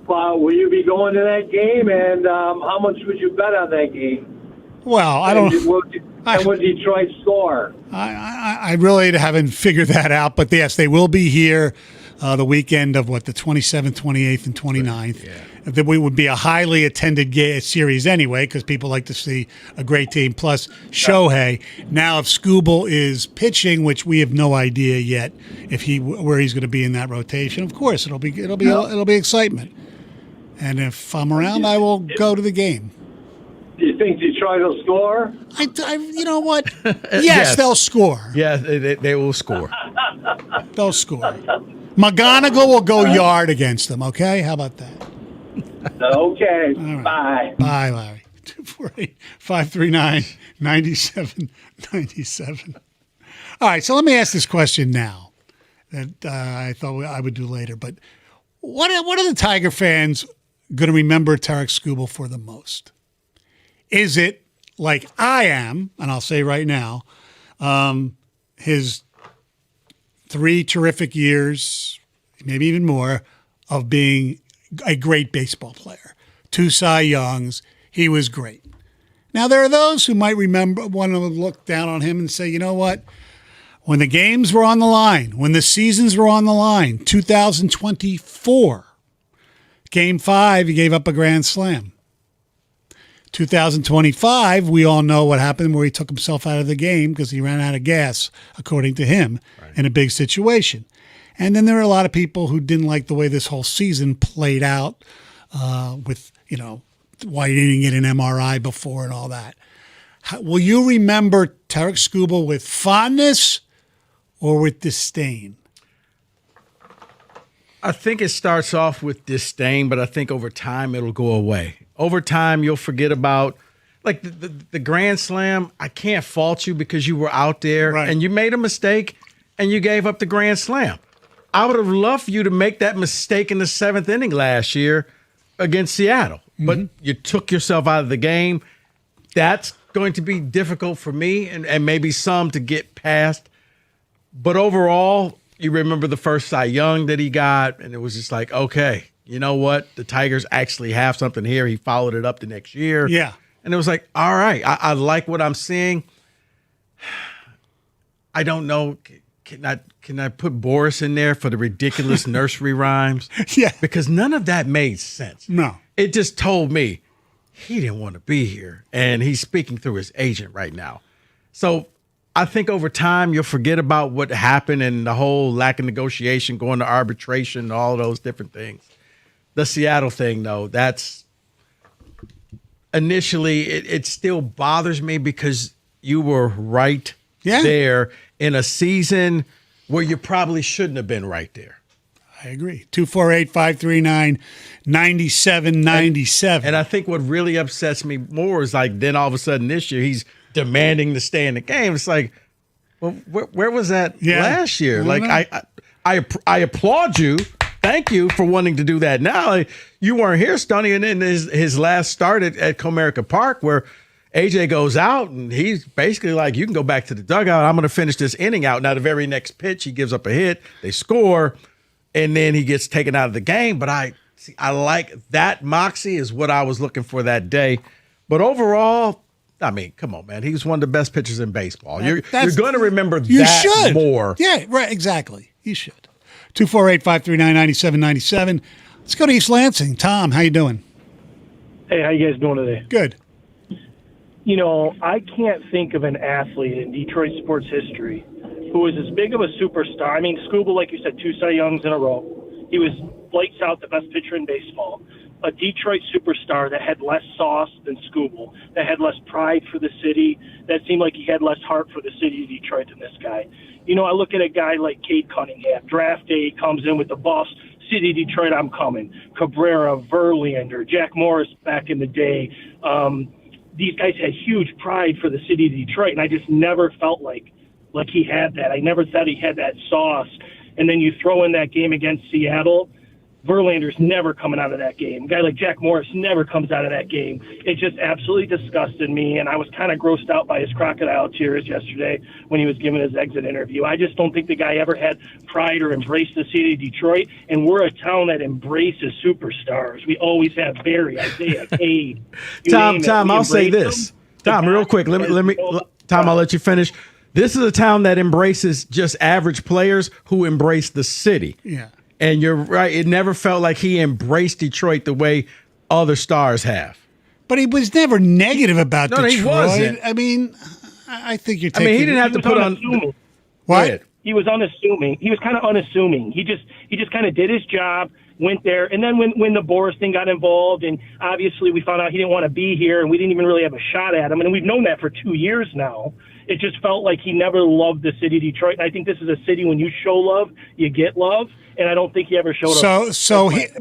Will you be going to that game? And how much would you bet on that game? Well, I don't. And would Detroit score? I really haven't figured that out, but yes, they will be here the weekend of the 27th, 28th, and 29th. Yeah. That would be a highly attended series anyway, because people like to see a great team. Plus Shohei. Now, if Skubal is pitching, which we have no idea yet, where he's going to be in that rotation, of course it'll be excitement. And if I'm around, I will go to the game. Do you think Detroit will score? You know what? Yes, they'll score. Yeah, they will score. They'll score. McGonigal will go yard against them, okay? How about that? Okay. Right. Bye. Bye, Larry. 248-539-9797. All right, so let me ask this question now that I thought I would do later. But what are the Tiger fans going to remember Tarik Skubal for the most? Is it like I am, and I'll say right now, his 3 terrific years, maybe even more, of being a great baseball player. 2 Cy Youngs. He was great. Now, there are those who might want to look down on him and say, you know what? When the games were on the line, when the seasons were on the line, 2024, Game 5, he gave up a grand slam. 2025, we all know what happened where he took himself out of the game because he ran out of gas, according to him, in a big situation. And then there are a lot of people who didn't like the way this whole season played out with, why you didn't get an MRI before and all that. Will you remember Tarik Skubal with fondness or with disdain? I think it starts off with disdain, but I think over time it'll go away. Over time, you'll forget about like the Grand Slam. I can't fault you because you were out there and you made a mistake and you gave up the Grand Slam. I would have loved for you to make that mistake in the 7th inning last year against Seattle, but you took yourself out of the game. That's going to be difficult for me and maybe some to get past. But overall, you remember the first Cy Young that he got, and it was just like, okay, you know what? The Tigers actually have something here. He followed it up the next year. Yeah. And it was like, all right, I like what I'm seeing. I don't know. Can I put Boris in there for the ridiculous nursery rhymes? Yeah. Because none of that made sense. No. It just told me he didn't want to be here, and he's speaking through his agent right now. So I think over time you'll forget about what happened and the whole lack of negotiation, going to arbitration, all those different things. The Seattle thing, though, that's initially it still bothers me because you were right there in a season where you probably shouldn't have been right there. I agree. 248-539-9797. And I think what really upsets me more is like then all of a sudden this year he's demanding to stay in the game. It's like, well, where was that last year? I applaud you. Thank you for wanting to do that. Now you weren't here, Stoney, and then his last start at Comerica Park where AJ goes out and he's basically like, you can go back to the dugout. I'm going to finish this inning out. Now the very next pitch, he gives up a hit. They score, and then he gets taken out of the game. But I like that moxie is what I was looking for that day. But overall, I mean, come on, man. He was one of the best pitchers in baseball. You're going to remember that more. Yeah, right, exactly. You should. 248-539-9797. Let's go to East Lansing. Tom, how you doing? Hey, how you guys doing today? Good. I can't think of an athlete in Detroit sports history who was as big of a superstar. I mean, Skubal, like you said, 2 Cy Youngs in a row. He was lights out, the best pitcher in baseball. A Detroit superstar that had less sauce than Skubal, that had less pride for the city, that seemed like he had less heart for the city of Detroit than this guy. I look at a guy like Cade Cunningham. Draft day comes in with the Buffs. City of Detroit, I'm coming. Cabrera, Verlander, Jack Morris back in the day. These guys had huge pride for the city of Detroit, and I just never felt like he had that. I never thought he had that sauce. And then you throw in that game against Seattle, Verlander's never coming out of that game. A guy like Jack Morris never comes out of that game. It just absolutely disgusted me, and I was kind of grossed out by his crocodile tears yesterday when he was giving his exit interview. I just don't think the guy ever had pride or embraced the city of Detroit, and we're a town that embraces superstars. We always have Barry, Isaiah, Cade. Tom, I'll say this. Tom, real quick, let me. Tom, I'll let you finish. This is a town that embraces just average players who embrace the city. Yeah. And you're right. It never felt like he embraced Detroit the way other stars have. But he was never negative about Detroit. He wasn't. I mean, I think you're taking... he didn't have to put on... What? He was unassuming. He was kind of unassuming. He just kind of did his job, went there. And then when the Boris thing got involved, and obviously we found out he didn't want to be here, and we didn't even really have a shot at him. And we've known that for 2 years now. It just felt like he never loved the city of Detroit. And I think this is a city when you show love, you get love. And I don't think he ever showed up.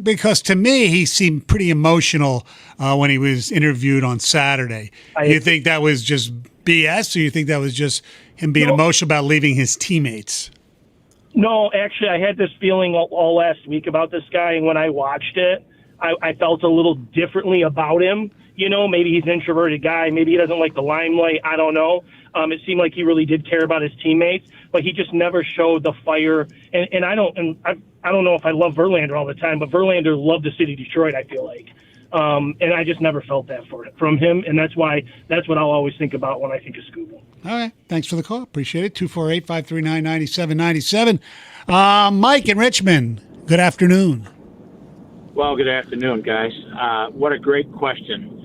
Because to me, he seemed pretty emotional when he was interviewed on Saturday. You think that was just BS, or you think that was just him being emotional about leaving his teammates? No, actually, I had this feeling all last week about this guy, and when I watched it, I felt a little differently about him. Maybe he's an introverted guy. Maybe he doesn't like the limelight. I don't know. It seemed like he really did care about his teammates, but he just never showed the fire. And I don't know if I love Verlander all the time, but Verlander loved the city of Detroit, I feel like. And I just never felt that from him, and that's what I'll always think about when I think of Skubal. All right. Thanks for the call. Appreciate it. 248-539-9797. Mike in Richmond, good afternoon. Well, good afternoon, guys. What a great question.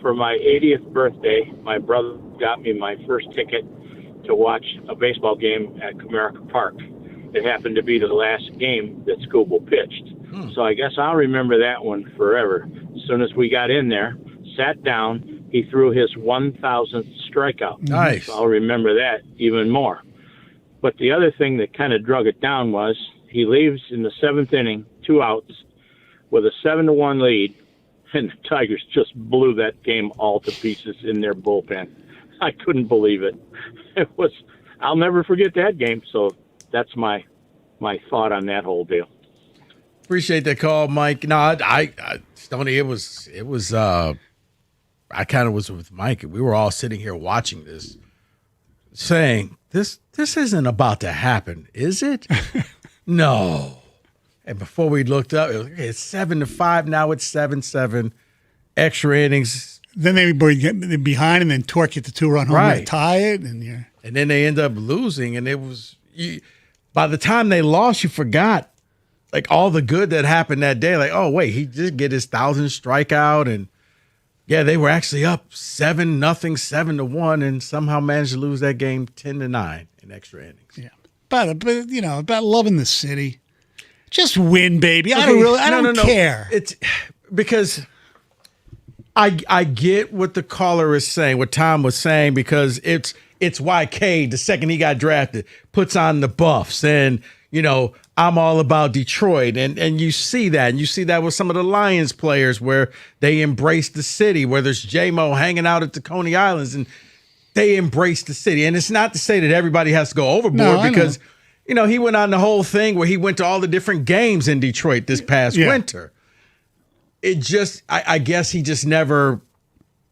For my 80th birthday, my brother got me my first ticket to watch a baseball game at Comerica Park. It happened to be the last game that Skubal pitched. So I guess I'll remember that one forever. As soon as we got in there, sat down, he threw his 1,000th strikeout. Nice. So I'll remember that even more. But the other thing that kind of drug it down was he leaves in the 7th inning, 2 outs, with a 7-1 lead, and the Tigers just blew that game all to pieces in their bullpen. I couldn't believe it. I'll never forget that game. So that's my thought on that whole deal. Appreciate that call, Mike. No, I Stoney, it was. I kind of was with Mike. We were all sitting here watching this, saying, "This isn't about to happen, is it?" No. And before we looked up, it was, okay, it's 7-5. Now it's 7-7. Extra innings. Then they get behind and then torque it to 2-run home to tie it, and then they end up losing. And it was by the time they lost, you forgot like all the good that happened that day. Like, oh wait, he did get his 1,000th strikeout, and yeah, they were actually up 7-0, 7-1, and somehow managed to lose that game 10-9 in extra innings. Yeah, but about loving the city. Just win, baby. I don't care. It's because I get what the caller is saying, what Tom was saying, because it's why Cade, the second he got drafted, puts on the buffs and, I'm all about Detroit. And you see that. And you see that with some of the Lions players where they embrace the city, where there's J-Mo hanging out at the Coney Islands and they embrace the city. And it's not to say that everybody has to go overboard because – he went on the whole thing where he went to all the different games in Detroit this past winter. It just, I guess he just never,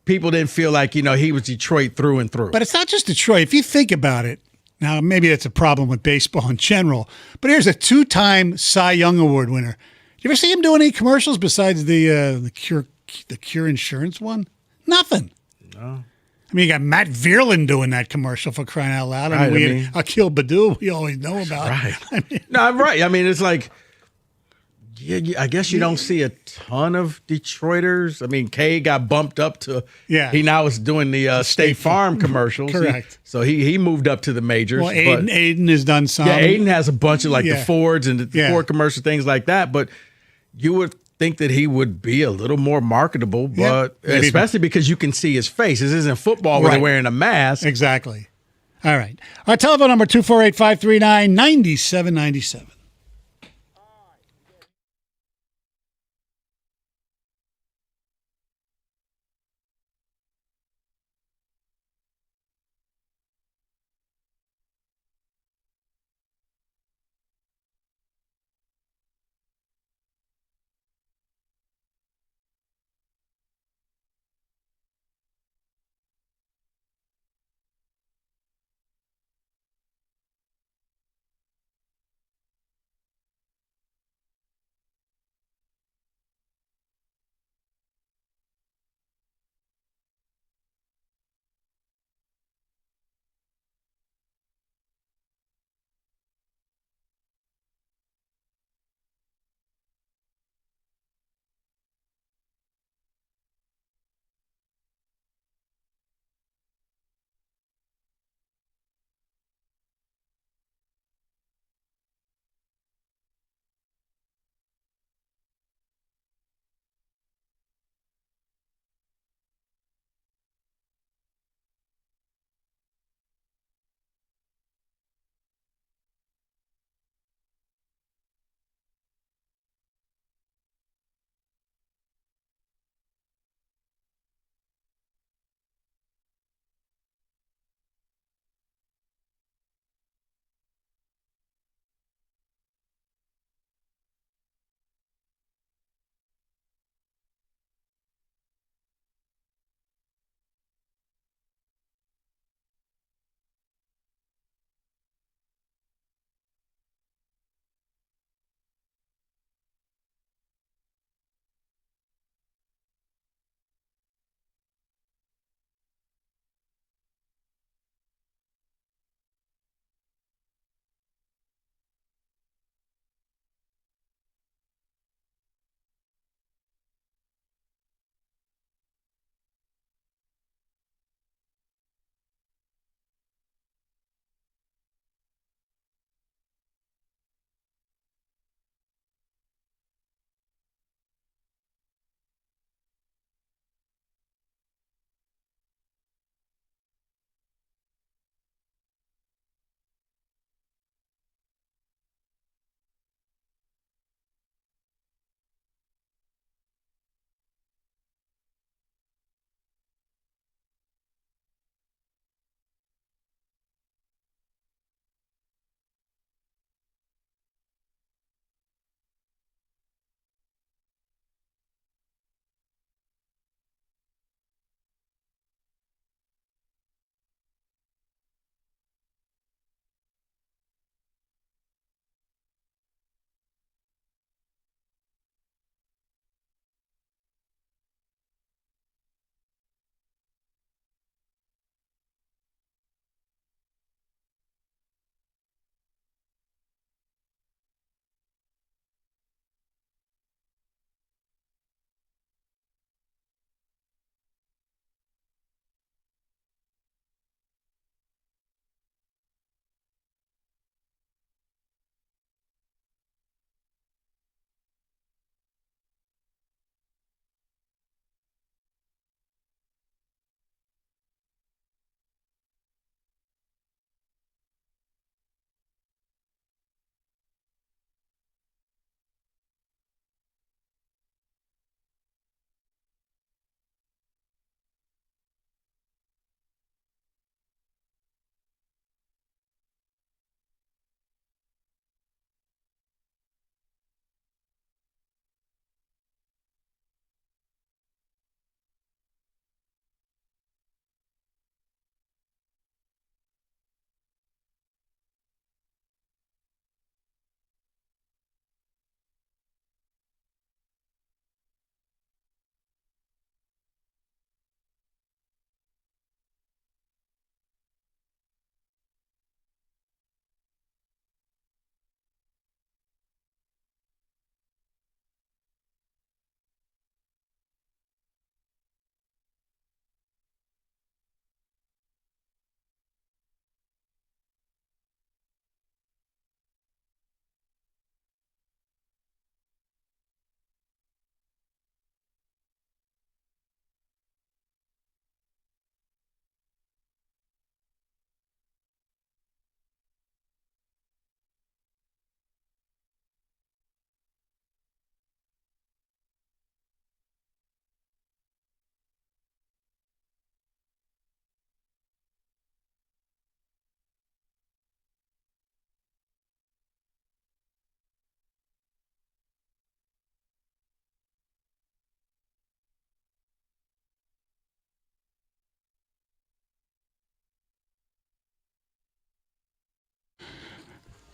people didn't feel like, he was Detroit through and through. But it's not just Detroit. If you think about it, now maybe that's a problem with baseball in general, but here's a 2-time Cy Young Award winner. You ever see him doing any commercials besides the Cure Insurance one? Nothing. No. I mean, you got Matt Vierland doing that commercial for crying out loud. I mean, Akil Badu, we always know about. Right. No, I'm right. I mean, it's like, I guess you don't see a ton of Detroiters. I mean, Kay got bumped up to, he now is doing the State Farm commercials. Correct. So he moved up to the majors. Well, Aiden has done some. Yeah, Aiden has a bunch of the Fords and the Ford commercial, things like that. But you would think that he would be a little more marketable, but especially because you can see his face. This isn't football where they're wearing a mask. Exactly. All right. Our telephone number, 248-539-9797.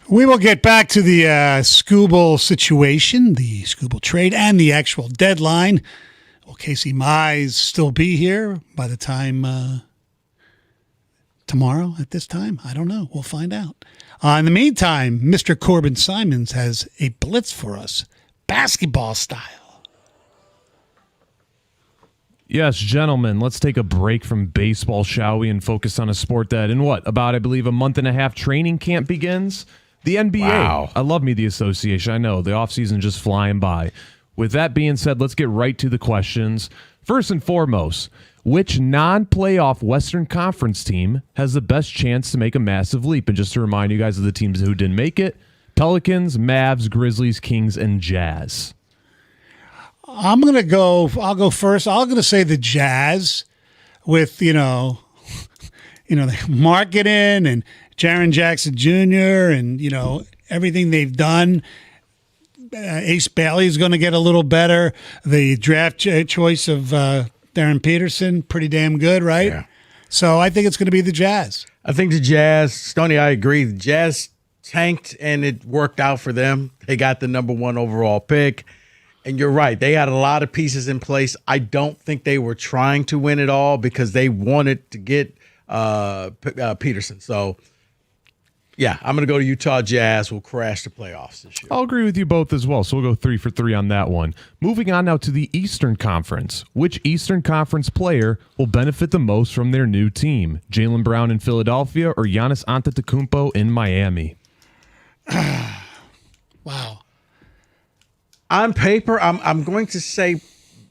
We will get back to the Skubal situation, the Skubal trade, and the actual deadline. Will Casey Mize still be here by the time tomorrow at this time? I don't know. We'll find out. In the meantime, Mr. Corbin Simons has a blitz for us, basketball style. Yes, gentlemen, let's take a break from baseball, shall we, and focus on a sport that in about, I believe, a month and a half training camp begins? The NBA. Wow. I love me the association. I know, the offseason just flying by. With that being said, let's get right to the questions. First and foremost, which non-playoff Western Conference team has the best chance to make a massive leap? And just to remind you guys of the teams who didn't make it, Pelicans, Mavs, Grizzlies, Kings, and Jazz. I'll go first. I'm going to say the Jazz with, the marketing and Jaren Jackson Jr. and, everything they've done. Ace Bailey is going to get a little better. The draft choice of Darren Peterson, pretty damn good, right? Yeah. So I think it's going to be the Jazz. I think the Jazz, Stoney, I agree. The Jazz tanked and it worked out for them. They got the number 1 overall pick. And you're right. They had a lot of pieces in place. I don't think they were trying to win it all because they wanted to get Peterson. So, yeah, I'm going to go to Utah Jazz. We'll crash the playoffs this year. I'll agree with you both as well. So we'll go 3 for 3 on that one. Moving on now to the Eastern Conference. Which Eastern Conference player will benefit the most from their new team? Jaylen Brown in Philadelphia or Giannis Antetokounmpo in Miami? Wow. On paper, I'm going to say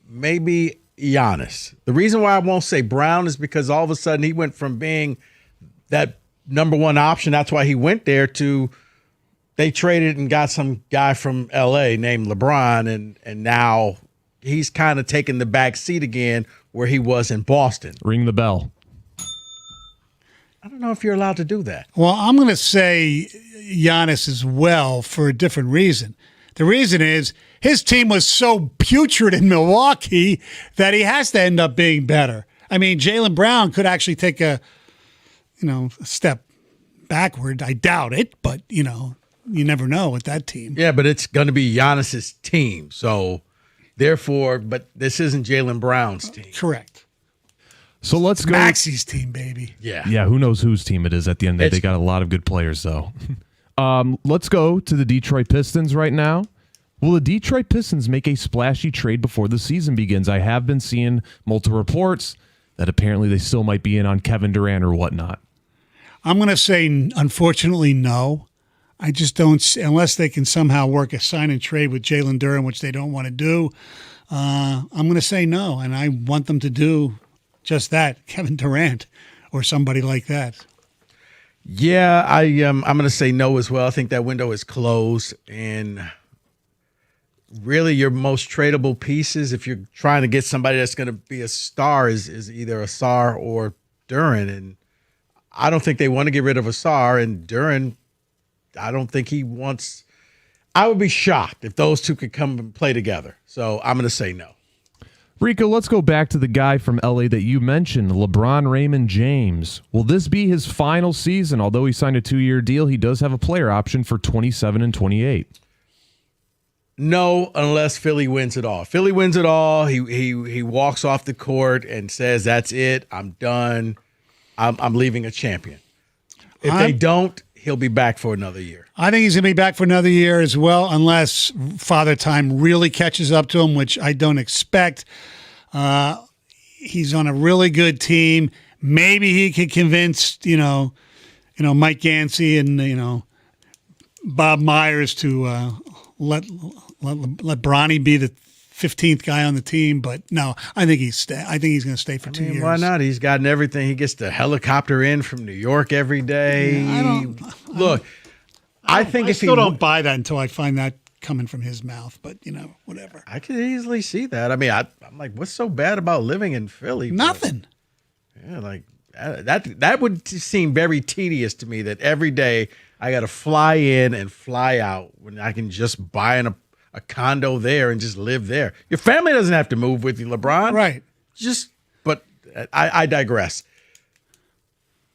maybe Giannis. The reason why I won't say Brown is because all of a sudden he went from being that number 1 option, that's why he went there, to they traded and got some guy from L.A. named LeBron, and now he's kind of taking the back seat again where he was in Boston. Ring the bell. I don't know if you're allowed to do that. Well, I'm going to say Giannis as well for a different reason. The reason is his team was so putrid in Milwaukee that he has to end up being better. I mean, Jaylen Brown could actually take a step backward. I doubt it, but, you never know with that team. Yeah, but it's going to be Giannis's team. So, therefore, but this isn't Jaylen Brown's team. Correct. So let's go. Maxi's team, baby. Yeah. Yeah, who knows whose team it is at the end of the day. They got a lot of good players, though. Let's go to the Detroit Pistons right now. Will the Detroit Pistons make a splashy trade before the season begins? I have been seeing multiple reports that apparently they still might be in on Kevin Durant or whatnot. I'm going to say, unfortunately, no. I just don't, unless they can somehow work a sign and trade with Jalen Duren, which they don't want to do. I'm going to say no, and I want them to do just that, Kevin Durant or somebody like that. Yeah, I'm going to say no as well. I think that window is closed, and really your most tradable pieces, if you're trying to get somebody that's going to be a star, is either Asar or Duren, and I don't think they want to get rid of Asar, and Duren, I don't think he wants. I would be shocked if those two could come and play together. So I'm going to say no. Rico, let's go back to the guy from LA that you mentioned, LeBron Raymond James. Will this be his final season? Although he signed a 2-year deal, he does have a player option for 27 and 28. No, unless Philly wins it all. Philly wins it all. He walks off the court and says, "That's it. I'm done. I'm leaving a champion." If they don't, he'll be back for another year. I think he's going to be back for another year as well, unless Father Time really catches up to him, which I don't expect. He's on a really good team. Maybe he could convince, Mike Yancey and, Bob Myers to let Bronny be the 15th guy on the team. But no, I think he's going to stay for 2 years. Why not? He's gotten everything. He gets the helicopter in from New York every day. Yeah, I think I still don't buy that until I find that coming from his mouth. But whatever. I could easily see that. I mean, I'm like, what's so bad about living in Philly? Nothing. Yeah, like that would seem very tedious to me. That every day I got to fly in and fly out when I can just buy a condo there and just live there. Your family doesn't have to move with you, LeBron. Right. But I digress.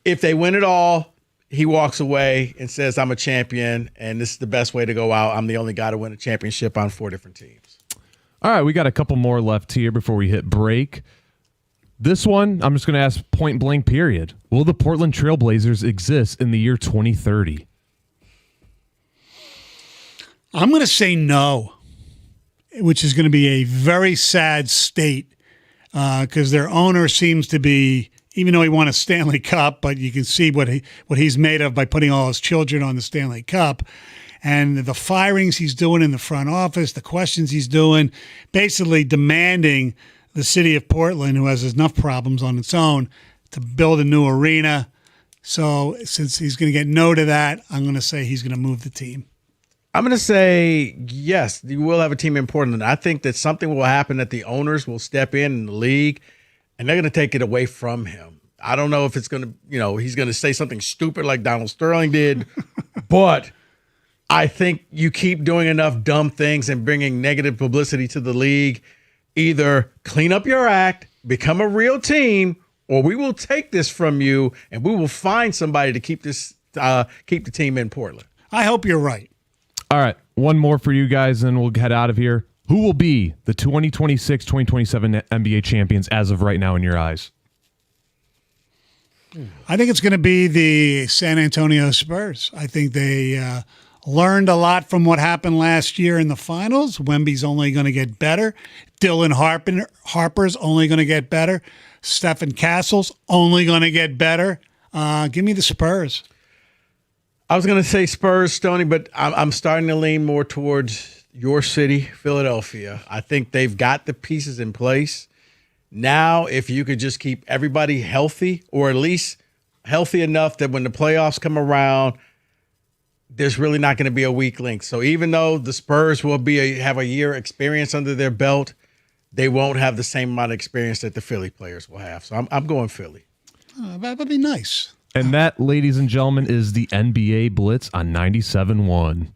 If they win it all, he walks away and says, I'm a champion, and this is the best way to go out. I'm the only guy to win a championship on 4 different teams. All right, we got a couple more left here before we hit break. This one, I'm just going to ask point blank, period. Will the Portland Trailblazers exist in the year 2030? I'm going to say no, which is going to be a very sad state because their owner seems to be, even though he won a Stanley Cup, but you can see what he's made of by putting all his children on the Stanley Cup. And the firings he's doing in the front office, the questions he's doing, basically demanding the city of Portland, who has enough problems on its own, to build a new arena. So since he's going to get no to that, I'm going to say he's going to move the team. I'm going to say, yes, you will have a team in Portland. I think that something will happen that the owners will step in the league, and they're going to take it away from him. I don't know if it's going to, he's going to say something stupid like Donald Sterling did, but I think you keep doing enough dumb things and bringing negative publicity to the league, either clean up your act, become a real team, or we will take this from you and we will find somebody to keep keep the team in Portland. I hope you're right. All right, one more for you guys, and we'll head out of here. Who will be the 2026-2027 NBA champions as of right now in your eyes? I think it's going to be the San Antonio Spurs. I think they learned a lot from what happened last year in the finals. Wemby's only going to get better. Dylan Harper's only going to get better. Stephen Castle's only going to get better. Give me the Spurs. I was going to say Spurs, Stoney, but I'm starting to lean more towards your city, Philadelphia. I think they've got the pieces in place. Now, if you could just keep everybody healthy, or at least healthy enough that when the playoffs come around, there's really not going to be a weak link. So even though the Spurs will have a year experience under their belt, they won't have the same amount of experience that the Philly players will have. So I'm going Philly. That would be nice. And that, ladies and gentlemen, is the NBA Blitz on 97.1.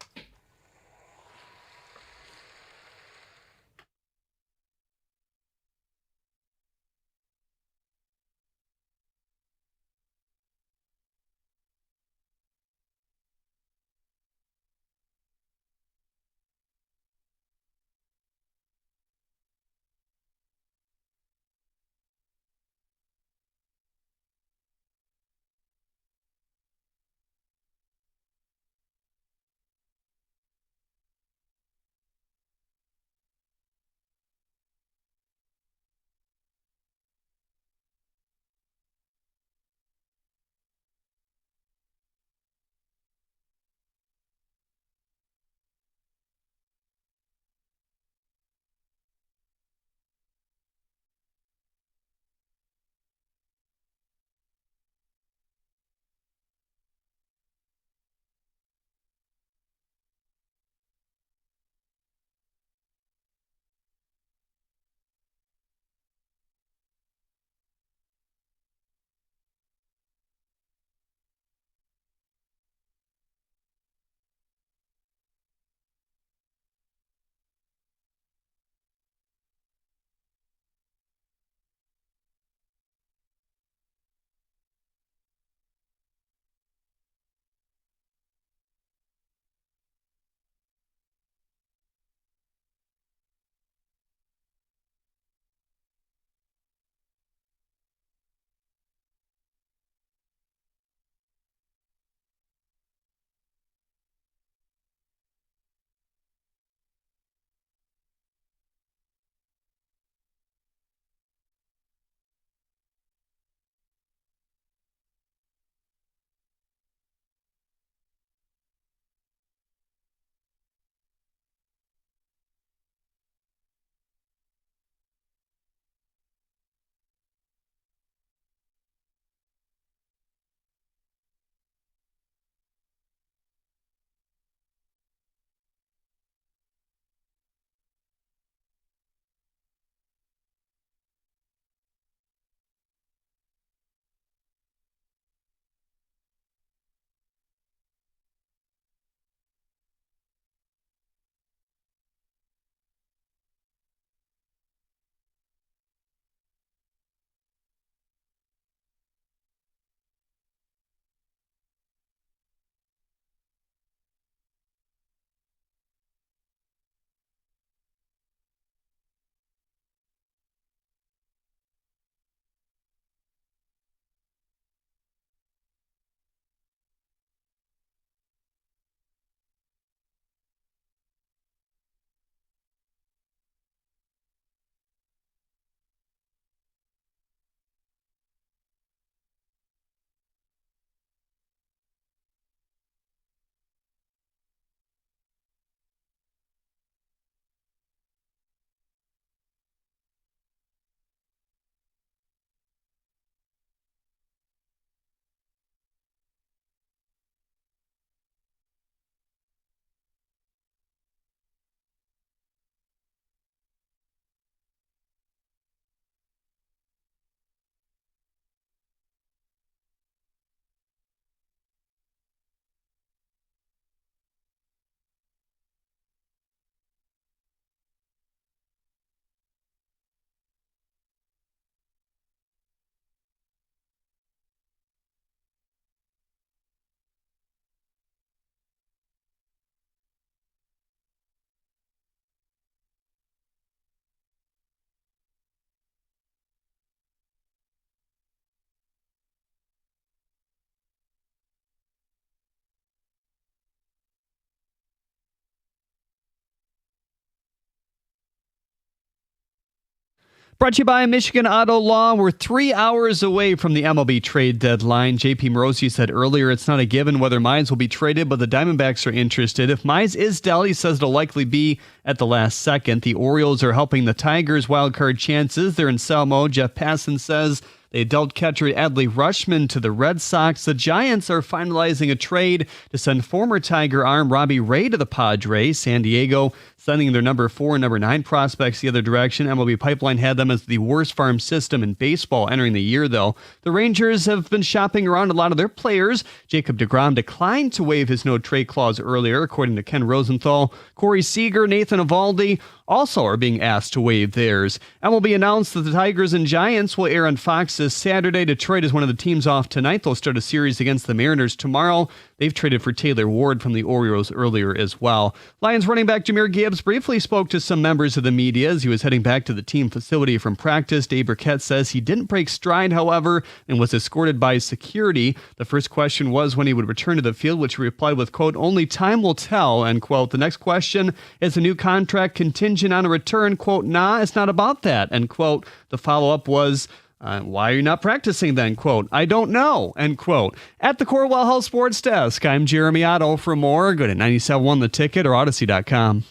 Brought to you by Michigan Auto Law. We're 3 hours away from the MLB trade deadline. JP Morosi said earlier it's not a given whether Mize will be traded, but the Diamondbacks are interested. If Mize is dealt, he says it'll likely be at the last second. The Orioles are helping the Tigers' wildcard chances. They're in sell mode. Jeff Passan says they dealt catcher Adley Rutschman to the Red Sox. The Giants are finalizing a trade to send former Tiger arm Robbie Ray to the Padres. San Diego sending their number 4 and number 9 prospects the other direction. MLB Pipeline had them as the worst farm system in baseball entering the year, though. The Rangers have been shopping around a lot of their players. Jacob deGrom declined to waive his no-trade clause earlier, according to Ken Rosenthal. Corey Seager, Nathan Eovaldi also are being asked to waive theirs. MLB announced that the Tigers and Giants will air on Fox this Saturday. Detroit is one of the teams off tonight. They'll start a series against the Mariners tomorrow. They've traded for Taylor Ward from the Orioles earlier as well. Lions running back Jahmyr Gibbs briefly spoke to some members of the media as he was heading back to the team facility from practice. Dave Burkett says he didn't break stride, however, and was escorted by security. The first question was when he would return to the field, which he replied with, quote, "Only time will tell," end quote. The next question, is a new contract contingent on a return? Quote, "Nah, it's not about that," end quote. The follow-up was, why are you not practicing then? Quote, "I don't know," end quote. At the Corwell Health Sports Desk, I'm Jeremy Otto. For more, go to 97.1 The Ticket or Odyssey.com.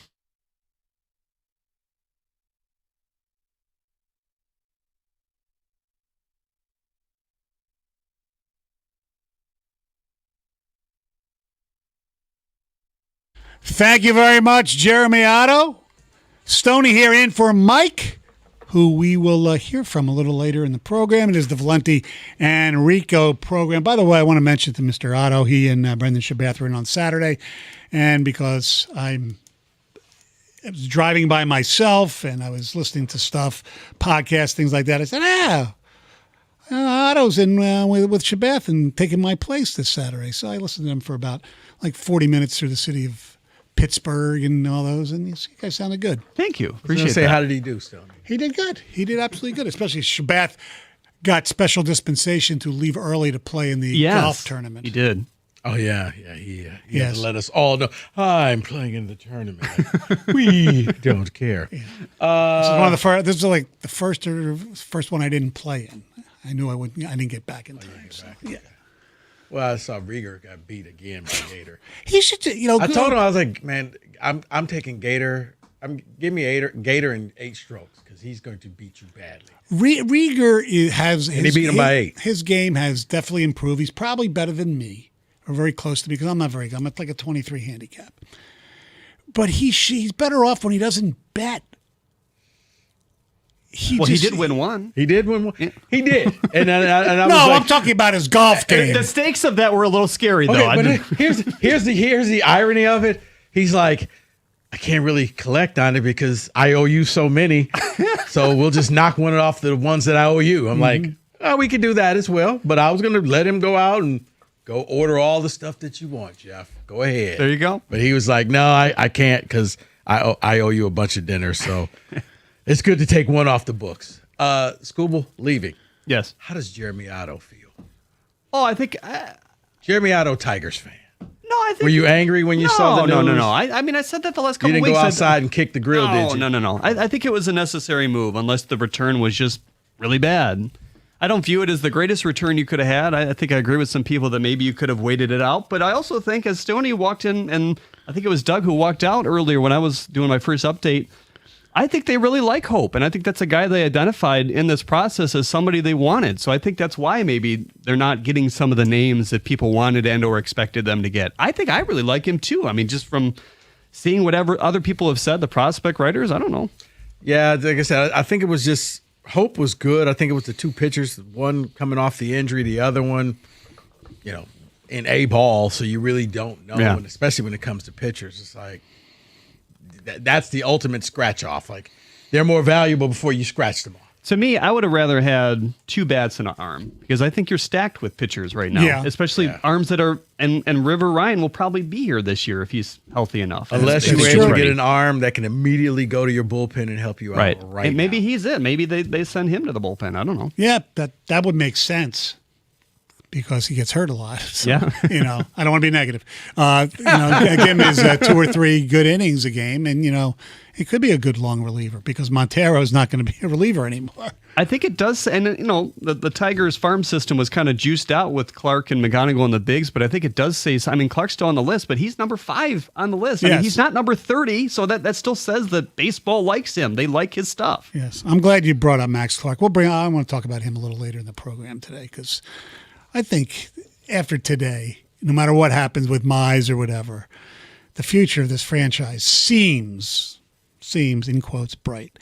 Thank you very much, Jeremy Otto. Stoney here in for Mike, who we will hear from a little later in the program. It is the Valenti and Rico program. By the way, I want to mention to Mr. Otto, he and Brendan Shabath were in on Saturday, and because I was driving by myself and I was listening to stuff, podcasts, things like that, I said, Otto's in with Shabath and taking my place this Saturday. So I listened to him for about 40 minutes through the city of Pittsburgh and all those, and you guys sounded good. Thank you. Appreciate that. How did he do, Stoney? He did good. He did absolutely good, especially Shabath got special dispensation to leave early to play in the golf tournament. He did. Oh, yeah. He had to let us all know, I'm playing in the tournament. We don't care. Yeah. This is one of the first. This was like the first one I didn't play in. I knew I didn't get back in time. Yeah. Well, I saw Rieger got beat again by Gator. He should, I told him, I was like, man, I'm taking Gator. Give me Gator in 8 strokes because he's going to beat you badly. Rieger has, and he beat him by 8. His game has definitely improved. He's probably better than me, or very close to me, because I'm not very good. I'm at like a 23 handicap. But he's better off when he doesn't bet. He did win one. He did win one. Yeah. He did. And I no, I'm talking about his golf game. The stakes of that were a little scary, though. Okay, but here's the irony of it. He's like, I can't really collect on it because I owe you so many. So we'll just knock one off the ones that I owe you. I'm like, we could do that as well. But I was going to let him go out and go order all the stuff that you want, Jeff. Go ahead. There you go. But he was like, no, I can't because I owe you a bunch of dinners. So it's good to take one off the books. Scooble leaving. Yes. How does Jeremy Otto feel? Oh, I think Jeremy Otto, Tigers fan. No, I think. Were you angry when you saw the news? No. I mean, I said that the last couple of weeks. You weeks. didn't go outside and kick the grill, did you? No. I think it was a necessary move, unless the return was just really bad. I don't view it as the greatest return you could have had. I think I agree with some people that maybe you could have waited it out. But I also think as Stoney walked in, and I think it was Doug who walked out earlier when I was doing my first update, I think they really like Hope, and I think that's a guy they identified in this process as somebody they wanted. So I think that's why maybe they're not getting some of the names that people wanted and or expected them to get. I think I really like him too. I mean, just from seeing whatever other people have said, the prospect writers, I don't know. Yeah, like I said, I think it was just Hope was good. I think it was the 2 pitchers, one coming off the injury, the other one, in A ball, so you really don't know, and especially when it comes to pitchers. It's like, that's the ultimate scratch off. Like, they're more valuable before you scratch them off. To me, I would have rather had 2 bats and an arm, because I think you're stacked with pitchers right now, especially arms that are, and River Ryan will probably be here this year if he's healthy enough. Unless you're able to get an arm that can immediately go to your bullpen and help you out right and maybe now. he's it. Maybe they send him to the bullpen. I don't know. Yeah, that would make sense. because he gets hurt a lot. So, Yeah. I don't want to be negative. Give him his 2 or 3 good innings a game, and it could be a good long reliever because Montero is not going to be a reliever anymore. I think it does, and the Tigers farm system was kind of juiced out with Clark and McGonigal and the bigs, but I think it does say, Clark's still on the list, but he's number 5 on the list. I mean, he's not number 30, so that still says that baseball likes him. They like his stuff. Yes, I'm glad you brought up Max Clark. I want to talk about him a little later in the program today because I think after today, no matter what happens with Mize or whatever, the future of this franchise seems, in quotes, bright.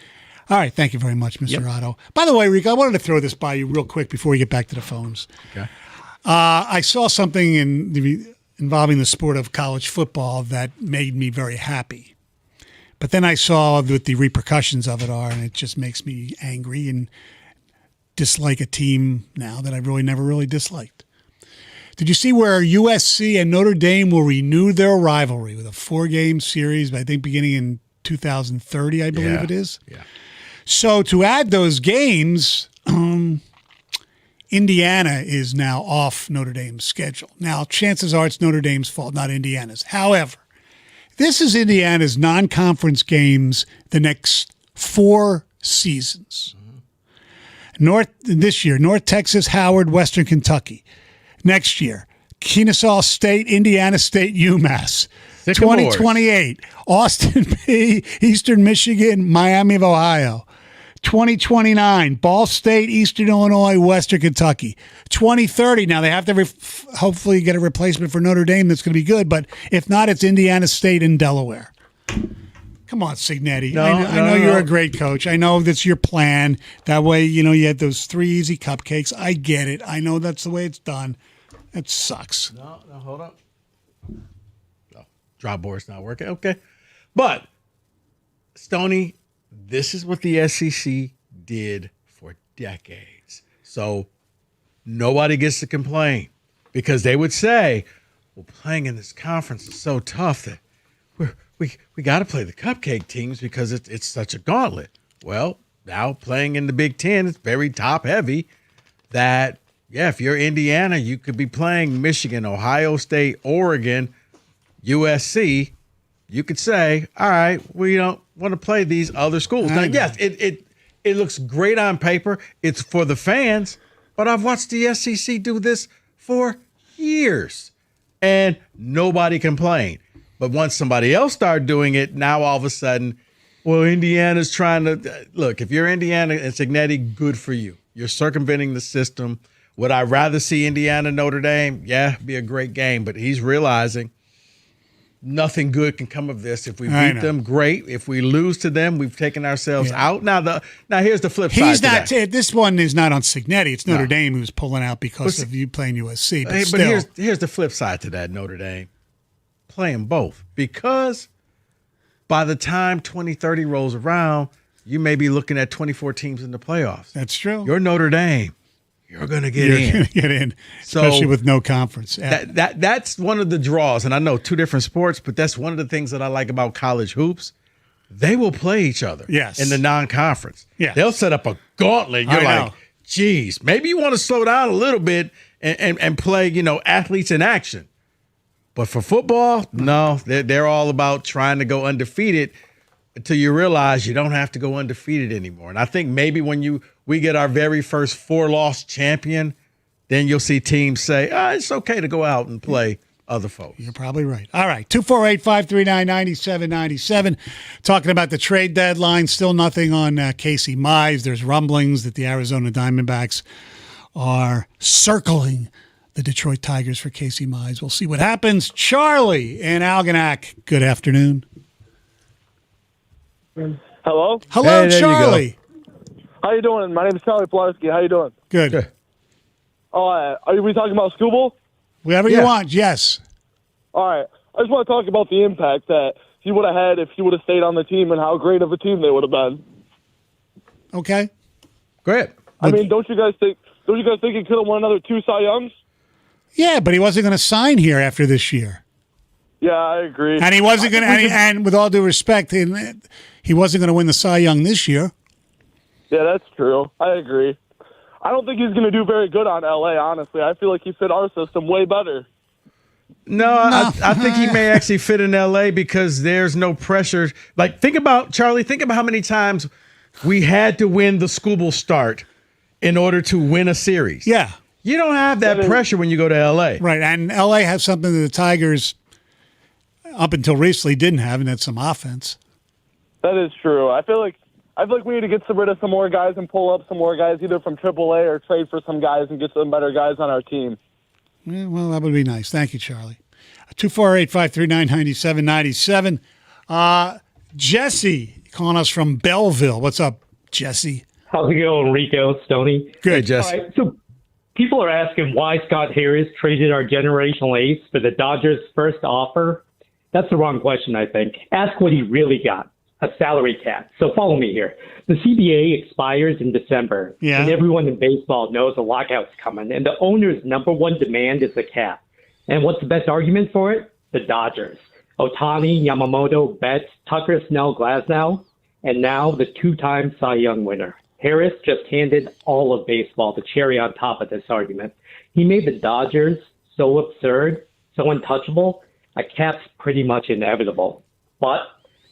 All right. Thank you very much, Mr. Otto. By the way, Rick, I wanted to throw this by you real quick before we get back to the phones. Okay. I saw something involving the sport of college football that made me very happy. But then I saw what the repercussions of it are, and it just makes me angry and dislike a team now that I never really disliked. Did you see where USC and Notre Dame will renew their rivalry with a 4-game series, I think beginning in 2030, I believe it is? Yeah. So to add those games, Indiana is now off Notre Dame's schedule. Now, chances are it's Notre Dame's fault, not Indiana's. However, this is Indiana's non-conference games the next 4 seasons. This year, North Texas, Howard, Western Kentucky. Next year, Kennesaw State, Indiana State, UMass. 2028, Austin Peay, Eastern Michigan, Miami of Ohio. 2029, Ball State, Eastern Illinois, Western Kentucky. 2030, now they have to hopefully get a replacement for Notre Dame that's going to be good, but if not, it's Indiana State and Delaware. Come on, Signetti. I know you're a great coach. I know that's your plan. That way, you had those 3 easy cupcakes. I get it. I know that's the way it's done. That sucks. No, hold up. No, drop board's not working. Okay. But, Stoney, this is what the SEC did for decades. So, nobody gets to complain because they would say, well, playing in this conference is so tough that we got to play the cupcake teams because it's such a gauntlet. Well, now playing in the Big Ten, it's very top heavy that, if you're Indiana, you could be playing Michigan, Ohio State, Oregon, USC. You could say, all right, we don't want to play these other schools. Now, yes, it looks great on paper. It's for the fans, but I've watched the SEC do this for years, and nobody complained. But once somebody else started doing it, now all of a sudden, well, Indiana's trying to look. If you're Indiana and Signetti, good for you. You're circumventing the system. Would I rather see Indiana Notre Dame? Yeah, be a great game. But he's realizing nothing good can come of this. If we beat them, great. If we lose to them, we've taken ourselves out. Now here's the flip side. He's not. This one is not on Signetti. It's Notre Dame who's pulling out because of you playing USC. But here's the flip side to that. Notre Dame. Play them both because by the time 2030 rolls around, you may be looking at 24 teams in the playoffs. That's true. You're Notre Dame. You're going to get in. Especially with no conference. That's one of the draws. And I know 2 different sports, but that's one of the things that I like about college hoops. They will play each other in the non-conference. Yes. They'll set up a gauntlet. You're like, geez, maybe you want to slow down a little bit and play, athletes in action. But for football, no, they're all about trying to go undefeated until you realize you don't have to go undefeated anymore. And I think maybe when we get our very first 4-loss champion, then you'll see teams say, it's okay to go out and play other folks. You're probably right. All right, 248-539-9797. Talking about the trade deadline, still nothing on Casey Mize. There's rumblings that the Arizona Diamondbacks are circling the Detroit Tigers for Casey Mize. We'll see what happens. Charlie in Algonac, good afternoon. Hello? Hello, hey, Charlie. How you doing? My name is Charlie Polarski. How you doing? Good. Are we talking about Skubal? Whatever you want, yes. All right. I just want to talk about the impact that he would have had if he would have stayed on the team and how great of a team they would have been. Okay. Great. I mean, don't you guys think he could have won another 2 Cy Youngs? Yeah, but he wasn't going to sign here after this year. Yeah, I agree. And he wasn't going to, and with all due respect, he wasn't going to win the Cy Young this year. Yeah, that's true. I agree. I don't think he's going to do very good on LA, honestly. I feel like he fit our system way better. No, I think he may actually fit in LA because there's no pressure. Like, think about how many times we had to win the Scooble start in order to win a series. Yeah. You don't have that pressure when you go to LA. Right. And LA has something that the Tigers, up until recently, didn't have, and that's some offense. That is true. I feel like we need to get rid of some more guys and pull up some more guys, either from AAA or trade for some guys and get some better guys on our team. Yeah, well, that would be nice. Thank you, Charlie. 248-539-9797. Jesse calling us from Belleville. What's up, Jesse? How's it going, Rico, Stoney? Good, Jesse. All right, so people are asking why Scott Harris traded our generational ace for the Dodgers' first offer. That's the wrong question, I think. Ask what he really got, a salary cap. So follow me here. The CBA expires in December, and everyone in baseball knows a lockout's coming, and the owner's number one demand is the cap. And what's the best argument for it? The Dodgers. Ohtani, Yamamoto, Betts, Tucker, Snell, Glasnow, and now the two-time Cy Young winner. Harris just handed all of baseball the cherry on top of this argument. He made the Dodgers so absurd, so untouchable, a cap's pretty much inevitable. But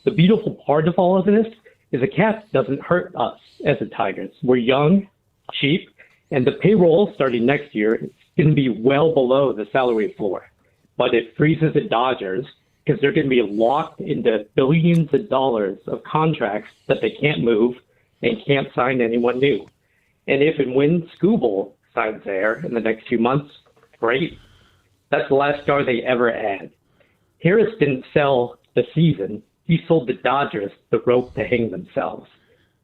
the beautiful part of all of this is a cap doesn't hurt us as the Tigers. We're young, cheap, and the payroll starting next year is going to be well below the salary floor. But it freezes the Dodgers because they're going to be locked into billions of dollars of contracts that they can't move and can't sign anyone new. And if and when Scooble signs there in the next few months, great. That's the last star they ever had. Harris didn't sell the season. He sold the Dodgers the rope to hang themselves.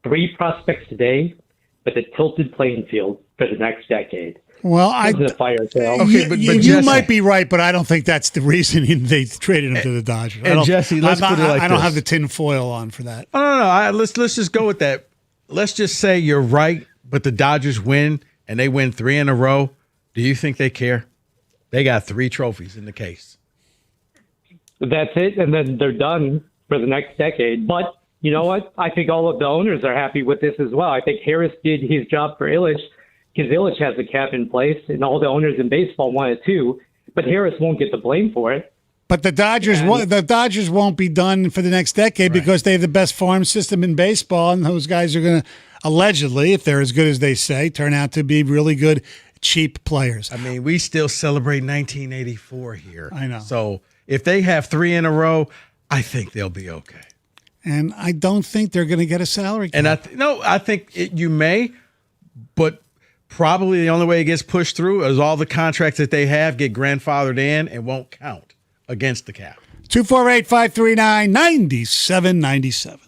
3 prospects today, but a tilted playing field for the next decade. Well, you might be right, but I don't think that's the reason they traded him to the Dodgers. And Jesse, let's put it like I don't this. have the tin foil on for that. No. Let's just go with that. Let's just say you're right, but the Dodgers win and they win 3 in a row. Do you think they care? They got 3 trophies in the case. That's it, and then they're done for the next decade. But you know what? I think all of the owners are happy with this as well. I think Harris did his job for Illich because Illich has the cap in place, and all the owners in baseball want it too. But Harris won't get the blame for it. But the Dodgers won't be done for the next decade because they have the best farm system in baseball, and those guys are going to allegedly, if they're as good as they say, turn out to be really good, cheap players. I mean, we still celebrate 1984 here. I know. So if they have 3 in a row, I think they'll be okay. And I don't think they're going to get a salary cap. And I think you may, but probably the only way it gets pushed through is all the contracts that they have get grandfathered in and won't count against the cap. 248-539-9797.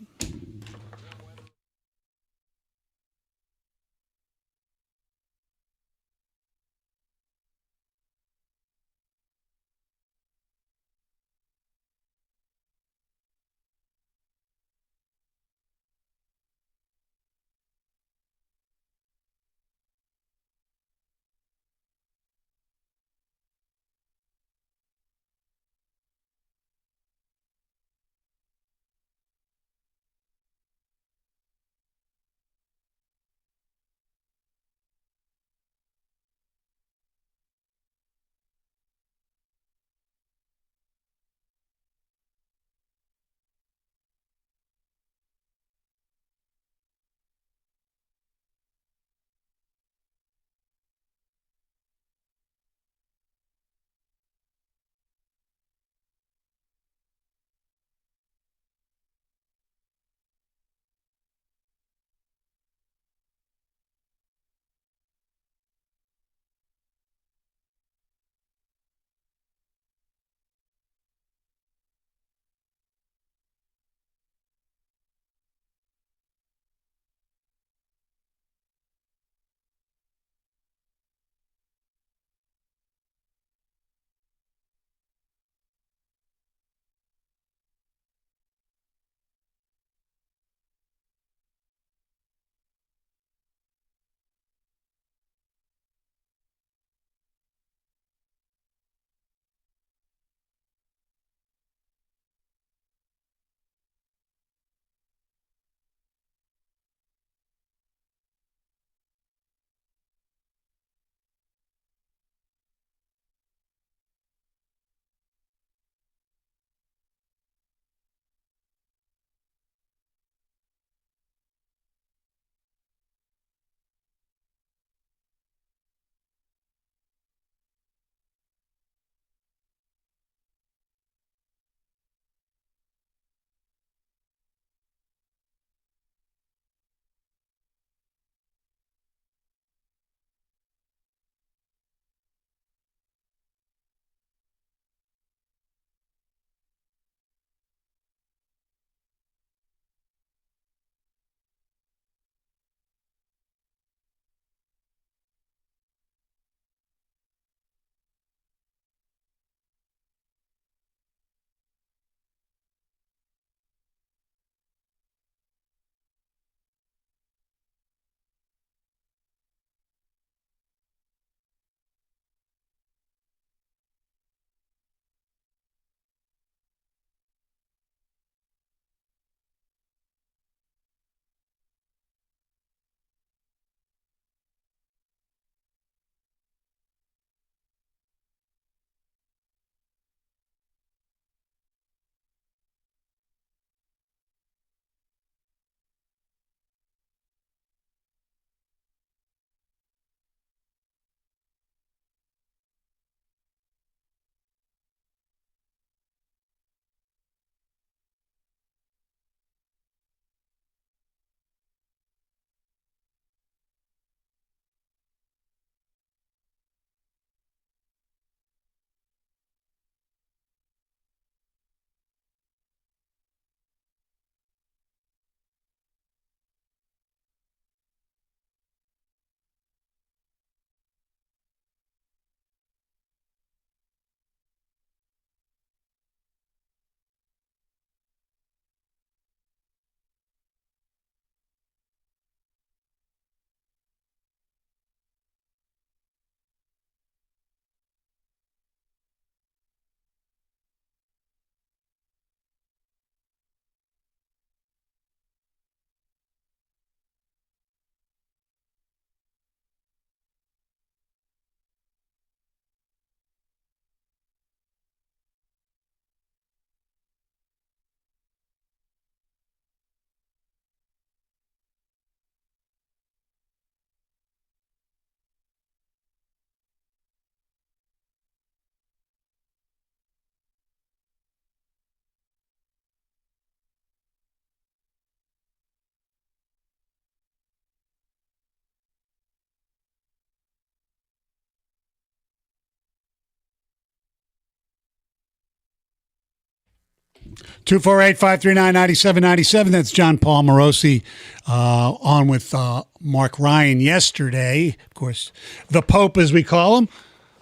248-539-9797. That's John Paul Morosi on with Mark Ryan yesterday. Of course, the Pope, as we call him,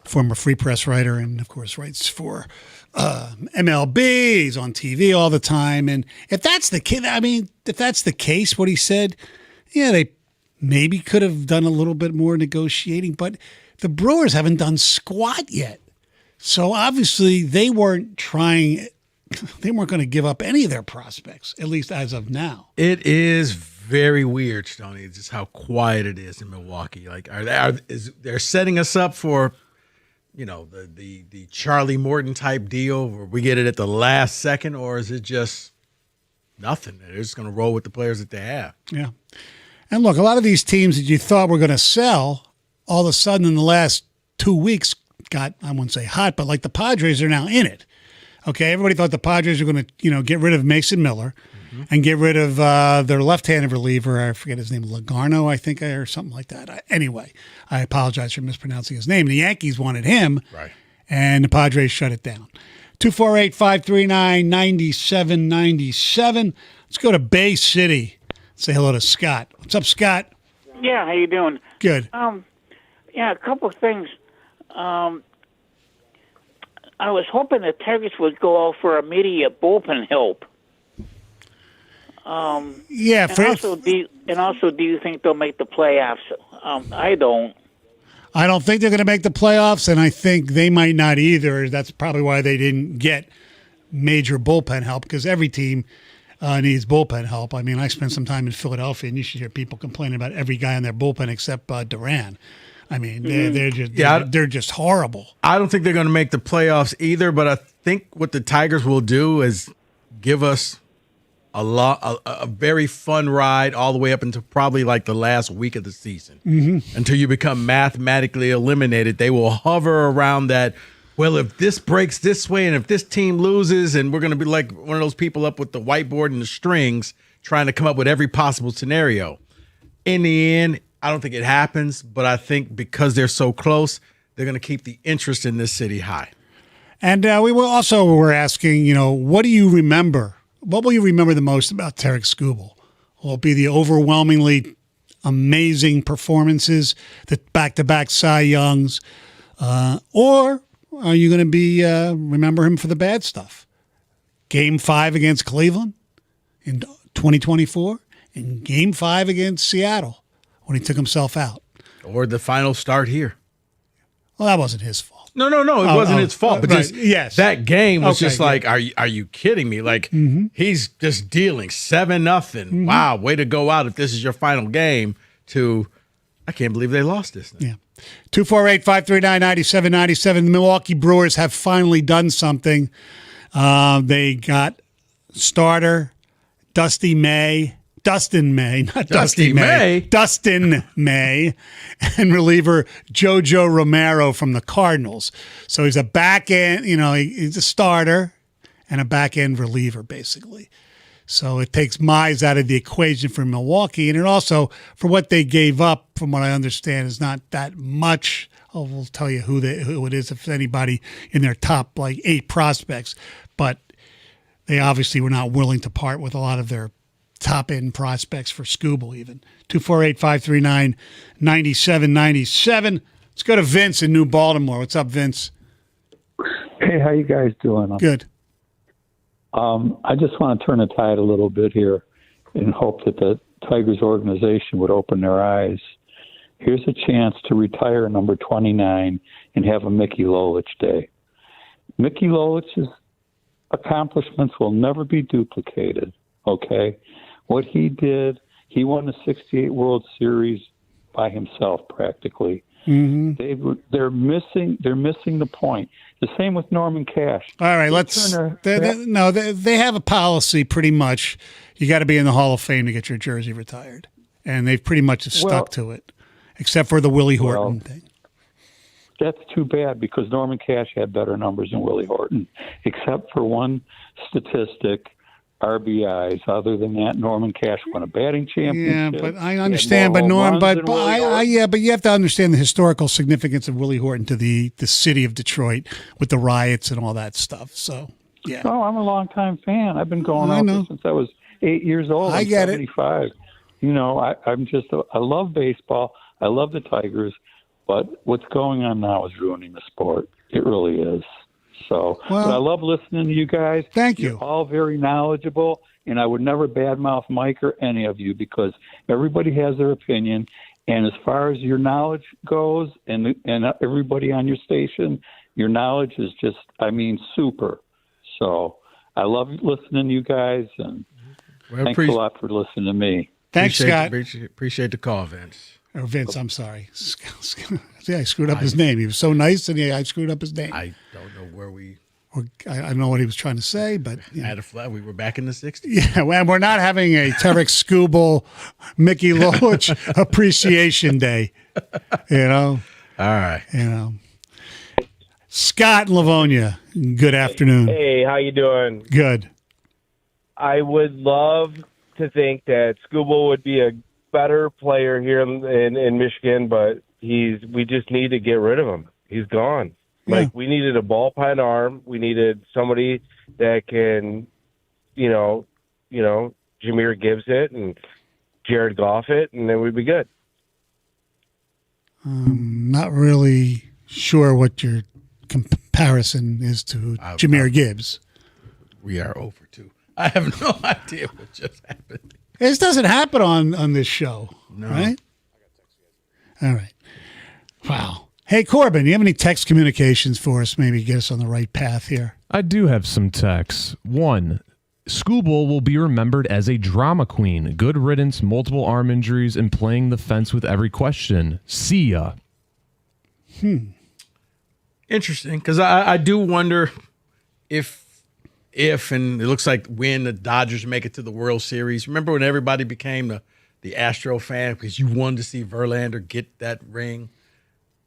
former Free Press writer, and of course writes for MLB. He's on TV all the time. And if that's the case, what he said, yeah, they maybe could have done a little bit more negotiating, but the Brewers haven't done squat yet. So obviously they weren't going to give up any of their prospects, at least as of now. It is very weird, Stoney, just how quiet it is in Milwaukee. Like, they're setting us up for, the Charlie Morton type deal where we get it at the last second, or is it just nothing? They're just going to roll with the players that they have. Yeah. And look, a lot of these teams that you thought were going to sell, all of a sudden in the last 2 weeks got, I wouldn't say hot, but like the Padres are now in it. Okay, everybody thought the Padres were going to, get rid of Mason Miller and get rid of their left-handed reliever. I forget his name, Logano, I think, or something like that. Anyway, I apologize for mispronouncing his name. The Yankees wanted him, right, and the Padres shut it down. 248-539-9797. Let's go to Bay City. Say hello to Scott. What's up, Scott? Yeah, how you doing? Good. Yeah, a couple of things. I was hoping the Tigers would go out for immediate bullpen help. Yeah. And also, do you think they'll make the playoffs? I don't. I don't think they're going to make the playoffs, and I think they might not either. That's probably why they didn't get major bullpen help, because every team needs bullpen help. I mean, I spent some time in Philadelphia, and you should hear people complaining about every guy in their bullpen except Duran. I mean, they're just horrible. I don't think they're going to make the playoffs either, but I think what the Tigers will do is give us a very fun ride all the way up until probably like the last week of the season. Mm-hmm. Until you become mathematically eliminated. They will hover around that, well, if this breaks this way and if this team loses, and we're going to be like one of those people up with the whiteboard and the strings trying to come up with every possible scenario. In the end, I don't think it happens, but I think because they're so close, they're going to keep the interest in this city high. And we were asking, what do you remember? What will you remember the most about Tarik Skubal? Will it be the overwhelmingly amazing performances, the back-to-back Cy Youngs, or are you going to be remember him for the bad stuff? Game 5 against Cleveland in 2024 and Game 5 against Seattle when he took himself out. Or the final start here. Well, that wasn't his fault. No, it wasn't his fault. But right. Yes, that game was okay, just like, are you kidding me? Like, he's just dealing 7-0. Mm-hmm. Wow, way to go out if this is your final game. To, I can't believe they lost this thing. Yeah. 248-539-9797. The Milwaukee Brewers have finally done something. They got starter Dustin May, and reliever JoJo Romero from the Cardinals. So he's a back end, he's a starter and a back end reliever, basically. So it takes Mize out of the equation for Milwaukee. And it also, for what they gave up, from what I understand, is not that much. We'll tell you who it is, if anybody in their top 8 prospects. But they obviously were not willing to part with a lot of their top-end prospects for Skubal even. 248-539-9797. Let's go to Vince in New Baltimore. What's up, Vince? Hey, how you guys doing? Good. I just want to turn the tide a little bit here and hope that the Tigers organization would open their eyes. Here's a chance to retire number 29 and have a Mickey Lolich day. Mickey Lolich's accomplishments will never be duplicated, okay? What he did, he won the 68 World Series by himself practically. Mm-hmm. They're missing the point. The same with Norman Cash. All right, they have a policy pretty much. You got to be in the Hall of Fame to get your jersey retired, and they've pretty much stuck to it, except for the Willie Horton thing. That's too bad because Norman Cash had better numbers than Willie Horton, except for one statistic. RBIs. Other than that, Norman Cash won a batting championship. Yeah, but I understand. But Norm, but you have to understand the historical significance of Willie Horton to the city of Detroit with the riots and all that stuff. So Yeah. Oh, I'm a longtime fan. I've been going I out know. there since I was 8 years old. I I'm get it. 75. You know, I love baseball. I love the Tigers, but what's going on now is ruining the sport. It really is. So, Well, but I love listening to you guys. Thank you. You're all very knowledgeable, and I would never badmouth Mike or any of you because everybody has their opinion. And as far as your knowledge goes, and everybody on your station, your knowledge is just, super. So I love listening to you guys, and thanks a lot for listening to me. Thanks, Scott. Appreciate the call, Vince. Or Vince, I'm sorry. Yeah, I screwed up his name. He was so nice, and I screwed up his name. I don't know where we. I don't know what he was trying to say, but Had a flat. We were back in the 60s. yeah, well, we're not having a Tarek Skubal, Mickey Loach Appreciation Day. All right. Scott in Livonia. Good afternoon. Hey, how you doing? Good. I would love to think that Skubal would be a better player here in Michigan, but we just need to get rid of him. He's gone. Yeah. We needed a ballpoint arm. We needed somebody that can, Jameer Gibbs it and Jared Goff it, and then we'd be good. Not really sure what your comparison is to Jameer Gibbs. We are over 2. I have no idea what just happened. This doesn't happen on this show, right? All right. Wow. Hey, Corbin, you have any text communications for us? Maybe get us on the right path here. I do have some texts. 1, Skubal will be remembered as a drama queen. Good riddance, multiple arm injuries, and playing the fence with every question. See ya. Interesting, because I do wonder if, and it looks like when the Dodgers make it to the World Series, remember when everybody became the Astro fan because you wanted to see Verlander get that ring?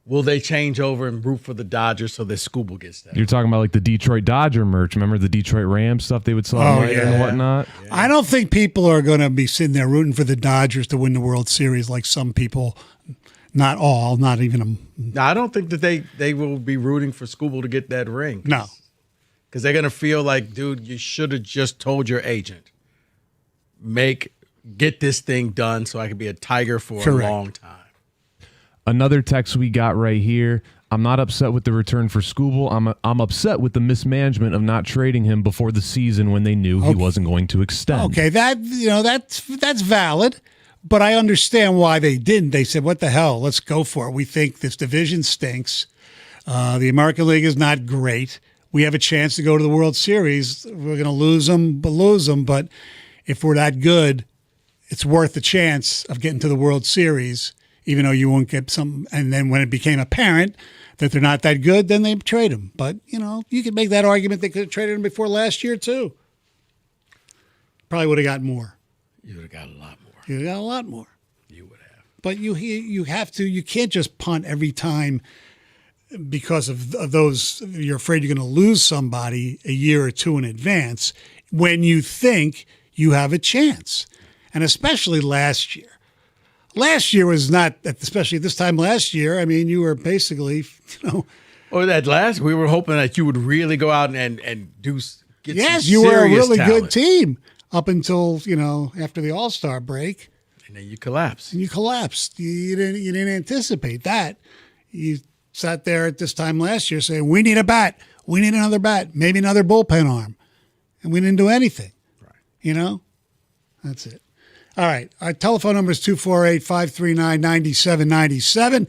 Will they change over and root for the Dodgers so that Skubal gets that? You're talking about like the Detroit Dodger merch. Remember the Detroit Rams stuff they would sell and whatnot? Yeah. I don't think people are going to be sitting there rooting for the Dodgers to win the World Series like some people. Not all, not even No, I don't think that they will be rooting for Skubal to get that ring. No. Because they're going to feel like, dude, you should have just told your agent, get this thing done so I can be a Tiger for a long time. Another text we got right here. I'm not upset with the return for Skubal. I'm upset with the mismanagement of not trading him before the season when they knew he wasn't going to extend. Okay, that's valid, but I understand why they didn't. They said, "What the hell? Let's go for it. We think this division stinks. The American League is not great. We have a chance to go to the World Series. We're going to lose them. But if we're that good, it's worth the chance of getting to the World Series." Even though you won't get some, and then when it became apparent that they're not that good, then they trade him. But, you could make that argument they could have traded him before last year, too. Probably would have got more. You would have got a lot more. You would have got a lot more. You would have. But you have to, you can't just punt every time because of those, you're afraid you're going to lose somebody a year or two in advance when you think you have a chance. And especially last year. Last year was not, especially this time last year. I mean, you were basically, Or that last, we were hoping that you would really go out and get yes, some you were a really talent. good team up until after the All-Star break, and then you collapsed. You didn't anticipate that. You sat there at this time last year saying, "We need a bat. We need another bat. Maybe another bullpen arm," and we didn't do anything. Right. That's it. All right. Our telephone number is 248-539-9797.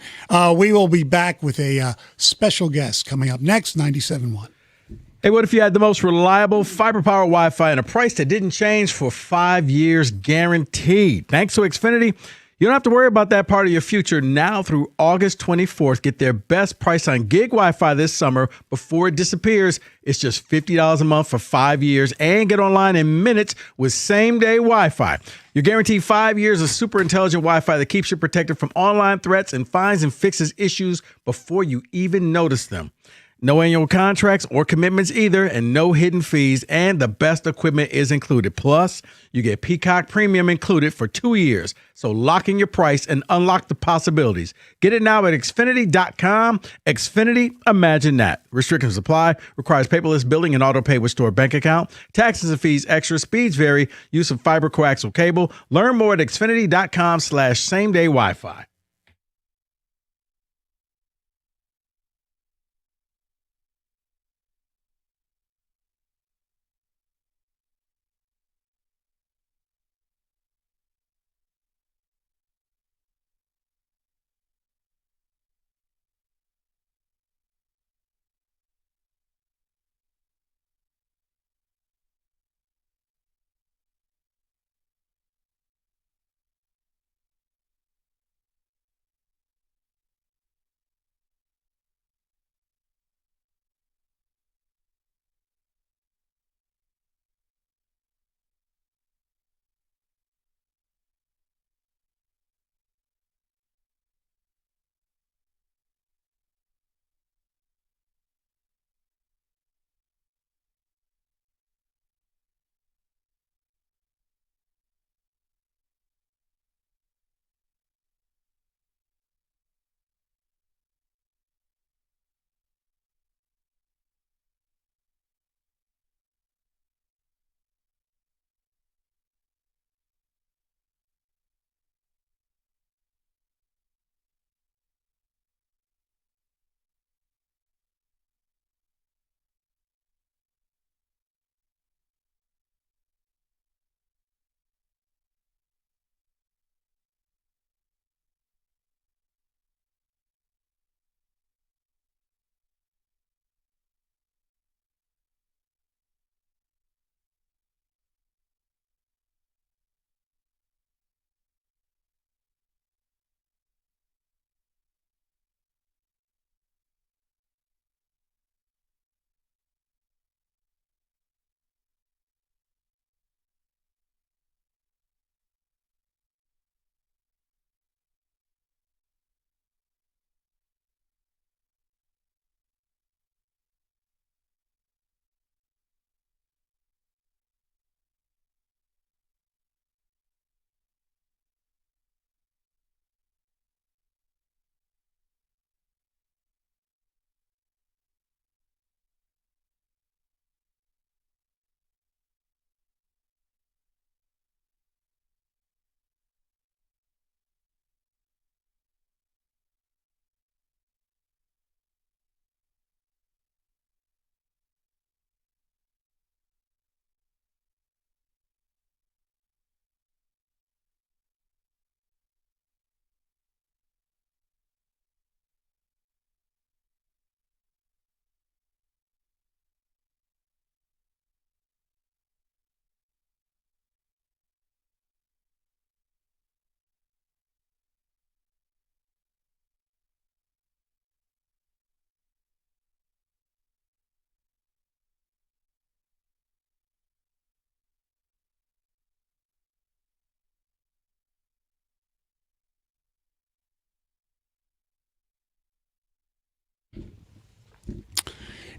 We will be back with a special guest coming up next, 97.1. Hey, what if you had the most reliable fiber-powered Wi-Fi and a price that didn't change for 5 years guaranteed? Thanks to Xfinity, you don't have to worry about that part of your future now through August 24th. Get their best price on gig Wi-Fi this summer before it disappears. It's just $50 a month for 5 years and get online in minutes with same-day Wi-Fi. You're guaranteed 5 years of super intelligent Wi-Fi that keeps you protected from online threats and finds and fixes issues before you even notice them. No annual contracts or commitments either, and no hidden fees, and the best equipment is included. Plus, you get Peacock Premium included for 2 years. So lock in your price and unlock the possibilities. Get it now at Xfinity.com. Xfinity, imagine that. Restrictions apply. Requires paperless billing and auto pay with stored bank account. Taxes and fees extra. Speeds vary. Use of fiber coaxial cable. Learn more at Xfinity.com/same-day Wi-Fi.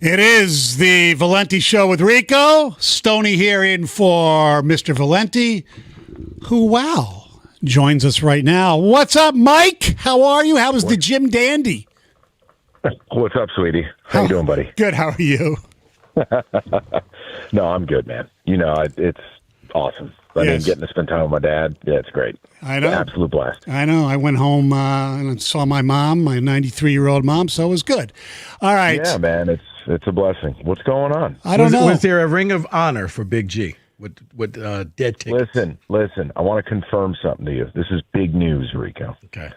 It is the Valenti Show with Rico. Stoney here in for Mr. Valenti, who, wow, joins us right now. What's up, Mike? How are you? How was the Jim Dandy? What's up, sweetie? How you doing, buddy? Good. How are you? No, I'm good, man. You know, it's awesome. I mean, getting to spend time with my dad, yeah, it's great. I know. Absolute blast. I know. I went home and saw my mom, my 93-year-old mom, so it was good. All right. Yeah, man, it's a blessing. What's going on? I don't know. Was there a ring of honor for Big G with dead tickets? Listen. I want to confirm something to you. This is big news, Rico. Okay.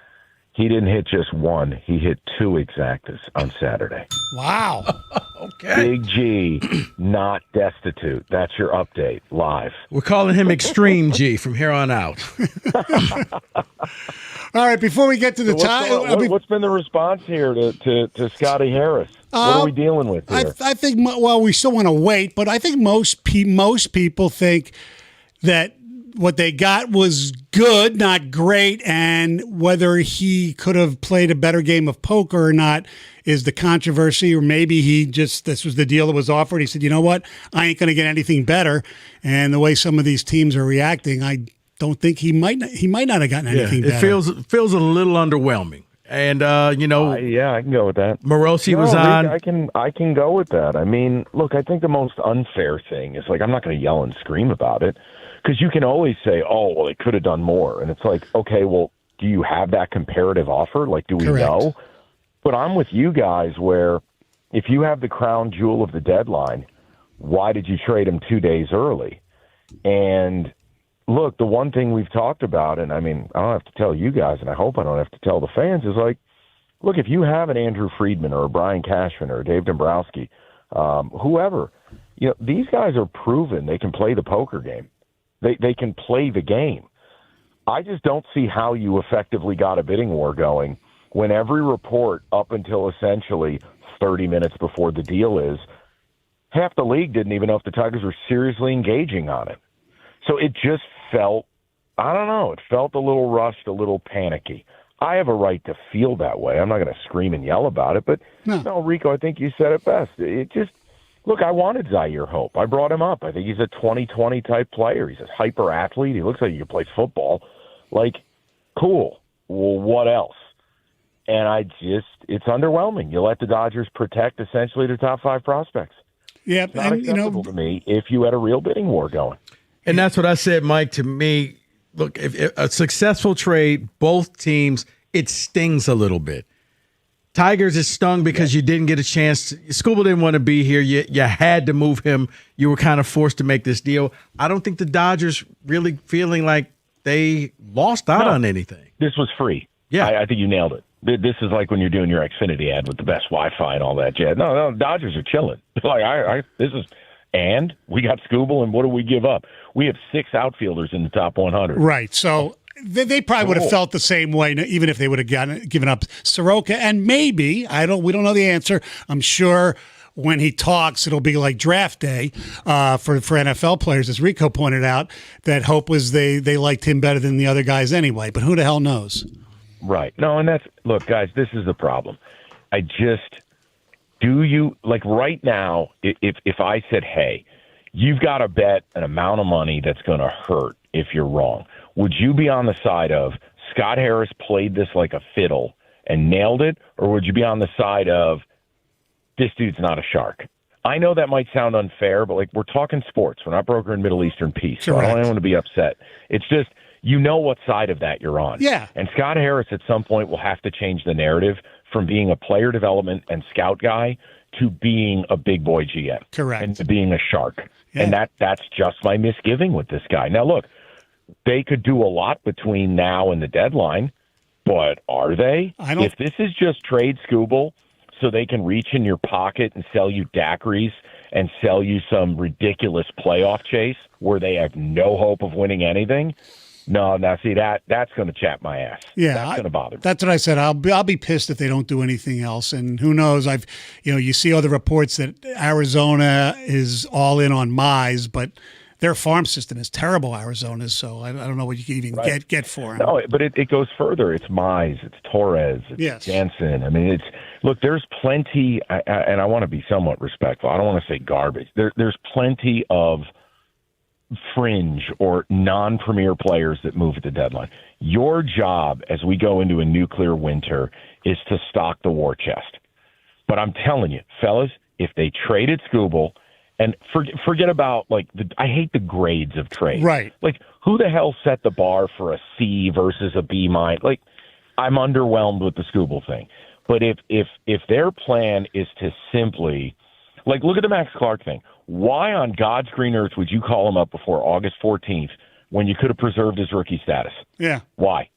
He didn't hit just one. He hit two exactas on Saturday. Wow. Okay. Big G, not destitute. That's your update, live. We're calling him Extreme G from here on out. All right, before we get to the time. What's been the response here to Scotty Harris? What are we dealing with here? I think, well, we still want to wait, but I think most people think that what they got was good, not great, and whether he could have played a better game of poker or not is the controversy, or maybe this was the deal that was offered. He said, you know what, I ain't going to get anything better. And the way some of these teams are reacting, I don't think he might not have gotten anything better. It feels a little underwhelming. And yeah, I can go with that. Morosi was on. I can go with that. I mean, look, I think the most unfair thing is, like, I'm not going to yell and scream about it, because you can always say, oh, well, they could have done more. And it's like, okay, well, do you have that comparative offer? Like, do we know? But I'm with you guys where if you have the crown jewel of the deadline, why did you trade him 2 days early? And look, the one thing we've talked about, and I mean, I don't have to tell you guys, and I hope I don't have to tell the fans, is like, look, if you have an Andrew Friedman or a Brian Cashman or a Dave Dombrowski, whoever, these guys are proven they can play the poker game. They can play the game. I just don't see how you effectively got a bidding war going when every report up until essentially 30 minutes before the deal is, half the league didn't even know if the Tigers were seriously engaging on it. So it just felt, I don't know, it felt a little rushed, a little panicky. I have a right to feel that way. I'm not going to scream and yell about it, but no, Rico, I think you said it best. It just, look, I wanted Zaire Hope. I brought him up. I think he's a 2020 type player. He's a hyper athlete. He looks like he can play football. Like, cool. Well, what else? And it's underwhelming. You let the Dodgers protect essentially their top 5 prospects. Yeah, it's not acceptable to me if you had a real bidding war going. And that's what I said, Mike. To me, look, if a successful trade, both teams, it stings a little bit. Tigers is stung because you didn't get a chance. Skubal didn't want to be here. You had to move him. You were kind of forced to make this deal. I don't think the Dodgers really feeling like they lost out on anything. This was free. Yeah. I think you nailed it. This is like when you're doing your Xfinity ad with the best Wi-Fi and all that jazz. No, Dodgers are chilling. Like, and we got Skubal, and what do we give up? We have 6 outfielders in the top 100. Right. So they probably would have felt the same way, even if they would have given up Soroka. And maybe, we don't know the answer. I'm sure when he talks, it'll be like draft day for NFL players, as Rico pointed out, that hope was they liked him better than the other guys anyway. But who the hell knows? Right. No, and look, guys, this is the problem. Like right now, if I said, hey, you've got to bet an amount of money that's going to hurt if you're wrong, would you be on the side of Scott Harris played this like a fiddle and nailed it, or would you be on the side of this dude's not a shark? I know that might sound unfair, but like, we're talking sports. We're not brokering Middle Eastern peace. So I don't want to be upset. It's just, what side of that you're on. Yeah. And Scott Harris at some point will have to change the narrative from being a player development and scout guy to being a big boy GM. Correct. And to being a shark. Yeah. And that's just my misgiving with this guy. Now, look, they could do a lot between now and the deadline, but are they? If this is just trade Skubal so they can reach in your pocket and sell you daiquiris and sell you some ridiculous playoff chase where they have no hope of winning anything, no, now see that's going to chap my ass. Yeah, that's going to bother me. That's what I said. I'll be pissed if they don't do anything else. And who knows? You see other reports that Arizona is all in on Mize, but their farm system is terrible, Arizona's. So I don't know what you can even get for him. No, but it goes further. It's Mize, it's Torres, it's Jansen. I mean, there's plenty, and I want to be somewhat respectful. I don't want to say garbage. There's plenty of fringe or non-premier players that move at the deadline. Your job as we go into a nuclear winter is to stock the war chest. But I'm telling you, fellas, if they traded Skubal, and forget about I hate the grades of trade. Right. Like, who the hell set the bar for a C versus a B minus? Like, I'm underwhelmed with the Skubal thing. But if their plan is to simply, look at the Max Clark thing. Why on God's green earth would you call him up before August 14th when you could have preserved his rookie status? Yeah. Why?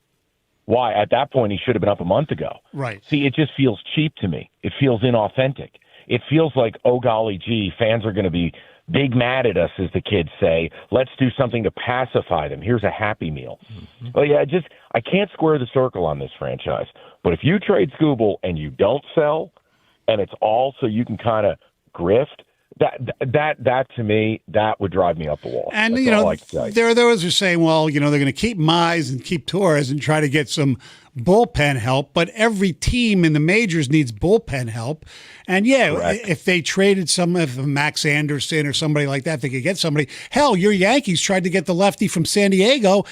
At that point, he should have been up a month ago. Right. See, it just feels cheap to me. It feels inauthentic. It feels like, oh, golly gee, fans are going to be big mad at us, as the kids say. Let's do something to pacify them. Here's a Happy Meal. Mm-hmm. Well, yeah, I can't square the circle on this franchise. But if you trade Skubal and you don't sell, and it's all so you can kind of grift, That to me, that would drive me up the wall. And, That's you all know, I can say. there are those who are saying, well, you know, they're going to keep Mize and keep Torres and try to get some bullpen help, but every team in the majors needs bullpen help. And, yeah, Correct. if they traded if Max Anderson or somebody like that, they could get somebody. Hell, your Yankees tried to get the lefty from San Diego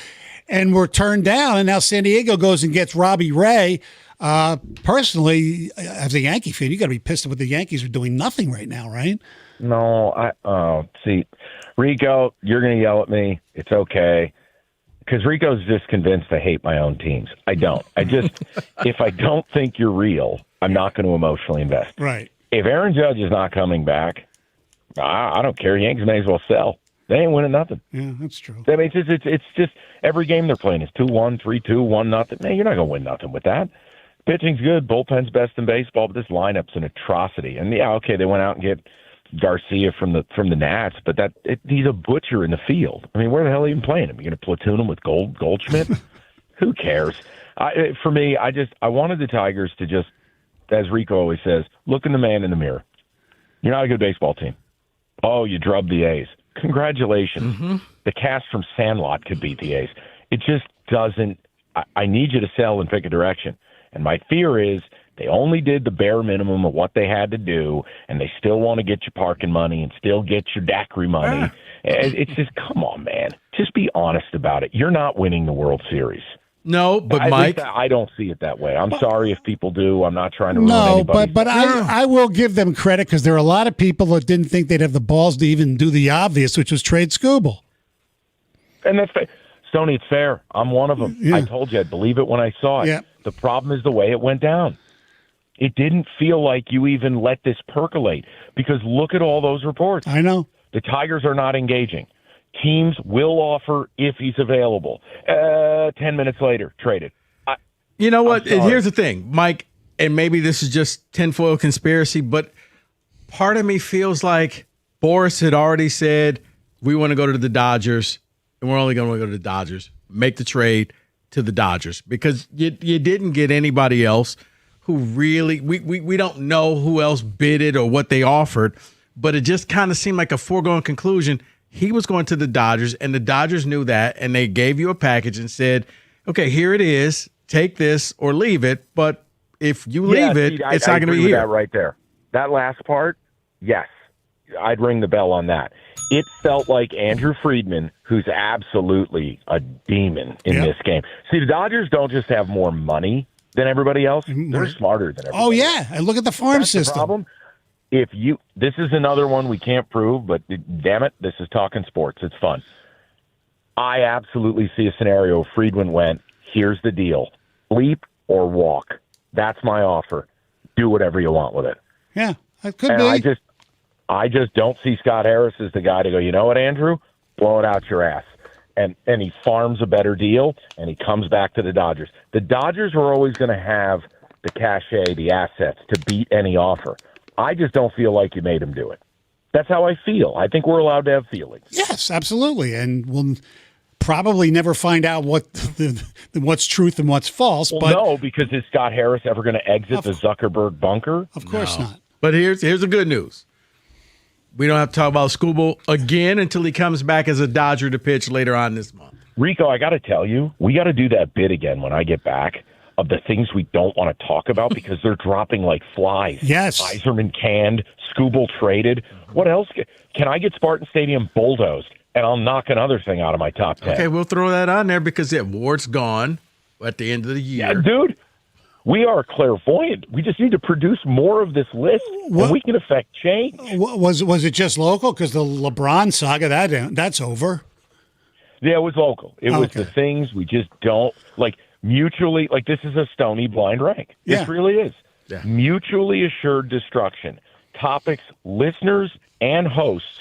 and were turned down, and now San Diego goes and gets Robbie Ray. Personally, as a Yankee fan, you got to be pissed with the Yankees are doing nothing right now, right? No, see, Rico, you're going to yell at me. It's okay. Because Rico's just convinced I hate my own teams. I don't. I just, if I don't think you're real, I'm not going to emotionally invest. Right. If Aaron Judge is not coming back, I don't care. Yankees may as well sell. They ain't winning nothing. Yeah, that's true. I mean, it's just every game they're playing is 2-1, 3-2, 1-0. Man, you're not going to win nothing with that. Pitching's good. Bullpen's best in baseball, but this lineup's an atrocity. And, yeah, okay, they went out and get Garcia from the Nats, but he's a butcher in the field. I mean, where the hell are you even playing him? You're going to platoon him with Goldschmidt? Who cares? For me, I wanted the Tigers to just, as Rico always says, look in the man in the mirror. You're not a good baseball team. Oh, you drubbed the A's. Congratulations. Mm-hmm. The cast from Sandlot could beat the A's. It just doesn't. I need you to sell and pick a direction. And my fear is they only did the bare minimum of what they had to do, and they still want to get your parking money and still get your daiquiri money. It's just, come on, man. Just be honest about it. You're not winning the World Series. No, but At Mike, least I don't see it that way. I'm sorry if people do. I'm not trying to ruin anybody. but I will give them credit because there are a lot of people that didn't think they'd have the balls to even do the obvious, which was trade Skubal. And that's fair. Stoney, it's fair. I'm one of them. Yeah. I told you I'd believe it when I saw it. Yeah. The problem is the way it went down. It didn't feel like you even let this percolate because look at all those reports. I know. The Tigers are not engaging. Teams will offer if he's available. 10 minutes later, traded. you know what? I'm sorry. Here's the thing, Mike, and maybe this is just tinfoil conspiracy, but part of me feels like Boris had already said, we want to go to the Dodgers, and we're only going to go to the Dodgers. Make the trade to the Dodgers because you didn't get anybody else who really we don't know who else bid it or what they offered, but it just kind of seemed like a foregone conclusion. He was going to the Dodgers, and the Dodgers knew that, and they gave you a package and said, okay, here it is. Take this or leave it, but if you leave it, it's not going to be here. That right there. That last part, yes. I'd ring the bell on that. It felt like Andrew Friedman, who's absolutely a demon in this game. See, the Dodgers don't just have more money than everybody else. They're smarter than everybody Oh, yeah. And look at the farm That's system. The problem. This is another one we can't prove, but damn it, this is talking sports. It's fun. I absolutely see a scenario where Friedman went, here's the deal. Leap or walk. That's my offer. Do whatever you want with it. Yeah, that could And be. I just don't see Scott Harris as the guy to go, you know what, Andrew? Blow it out your ass. And he farms a better deal, and he comes back to the Dodgers. The Dodgers are always going to have the cachet, the assets to beat any offer. I just don't feel like you made him do it. That's how I feel. I think we're allowed to have feelings. Yes, absolutely. And we'll probably never find out what's truth and what's false. Well, but no, because is Scott Harris ever going to exit the Zuckerberg bunker? Of course not. But here's the good news. We don't have to talk about Skubal again until he comes back as a Dodger to pitch later on this month. Rico, I got to tell you, we got to do that bit again when I get back of the things we don't want to talk about because they're dropping like flies. Yes. Iserman canned, Skubal traded. What else? Can I get Spartan Stadium bulldozed and I'll knock another thing out of my top 10? Okay, we'll throw that on there because Ward's gone at the end of the year. Yeah, dude. We are clairvoyant. We just need to produce more of this list, and we can affect change. Was it just local? Because the LeBron saga, that's over. Yeah, it was local. It was the things we just don't, like, mutually, like, this is a Stony blind rank. This really is. Yeah. Mutually assured destruction. Topics listeners and hosts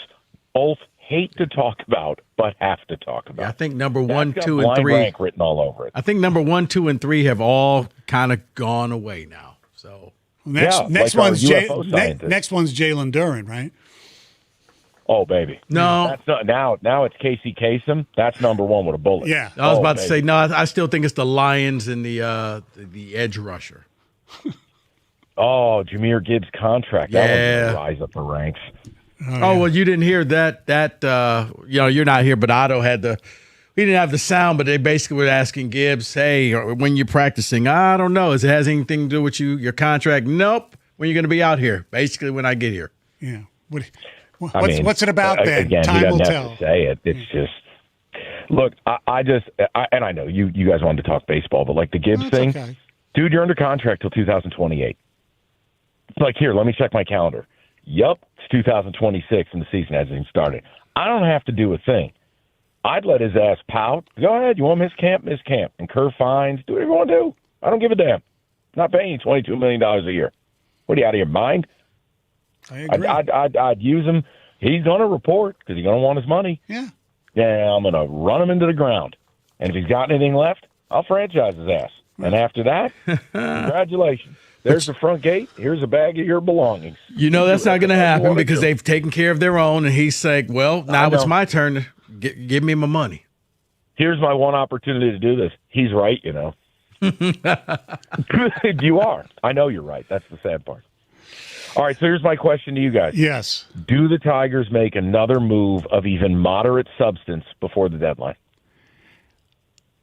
both hate to talk about, but have to talk about. Yeah, I think number 1, That's got 2, and blind 3 rank written all over it. I think number 1, 2, and 3 have all kind of gone away now. So Next like one's our UFO scientist. next one's Jalen Duren, right? Oh, baby. No. That's not, now it's Casey Kasem. That's number 1 with a bullet. Yeah. I was about to baby. say no. I still think it's the Lions and the edge rusher. Oh, Jahmyr Gibbs' contract. That one's Yeah. going to rise up the ranks. Oh, well, you didn't hear that. You're not here, but Otto had he didn't have the sound, but they basically were asking Gibbs, hey, when you're practicing, I don't know. Does it has anything to do with your contract? Nope. When you're going to be out here, basically when I get here. Yeah. What's it about then? Again, Time he will doesn't tell. have to say it. It's just, look, and I know you guys wanted to talk baseball, but like the Gibbs thing, okay. dude, you're under contract till 2028. It's like, here, let me check my calendar. Yup, it's 2026 and the season hasn't even started. I don't have to do a thing. I'd let his ass pout. Go ahead. You want to miss camp. Incur fines. Do whatever you want to do. I don't give a damn. I'm not paying you $22 million a year. What are you, out of your mind? I agree. I'd use him. He's going to report because he's going to want his money. Yeah. Yeah, I'm going to run him into the ground. And if he's got anything left, I'll franchise his ass. And after that, congratulations. There's the front gate. Here's a bag of your belongings. You know that's not going to happen because they've taken care of their own. And he's like, well, now it's my turn to give me my money. Here's my one opportunity to do this. He's right, you know. You are. I know you're right. That's the sad part. All right, so here's my question to you guys. Yes. Do the Tigers make another move of even moderate substance before the deadline?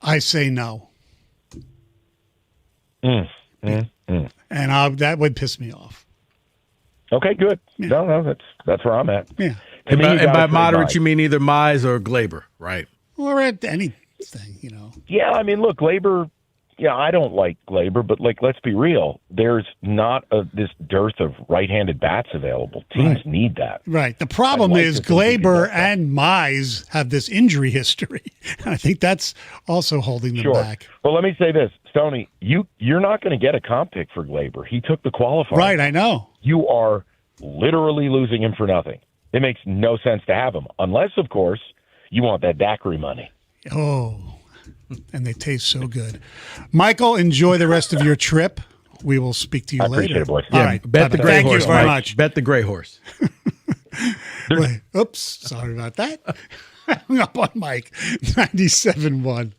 I say no. And that would piss me off. Okay, good. Yeah. No, that's where I'm at. Yeah. And by moderate, you mean either Mize or Glaber, right? Or at anything, you know. Yeah, I mean, look, Glaber. Yeah, I don't like Glaber, but let's be real. There's not this dearth of right-handed bats available. Teams need that. Right. The problem is Glaber and Mize have this injury history. I think that's also holding them back. Well, let me say this, Stoney. You're not going to get a comp pick for Glaber. He took the qualifier. Right, I know. You are literally losing him for nothing. It makes no sense to have him, unless, of course, you want that daiquiri money. Oh. And they taste so good. Michael, enjoy the rest of your trip. We will speak to you later. I appreciate it, boys. All right. Bet the gray horse. Thank you very much. Bet the gray horse. Oops. Sorry about that. Hung up on Mike. 97.1.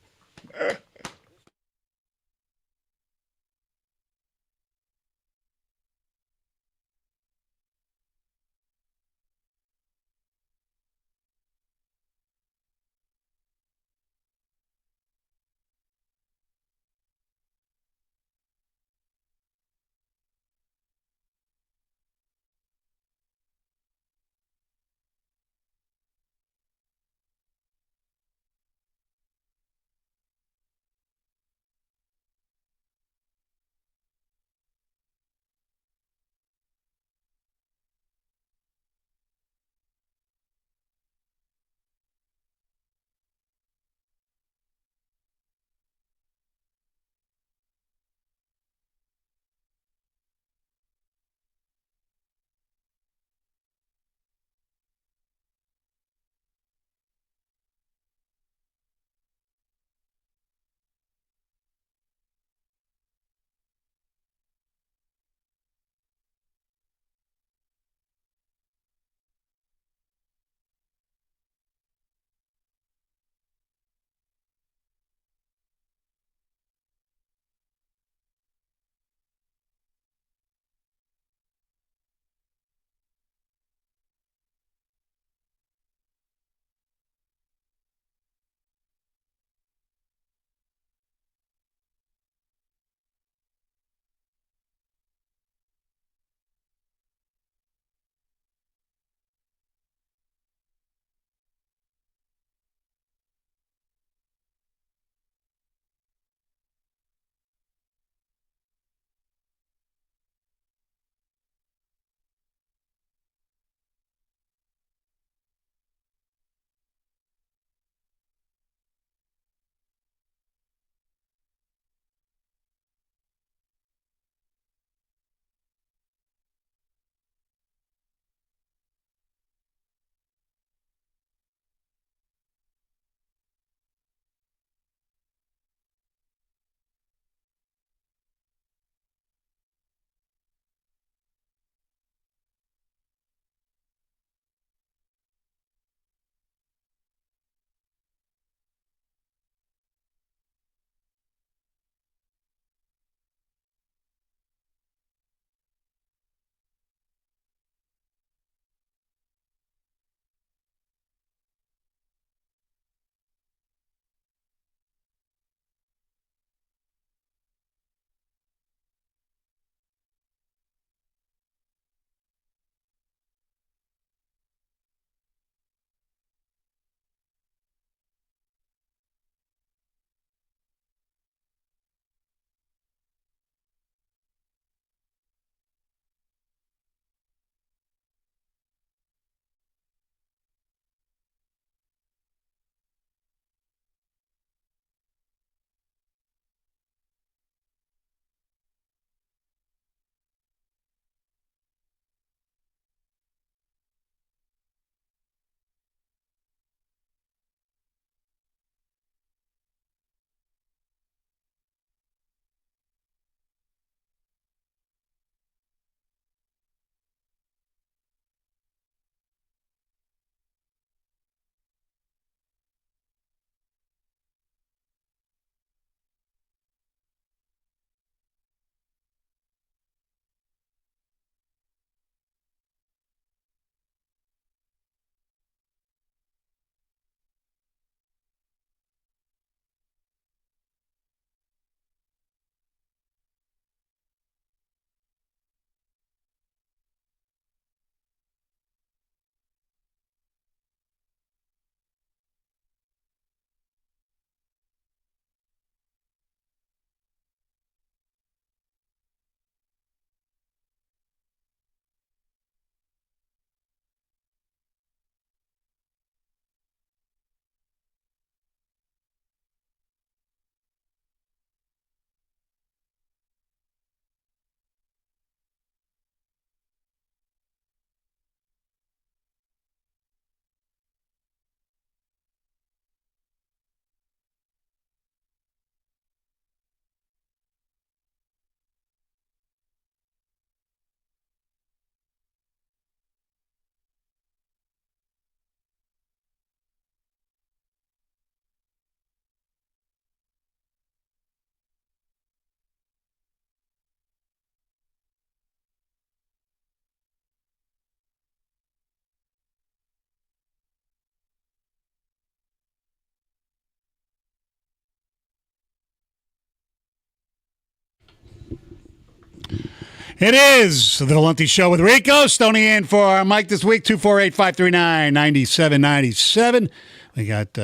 It is the Valenti Show with Rico. Stoney in for Mike this week, 248-539-9797. We got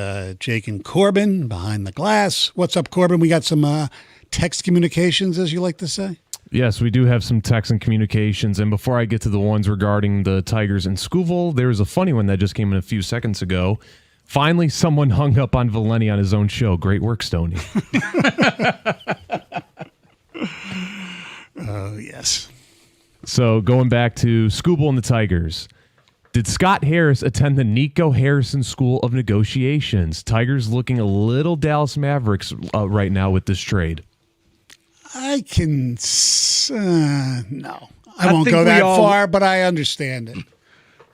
Jake and Corbin behind the glass. What's up, Corbin? We got some text communications, as you like to say. Yes, we do have some text and communications. And before I get to the ones regarding the Tigers and Scouville, there was a funny one that just came in a few seconds ago. Finally, someone hung up on Valenti on his own show. Great work, Stoney. Oh, yes. So going back to Scouville and the Tigers. Did Scott Harris attend the Nico Harrison School of Negotiations? Tigers looking a little Dallas Mavericks right now with this trade. I can... no. I won't go that far, but I understand it.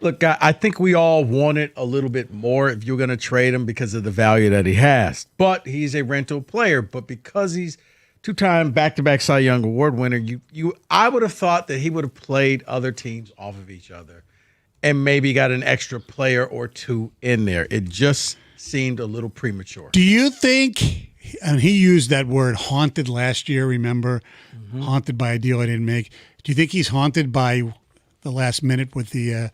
Look, I think we all wanted a little bit more if you're going to trade him because of the value that he has. But he's a rental player. But because he's two-time back-to-back Cy Young Award winner, I would have thought that he would have played other teams off of each other and maybe got an extra player or two in there. It just seemed a little premature. Do you think, and he used that word haunted last year, remember? Mm-hmm. Haunted by a deal I didn't make. Do you think he's haunted by the last minute with the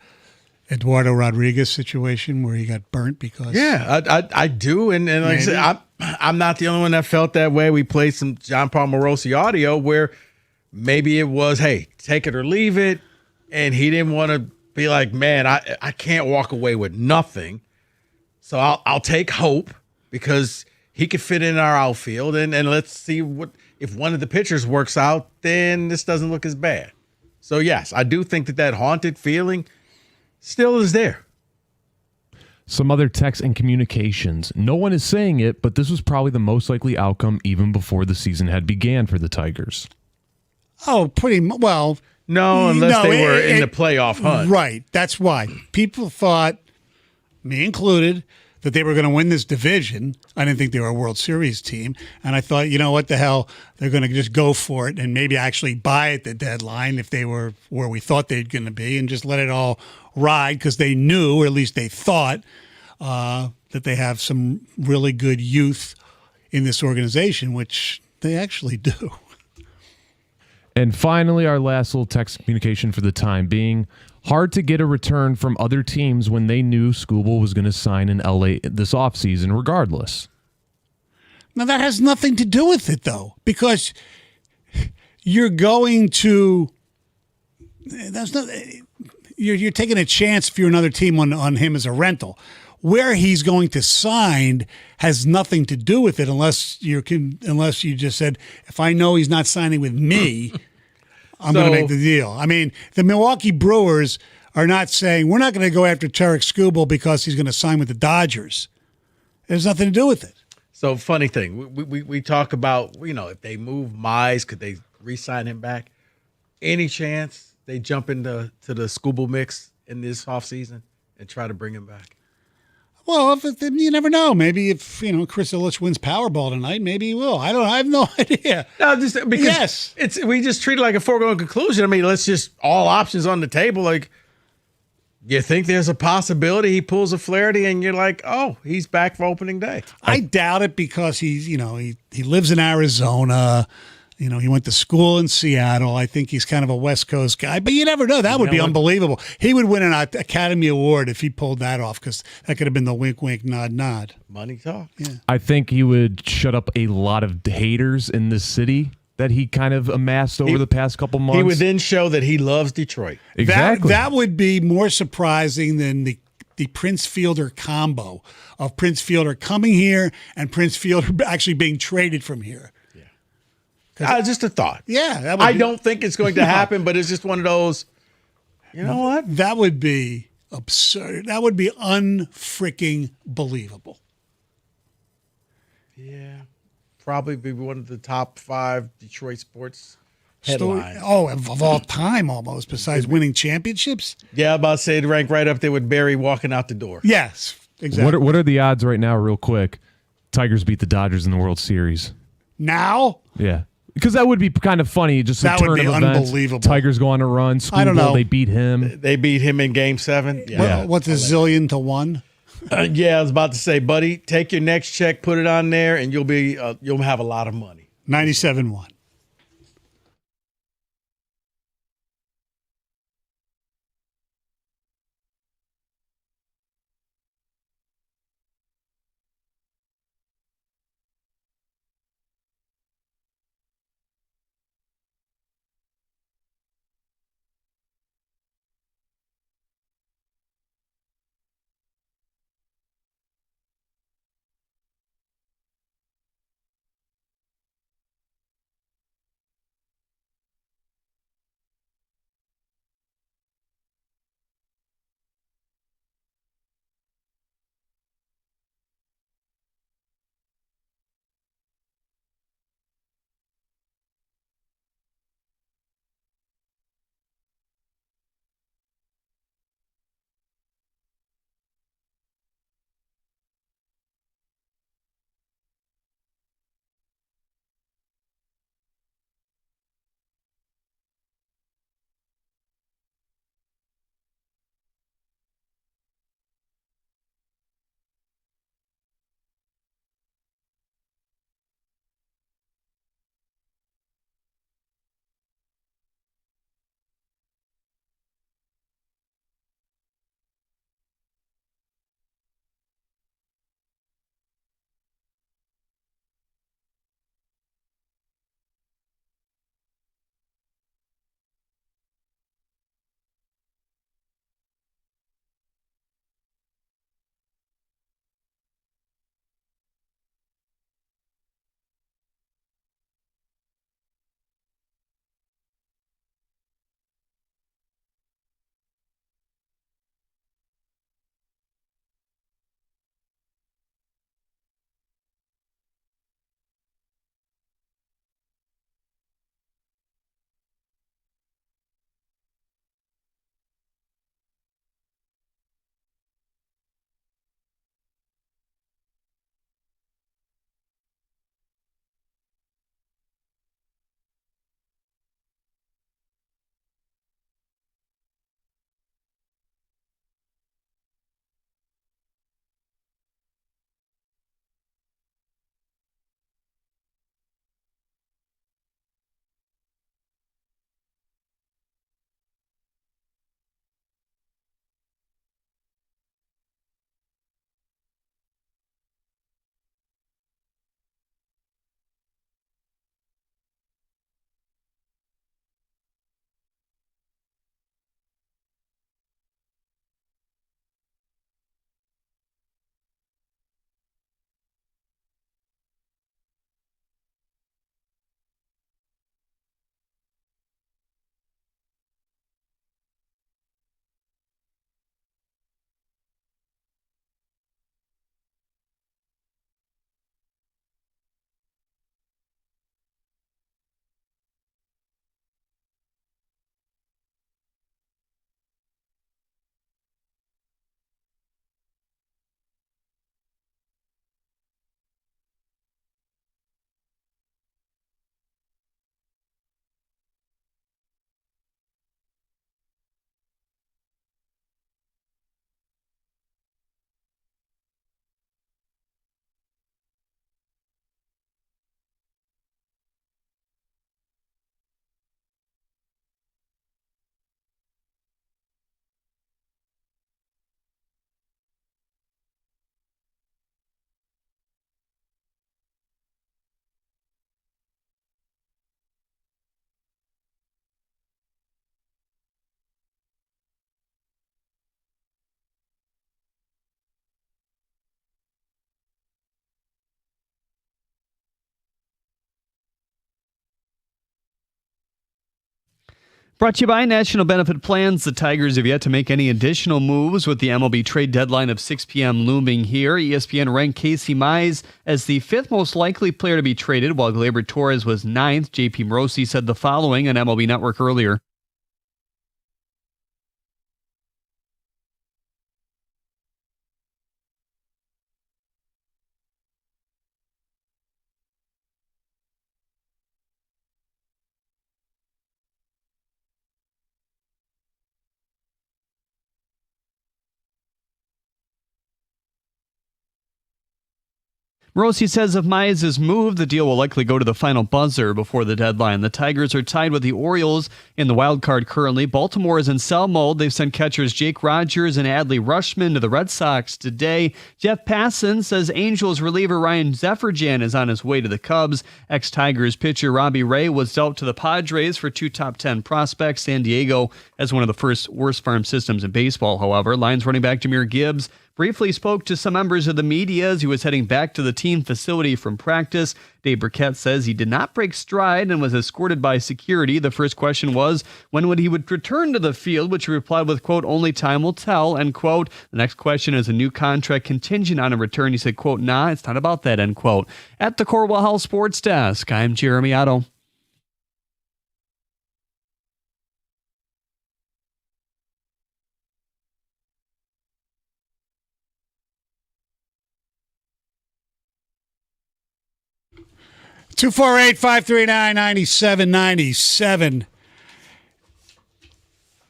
Eduardo Rodriguez situation where he got burnt because... Yeah, I do. And like I said, I'm not the only one that felt that way. We played some John Paul Morosi audio where maybe it was, hey, take it or leave it. And he didn't want to be like, man, I can't walk away with nothing. So I'll take Hope because he could fit in our outfield. And let's see what if one of the pitchers works out, then this doesn't look as bad. So, yes, I do think that haunted feeling still is there. Some other text and communications. No one is saying it, but this was probably the most likely outcome even before the season had began for the Tigers. Oh, pretty much. Well, no, unless they were in the playoff hunt. Right. That's why. People thought, me included, that they were going to win this division. I didn't think they were a World Series team. And I thought, you know what the hell, they're going to just go for it and maybe actually buy at the deadline if they were where we thought they're going to be and just let it all ride because they knew, or at least they thought, that they have some really good youth in this organization, which they actually do. And finally, our last little text communication for the time being. Hard to get a return from other teams when they knew Scouville was going to sign in LA this offseason regardless. Now, that has nothing to do with it, though, because you're going to you're taking a chance if you're another team on him as a rental. Where he's going to sign has nothing to do with it unless you just said, if I know he's not signing with me, I'm going to make the deal. I mean, the Milwaukee Brewers are not saying, we're not going to go after Tarik Skubal because he's going to sign with the Dodgers. It has nothing to do with it. So, funny thing, we talk about, if they move Mize, could they re-sign him back? Any chance they jump into the Skubal mix in this offseason and try to bring him back? Well, you never know. Maybe if Chris Ilitch wins Powerball tonight, maybe he will. I have no idea. No, just because we just treat it like a foregone conclusion. I mean, let's just all options on the table. Like, you think there's a possibility he pulls a Flaherty, and you're like, oh, he's back for opening day. I doubt it because he's he lives in Arizona. He went to school in Seattle. I think he's kind of a West Coast guy, but you never know. That would be unbelievable. He would win an Academy Award if he pulled that off because that could have been the wink, wink, nod, nod. Money talk. Yeah. I think he would shut up a lot of haters in this city that he kind of amassed over the past couple months. He would then show that he loves Detroit. Exactly. That would be more surprising than the Prince Fielder combo of Prince Fielder coming here and Prince Fielder actually being traded from here. Just a thought. Yeah. I don't think it's going to happen, but it's just one of those, you know what? That would be absurd. That would be unfreaking believable. Yeah. Probably be one of the top 5 Detroit sports headlines. Of all time almost, besides winning championships? Yeah, I'm about to say it'd rank right up there with Barry walking out the door. Yes, exactly. What are the odds right now, real quick? Tigers beat the Dodgers in the World Series. Now? Yeah. Because that would be kind of funny. Just that would be unbelievable. Tigers go on a run. Scouville, I don't know. They beat him. They beat him in Game 7. Yeah. What's a zillion to 1? Yeah, I was about to say, buddy, take your next check, put it on there, and you'll have a lot of money. 97-1. Brought to you by National Benefit Plans. The Tigers have yet to make any additional moves with the MLB trade deadline of 6 p.m. looming here. ESPN ranked Casey Mize as the 5th most likely player to be traded, while Gleyber Torres was 9th. JP Morosi said the following on MLB Network earlier. Morosi says if Mize is moved, the deal will likely go to the final buzzer before the deadline. The Tigers are tied with the Orioles in the wild card currently. Baltimore is in sell mode. They've sent catchers Jake Rogers and Adley Rutschman to the Red Sox today. Jeff Passan says Angels reliever Ryan Zefferjan is on his way to the Cubs. Ex-Tigers pitcher Robbie Ray was dealt to the Padres for 2 top 10 prospects. San Diego has one of the first worst farm systems in baseball, however. Lions running back Jahmyr Gibbs briefly spoke to some members of the media as he was heading back to the team facility from practice. Dave Burkett says he did not break stride and was escorted by security. The first question was when he would return to the field, which he replied with, quote, only time will tell, end quote. The next question is a new contract contingent on a return. He said, quote, nah, it's not about that, end quote. At the Corwell Health Sports Desk, I'm Jeremy Otto. Two 248-539-9797.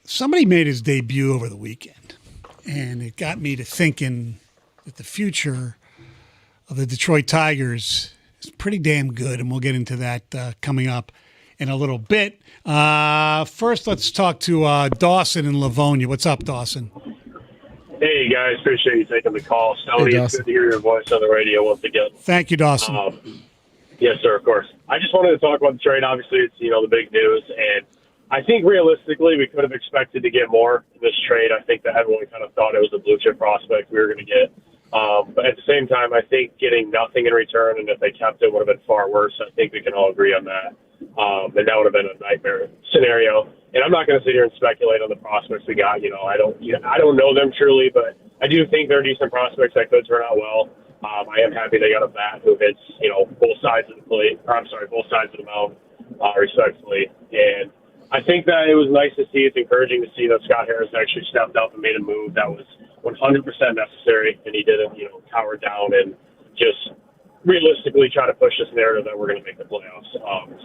Somebody made his debut over the weekend, and it got me to thinking that the future of the Detroit Tigers is pretty damn good, and we'll get into that coming up in a little bit. First, let's talk to Dawson in Livonia. What's up, Dawson? Hey, guys. Appreciate you taking the call. Stoney, it's good to hear your voice on the radio once again. Thank you, Dawson. Yes, sir, of course. I just wanted to talk about the trade. Obviously, it's, the big news. And I think realistically we could have expected to get more in this trade. I think that everyone kind of thought it was a blue-chip prospect we were going to get. But at the same time, I think getting nothing in return, and if they kept it, would have been far worse. I think we can all agree on that. And that would have been a nightmare scenario. And I'm not going to sit here and speculate on the prospects we got. I don't know them truly, but I do think they're decent prospects that could turn out well. I am happy they got a bat who hits, both sides of the plate. Both sides of the mound, respectfully. And I think that it was nice to see. It's encouraging to see that Scott Harris actually stepped up and made a move that was 100% necessary, and he didn't, cower down and just realistically try to push this narrative that we're going to make the playoffs.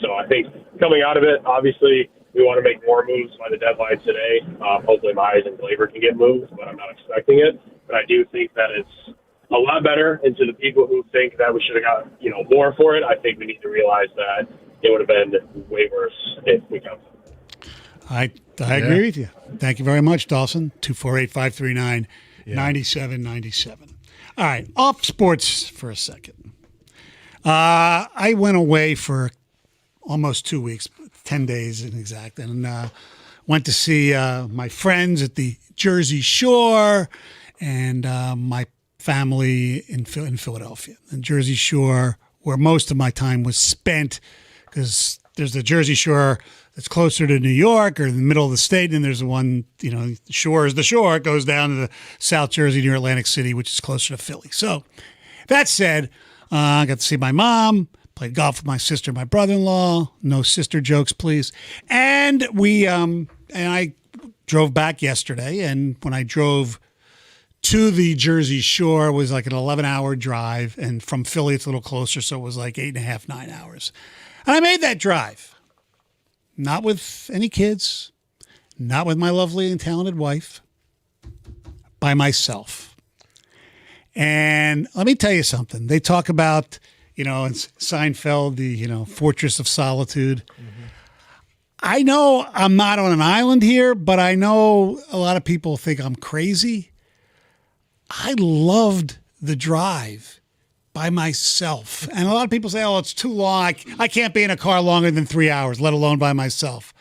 So I think coming out of it, obviously, we want to make more moves by the deadline today. Hopefully, Mize and Gleyber can get moved, but I'm not expecting it. But I do think that it's a lot better. And to the people who think that we should have got, more for it, I think we need to realize that it would have been way worse if we kept it. I agree with you. Thank you very much, Dawson. 248-539-9797. All right, off sports for a second. I went away for almost 2 weeks, 10 days in exact, and went to see my friends at the Jersey Shore and my family in Philadelphia. And Jersey Shore, where most of my time was spent, because there's the Jersey Shore that's closer to New York or in the middle of the state, and there's the one, the shore is the shore. It goes down to the South Jersey near Atlantic City, which is closer to Philly. So that said, I got to see my mom, played golf with my sister and my brother-in-law. No sister jokes, please. And I drove back yesterday, and when I drove to the Jersey Shore, it was like an 11-hour drive, and from Philly it's a little closer, so it was like 8.5, 9 hours. And I made that drive. Not with any kids, not with my lovely and talented wife, by myself. And let me tell you something. They talk about, in Seinfeld, the, Fortress of Solitude. Mm-hmm. I know I'm not on an island here, but I know a lot of people think I'm crazy. I loved the drive by myself. And a lot of people say, oh, it's too long. I can't be in a car longer than 3 hours, let alone by myself.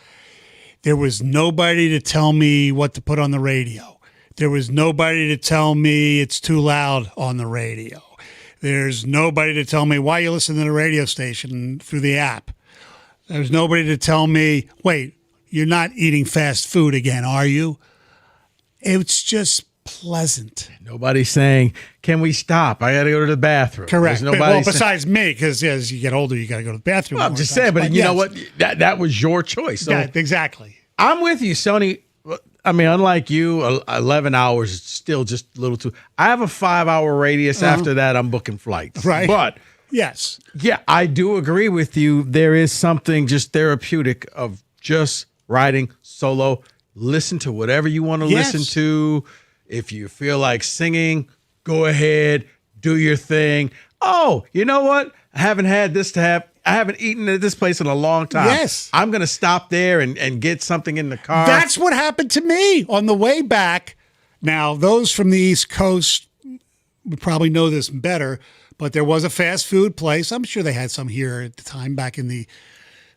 There was nobody to tell me what to put on the radio. There was nobody to tell me it's too loud on the radio. There's nobody to tell me why you listen to the radio station through the app. There's nobody to tell me, wait, you're not eating fast food again, are you? It's just pleasant. Nobody's saying, "Can we stop? I got to go to the bathroom." Correct. There's nobody Well, besides me, because as you get older, you got to go to the bathroom. Well, I'm more just times. saying, but you yes. know what? That was your choice. So Yeah, exactly. I'm with you, Sony. I mean, unlike you, 11 hours is still just a little too. I have a 5-hour radius. After that, I'm booking flights. Right. But yes. yeah, I do agree with you. There is something just therapeutic of just riding solo. Listen to whatever you want to Yes. listen to. If you feel like singing, go ahead, do your thing. Oh, you know what? I haven't had this to have. I haven't eaten at this place in a long time. Yes. I'm going to stop there and get something in the car. That's what happened to me on the way back. Now, those from the East Coast would probably know this better, but there was a fast food place. I'm sure they had some here at the time back in the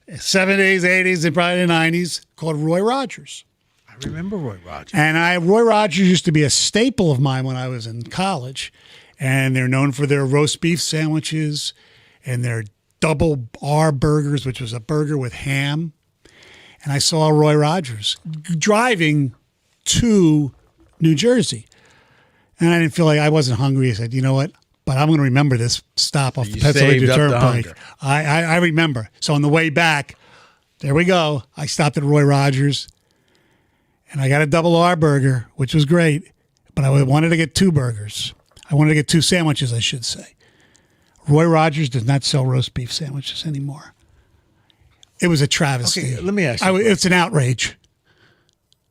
70s, 80s, and probably the 90s called Roy Rogers. I remember Roy Rogers. And Roy Rogers used to be a staple of mine when I was in college. And they're known for their roast beef sandwiches and their double R burgers, which was a burger with ham. And I saw Roy Rogers driving to New Jersey. And I didn't feel like I wasn't hungry. I said, you know what? But I'm going to remember this stop off the Pennsylvania Turnpike. I remember. So on the way back, there we go. I stopped at Roy Rogers and I got a double R burger, which was great. But I wanted to get 2 burgers. I wanted to get 2 sandwiches, I should say. Roy Rogers does not sell roast beef sandwiches anymore. It was a travesty. Okay, let me ask you. It's an outrage.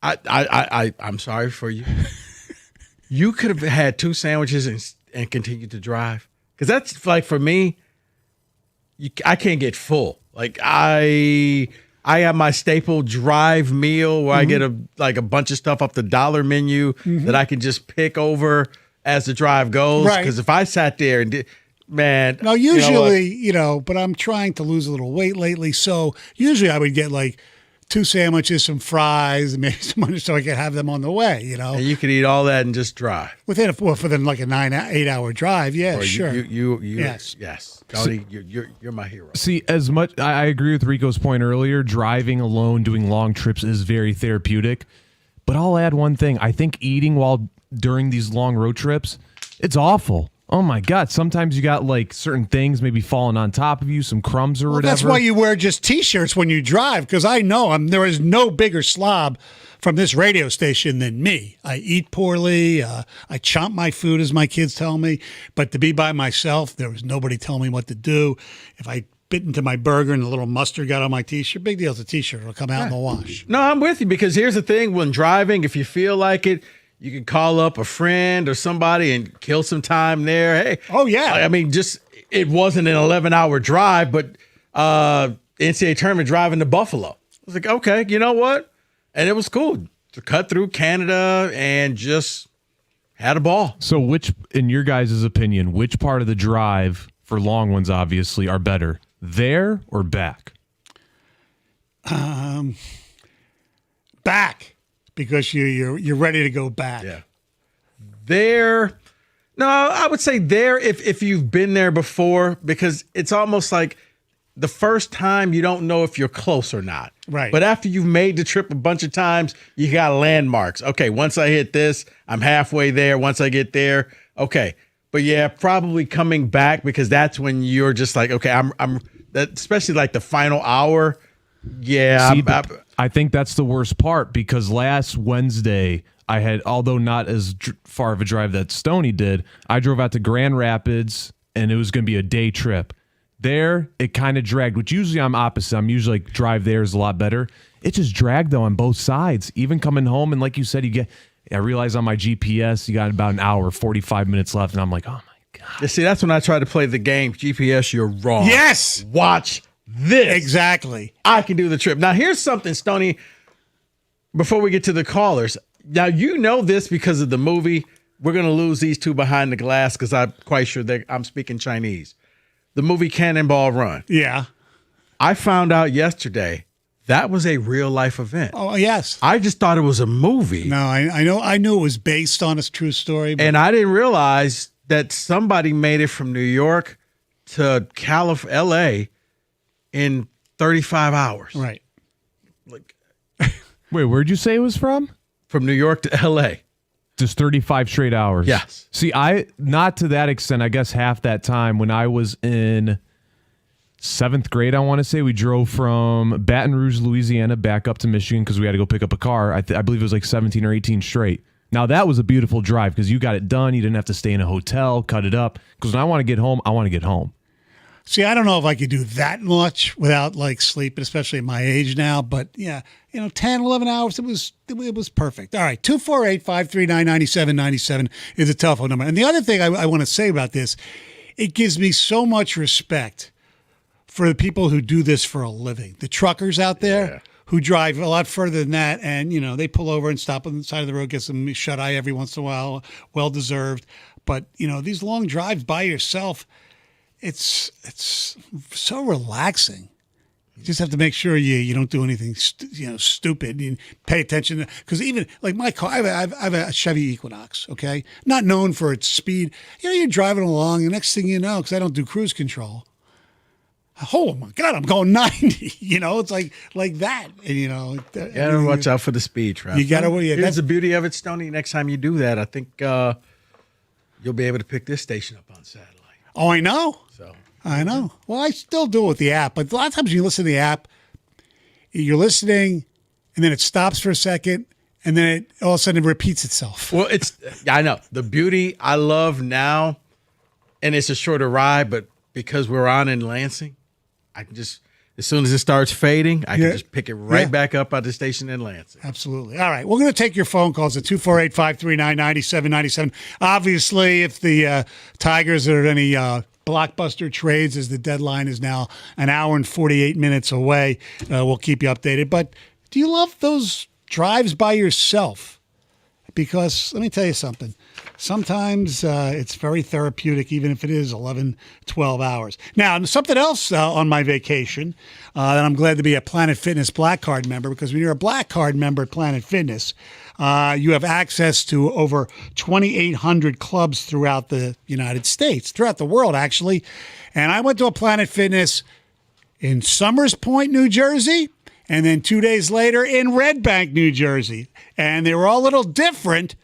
I'm sorry for you. You could have had 2 sandwiches and continued to drive. Because that's like, for me, I can't get full. Like I have my staple drive meal where I get a bunch of stuff off the dollar menu that I can just pick over as the drive goes. Right. Because if I sat there and did, man. Now, usually, but I'm trying to lose a little weight lately. So usually I would get like 2 sandwiches, some fries, and maybe some money so I could have them on the way, And you could eat all that and just drive. Within like a 8 hour drive. Yeah, Or sure. Yes. Tony, you're my hero. See, as much I agree with Rico's point earlier, driving alone, doing long trips is very therapeutic. But I'll add one thing. I think eating while during these long road trips, it's awful. Oh my God. Sometimes you got like certain things maybe falling on top of you, some crumbs or whatever. That's why you wear just T-shirts when you drive, because I know there is no bigger slob from this radio station than me. I eat poorly. I chomp my food, as my kids tell me. But to be by myself, there was nobody telling me what to do. If I bit into my burger and a little mustard got on my T-shirt, big deal. It's a T-shirt. It'll come out in the wash. No, I'm with you, because here's the thing. When driving, if you feel like it, you can call up a friend or somebody and kill some time there. Hey. Oh, yeah. I mean, it wasn't an 11-hour drive, but NCAA tournament driving to Buffalo. I was like, okay, you know what? And it was cool to cut through Canada and just had a ball. So which, in your guys' opinion, which part of the drive, for long ones obviously, are better? There or back? Back. Because you're ready to go back. Yeah. There. No, I would say there if you've been there before, because it's almost like the first time you don't know if you're close or not. Right. But after you've made the trip a bunch of times, you got landmarks. Okay, once I hit this, I'm halfway there. Once I get there, okay. But yeah, probably coming back, because that's when you're just like, okay, I'm that, especially like the final hour. Yeah. I think that's the worst part, because last Wednesday I had, although not as far of a drive that Stoney did, I drove out to Grand Rapids and it was going to be a day trip. There, it kind of dragged, which usually I'm opposite. I'm usually like drive there is a lot better. It just dragged though on both sides. Even coming home, and like you said, I realized on my GPS you got about an hour, 45 minutes left, and I'm like, oh my God. You see, that's when I try to play the game. GPS, you're wrong. Yes. Watch this. Exactly. I can do the trip. Now, here's something, Stoney, before we get to the callers. Now, you know this because of the movie. We're going to lose these two behind the glass because I'm quite sure I'm speaking Chinese. The movie Cannonball Run. Yeah. I found out yesterday that was a real life event. Oh, yes. I just thought it was a movie. No, I knew it was based on a true story. But And I didn't realize that somebody made it from New York to LA in 35 hours. Right. Like, Wait, where'd you say it was from? From New York to L.A. Just 35 straight hours. Yes. See, not to that extent. I guess half that time when I was in 7th grade, I want to say, we drove from Baton Rouge, Louisiana, back up to Michigan because we had to go pick up a car. I believe it was like 17 or 18 straight. Now, that was a beautiful drive because you got it done. You didn't have to stay in a hotel, cut it up. Because when I want to get home, I want to get home. See, I don't know if I could do that much without like sleeping, especially at my age now. But yeah, 10, 11 hours, it was perfect. All right, 248-539-9797 is the telephone number. And the other thing I want to say about this, it gives me so much respect for the people who do this for a living. The truckers out there who drive a lot further than that, and they pull over and stop on the side of the road, get some shut eye every once in a while, well deserved. But these long drives by yourself. It's so relaxing. You just have to make sure you don't do anything stupid. You pay attention because even like my car, I have a Chevy Equinox. Okay, not known for its speed. You're driving along, the next thing you know, because I don't do cruise control. Oh my God, I'm going 90. It's like that. And you gotta watch out for the speed trap. You gotta. Yeah, Here's the beauty of it, Stoney. Next time you do that, I think you'll be able to pick this station up on satellite. Oh, I know. So I know. Well, I still do it with the app, but a lot of times when you listen to the app, you're listening, and then it stops for a second, and then it all of a sudden it repeats itself. Well, I know the beauty I love now, and it's a shorter ride, but because we're on in Lansing, I can just as soon as it starts fading, I can just pick it right back up at the station in Lansing. Absolutely. All right. We're going to take your phone calls at 248-539-9797. Obviously, if the Tigers are at any blockbuster trades, as the deadline is now an hour and 48 minutes away, we'll keep you updated. But do you love those drives by yourself? Because let me tell you something. Sometimes it's very therapeutic, even if it is 11, 12 hours. Now, something else on my vacation that I'm glad to be a Planet Fitness Black Card member, because when you're a Black Card member at Planet Fitness, you have access to over 2,800 clubs throughout the United States, throughout the world, actually. And I went to a Planet Fitness in Somers Point, New Jersey, and then 2 days later in Red Bank, New Jersey. And they were all a little different,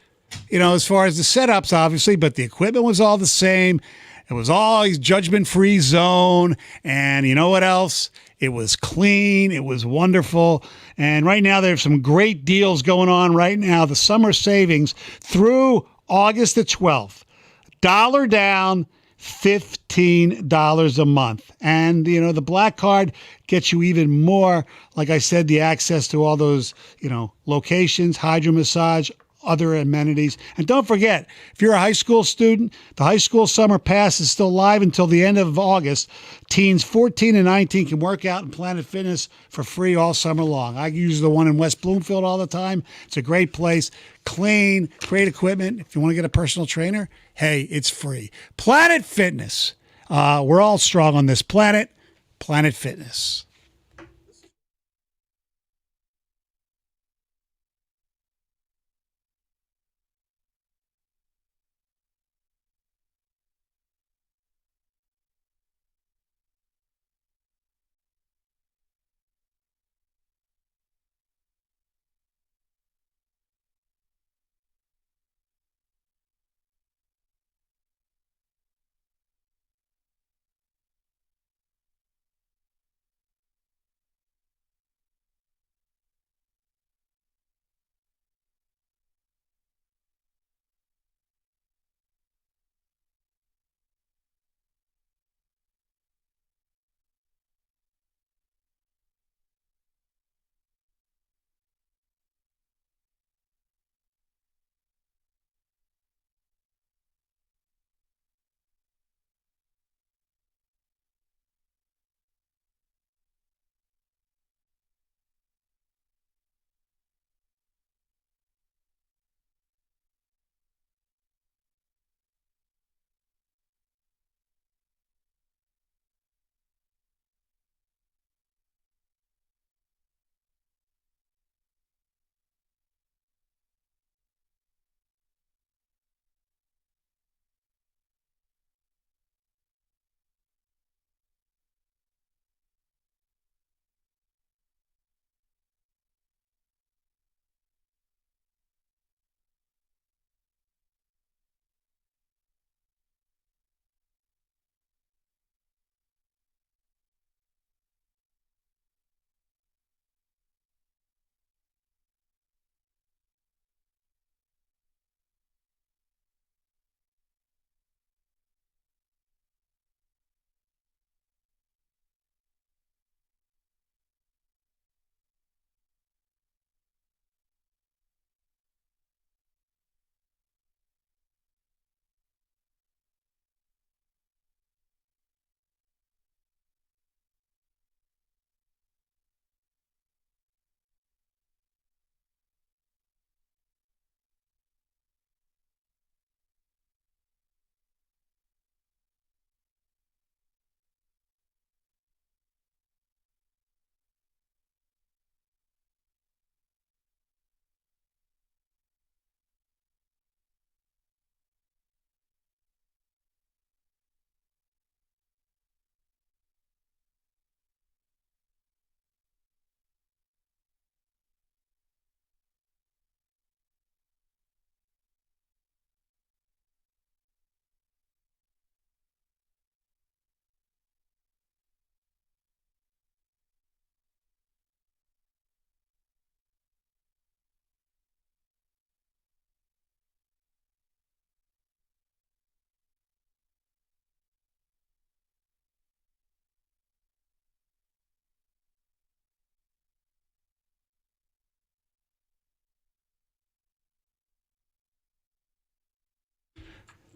as far as the setups, obviously, but the equipment was all the same. It was all judgment-free zone. And you know what else? It was clean. It was wonderful. And right now, there's some great deals going on right now. The summer savings through August the 12th. $1 down, $15 a month. And, the Black Card gets you even more, like I said, the access to all those, locations, hydro massage, other amenities. And don't forget, if you're a high school student, the high school summer pass is still live until the end of August. Teens 14 and 19 can work out in Planet Fitness for free all summer long. I use the one in West Bloomfield all the time. It's a great place, clean, great equipment. If you want to get a personal trainer, hey, it's free. Planet Fitness. We're all strong on this planet. Planet Fitness.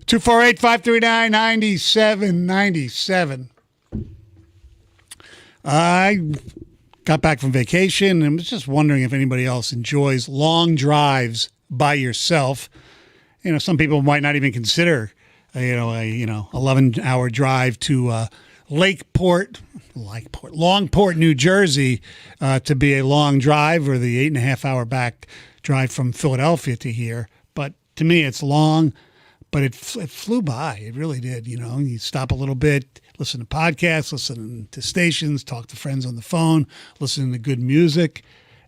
248-539-9797. I got back from vacation and was just wondering if anybody else enjoys long drives by yourself. You know, some people might not even consider, a 11-hour drive to Longport, New Jersey, to be a long drive, or the 8.5-hour back drive from Philadelphia to here. But to me, it's long, but it flew by. It really did. You know, you stop a little bit, listen to podcasts, listen to stations, talk to friends on the phone, listen to good music,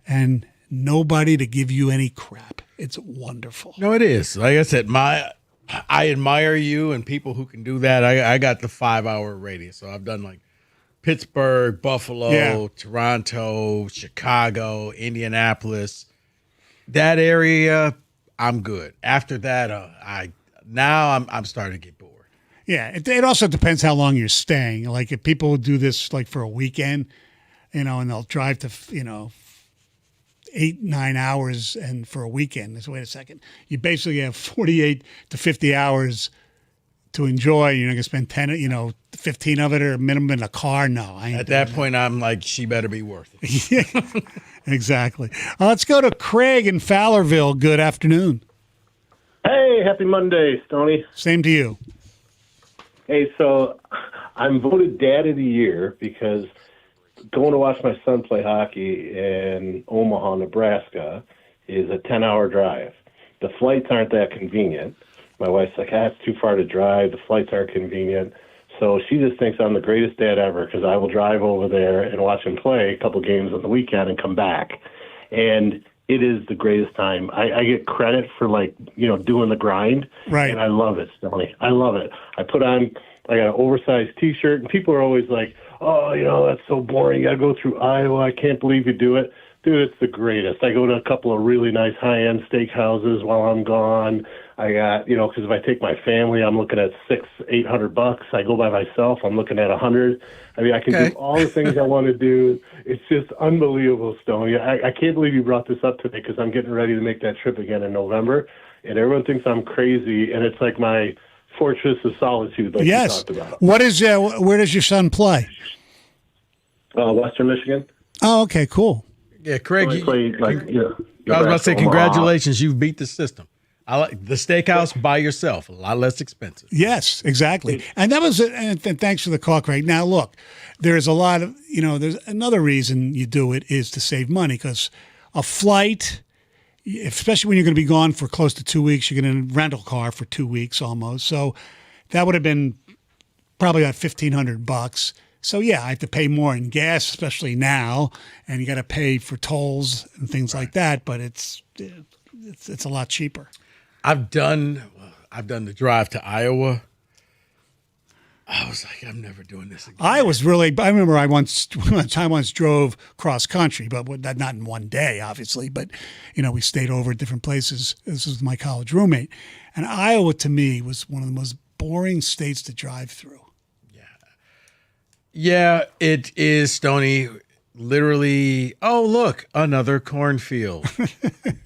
and nobody to give you any crap. It's wonderful. No, it is. Like I said, I admire you and people who can do that. I got the 5-hour radius, so I've done like Pittsburgh, Buffalo, Toronto, Chicago, Indianapolis. That area, I'm good. After that, I'm starting to get bored. Yeah, it also depends how long you're staying. Like if people do this like for a weekend, and they'll drive to 8-9 hours, and for a weekend. So wait a second, you basically have 48 to 50 hours to enjoy. You're not gonna spend 15 of it or minimum in a car. No, I ain't. At that point, I'm like, she better be worth it. Yeah, exactly. Let's go to Craig in Fowlerville. Good afternoon. Hey, happy Monday, Stoney. Same to you. Hey, so I'm voted Dad of the Year because going to watch my son play hockey in Omaha, Nebraska is a 10-hour drive. The flights aren't that convenient. My wife's like, it's too far to drive. The flights aren't convenient. So she just thinks I'm the greatest dad ever because I will drive over there and watch him play a couple games on the weekend and come back. And it is the greatest time. I get credit for, doing the grind. Right. And I love it, Stoney. I love it. I got an oversized T-shirt, and people are always like, oh, that's so boring. You got to go through Iowa. I can't believe you do it. Dude, it's the greatest. I go to a couple of really nice high-end steakhouses while I'm gone. I got, because if I take my family, I'm looking at $600-800. I go by myself, I'm looking at $100. I mean, I can do all the things I want to do. It's just unbelievable, Stoney. I can't believe you brought this up today because I'm getting ready to make that trip again in November, and everyone thinks I'm crazy, and it's like my fortress of solitude, like you talked about. What is? Where does your son play? Western Michigan. Oh, okay, cool. Yeah, Craig. I was about to say, congratulations, you've beat the system. I like the steakhouse by yourself, a lot less expensive. Yes, exactly. And that was, and thanks for the call, Craig. Now, look, there's a lot of, there's another reason you do it is to save money, because a flight, especially when you're going to be gone for close to 2 weeks, you're going to rent a car for 2 weeks almost. So that would have been probably about $1,500. So yeah, I have to pay more in gas, especially now, and you got to pay for tolls and things like that. But it's a lot cheaper. I've done the drive to Iowa. I was like, I'm never doing this again. I remember I once drove cross country, but not in one day, obviously. But we stayed over at different places. This was my college roommate, and Iowa to me was one of the most boring states to drive through. Yeah, it is, Stoney. Literally, oh, look, another cornfield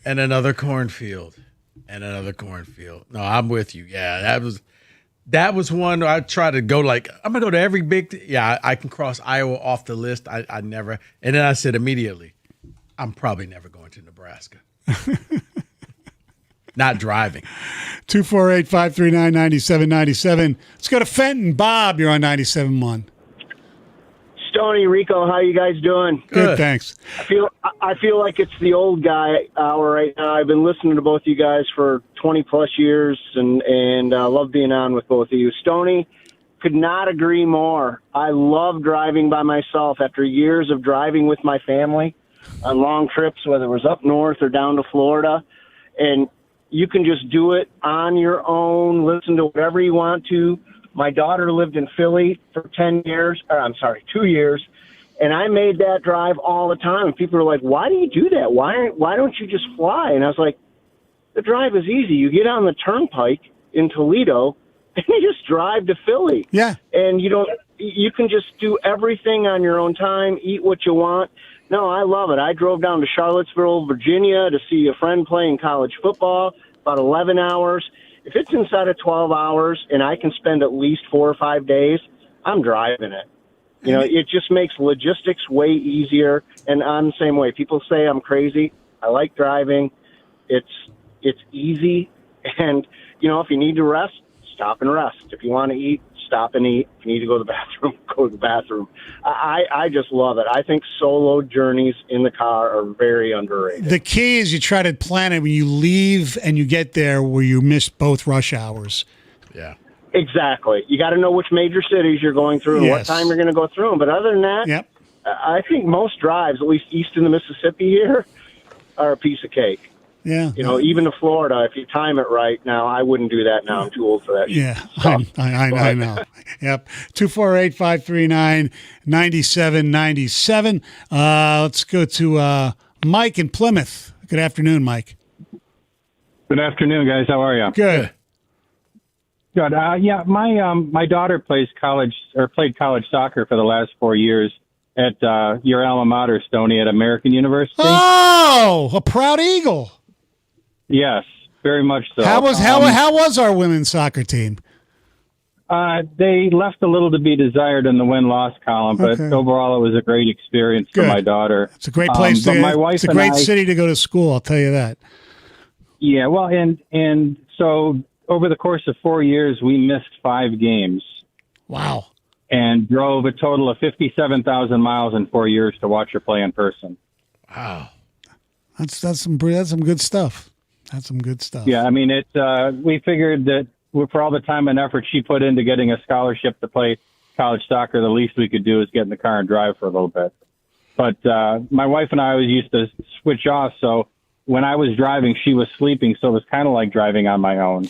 and another cornfield and another cornfield. No, I'm with you. Yeah, that was one I tried to go I'm going to go to every big. I can cross Iowa off the list. I never. And then I said immediately, I'm probably never going to Nebraska. Not driving. 248-539-9797. Let's go to Fenton. Bob, you're on 97.1. Stoney, Rico, how you guys doing? Good, thanks. I feel like it's the old guy hour right now. I've been listening to both you guys for 20 plus years, and I love being on with both of you. Stoney, could not agree more. I love driving by myself after years of driving with my family on long trips, whether it was up north or down to Florida, and you can just do it on your own, listen to whatever you want to. My daughter lived in Philly for 2 years, and I made that drive all the time. And people are like, why do you do that? Why don't you just fly? And I was like, the drive is easy. You get on the turnpike in Toledo, and you just drive to Philly. Yeah. And you can just do everything on your own time, eat what you want. No, I love it. I drove down to Charlottesville, Virginia to see a friend playing college football, about 11 hours. if it's inside of 12 hours and I can spend at least 4 or 5 days, I'm driving it. You know, it just makes logistics way easier. And I'm the same way. People say I'm crazy. I like driving. It's easy. And, you know, if you need to rest, stop and rest. If you want to eat, stop and eat. If you need to go to the bathroom, go to the bathroom. I just love it. I think solo journeys in the car are very underrated. The key is you try to plan it when you leave and you get there where you miss both rush hours. Yeah. Exactly. You got to know which major cities you're going through and what time you're going to go through them. But other than that, I think most drives, at least east of the Mississippi here, are a piece of cake. Yeah. You know, even to Florida, if you time it right. Now, I wouldn't do that now. I'm too old for that. Yeah, I know. Yep. 248-539-9797. Let's go to Mike in Plymouth. Good afternoon, Mike. Good afternoon, guys. How are you? Good. Good. Yeah, my daughter played college soccer for the last 4 years at your alma mater, Stoney, at American University. Oh, a proud Eagle. Yes, very much so. How was our women's soccer team? They left a little to be desired in the win-loss column, but overall it was a great experience for my daughter. It's a great place to my wife It's a great city to go to school, I'll tell you that. Yeah, well, and so over the course of 4 years, we missed 5 games. Wow. And drove a total of 57,000 miles in 4 years to watch her play in person. Wow. That's some good stuff. That's some good stuff. Yeah, I mean, we figured that for all the time and effort she put into getting a scholarship to play college soccer, the least we could do is get in the car and drive for a little bit. But my wife and I always used to switch off, so when I was driving, she was sleeping, so it was kind of like driving on my own.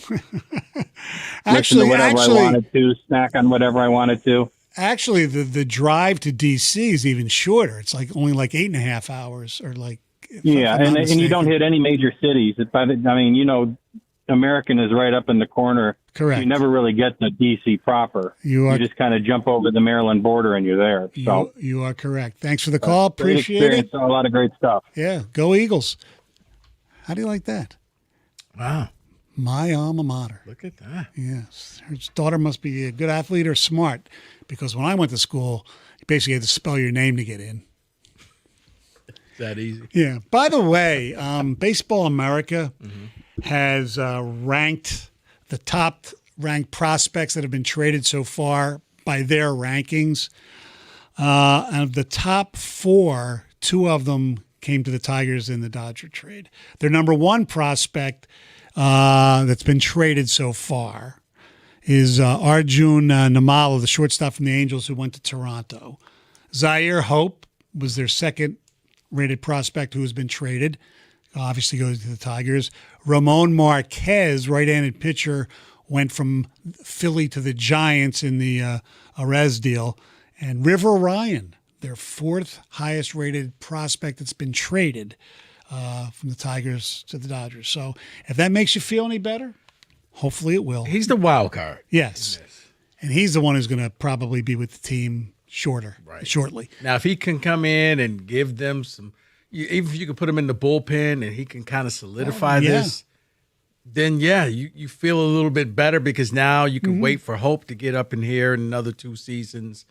Listen to whatever I wanted to, snack on whatever I wanted to. Actually, the drive to D.C. is even shorter. It's only 8.5 hours, or like. Yeah, and you don't hit any major cities. American is right up in the corner. Correct. You never really get to D.C. proper. You just kind of jump over the Maryland border and you're there. So you are correct. Thanks for the call. Great Appreciate experience. it. A lot of great stuff. Yeah, go Eagles. How do you like that? Wow. My alma mater. Look at that. Yes. Her daughter must be a good athlete or smart, because when I went to school, you basically had to spell your name to get in. That easy. Yeah. By the way, Baseball America has ranked the top ranked prospects that have been traded so far by their rankings. And of the top 4, 2 of them came to the Tigers in the Dodger trade. Their number 1 prospect that's been traded so far is Arjun Namala, the shortstop from the Angels, who went to Toronto. Zaire Hope was their second-rated prospect who has been traded. Obviously goes to the Tigers. Ramon Marquez, right-handed pitcher, went from Philly to the Giants in the Arez deal. And River Ryan, their 4th highest-rated prospect that's been traded from the Tigers to the Dodgers. So if that makes you feel any better, hopefully it will. He's the wild card. Yes. And he's the one who's going to probably be with the team shortly. Now, if he can come in and give them some, even if you can put him in the bullpen and he can kind of solidify this, then you feel a little bit better, because now you can wait for Hope to get up in here in another 2 seasons,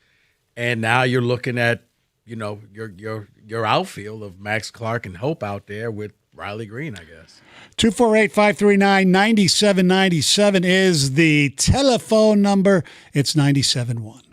and now you're looking at your outfield of Max Clark and Hope out there with Riley Green, I guess. 248-539-9797 is the telephone number. It's 97.1.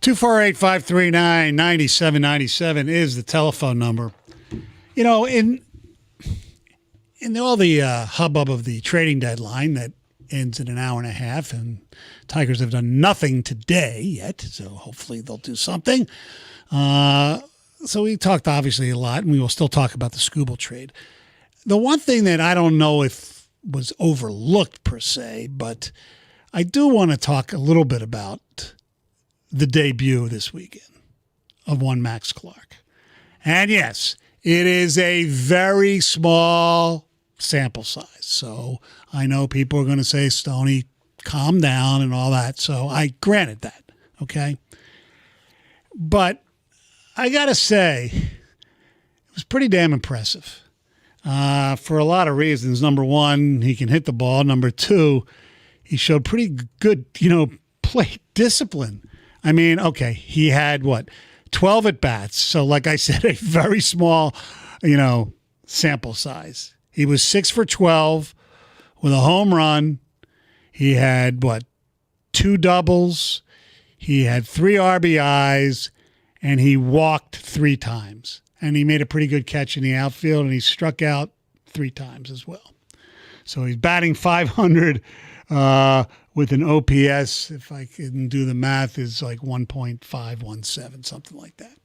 248-539-9797 is the telephone number. You know, in all the hubbub of the trading deadline that ends in an hour and a half, and Tigers have done nothing today yet, so hopefully they'll do something. So we talked obviously a lot, and we will still talk about the Skubal trade. The one thing that I don't know if was overlooked per se, but I do want to talk a little bit about the debut this weekend of one Max Clark. And yes, it is a very small sample size. So I know people are going to say, Stoney, calm down and all that. So I granted that, okay? But I got to say, it was pretty damn impressive for a lot of reasons. Number one, he can hit the ball. Number two, he showed pretty good, plate discipline. I mean, okay, he had 12 at-bats. So like I said, a very small, sample size. He was 6 for 12 with a home run. He had, 2 doubles. He had 3 RBIs, and he walked 3 times. And he made a pretty good catch in the outfield, and he struck out 3 times as well. So he's batting .500 with an OPS, if I can do the math, is like 1.517, something like that.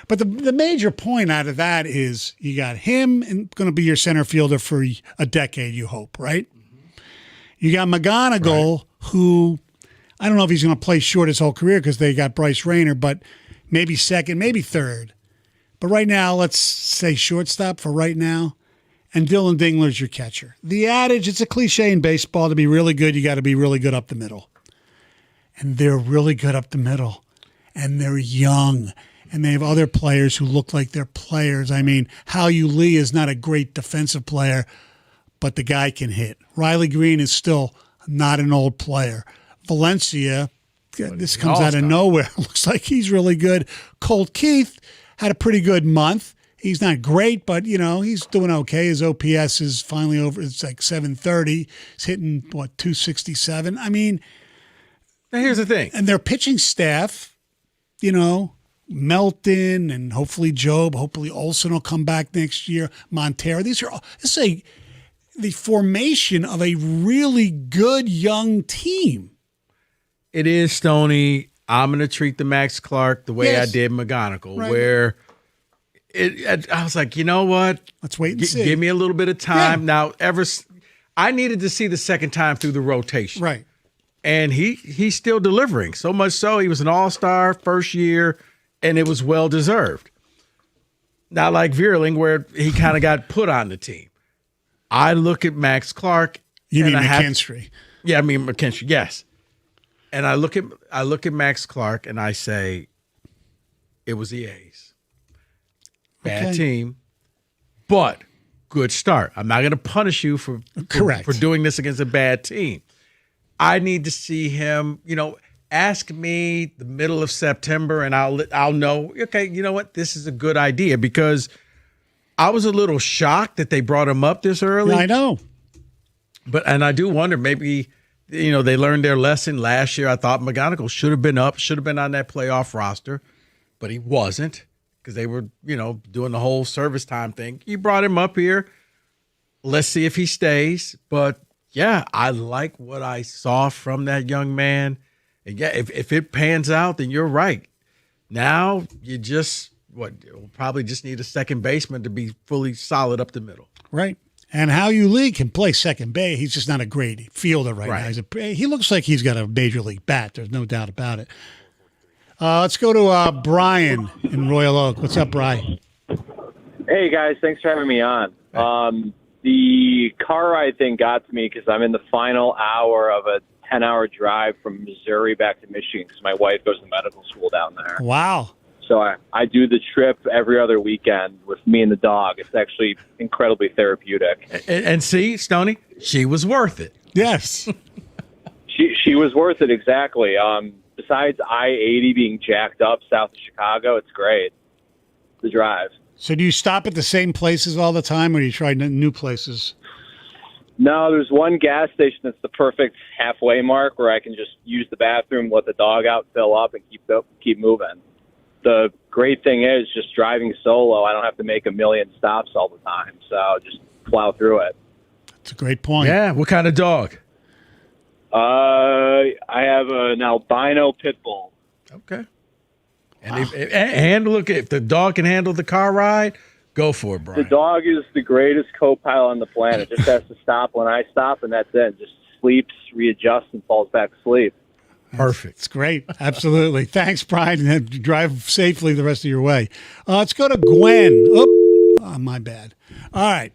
But the major point out of that is you got him and going to be your center fielder for a decade, you hope, right? Mm-hmm. You got McGonigal, who I don't know if he's going to play short his whole career because they got Bryce Rayner, but maybe second, maybe third. But right now, let's say shortstop for right now. And Dylan Dingler's your catcher. The adage, it's a cliche in baseball, to be really good, you got to be really good up the middle. And they're really good up the middle. And they're young. And they have other players who look like they're players. I mean, Hao-Yu Lee is not a great defensive player, but the guy can hit. Riley Green is still not an old player. Valencia, this comes out of nowhere. Looks like he's really good. Colt Keith had a pretty good month. He's not great, but, he's doing okay. His OPS is finally over. It's like 730. He's hitting, 267. I mean. Now, here's the thing. And their pitching staff, Melton and hopefully Job, hopefully Olsen will come back next year. Montero. This is the formation of a really good young team. It is, Stoney. I'm going to treat the Max Clark the way I did McGonigal, right, where I was like, you know what? Let's wait and see. Give me a little bit of time. Yeah. Now, I needed to see the second time through the rotation. Right. And he's still delivering. So much so, he was an all-star first year, and it was well-deserved. Not like Vierling, where he kind of got put on the team. I look at Max Clark. You mean McKinstry? Yeah, I mean McKinstry, yes. And I look at Max Clark, and I say, it was the A's. Bad team, but good start. I'm not going to punish you for doing this against a bad team. I need to see him, ask me the middle of September and I'll know, okay, you know what? This is a good idea, because I was a little shocked that they brought him up this early. I know. And I do wonder, maybe, they learned their lesson last year. I thought McGonigal should have been on that playoff roster, but he wasn't. Because they were, doing the whole service time thing. You brought him up here. Let's see if he stays. But, yeah, I like what I saw from that young man. And, yeah, if it pans out, then you're right. Now you you'll probably just need a second baseman to be fully solid up the middle. Right. And Hao-Yu Lee can play second base. He's just not a great fielder right now. He looks like he's got a major league bat. There's no doubt about it. Let's go to Brian in Royal Oak. What's up, Brian? Hey, guys. Thanks for having me on. The car ride thing got to me because I'm in the final hour of a 10-hour drive from Missouri back to Michigan because my wife goes to medical school down there. Wow. So I do the trip every other weekend with me and the dog. It's actually incredibly therapeutic. And see, Stoney, she was worth it. Yes. She was worth it, exactly. Besides I-80 being jacked up south of Chicago, it's great, the drive. So do you stop at the same places all the time, or do you try new places? No, there's one gas station that's the perfect halfway mark where I can just use the bathroom, let the dog out, fill up, and keep moving. The great thing is just driving solo. I don't have to make a million stops all the time, so just plow through it. That's a great point. Yeah. What kind of dog? I have an albino pit bull. Okay. And look, if the dog can handle the car ride, go for it, Brian. The dog is the greatest co-pilot on the planet. Just has to stop when I stop, and that's it. Just sleeps, readjusts, and falls back to sleep. Perfect. It's great. Absolutely. Thanks, Brian. And drive safely the rest of your way. Let's go to Gwen. Oh, my bad. All right.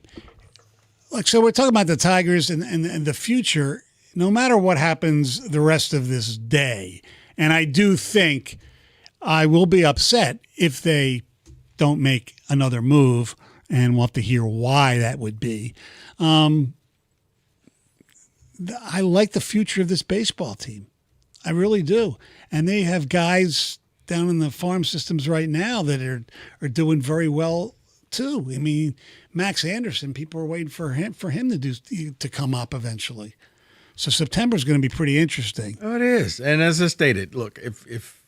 Look, so we're talking about the Tigers and the future, no matter what happens the rest of this day. And I do think I will be upset if they don't make another move, and we'll have to hear why that would be. I like the future of this baseball team. I really do. And they have guys down in the farm systems right now that are doing very well too. I mean, Max Anderson, people are waiting for him to come up eventually. So September is going to be pretty interesting. Oh, it is. And as I stated, look, if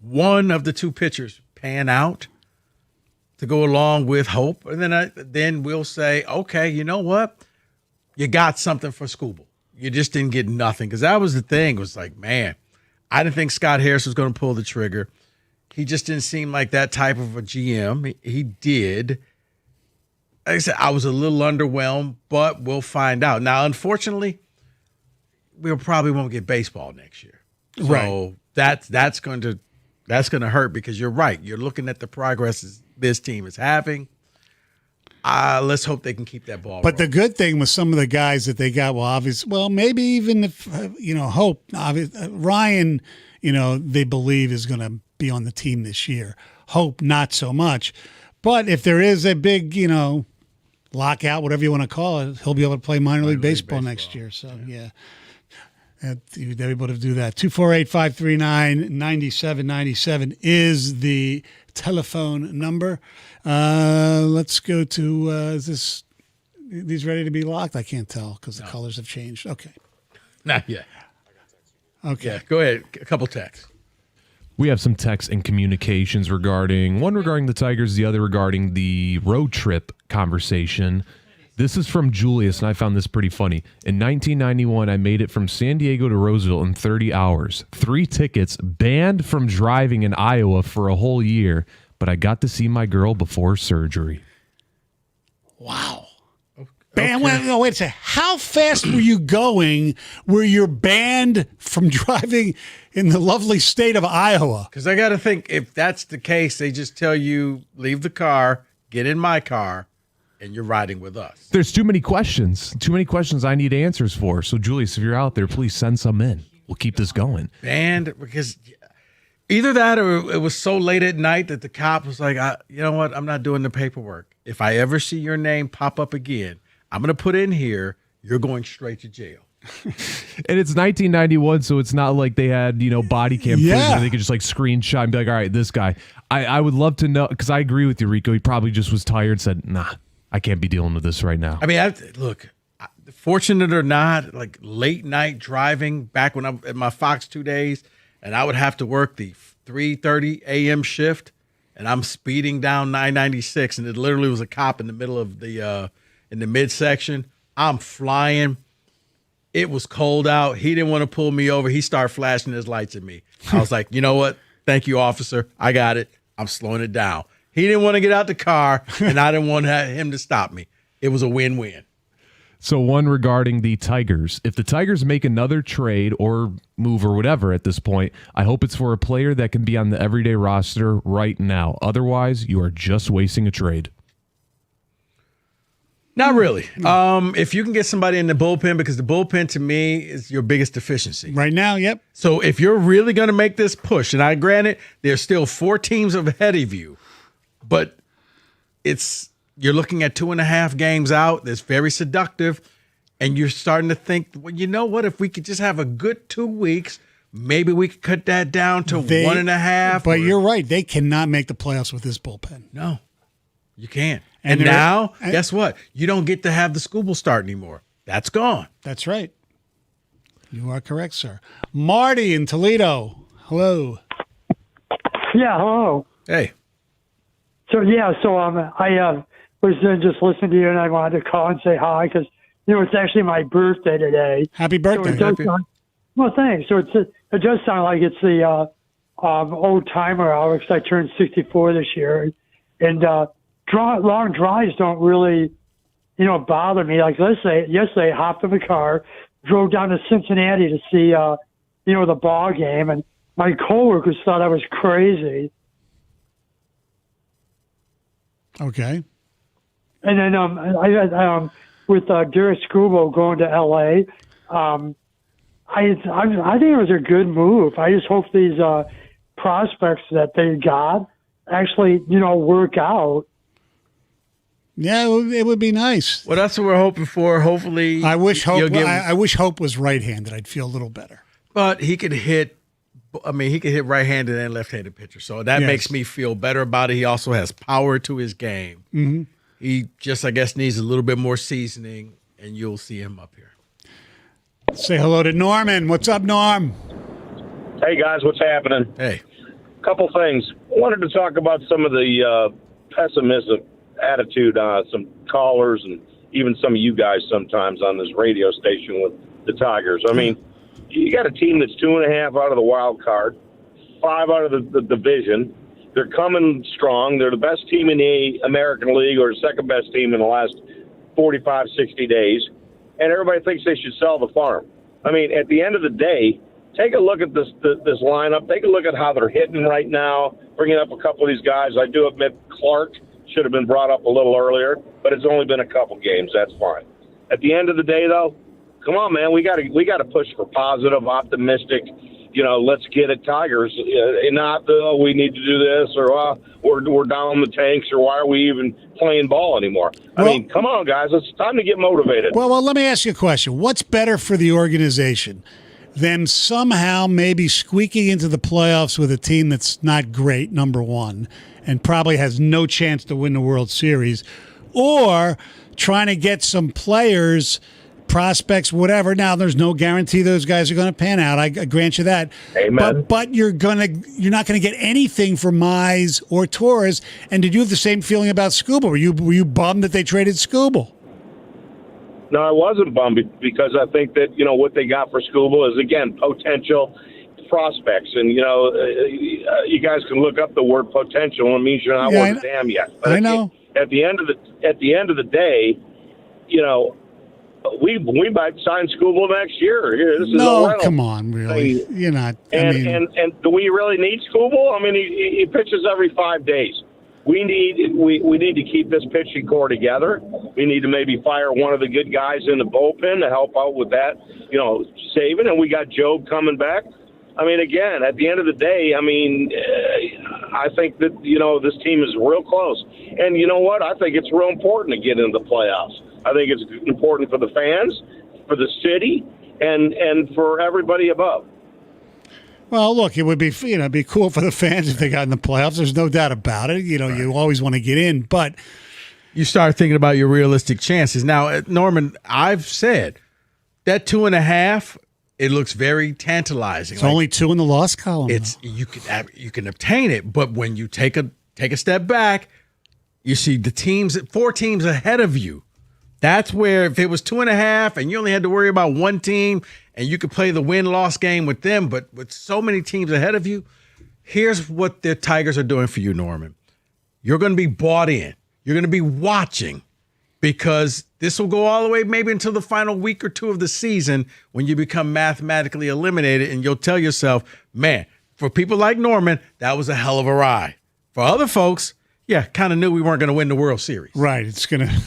one of the two pitchers pan out to go along with Hope, and then we'll say, okay, you know what? You got something for Skubal. You just didn't get nothing. Because that was the thing. It was like, man, I didn't think Scott Harris was going to pull the trigger. He just didn't seem like that type of a GM. He did. Like I said, I was a little underwhelmed, but we'll find out. Now, unfortunately, we probably won't get baseball next year. So Right. that's going to hurt, because you're right. You're looking at the progress this team is having. Let's hope they can keep that ball. But the good thing with some of the guys that they got, maybe even if, Hope, Ryan, they believe is going to be on the team this year. Hope, not so much. But if there is a big, lockout, whatever you want to call it, he'll be able to play minor league baseball next year. So, yeah. You'd be able to do that. 248-539-9797 is the telephone number. Let's go to, is these ready to be locked? I can't tell because the colors have changed. Okay. Not yet. Okay. Yeah, go ahead. A couple texts. We have some texts and communications regarding the Tigers, the other regarding the road trip conversation. This is from Julius, and I found this pretty funny. In 1991, I made it from San Diego to Roseville in 30 hours. 3 tickets, banned from driving in Iowa for a whole year, but I got to see my girl before surgery. Wow. Wait a second. How fast were you going where you're banned from driving in the lovely state of Iowa? Because I got to think, if that's the case, they just tell you, leave the car, get in my car, and you're riding with us. There's too many questions. Too many questions I need answers for. So, Julius, if you're out there, please send some in. We'll keep this going. Banned, because either that or it was so late at night that the cop was like, you know what? I'm not doing the paperwork. If I ever see your name pop up again, I'm going to put in here, you're going straight to jail. And it's 1991, so it's not like they had, body cam footage where they could just screenshot and be like, all right, this guy. I would love to know, because I agree with you, Rico. He probably just was tired and said, nah, I can't be dealing with this right now. I mean, look, fortunate or not, late night driving back when I'm at my Fox 2 days, and I would have to work the 3:30 a.m. shift, and I'm speeding down 996, and it literally was a cop in the middle of the in the midsection. I'm flying. It was cold out. He didn't want to pull me over. He started flashing his lights at me. I was like, you know what? Thank you, officer. I got it. I'm slowing it down. He didn't want to get out the car, and I didn't want him to stop me. It was a win-win. So one regarding the Tigers. If the Tigers make another trade or move or whatever at this point, I hope it's for a player that can be on the everyday roster right now. Otherwise, you are just wasting a trade. Not really. If you can get somebody in the bullpen, because the bullpen to me is your biggest deficiency. Right now, yep. So if you're really going to make this push, and I grant there's still 4 teams ahead of you, but you're looking at 2.5 games out. That's very seductive. And you're starting to think, well, you know what? If we could just have a good 2 weeks, maybe we could cut that down to 1.5. But you're right. They cannot make the playoffs with this bullpen. No. You can't. And now, guess what? You don't get to have the Scooble start anymore. That's gone. That's right. You are correct, sir. Marty in Toledo. Hello. Yeah, hello. Hey. So I was just listening to you, and I wanted to call and say hi because it's actually my birthday today. Happy birthday! So well, thanks. So it does sound like it's the old timer hour because I turned 64 this year, and long drives don't really bother me. Like let's say yesterday, I hopped in the car, drove down to Cincinnati to see the ball game, and my coworkers thought I was crazy. Okay. And then I with Garrett Scooble going to L.A., I think it was a good move. I just hope these prospects that they got actually work out. Yeah, it would be nice. Well, that's what we're hoping for. Hopefully, I wish Hope was right-handed. I'd feel a little better. But he could hit. I mean, he can hit right-handed and left-handed pitcher, so that makes me feel better about it. He also has power to his game. Mm-hmm. He just, I guess, needs a little bit more seasoning, and you'll see him up here. Say hello to Norman. What's up, Norm? Hey, guys. What's happening? Hey. Couple things. I wanted to talk about some of the pessimistic attitude on some callers and even some of you guys sometimes on this radio station with the Tigers. I mean, you got a team that's 2.5 out of the wild card, 5 out of the division. They're coming strong. They're the best team in the American League or the second best team in the last 45, 60 days. And everybody thinks they should sell the farm. I mean, at the end of the day, take a look at this lineup. Take a look at how they're hitting right now, bringing up a couple of these guys. I do admit Clark should have been brought up a little earlier, but it's only been a couple games. That's fine. At the end of the day, though, come on, man. We got to push for positive, optimistic. Let's get it, Tigers. Not we need to do this or we're down the tanks or why are we even playing ball anymore? I mean, come on, guys. It's time to get motivated. Well, let me ask you a question. What's better for the organization? Them somehow maybe squeaking into the playoffs with a team that's not great, number one, and probably has no chance to win the World Series, or trying to get some players, prospects, whatever. Now, there's no guarantee those guys are going to pan out. I grant you that. Amen. But you're not going to get anything for Mize or Torres. And did you have the same feeling about Scooble? Were you bummed that they traded Scooble? No, I wasn't bummed because I think that, what they got for Scooble is, again, potential prospects. And, you guys can look up the word potential. It means you're not worth a damn yet. But I know. At the end of the day, we might sign Scooble next year. This is no, come on, really. You're not. And do we really need Scooble? I mean, he pitches every 5 days. We need to keep this pitching core together. We need to maybe fire one of the good guys in the bullpen to help out with that, saving. And we got Job coming back. I mean, again, at the end of the day, I think that, this team is real close. And you know what? I think it's real important to get into the playoffs. I think it's important for the fans, for the city, and for everybody above. Well, look, it would be be cool for the fans if they got in the playoffs. There's no doubt about it. You always want to get in, but you start thinking about your realistic chances. Now, Norman, I've said that 2.5. It looks very tantalizing. It's only 2 in the loss column. You can obtain it, but when you take a step back, you see the 4 teams ahead of you. That's where if it was 2.5 and you only had to worry about one team and you could play the win-loss game with them, but with so many teams ahead of you, here's what the Tigers are doing for you, Norman. You're going to be bought in. You're going to be watching because this will go all the way maybe until the final week or 2 of the season when you become mathematically eliminated, and you'll tell yourself, man, for people like Norman, that was a hell of a ride. For other folks, kind of knew we weren't going to win the World Series. Right. It's going to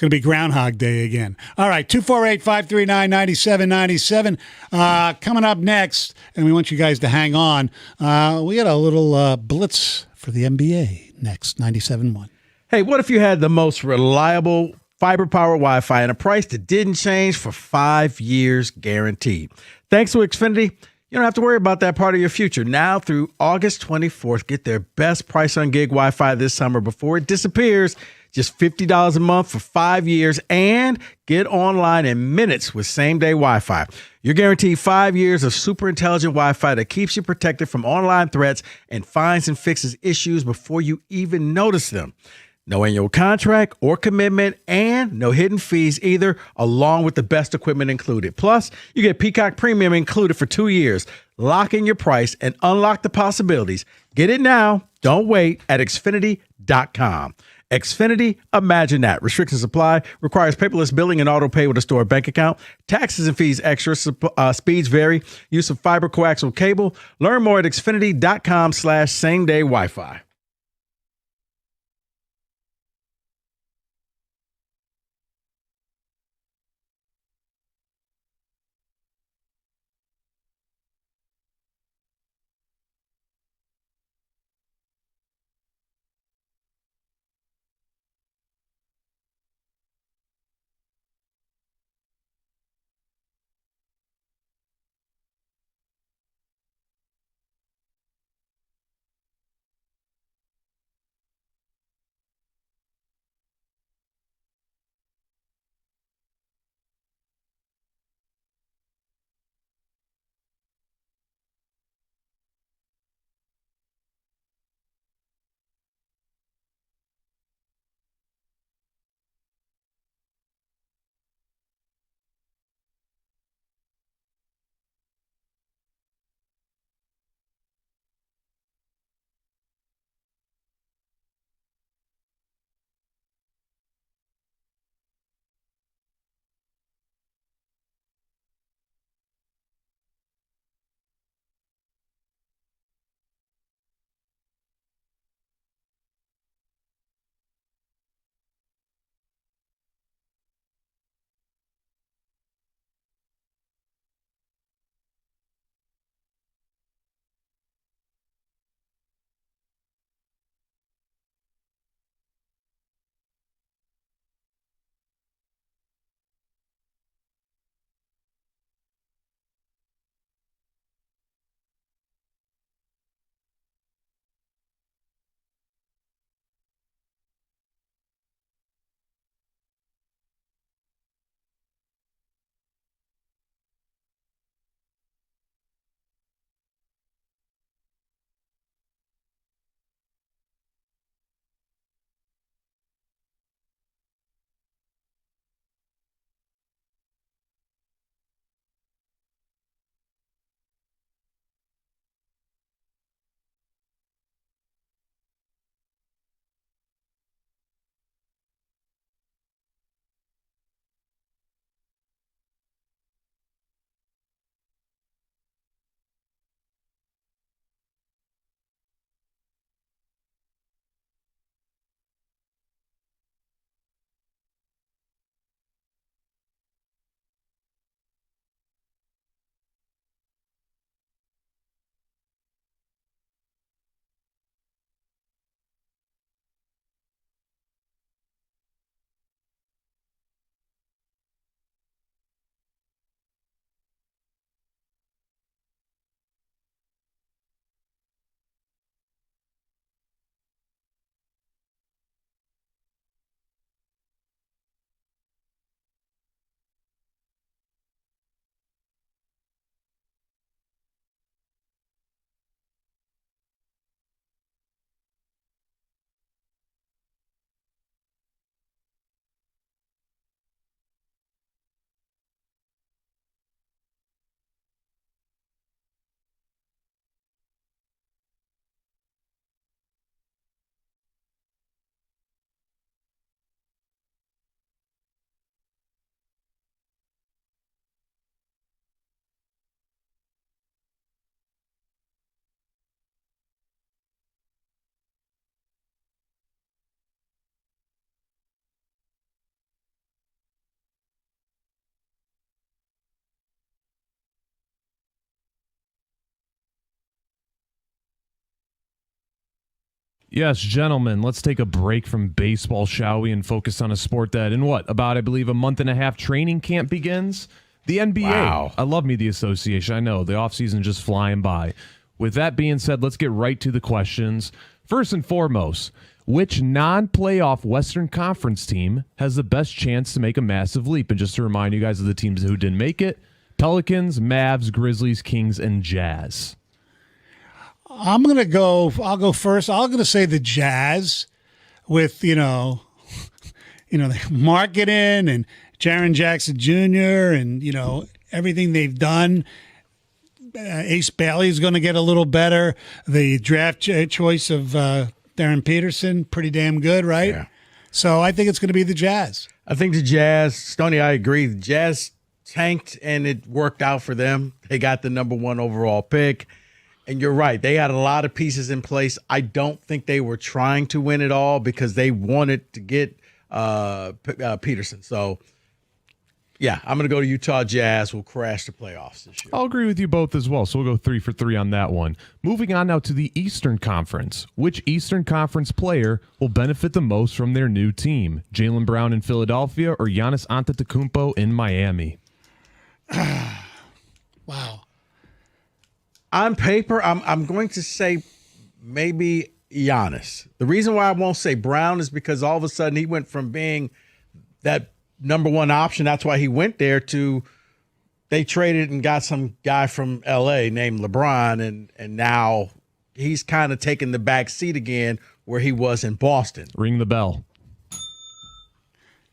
be Groundhog Day again. All right, 248-539-9797. Coming up next, and we want you guys to hang on, we got a little blitz for the NBA next, 97.1. Hey, what if you had the most reliable fiber-powered Wi-Fi and a price that didn't change for 5 years guaranteed? Thanks to Xfinity, You don't have to worry about that part of your future. Now through August 24th, get their best price on gig Wi-Fi this summer before it disappears. Just $50 a month for 5 years and get online in minutes with same-day Wi-Fi. You're guaranteed 5 years of super intelligent Wi-Fi that keeps you protected from online threats and finds and fixes issues before you even notice them. No annual contract or commitment and no hidden fees either, along with the best equipment included. Plus, you get Peacock Premium included for 2 years. Lock in your price and unlock the possibilities. Get it now. Don't wait at Xfinity.com. Xfinity, imagine that. Restrictions apply. Requires paperless billing and auto pay with a stored bank account. Taxes and fees extra. Speeds vary. Use of fiber coaxial cable. Learn more at Xfinity.com/same-day Wi-Fi. Yes, gentlemen, let's take a break from baseball, shall we, and focus on a sport that in about, I believe, a month and a half training camp begins. The NBA. Wow. I love me the association. I know the offseason just flying by. With that being said, let's get right to the questions. First and foremost, which non-playoff Western Conference team has the best chance to make a massive leap? And just to remind you guys of the teams who didn't make it, Pelicans, Mavs, Grizzlies, Kings, and Jazz. I'll go first. I'm going to say the Jazz with, the marketing and Jaren Jackson Jr. and, everything they've done. Ace Bailey is going to get a little better. The draft choice of Darren Peterson, pretty damn good, right? Yeah. So I think it's going to be the Jazz. I think the Jazz, Stoney, I agree. The Jazz tanked and it worked out for them. They got the number 1 overall pick. And you're right. They had a lot of pieces in place. I don't think they were trying to win it all because they wanted to get Peterson. So, yeah, I'm going to go to Utah Jazz. We'll crash the playoffs this year. I'll agree with you both as well. So we'll go 3 for 3 on that one. Moving on now to the Eastern Conference. Which Eastern Conference player will benefit the most from their new team? Jaylen Brown in Philadelphia or Giannis Antetokounmpo in Miami? Wow. On paper, I'm going to say maybe Giannis. The reason why I won't say Brown is because all of a sudden he went from being that number 1 option, that's why he went there, to they traded and got some guy from L.A. named LeBron, and now he's kind of taking the back seat again where he was in Boston. Ring the bell.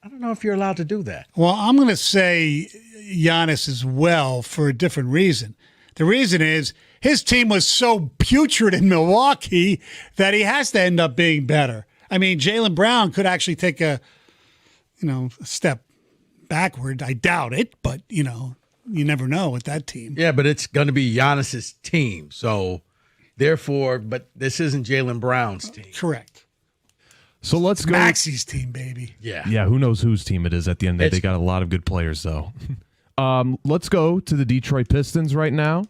I don't know if you're allowed to do that. Well, I'm going to say Giannis as well for a different reason. The reason is his team was so putrid in Milwaukee that he has to end up being better. I mean, Jaylen Brown could actually take a step backward. I doubt it, but, you never know with that team. Yeah, but it's going to be Giannis's team. So, therefore, but this isn't Jaylen Brown's team. Correct. So let's go. Maxey's team, baby. Yeah. Yeah, who knows whose team it is at the end of the day. They got a lot of good players, though. Let's go to the Detroit Pistons right now.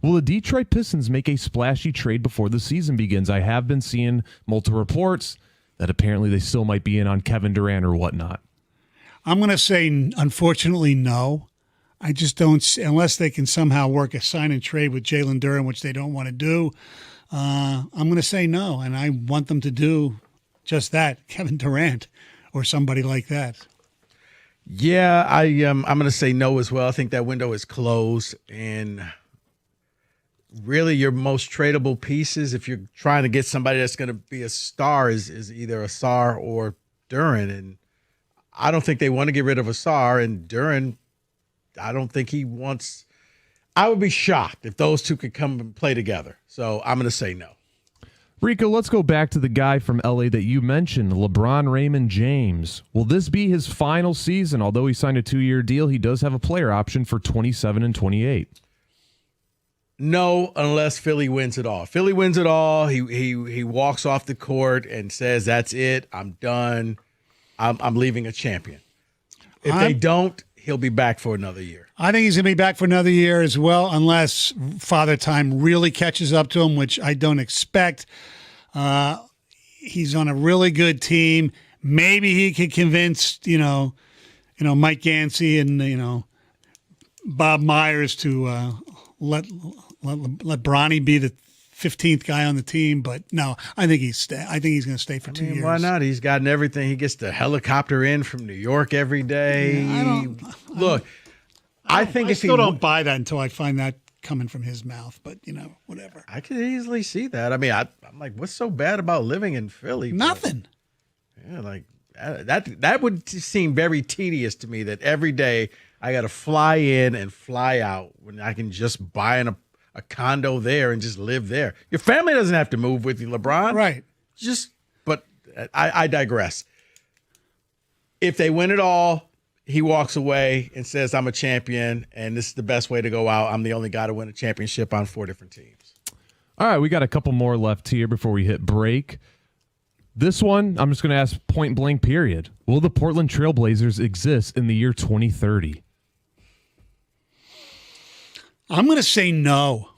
Will the Detroit Pistons make a splashy trade before the season begins? I have been seeing multiple reports that apparently they still might be in on Kevin Durant or whatnot. I'm going to say, unfortunately, no. I just don't, unless they can somehow work a sign and trade with Jalen Duren, which they don't want to do. I'm going to say no, and I want them to do just that, Kevin Durant or somebody like that. Yeah, I'm going to say no as well. I think that window is closed, and really your most tradable pieces, if you're trying to get somebody that's going to be a star, is either Asar or Duren, and I don't think they want to get rid of Asar, and Duren, I don't think he wants. I would be shocked if those two could come and play together. So I'm going to say no. Rico, let's go back to the guy from LA that you mentioned, LeBron Raymond James. Will this be his final season? Although he signed a 2-year deal, he does have a player option for 27 and 28. No, unless Philly wins it all. Philly wins it all. He walks off the court and says, "That's it. I'm done. I'm leaving a champion." If they don't, he'll be back for another year. I think he's going to be back for another year as well, unless Father Time really catches up to him, which I don't expect. He's on a really good team. Maybe he could convince, Mike Yancey and, Bob Myers to let Bronny be the 15th guy on the team, but no, I think he's going to stay for 2 years. Why not? He's gotten everything. He gets the helicopter in from New York every day. Yeah, I still don't buy that until I find that coming from his mouth, but whatever. I could easily see that. I mean, I'm like, what's so bad about living in Philly? Nothing. Yeah, like that would seem very tedious to me, that every day I got to fly in and fly out when I can just buy a condo there and just live there. Your family doesn't have to move with you, LeBron. Right. But I digress. If they win it all, he walks away and says, "I'm a champion, and this is the best way to go out. I'm the only guy to win a championship on 4 different teams." All right, we got a couple more left here before we hit break. This one, I'm just going to ask point blank, period. Will the Portland Trailblazers exist in the year 2030? I'm going to say no,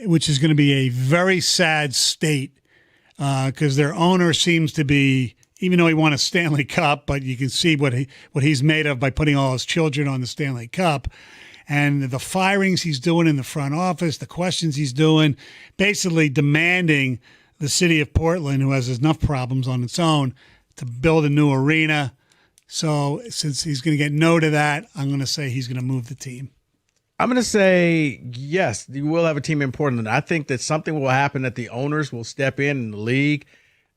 which is going to be a very sad state because their owner seems to be even though he won a Stanley Cup, but you can see what he's made of by putting all his children on the Stanley Cup. And the firings he's doing in the front office, the questions he's doing, basically demanding the city of Portland, who has enough problems on its own, to build a new arena. So since he's going to get no to that, I'm going to say he's going to move the team. I'm going to say, yes, you will have a team in Portland. I think that something will happen that the owners will step in the league,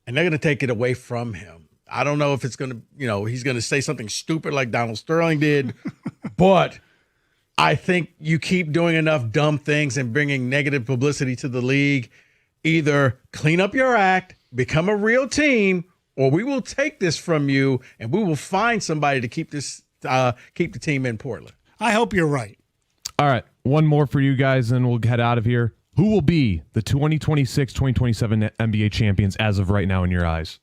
and they're going to take it away from him. I don't know if it's going to, he's going to say something stupid like Donald Sterling did, but I think you keep doing enough dumb things and bringing negative publicity to the league, either clean up your act, become a real team, or we will take this from you and we will find somebody to keep the team in Portland. I hope you're right. All right, one more for you guys, and we'll head out of here. Who will be the 2026-2027 NBA champions as of right now in your eyes?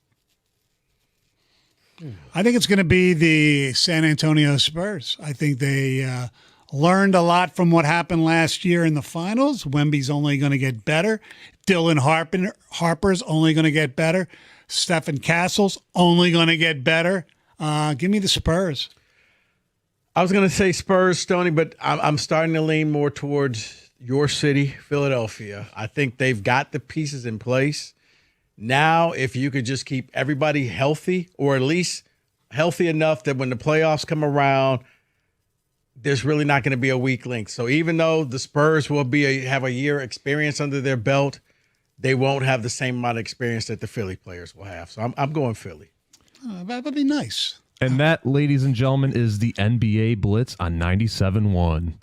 I think it's going to be the San Antonio Spurs. I think they learned a lot from what happened last year in the finals. Wemby's only going to get better. Dylan Harper's only going to get better. Stephen Castle's only going to get better. Give me the Spurs. I was going to say Spurs, Stoney, but I'm starting to lean more towards your city, Philadelphia. I think they've got the pieces in place. Now, if you could just keep everybody healthy, or at least healthy enough that when the playoffs come around, there's really not going to be a weak link. So even though the Spurs will have a year experience under their belt, they won't have the same amount of experience that the Philly players will have. So I'm going Philly. That would be nice. And that, ladies and gentlemen, is the NBA Blitz on 97.1.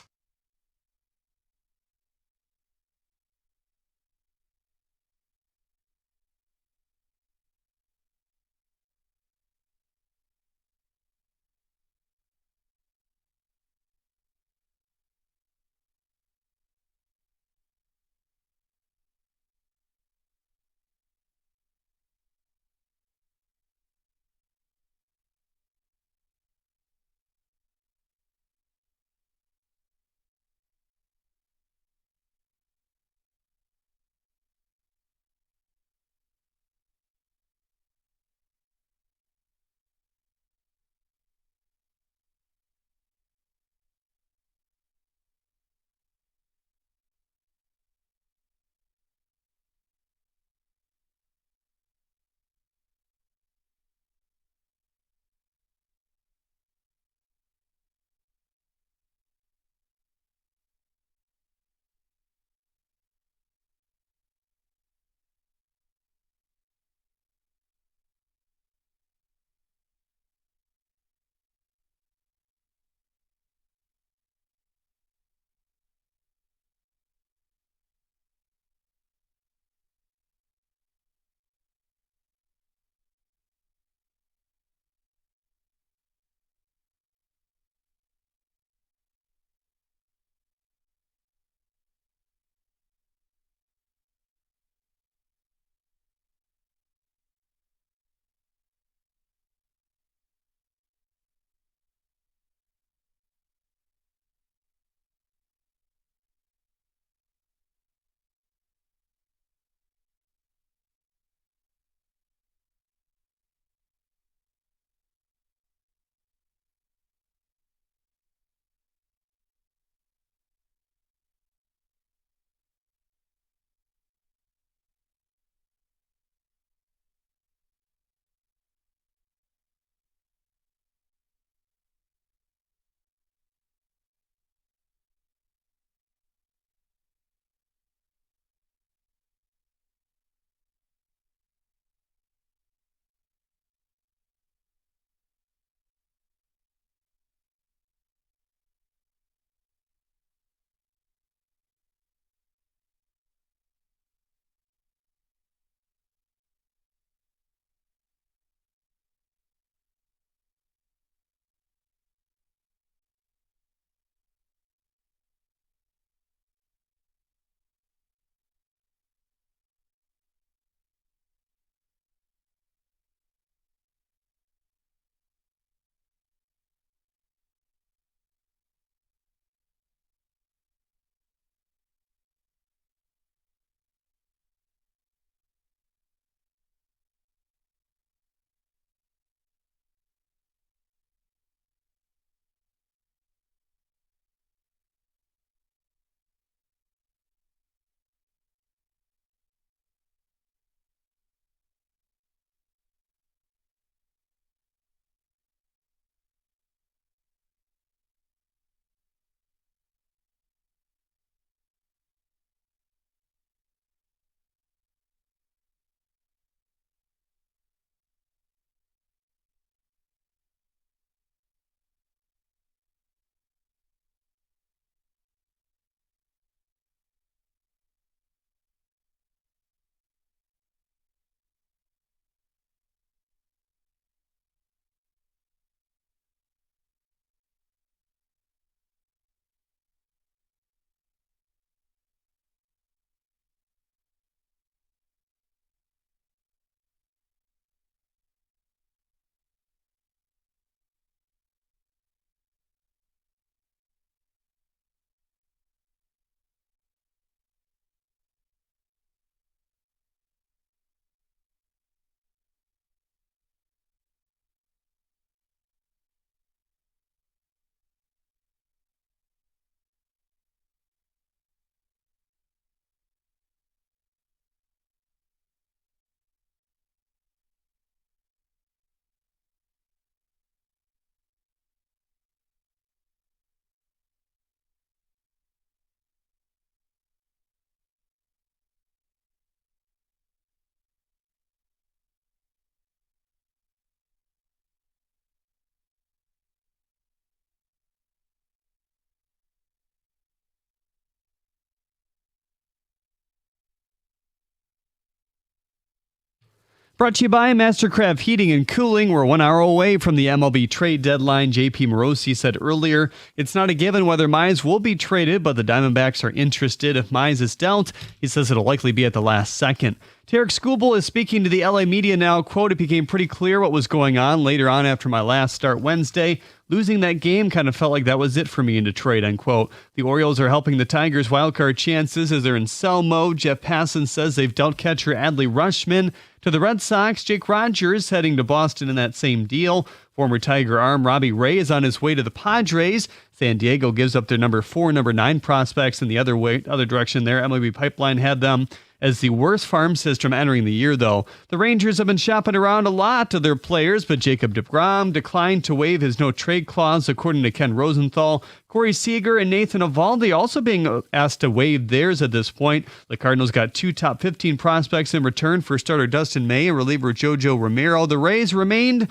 Brought to you by Mastercraft Heating and Cooling. We're 1 hour away from the MLB trade deadline. JP Morosi said earlier, it's not a given whether Mize will be traded, but the Diamondbacks are interested. If Mize is dealt, he says it'll likely be at the last second. Tarik Skubal is speaking to the LA media now. Quote, it became pretty clear what was going on later on after my last start Wednesday. Losing that game kind of felt like that was it for me in Detroit, unquote. The Orioles are helping the Tigers' wildcard chances as they're in sell mode. Jeff Passan says they've dealt catcher Adley Rutschman to the Red Sox. Jake Rogers heading to Boston in that same deal. Former Tiger arm Robbie Ray is on his way to the Padres. San Diego gives up their number 4 and number 9 prospects in the other direction there. MLB Pipeline had them as the worst farm system entering the year, though. The Rangers have been shopping around a lot of their players, but Jacob deGrom declined to waive his no-trade clause, according to Ken Rosenthal. Corey Seager and Nathan Eovaldi also being asked to waive theirs at this point. The Cardinals got 2 top 15 prospects in return for starter Dustin May and reliever JoJo Romero. The Rays remained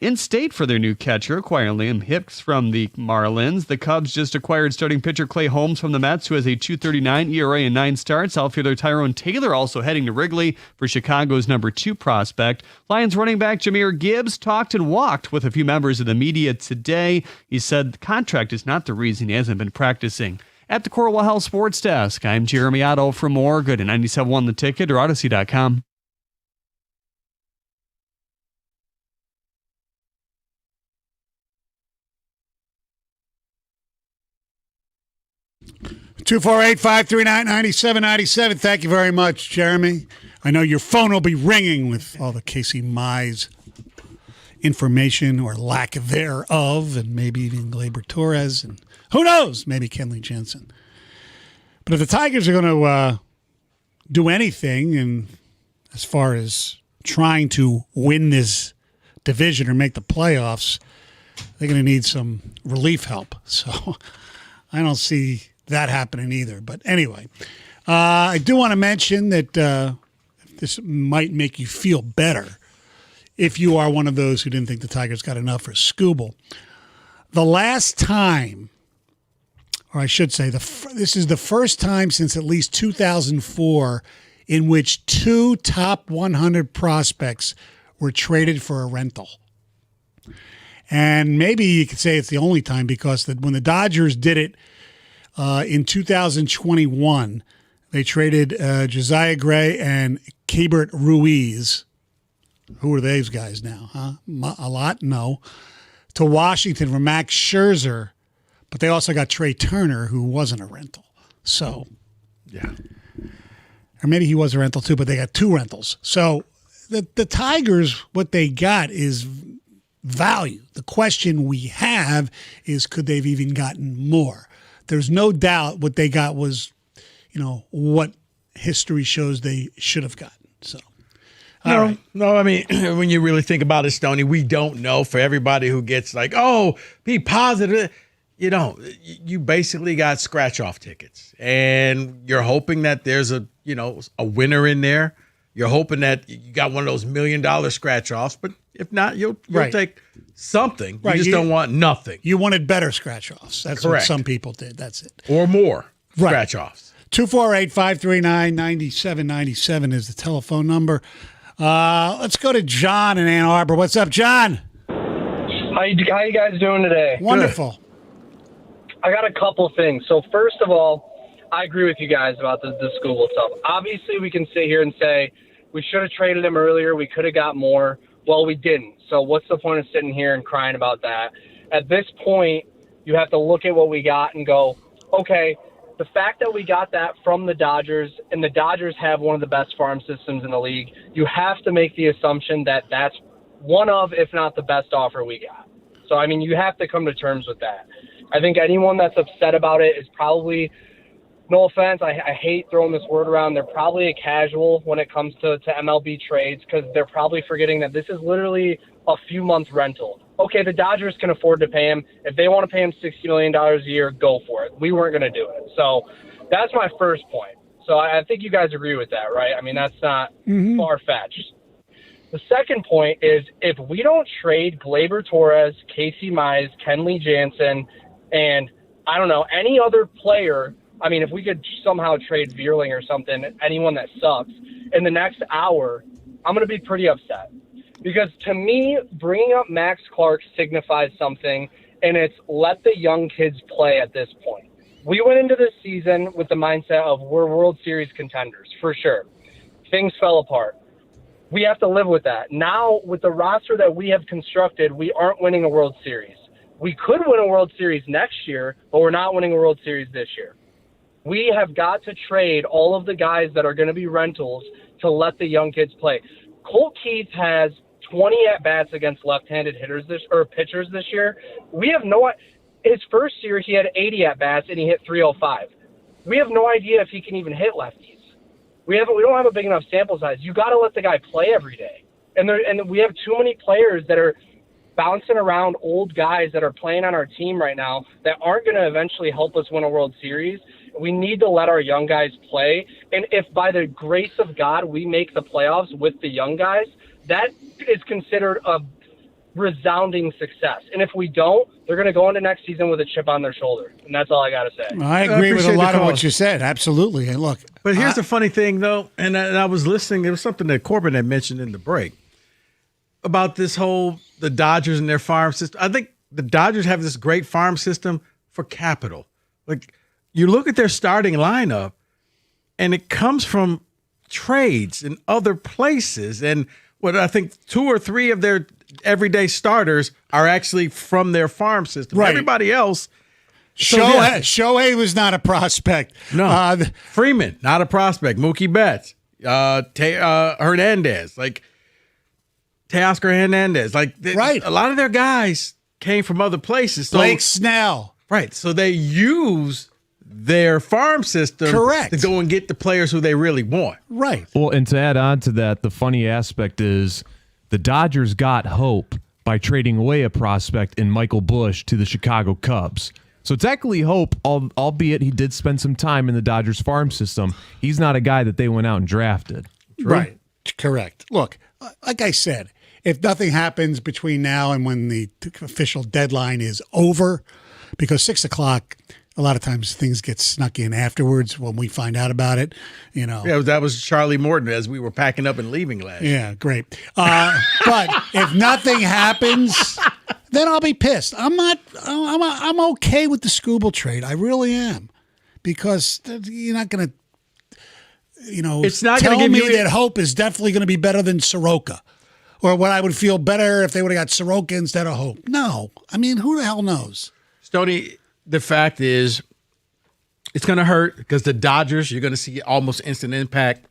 in state for their new catcher, acquiring Liam Hicks from the Marlins. The Cubs just acquired starting pitcher Clay Holmes from the Mets, who has a 2.39 ERA and 9 starts. Outfielder Tyrone Taylor also heading to Wrigley for Chicago's number 2 prospect. Lions running back Jahmyr Gibbs talked and walked with a few members of the media today. He said the contract is not the reason he hasn't been practicing. At the Corwell Health Sports Desk, I'm Jeremy Otto. For more, go to 97.1 The Ticket or Odyssey.com. Two 248-539-9797. Thank you very much, Jeremy. I know your phone will be ringing with all the Casey Mize information or lack thereof, and maybe even Gleyber Torres, and who knows, maybe Kenley Jensen. But if the Tigers are going to do anything, and as far as trying to win this division or make the playoffs, they're going to need some relief help. So I don't see that happening either. But anyway, I do want to mention that this might make you feel better if you are one of those who didn't think the Tigers got enough for Skubal. The last time, or I should say, this is the first time since at least 2004 in which 2 top 100 prospects were traded for a rental. And maybe you could say it's the only time, because when the Dodgers did it in 2021, they traded Josiah Gray and Keibert Ruiz. Who are those guys now, huh? A lot? No. To Washington for Max Scherzer, but they also got Trey Turner, who wasn't a rental. So, yeah. Or maybe he was a rental too, but they got 2 rentals. So the Tigers, what they got is value. The question we have is, could they've even gotten more? There's no doubt what they got was, what history shows they should have gotten. So, No, I mean, when you really think about it, Stoney, we don't know. For everybody who gets like, oh, be positive, you basically got scratch-off tickets. And you're hoping that there's a winner in there. You're hoping that you got one of those $1 million scratch-offs. But if not, you'll take something. You just don't want nothing. You wanted better scratch-offs. That's correct. What some people did. That's it. Or more scratch-offs. 248-539-9797 is the telephone number. Let's go to John in Ann Arbor. What's up, John? How you guys doing today? Wonderful. Good. I got a couple things. So first of all, I agree with you guys about the Skubal stuff. Obviously, we can sit here and say we should have traded him earlier. We could have got more. Well, we didn't. So what's the point of sitting here and crying about that? At this point, you have to look at what we got and go, okay, the fact that we got that from the Dodgers, and the Dodgers have one of the best farm systems in the league, you have to make the assumption that that's one of, if not the best offer we got. So, I mean, you have to come to terms with that. I think anyone that's upset about it is probably, no offense, I hate throwing this word around, they're probably a casual when it comes to MLB trades, because they're probably forgetting that this is literally a few-month rental. Okay, the Dodgers can afford to pay him. If they want to pay him $60 million a year, go for it. We weren't going to do it. So that's my first point. So I think you guys agree with that, right? I mean, that's not far-fetched. The second point is, if we don't trade Gleyber Torres, Casey Mize, Kenley Jansen, and I don't know, any other player, I mean, if we could somehow trade Vierling or something, anyone that sucks, in the next hour, I'm going to be pretty upset. Because to me, bringing up Max Clark signifies something, and it's let the young kids play at this point. We went into this season with the mindset of we're World Series contenders, for sure. Things fell apart. We have to live with that. Now, with the roster that we have constructed, we aren't winning a World Series. We could win a World Series next year, but we're not winning a World Series this year. We have got to trade all of the guys that are going to be rentals to let the young kids play. Colt Keith has 20 at-bats against left-handed pitchers this year. We have his first year he had 80 at-bats and he hit 305. We have no idea if he can even hit lefties. We don't have a big enough sample size. You got to let the guy play every day. And we have too many players that are bouncing around, old guys that are playing on our team right now that aren't going to eventually help us win a World Series. We need to let our young guys play. And if by the grace of God we make the playoffs with the young guys, that is considered a resounding success. And if we don't, they're going to go into next season with a chip on their shoulder. And that's all I got to say. I agree with a lot of what you said. Absolutely. And look. But here's the funny thing, though, and I was listening. There was something that Corbin had mentioned in the break about the Dodgers and their farm system. I think the Dodgers have this great farm system for capital. Like, you look at their starting lineup, and it comes from trades in other places. And what I think 2 or 3 of their everyday starters are actually from their farm system. Right. Everybody else. Shohei was not a prospect. No. Freeman, not a prospect. Mookie Betts. Hernandez. Like, Teoscar Hernandez. Like, right. A lot of their guys came from other places. So, Blake Snell. Right. So they use their farm system to go and get the players who they really want. Right. Well, and to add on to that, the funny aspect is the Dodgers got hope by trading away a prospect in Michael Busch to the Chicago Cubs. So technically hope, albeit he did spend some time in the Dodgers farm system, he's not a guy that they went out and drafted. True. Right. Correct. Look, like I said, if nothing happens between now and when the official deadline is over, because 6 o'clock, a lot of times things get snuck in afterwards when we find out about it, you know. Yeah, that was Charlie Morton as we were packing up and leaving last year. Yeah, great. But if nothing happens, then I'll be pissed. I'm okay with the Skubal trade. I really am. Because you're not going to, it's not tell give me you that Hope is definitely going to be better than Soroka. Or what I would feel better if they would have got Soroka instead of Hope. No. I mean, who the hell knows? Stoney, the fact is, it's going to hurt because the Dodgers, you're going to see almost instant impact.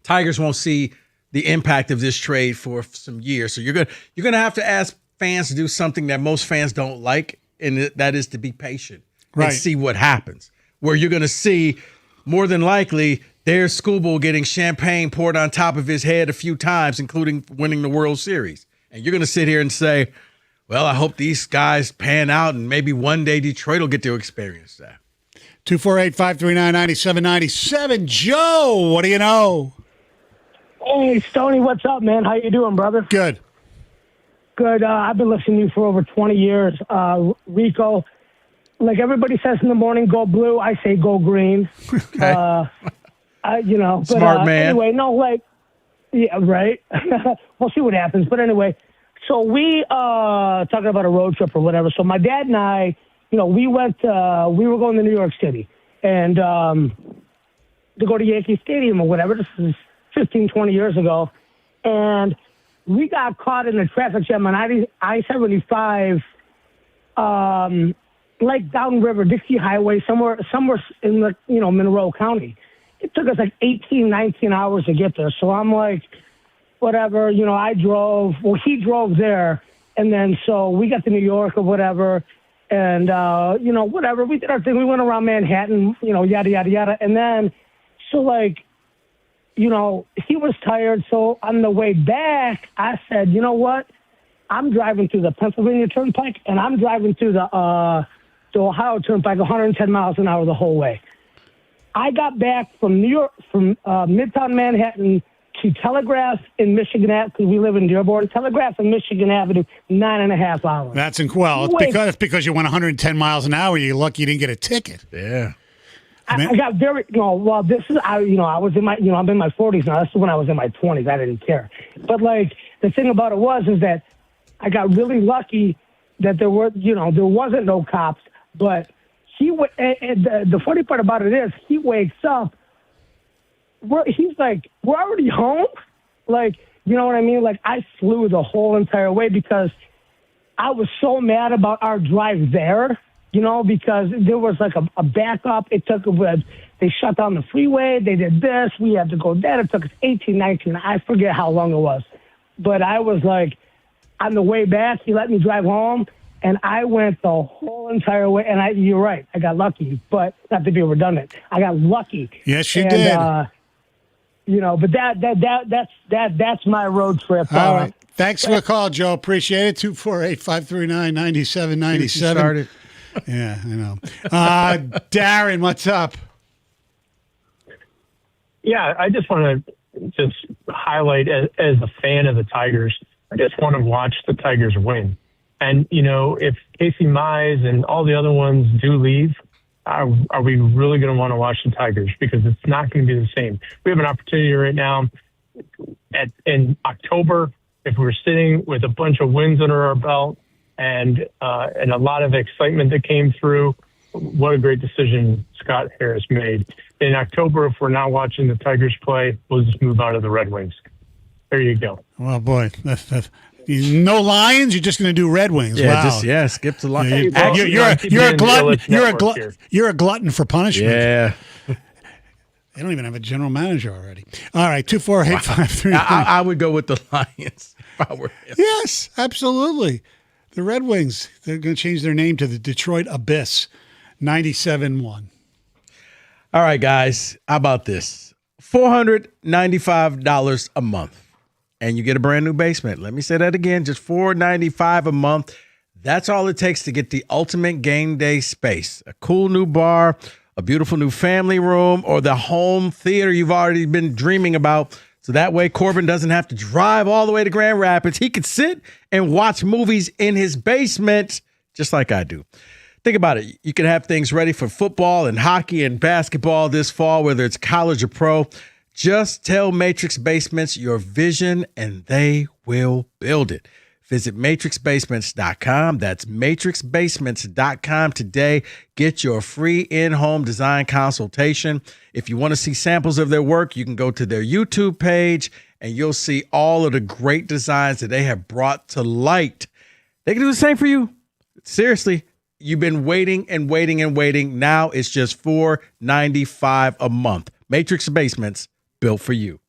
Tigers won't see the impact of this trade for some years. So you're going to have to ask fans to do something that most fans don't like, and that is to be patient and see what happens. Where you're going to see, more than likely, there's Skubal getting champagne poured on top of his head a few times, including winning the World Series. And you're going to sit here and say, well, I hope these guys pan out, and maybe one day Detroit will get to experience that. 248-539-9797. Joe, what do you know? Hey, Stoney, what's up, man? How you doing, brother? Good. Good. I've been listening to you for over 20 years. Rico, like everybody says in the morning, go blue. I say go green. Okay. But, smart man. Anyway, yeah, right. We'll see what happens. But anyway, so we talking about a road trip or whatever. So my dad and I, we went. We were going to New York City and to go to Yankee Stadium or whatever. This is 15, 20 years ago, and we got caught in a traffic jam on I-75, like downriver Dixie Highway, somewhere in the Monroe County. It took us like 18, 19 hours to get there. So I'm like, whatever, I drove. Well, he drove there. And then so we got to New York or whatever. And, whatever. We did our thing. We went around Manhattan, yada, yada, yada. And then, so like, he was tired. So on the way back, I said, you know what? I'm driving through the Pennsylvania Turnpike and I'm driving through the Ohio Turnpike 110 miles an hour the whole way. I got back from New York, from Midtown Manhattan to Telegraph in Michigan Avenue, because we live in Dearborn. Telegraph in Michigan Avenue, 9.5 hours. That's it's because you went 110 miles an hour. You're lucky you didn't get a ticket. Yeah. I got very, well, this is, I was in my, I'm in my 40s now. This is when I was in my 20s. I didn't care. But, like, the thing about it is that I got really lucky that there wasn't no cops. But and the funny part about it is he wakes up. He's like, we're already home? Like, you know what I mean? Like, I flew the whole entire way because I was so mad about our drive there, because there was like a backup. They shut down the freeway. They did this. We had to go there. It took us 18, 19. I forget how long it was. But I was like, on the way back, he let me drive home, and I went the whole entire way. And you're right. I got lucky, but not to be redundant. I got lucky. Yes, you did. But that's my road trip. All right. Thanks for the call, Joe. Appreciate it. 248-539-9797. Started. Yeah, I know. Darren, what's up? Yeah, I just want to highlight as a fan of the Tigers, I just want to watch the Tigers win. And, if Casey Mize and all the other ones do leave, are we really going to want to watch the Tigers? Because it's not going to be the same. We have an opportunity right now in October, if we're sitting with a bunch of wins under our belt and a lot of excitement that came through, what a great decision Scott Harris made. In October, if we're not watching the Tigers play, we'll just move on to the Red Wings. There you go. Well, boy, no Lions. You're just going to do Red Wings. Yeah, wow. skip the Lions. You're a glutton. You're a glutton for punishment. Yeah. They don't even have a general manager already. All right, 248-539. I would go with the Lions if I were him. Yes, absolutely. The Red Wings, they're going to change their name to the Detroit Abyss, 97-1. All right, guys, how about this? $495 a month, and you get a brand new basement. Let me say that again, just $495 a month. That's all it takes to get the ultimate game day space. A cool new bar, a beautiful new family room, or the home theater you've already been dreaming about. So that way Corbin doesn't have to drive all the way to Grand Rapids. He could sit and watch movies in his basement just like I do. Think about it. You can have things ready for football and hockey and basketball this fall, whether it's college or pro. Just tell Matrix Basements your vision and they will build it. Visit matrixbasements.com. That's matrixbasements.com today. Get your free in-home design consultation. If you want to see samples of their work, you can go to their YouTube page and you'll see all of the great designs that they have brought to light. They can do the same for you. Seriously, you've been waiting and waiting and waiting. Now it's just $495 a month. Matrix Basements, built for you.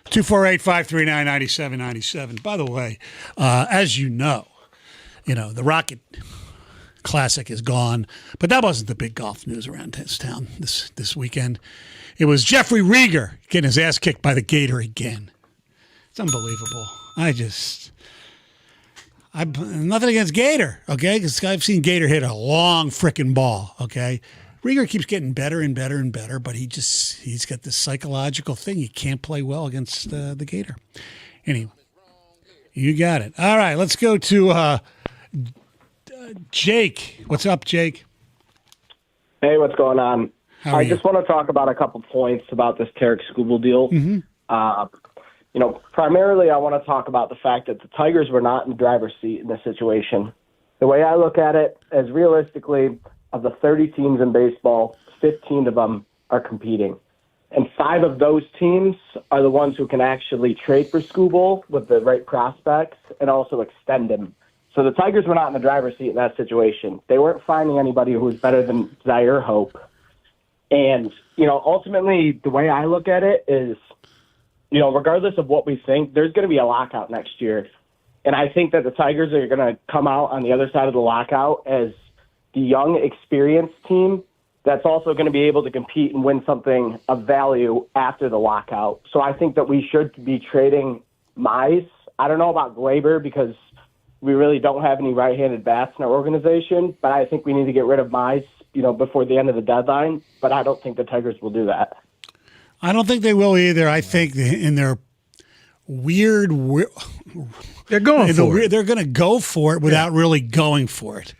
248-539-9797. By the way, as you know, the Rocket Classic is gone, but that wasn't the big golf news around this town this weekend. It was Jeffrey Rieger getting his ass kicked by the Gator again. It's unbelievable. I'm nothing against Gator, okay? Because I've seen Gator hit a long frickin' ball, okay? Rieger keeps getting better and better and better, but he's got this psychological thing. He can't play well against the Gator. Anyway, you got it. All right, let's go to Jake. What's up, Jake? Hey, what's going on? I just want to talk about a couple points about this Tarek Skubal deal. Mm-hmm. Primarily I want to talk about the fact that the Tigers were not in the driver's seat in this situation. The way I look at it is realistically, of the 30 teams in baseball, 15 of them are competing. And 5 of those teams are the ones who can actually trade for Skubal with the right prospects and also extend him. So the Tigers were not in the driver's seat in that situation. They weren't finding anybody who was better than Zaire Hope. And, ultimately the way I look at it is, regardless of what we think, there's going to be a lockout next year. And I think that the Tigers are going to come out on the other side of the lockout as the young, experienced team that's also going to be able to compete and win something of value after the lockout. So I think that we should be trading Mize. I don't know about Glaber because we really don't have any right-handed bats in our organization, but I think we need to get rid of Mize, before the end of the deadline. But I don't think the Tigers will do that. I don't think they will either. I think in their weird, they're going for it. They're going to go for it without really going for it,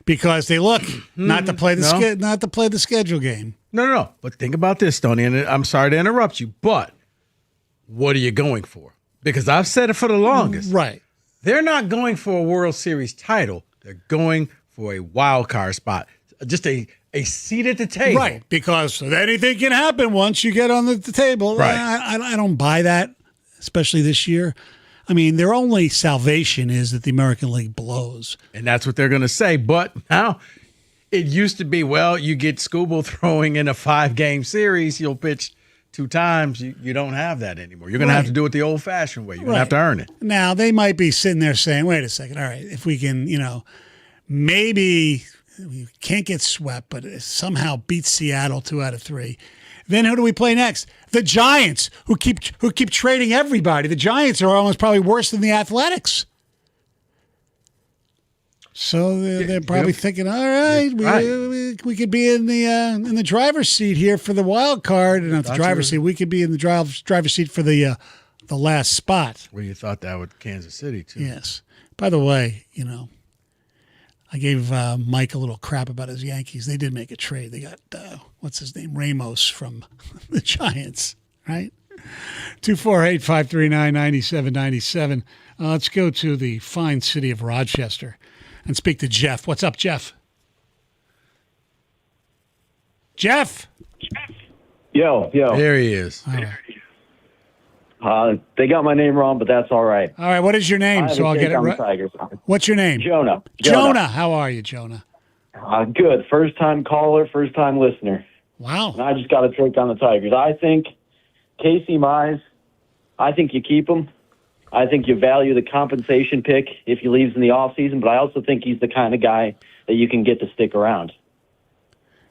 because they look not to play the schedule game. No. But think about this, Tony. And I'm sorry to interrupt you, but what are you going for? Because I've said it for the longest. Right. They're not going for a World Series title. They're going for a wild card spot, just a seat at the table. Right, because anything can happen once you get on the table. Right. I don't buy that, especially this year. I mean, their only salvation is that the American League blows. And that's what they're going to say. But now it used to be, you get Skubal throwing in a 5-game series, you'll pitch 2 times. You don't have that anymore. You're going to have to do it the old-fashioned way. You're going to have to earn it. Now, they might be sitting there saying, wait a second, all right, if we can, maybe we can't get swept, but somehow beat Seattle 2 out of 3. Then who do we play next? The Giants, who keep trading everybody. The Giants are almost probably worse than the Athletics. So they're probably thinking, all right, we could be in the driver's seat here for the wild card, and not the driver's seat. We could be in the driver's seat for the last spot. Well, you thought that with Kansas City too. Yes. By the way, I gave Mike a little crap about his Yankees. They did make a trade. They got, what's his name, Ramos from the Giants, right? 248-539-9797. Let's go to the fine city of Rochester and speak to Jeff. What's up, Jeff? Jeff? Yo. There he is. They got my name wrong, but that's all right. All right, what is your name? So I'll get it right. Tigers. What's your name? Jonah. How are you, Jonah? Good. First-time caller, first-time listener. Wow. And I just got to take on the Tigers. I think Casey Mize, I think you keep him. I think you value the compensation pick if he leaves in the offseason, but I also think he's the kind of guy that you can get to stick around.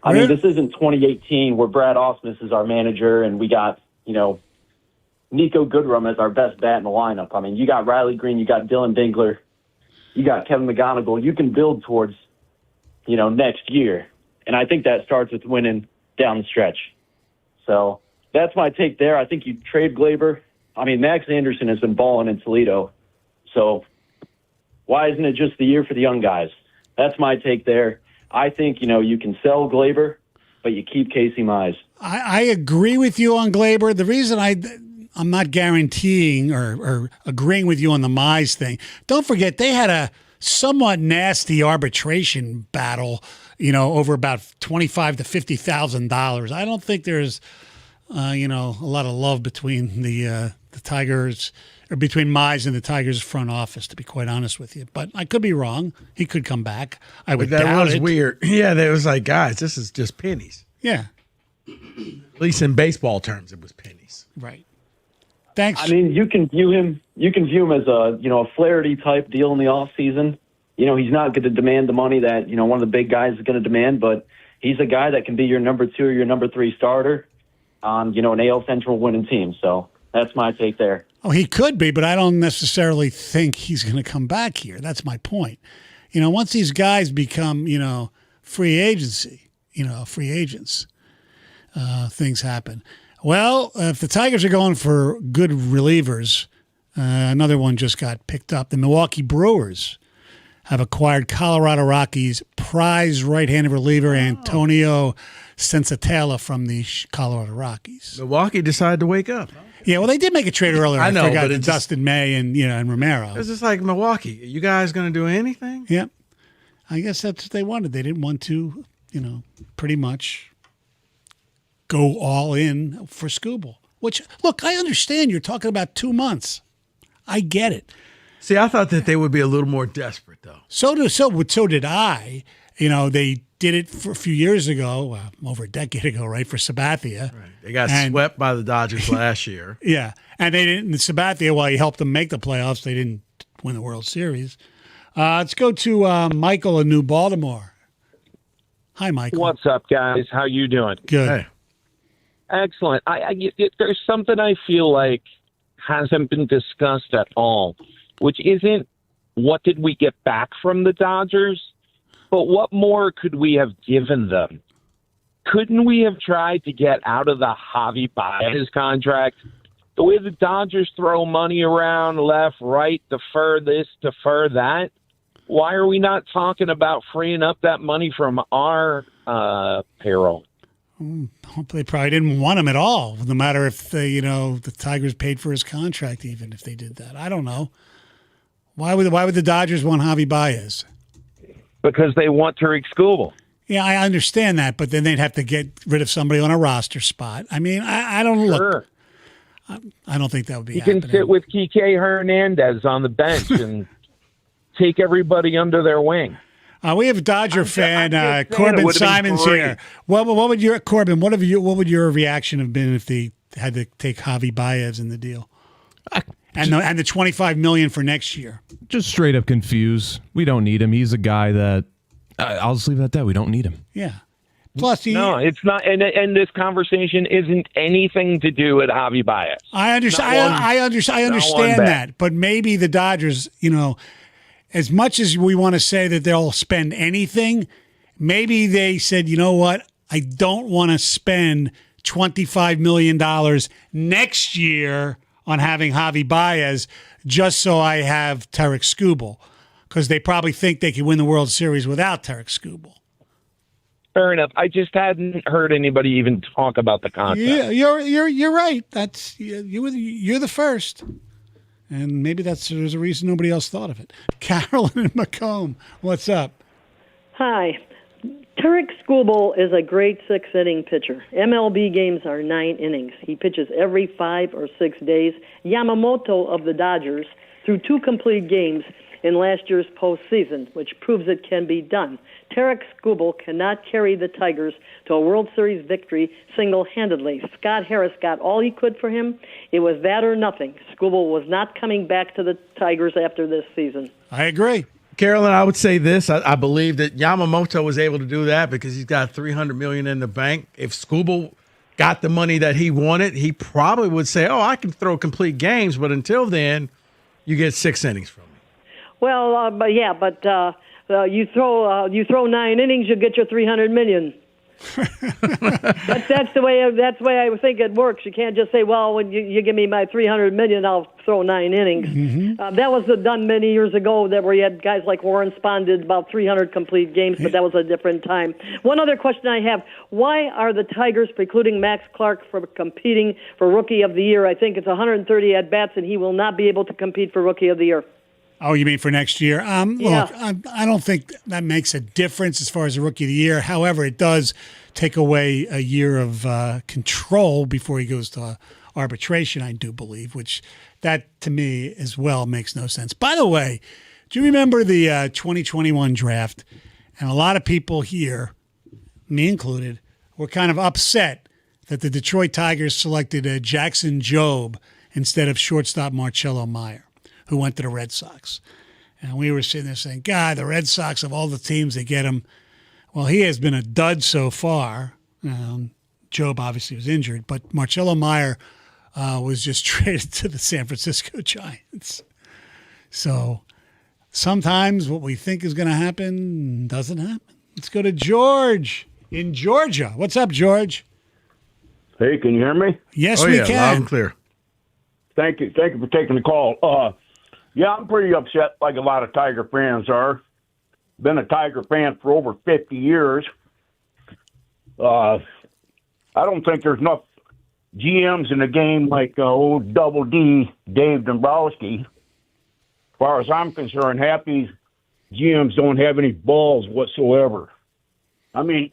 I mean, this isn't 2018 where Brad Ausmus is our manager and we got, Nico Goodrum as our best bat in the lineup. I mean, you got Riley Green, you got Dylan Dingler, you got Kevin McGonigal. You can build towards, next year. And I think that starts with winning down the stretch. So that's my take there. I think you trade Glaber. I mean, Max Anderson has been balling in Toledo. So why isn't it just the year for the young guys? That's my take there. I think, you can sell Glaber, but you keep Casey Mize. I agree with you on Glaber. The reason I'm not guaranteeing or agreeing with you on the Mize thing. Don't forget, they had a somewhat nasty arbitration battle, over about $25,000 to $50,000. I don't think there's, a lot of love between the Tigers or between Mize and the Tigers front office, to be quite honest with you. But I could be wrong. He could come back. I would doubt it. That was weird. Yeah, that was like, guys, this is just pennies. Yeah. At least in baseball terms, it was pennies. Right. Thanks. I mean, you can view him as a Flaherty type deal in the off season. He's not going to demand the money that one of the big guys is going to demand, but he's a guy that can be your number 2 or your number 3 starter on an AL Central winning team. So that's my take there. Oh, he could be, but I don't necessarily think he's going to come back here. That's my point. Once these guys become free agents, things happen. Well, if the Tigers are going for good relievers, another one just got picked up. The Milwaukee Brewers have acquired Colorado Rockies prize right-handed reliever Antonio Senzatela from the Colorado Rockies. Milwaukee decided to wake up. Yeah, well, they did make a trade earlier. I know, forgot but that it's Dustin May and Romero. It's just like Milwaukee. You guys going to do anything? Yep. I guess that's what they wanted. They didn't want to, pretty much go all in for Skubal. Which, look, I understand you're talking about 2 months. I get it. See, I thought that they would be a little more desperate, though. So did I. They did it for a few years ago, over a decade ago, right, for Sabathia. Right. They got swept by the Dodgers last year. Yeah, and they didn't. Sabathia, while he helped them make the playoffs, they didn't win the World Series. Let's go to Michael in New Baltimore. Hi, Michael. What's up, guys? How you doing? Good. Hey. Excellent. There's something I feel like hasn't been discussed at all, which isn't what did we get back from the Dodgers, but what more could we have given them? Couldn't we have tried to get out of the Javi Baez contract? The way the Dodgers throw money around left, right, defer this, defer that, why are we not talking about freeing up that money from our payroll? They probably didn't want him at all, no matter if the Tigers paid for his contract, even if they did that. I don't know. Why would the Dodgers want Javi Baez? Because they want Tarik Skubal. Yeah, I understand that, but then they'd have to get rid of somebody on a roster spot. I mean, I don't look. I don't think that would be happening. You can sit with Kike Hernandez on the bench and take everybody under their wing. We have a Dodger fan, Corbin Simons here. What would your Corbin? What would your reaction have been if they had to take Javi Baez in the deal, and the $25 million for next year? Just straight up confused. We don't need him. He's a guy that I'll just leave it at that. We don't need him. Yeah. Plus, no, it's not. And this conversation isn't anything to do with Javi Baez. I understand. I understand that, but maybe the Dodgers, as much as we want to say that they'll spend anything, maybe they said, you know what, I don't want to spend $25 million next year on having Javi Baez just so I have Tarik Skubal, because they probably think they can win the World Series without Tarik Skubal. Fair enough. I just hadn't heard anybody even talk about the concept. Yeah, you're right. That's you're the first. And maybe there's a reason nobody else thought of it. Carolyn and Macomb, what's up? Hi. Tarik Skubal is a great six-inning pitcher. MLB games are 9 innings. He pitches every 5 or 6 days. Yamamoto of the Dodgers threw 2 complete games in last year's postseason, which proves it can be done. Tarik Skubal cannot carry the Tigers to a World Series victory single-handedly. Scott Harris got all he could for him. It was that or nothing. Skubal was not coming back to the Tigers after this season. I agree. Carolyn, I would say this. I believe that Yamamoto was able to do that because he's got $300 million in the bank. If Skubal got the money that he wanted, he probably would say, I can throw complete games, but until then, you get 6 innings from me. Well, you throw 9 innings, you get your $300 million. that's the way I think it works. You can't just say, well, when you give me my $300 million, I'll throw 9 innings. Mm-hmm. That was done many years ago, where you had guys like Warren Spahn did about 300 complete games, but that was a different time. One other question I have: why are the Tigers precluding Max Clark from competing for Rookie of the Year? I think it's 130 at bats, and he will not be able to compete for Rookie of the Year. Oh, you mean for next year? Yeah. Look, I don't think that makes a difference as far as the Rookie of the Year. However, it does take away a year of control before he goes to arbitration, I do believe, which that to me as well makes no sense. By the way, do you remember the 2021 draft? And a lot of people here, me included, were kind of upset that the Detroit Tigers selected Jackson Jobe instead of shortstop Marcelo Meyer, who went to the Red Sox. And we were sitting there saying, God, the Red Sox, of all the teams that get him, well, he has been a dud so far. Job obviously was injured, but Marcelo Meyer was just traded to the San Francisco Giants. So sometimes what we think is going to happen doesn't happen. Let's go to George in Georgia. What's up, George? Hey, can you hear me? Yes, we can. Loud and clear. Thank you. Thank you for taking the call. Yeah, I'm pretty upset like a lot of Tiger fans are. Been a Tiger fan for over 50 years. I don't think there's enough GMs in the game like old Double D, Dave Dombrowski. As far as I'm concerned, half these GMs don't have any balls whatsoever. I mean,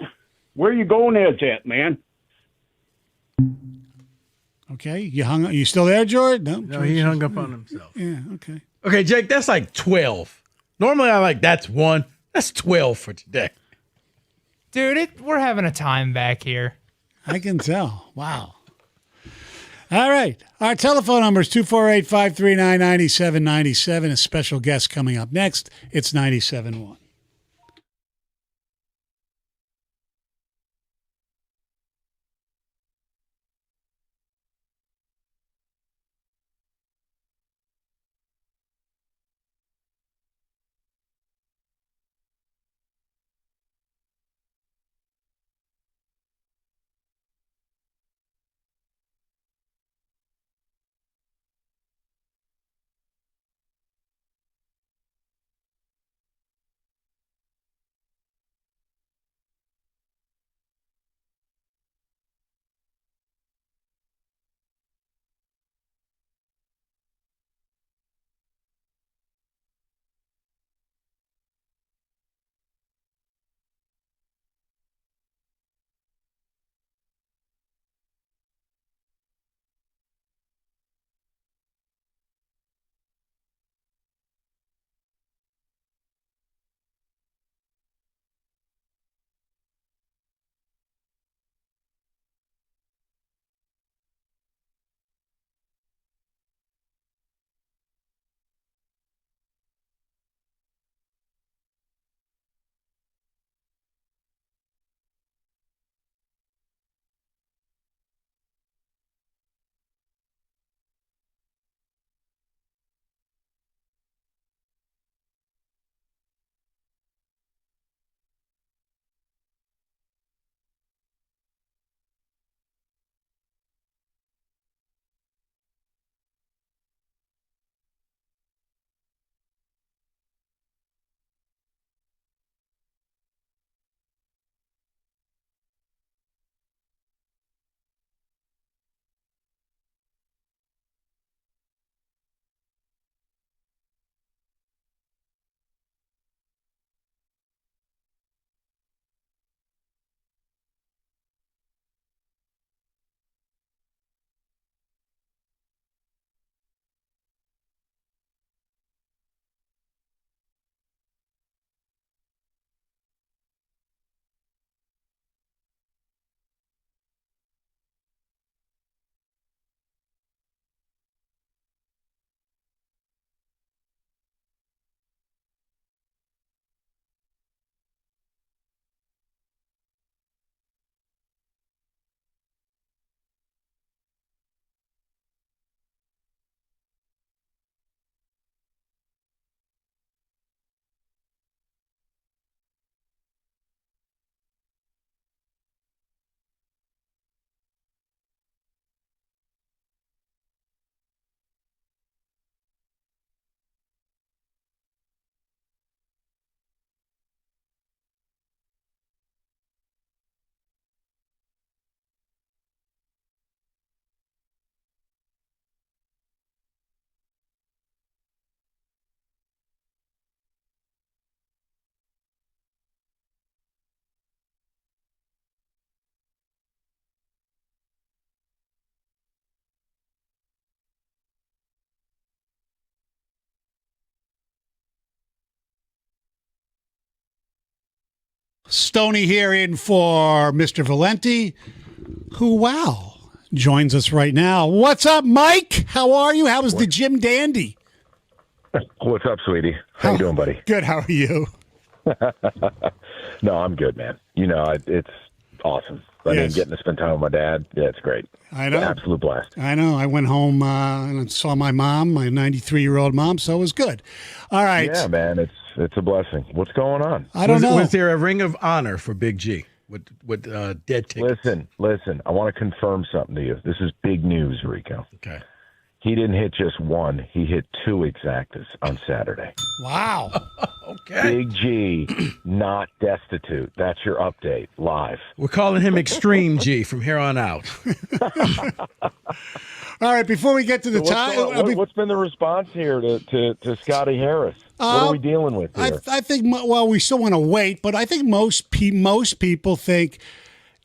where you going at, man? Okay, you still there, George? No, he hung up on himself. Yeah, okay. Okay, Jake, that's like 12. Normally I like that's 1. That's 12 for today. Dude, we're having a time back here. I can tell. Wow. All right. Our telephone number is 248-539-9797. A special guest coming up next. It's 97.1. Stoney here in for Mr. Valenti, who, wow, joins us right now. What's up, Mike? How are you? How was the Jim Dandy? What's up, sweetie? How you doing, buddy? Good. How are you? No, I'm good, man. You know, it's awesome. I mean, getting to spend time with my dad, yeah, it's great. I know. Absolute blast. I know. I went home and saw my mom, my 93-year-old mom, so it was good. All right. Yeah, man, it's a blessing. What's going on? I don't know. Was there a ring of honor for Big G with dead tickets? Listen. I want to confirm something to you. This is big news, Rico. Okay. He didn't hit just one. He hit 2 exactas on Saturday. Wow. Okay. Big G, not destitute. That's your update, live. We're calling him Extreme G from here on out. All right, before we get to the what's been the response here to Scotty Harris? What are we dealing with here? I think, well, we still want to wait, but I think most people think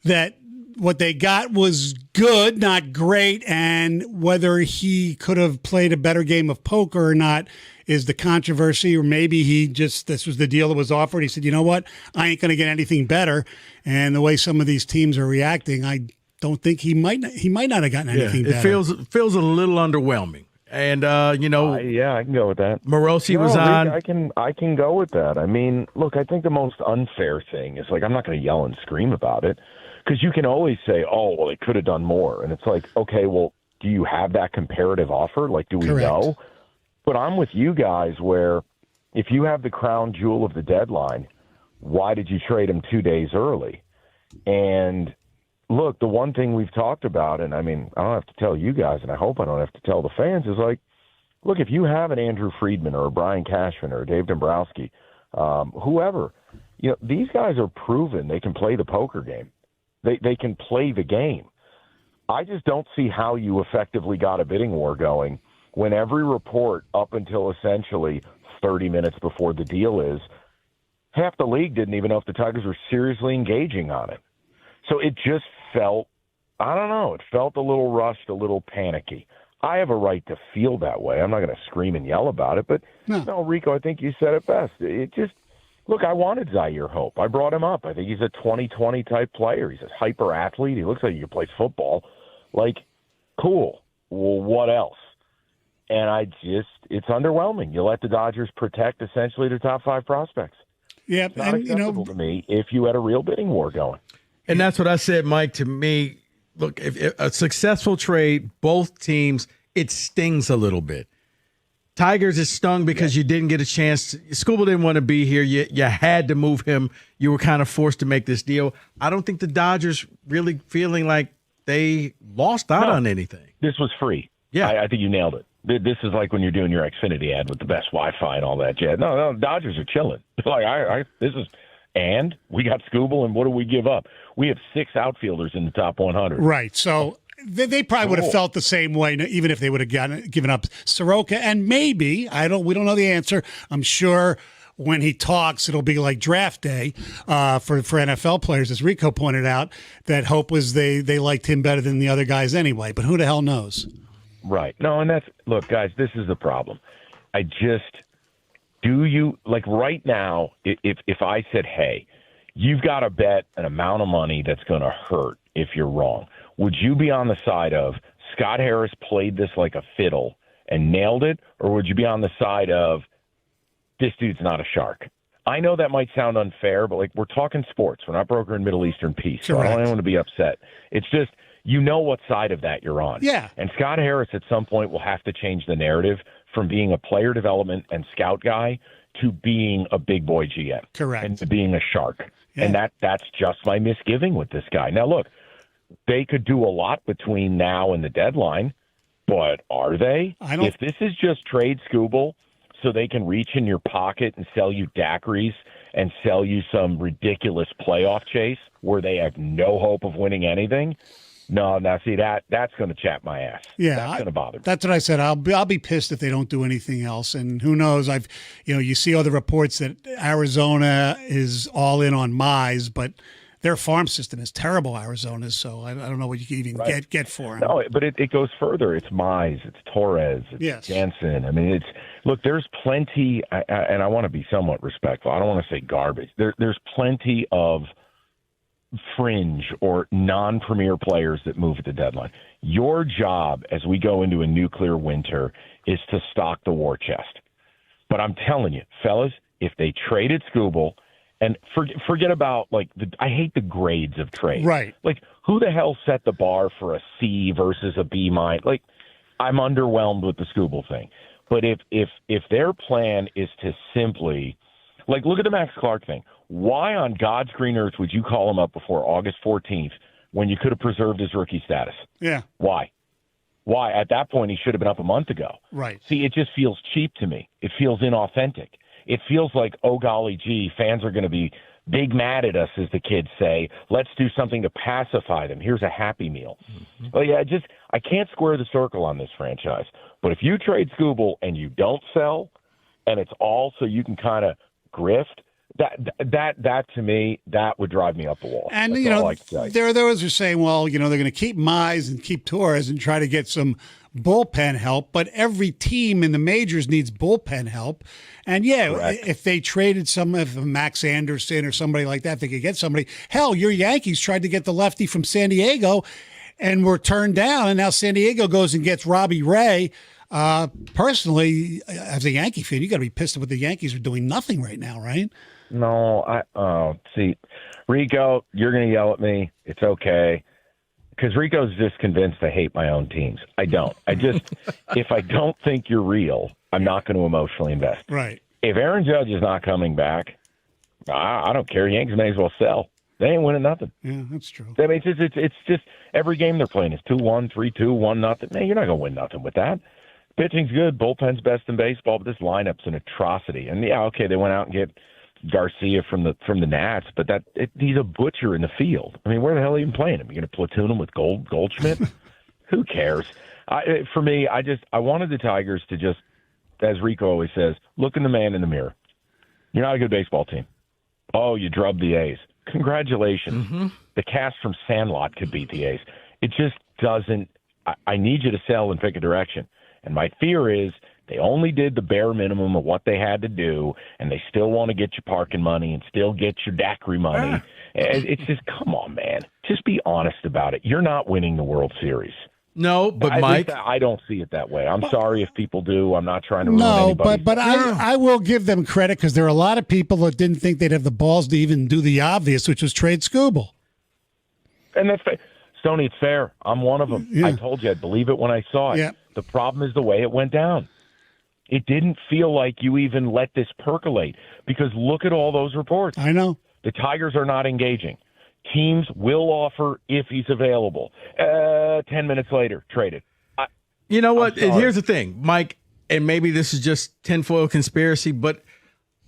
that what they got was good, not great, and whether he could have played a better game of poker or not is the controversy, or maybe this was the deal that was offered. He said, you know what, I ain't going to get anything better, and the way some of these teams are reacting, I don't think he might not have gotten anything better. It feels a little underwhelming. And yeah, I can go with that. Morosi was on. I can go with that. I mean, look, I think the most unfair thing is, like, I'm not going to yell and scream about it, because you can always say, oh, well, they could have done more. And it's like, okay, well, do you have that comparative offer? Like, do we know? But I'm with you guys where if you have the crown jewel of the deadline, why did you trade him 2 days early? And look, the one thing we've talked about, and I mean, I don't have to tell you guys, and I hope I don't have to tell the fans, is like, look, if you have an Andrew Friedman or a Brian Cashman or a Dave Dombrowski, whoever, you know, these guys are proven they can play the poker game. They can play the game. I just don't see how you effectively got a bidding war going when every report up until essentially 30 minutes before the deal is, half the league didn't even know if the Tigers were seriously engaging on it. So it just felt, I don't know, it felt a little rushed, a little panicky. I have a right to feel that way. I'm not going to scream and yell about it, but no, Rico, I think you said it best. It just, look, I wanted Zaire Hope. I brought him up. I think he's a 2020 type player. He's a hyper athlete. He looks like he can play football. Like, cool. Well, what else? And it's underwhelming. You let the Dodgers protect essentially their top 5 prospects. Yeah, it's not acceptable to me if you had a real bidding war going. And that's what I said, Mike. To me, look, if a successful trade, both teams, it stings a little bit. Tigers is stung because you didn't get a chance. Skubal didn't want to be here. You had to move him. You were kind of forced to make this deal. I don't think the Dodgers really feeling like they lost out on anything. This was free. Yeah. I think you nailed it. This is like when you're doing your Xfinity ad with the best Wi-Fi and all that jazz. No, Dodgers are chilling. Like and we got Skubal, and what do we give up? We have 6 outfielders in the top 100. Right. So they probably would have felt the same way, even if they would have given up Soroka. And maybe we don't know the answer. I'm sure when he talks, it'll be like draft day for NFL players, as Rico pointed out. That hope was they liked him better than the other guys anyway. But who the hell knows? Right. No, and look, guys, this is the problem. Do you, like right now, if I said, hey, you've got to bet an amount of money that's going to hurt if you're wrong, would you be on the side of Scott Harris played this like a fiddle and nailed it, or would you be on the side of this dude's not a shark? I know that might sound unfair, but like we're talking sports. We're not brokering Middle Eastern peace, so I don't want to be upset. It's just you know what side of that you're on. Yeah. And Scott Harris at some point will have to change the narrative from being a player development and scout guy to being a big boy GM. Correct. And to being a shark. Yeah. And that's just my misgiving with this guy. Now, look, they could do a lot between now and the deadline, but are they? If this is just trade Skubal so they can reach in your pocket and sell you daiquiris and sell you some ridiculous playoff chase where they have no hope of winning anything, no, now see that's going to chap my ass. Yeah, that's going to bother me. That's what I said. I'll be pissed if they don't do anything else. And who knows? You see other reports that Arizona is all in on Mize, but their farm system is terrible. Arizona's, so I don't know what you can even get for him. No, but it goes further. It's Mize, it's Torres, it's Jansen. I mean, look. There's plenty, and I want to be somewhat respectful. I don't want to say garbage. There's plenty of fringe or non-premier players that move at the deadline. Your job as we go into a nuclear winter is to stock the war chest. But I'm telling you, fellas, if they traded Skubal, and forget about, like, I hate the grades of trade. Right. Like, who the hell set the bar for a C versus a B-? Like, I'm underwhelmed with the Skubal thing. But if their plan is to simply, like, look at the Max Clark thing. Why on God's green earth would you call him up before August 14th when you could have preserved his rookie status? Yeah. Why? At that point, he should have been up a month ago. Right. See, it just feels cheap to me. It feels inauthentic. It feels like, oh, golly gee, fans are going to be big mad at us, as the kids say. Let's do something to pacify them. Here's a Happy Meal. Mm-hmm. Well, yeah, I can't square the circle on this franchise. But if you trade Skubal and you don't sell, and it's all so you can kind of grift, that to me, that would drive me up the wall. And, That's there are those who say, well, they're going to keep Mize and keep Torres and try to get some bullpen help, but every team in the majors needs bullpen help. And, Correct. If they traded if Max Anderson or somebody like that, if they could get somebody. Hell, your Yankees tried to get the lefty from San Diego and were turned down, and now San Diego goes and gets Robbie Ray. Personally, as a Yankee fan, you got to be pissed that the Yankees are doing nothing right now, right? No, see, Rico, you're going to yell at me. It's okay. Because Rico's just convinced I hate my own teams. I don't. If I don't think you're real, I'm not going to emotionally invest. Right. If Aaron Judge is not coming back, I don't care. Yankees may as well sell. They ain't winning nothing. Yeah, that's true. I mean, it's just every game they're playing is 2-1, 3-2, 1-0. Man, you're not going to win nothing with that. Pitching's good. Bullpen's best in baseball, but this lineup's an atrocity. And, yeah, okay, they went out and get Garcia from the Nats, but he's a butcher in the field. I mean, where the hell are you even playing him? You're going to platoon him with Goldschmidt? Who cares? For me, I wanted the Tigers to just, as Rico always says, look in the man in the mirror. You're not a good baseball team. Oh, you drubbed the A's. Congratulations. Mm-hmm. The cast from Sandlot could beat the A's. It just doesn't. I need you to sell and pick a direction. And my fear is they only did the bare minimum of what they had to do, and they still want to get your parking money and still get your daiquiri money. It's just, come on, man. Just be honest about it. You're not winning the World Series. No, but Mike, I don't see it that way. I'm sorry if people do. I'm not trying to ruin anybody. but I will give them credit because there are a lot of people that didn't think they'd have the balls to even do the obvious, which was trade Skubal. And that's Stoney, it's fair. I'm one of them. Yeah. I told you I'd believe it when I saw it. Yeah. The problem is the way it went down. It didn't feel like you even let this percolate because look at all those reports. I know. The Tigers are not engaging. Teams will offer if he's available. 10 minutes later, traded. You know what? Here's the thing, Mike, and maybe this is just tinfoil conspiracy, but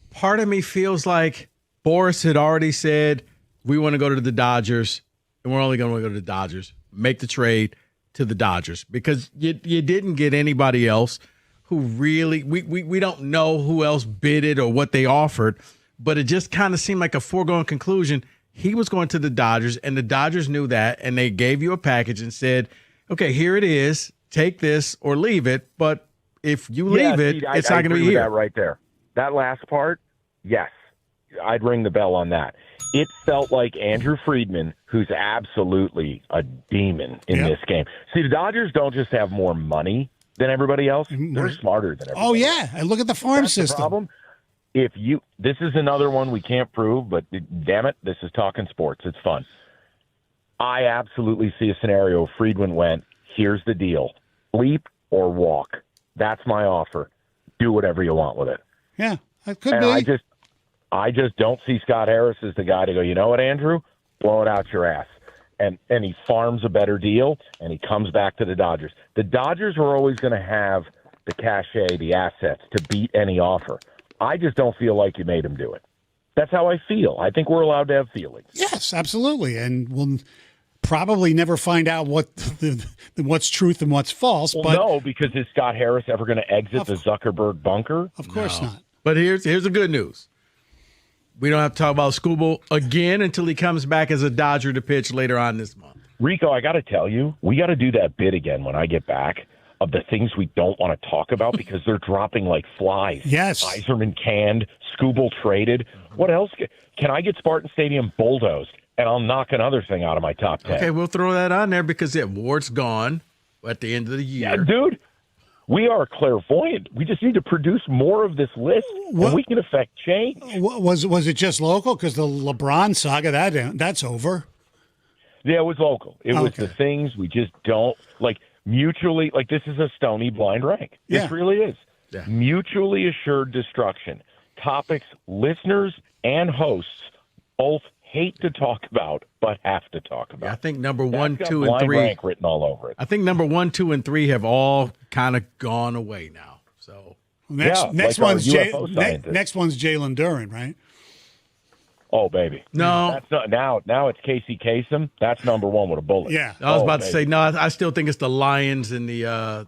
part of me feels like Boris had already said, we want to go to the Dodgers, and we're only going to go to the Dodgers. Make the trade to the Dodgers because you didn't get anybody else who really, we don't know who else bid it or what they offered, but it just kind of seemed like a foregone conclusion. He was going to the Dodgers, and the Dodgers knew that, and they gave you a package and said, okay, here it is. Take this or leave it, but if you leave it, it's not going to be here. That right there. That last part, yes, I'd ring the bell on that. It felt like Andrew Friedman, who's absolutely a demon in this game. See, the Dodgers don't just have more money than everybody else. They're smarter than everybody else. Oh, yeah. And look at the farm system. The problem. This is another one we can't prove, but damn it, this is talking sports. It's fun. I absolutely see a scenario where Friedman went, here's the deal. Leap or walk. That's my offer. Do whatever you want with it. Yeah, that could be. I just don't see Scott Harris as the guy to go, you know what, Andrew? Blow it out your ass. And he farms a better deal, and he comes back to the Dodgers. The Dodgers are always going to have the cachet, the assets to beat any offer. I just don't feel like you made him do it. That's how I feel. I think we're allowed to have feelings. Yes, absolutely. And we'll probably never find out what's truth and what's false. Well, but no, because is Scott Harris ever going to exit the Zuckerberg bunker? Of course not. But here's the good news. We don't have to talk about Skubal again until he comes back as a Dodger to pitch later on this month. Rico, I got to tell you, we got to do that bit again when I get back of the things we don't want to talk about because they're dropping like flies. Yes. Yzerman canned, Skubal traded. What else? Can I get Spartan Stadium bulldozed and I'll knock another thing out of my top 10. Okay, we'll throw that on there because Ward's gone at the end of the year. Yeah, dude, we are clairvoyant. We just need to produce more of this list, and we can affect change. Was it just local? Because the LeBron saga, that's over. Yeah, it was local. It was the things we just don't like mutually. Like, this is a Stony blind rank. This really is. Yeah. Mutually assured destruction. Topics listeners and hosts both hate to talk about, but have to talk about. I think number 1, That's got 2, and blind 3 rank written all over it. I think number 1, 2, and 3 have all kind of gone away now. So Next like one's UFO scientist. next one's Jalen Duren, right? Oh, baby. No. That's not now it's Casey Kasem. That's number 1 with a bullet. Yeah. I was about to say, no, I still think it's the Lions and the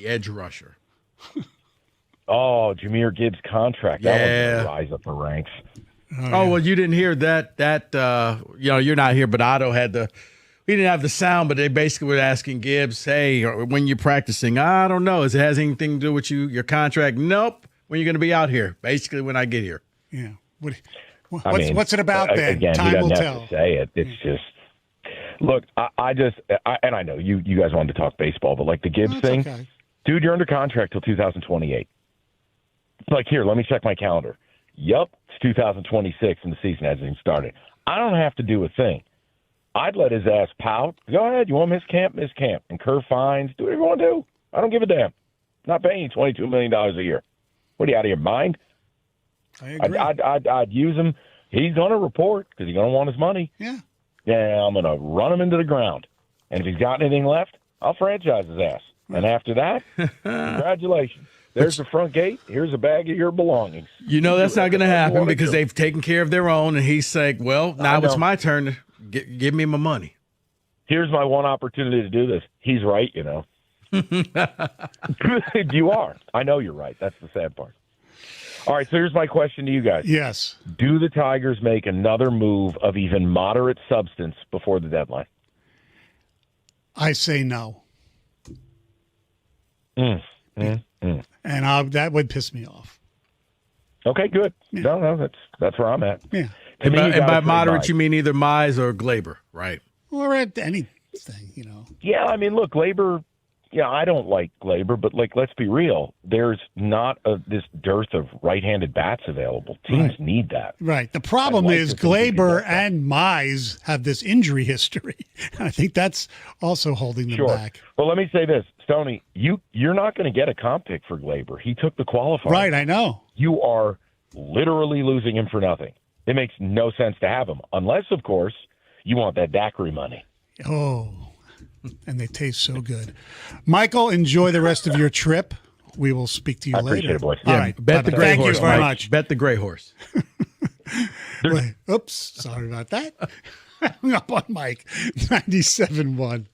edge rusher. Oh, Jahmyr Gibbs' contract. That one's going to rise up the ranks. Oh, well, you didn't hear that you're not here, but Otto we didn't have the sound, but they basically were asking Gibbs, hey, when you're practicing, I don't know. Has it has anything to do with your contract? Nope. When you're going to be out here? Basically when I get here. Yeah. What's it about then? Again, Time he doesn't will have tell. to say it. It's just, look, and I know you guys wanted to talk baseball, but like the Gibbs thing, okay. Dude, you're under contract till 2028. It's like, here, let me check my calendar. Yup, it's 2026 and the season hasn't even started. I don't have to do a thing. I'd let his ass pout. Go ahead. You want to miss camp. Incur fines. Do whatever you want to do. I don't give a damn. I'm not paying you $22 million a year. What are you, out of your mind? I agree. I'd use him. He's going to report because he's going to want his money. Yeah. Yeah, I'm going to run him into the ground. And if he's got anything left, I'll franchise his ass. And after that, congratulations. There's the front gate. Here's a bag of your belongings. You know that's not going to happen because they've taken care of their own, and he's like, well, now it's my turn to give me my money. Here's my one opportunity to do this. He's right, you know. You are. I know you're right. That's the sad part. All right, so here's my question to you guys. Yes. Do the Tigers make another move of even moderate substance before the deadline? I say no. And that would piss me off. Okay, good. Yeah. No, that's where I'm at. Yeah. To me, you And gotta by trade moderate, Mize. you mean either Mize or Glaber, right? Or at anything, you know. Yeah, I mean, look, Glaber. Yeah, I don't like Glaber, but like, let's be real. There's not this dearth of right-handed bats available. Teams need that. Right. The problem is Glaber and Mize have this injury history. I think that's also holding them back. Well, let me say this, Stoney. You're not going to get a comp pick for Glaber. He took the qualifier. Right, I know. You are literally losing him for nothing. It makes no sense to have him, unless, of course, you want that daiquiri money. Oh, and they taste so good. Michael, enjoy the rest of your trip. We will speak to you later. Appreciate it, boys. All Yeah, right. Bet the Bye-bye. gray Thank horse. you very Mike. much. Bet the gray horse. Oops, sorry about that. Hung up on Mike. 97.1.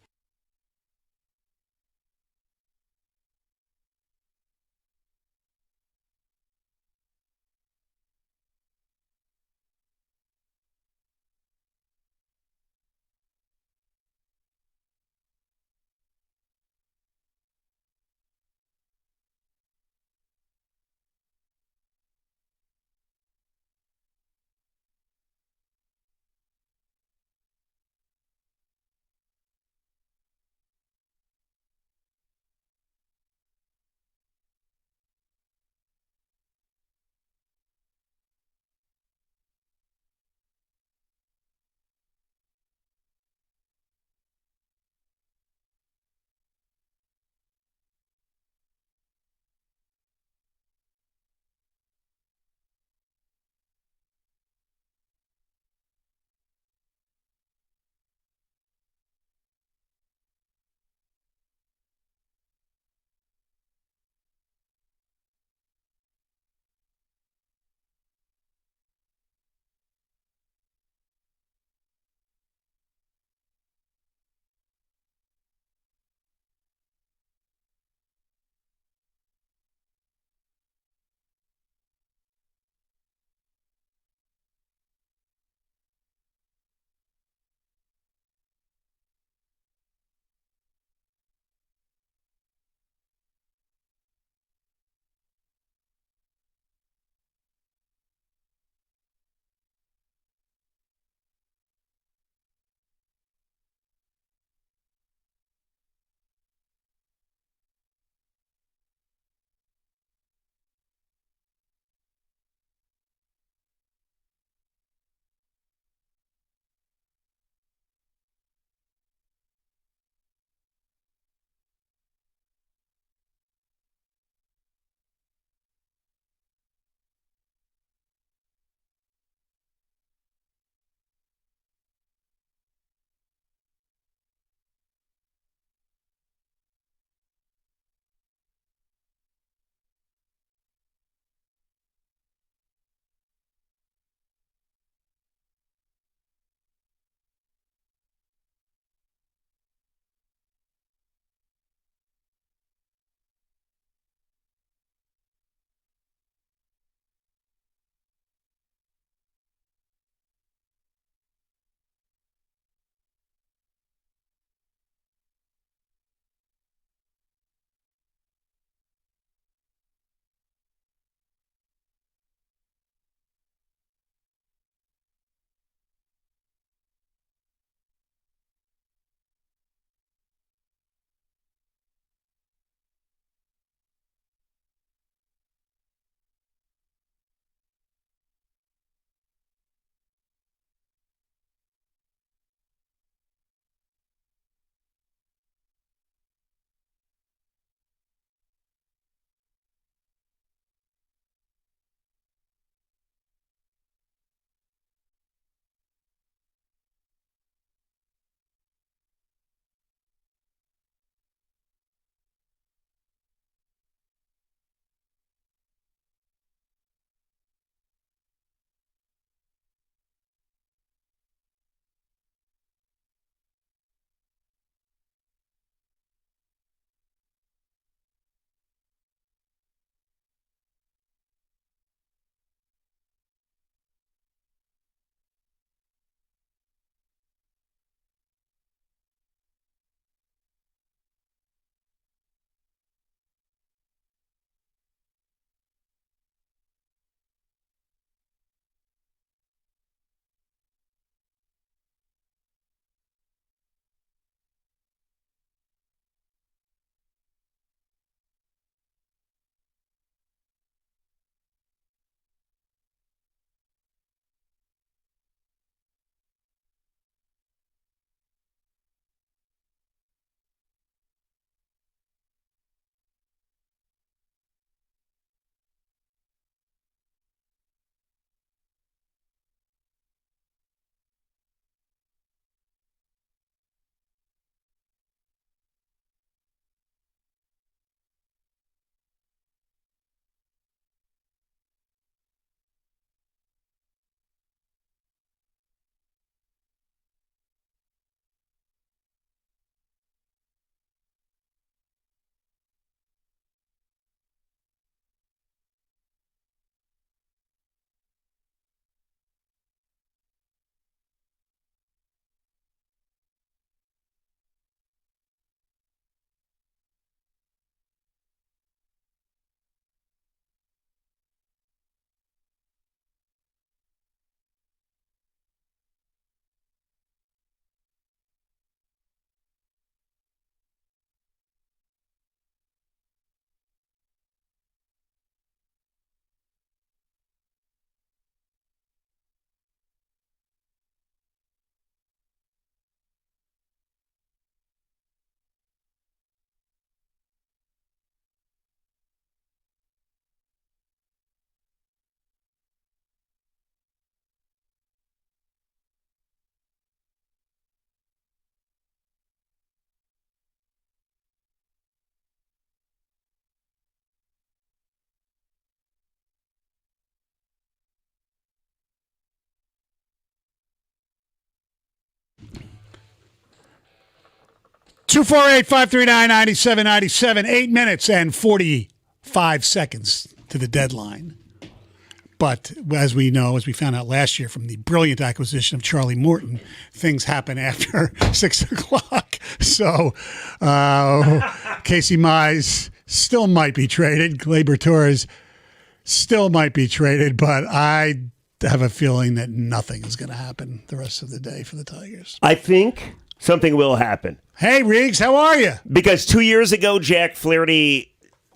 248-539-9797. 8 minutes and 45 seconds to the deadline. But as we know, as we found out last year from the brilliant acquisition of Charlie Morton, things happen after 6 o'clock. So Casey Mize still might be traded. Gleyber Torres still might be traded, but I have a feeling that nothing is going to happen the rest of the day for the Tigers. I think something will happen. Hey, Riggs, how are you? Because 2 years ago, Jack Flaherty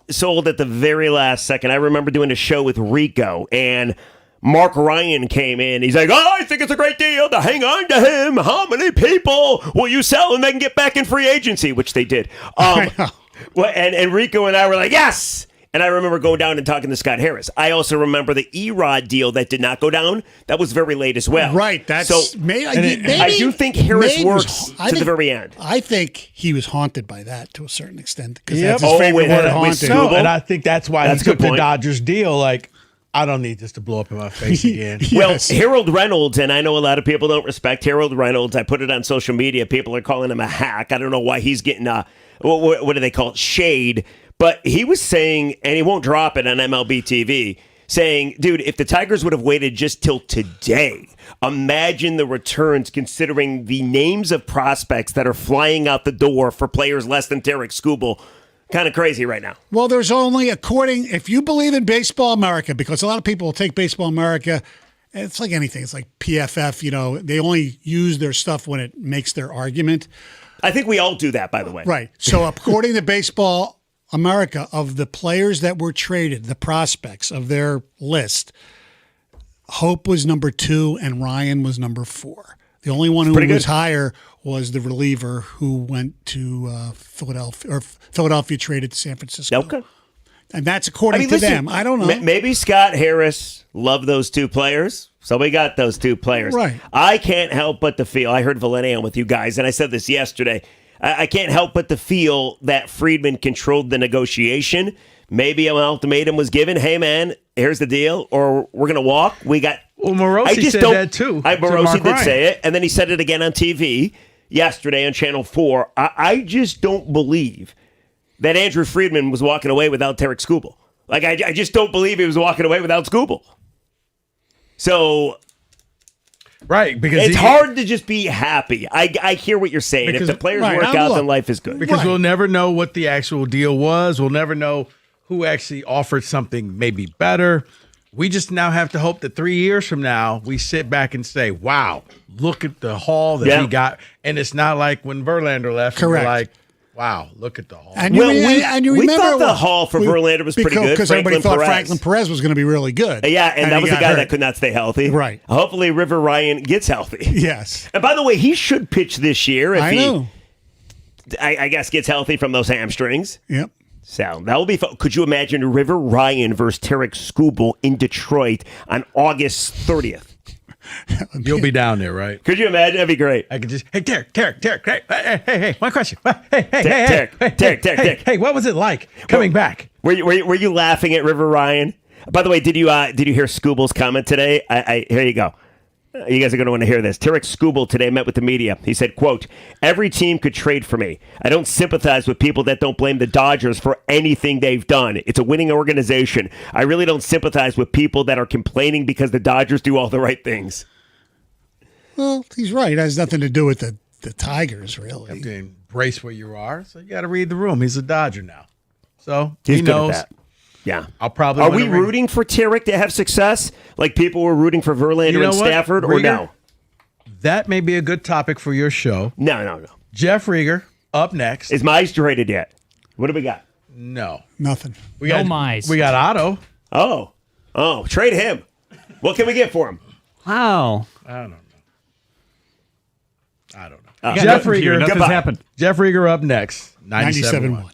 sold at the very last second. I remember doing a show with Rico, and Mark Ryan came in. He's like, I think it's a great deal to hang on to him. How many people will you sell and they can get back in free agency? Which they did. And Rico and I were like, yes. And I remember going down and talking to Scott Harris. I also remember the Erod deal that did not go down. That was very late as well. Right. That's so. I do think Harris works to the very end. I think he was haunted by that to a certain extent because that's his favorite word, haunted. No, and I think that's why he took the Dodgers deal. Like, I don't need this to blow up in my face again. Well, Harold Reynolds, and I know a lot of people don't respect Harold Reynolds. I put it on social media. People are calling him a hack. I don't know why he's getting what do they call it? Shade. But he was saying, and he won't drop it on MLB TV, saying, dude, if the Tigers would have waited just till today, imagine the returns considering the names of prospects that are flying out the door for players less than Tarik Skubal. Kind of crazy right now. Well, there's only, if you believe in Baseball America, because a lot of people will take Baseball America, it's like anything. It's like PFF, they only use their stuff when it makes their argument. I think we all do that, by the way. Right. So according to Baseball America, of the players that were traded, the prospects of their list, Hope was number 2 and Ryan was number 4. The only one who was higher was the reliever who went to Philadelphia, or Philadelphia traded to San Francisco. Okay. And that's according to them. I don't know. Maybe Scott Harris loved those 2 players, so we got those 2 players. Right. I can't help but to feel, I heard Valenti on with you guys, and I said this yesterday, I can't help but to feel that Friedman controlled the negotiation. Maybe an ultimatum was given. Hey, man, here's the deal, or we're going to walk. We got. Well, Morosi said that too. Morosi did say it, and then he said it again on TV yesterday on Channel 4. I just don't believe that Andrew Friedman was walking away without Tarik Skubal. Like, I just don't believe he was walking away without Skubal. So. Right, because it's hard to just be happy. I hear what you're saying. If the players work out, then life is good. Because we'll never know what the actual deal was. We'll never know who actually offered something maybe better. We just now have to hope that 3 years from now, we sit back and say, wow, look at the haul that he got. And it's not like when Verlander left. Correct. We're like, wow, look at the haul. And you remember thought the haul for Verlander was pretty good. Because everybody thought Franklin Perez was going to be really good. Yeah, and that was the guy that could not stay healthy. Right. Hopefully River Ryan gets healthy. Yes. And by the way, he should pitch this year if I know. I guess gets healthy from those hamstrings. Yep. So that will be fun. Could you imagine River Ryan versus Tarik Skubal in Detroit on August 30th? You'll be down there, right? Could you imagine? That'd be great. I could just, hey, Derek, hey, one question. Hey, what was it like coming back? Were you laughing at River Ryan? By the way, did you hear Skubal's comment today? Here you go. You guys are going to want to hear this. Tarik Skubal today met with the media. He said, quote, every team could trade for me. I don't sympathize with people that don't blame the Dodgers for anything they've done. It's a winning organization. I really don't sympathize with people that are complaining because the Dodgers do all the right things. Well, he's right. It has nothing to do with the Tigers, really. You have to embrace where you are, so you got to read the room. He's a Dodger now. So he knows. Good at that. Yeah. I'll probably. Are we rooting for Tarik to have success like people were rooting for Verlander and Stafford, or no? That may be a good topic for your show. No. Jeff Rieger up next. Is Mize traded yet? What do we got? No. Nothing. We got Mize. We got Otto. Oh, trade him. What can we get for him? Wow. I don't know. Jeff Rieger. Nothing's goodbye. happened. Jeff Rieger up next. 97.1.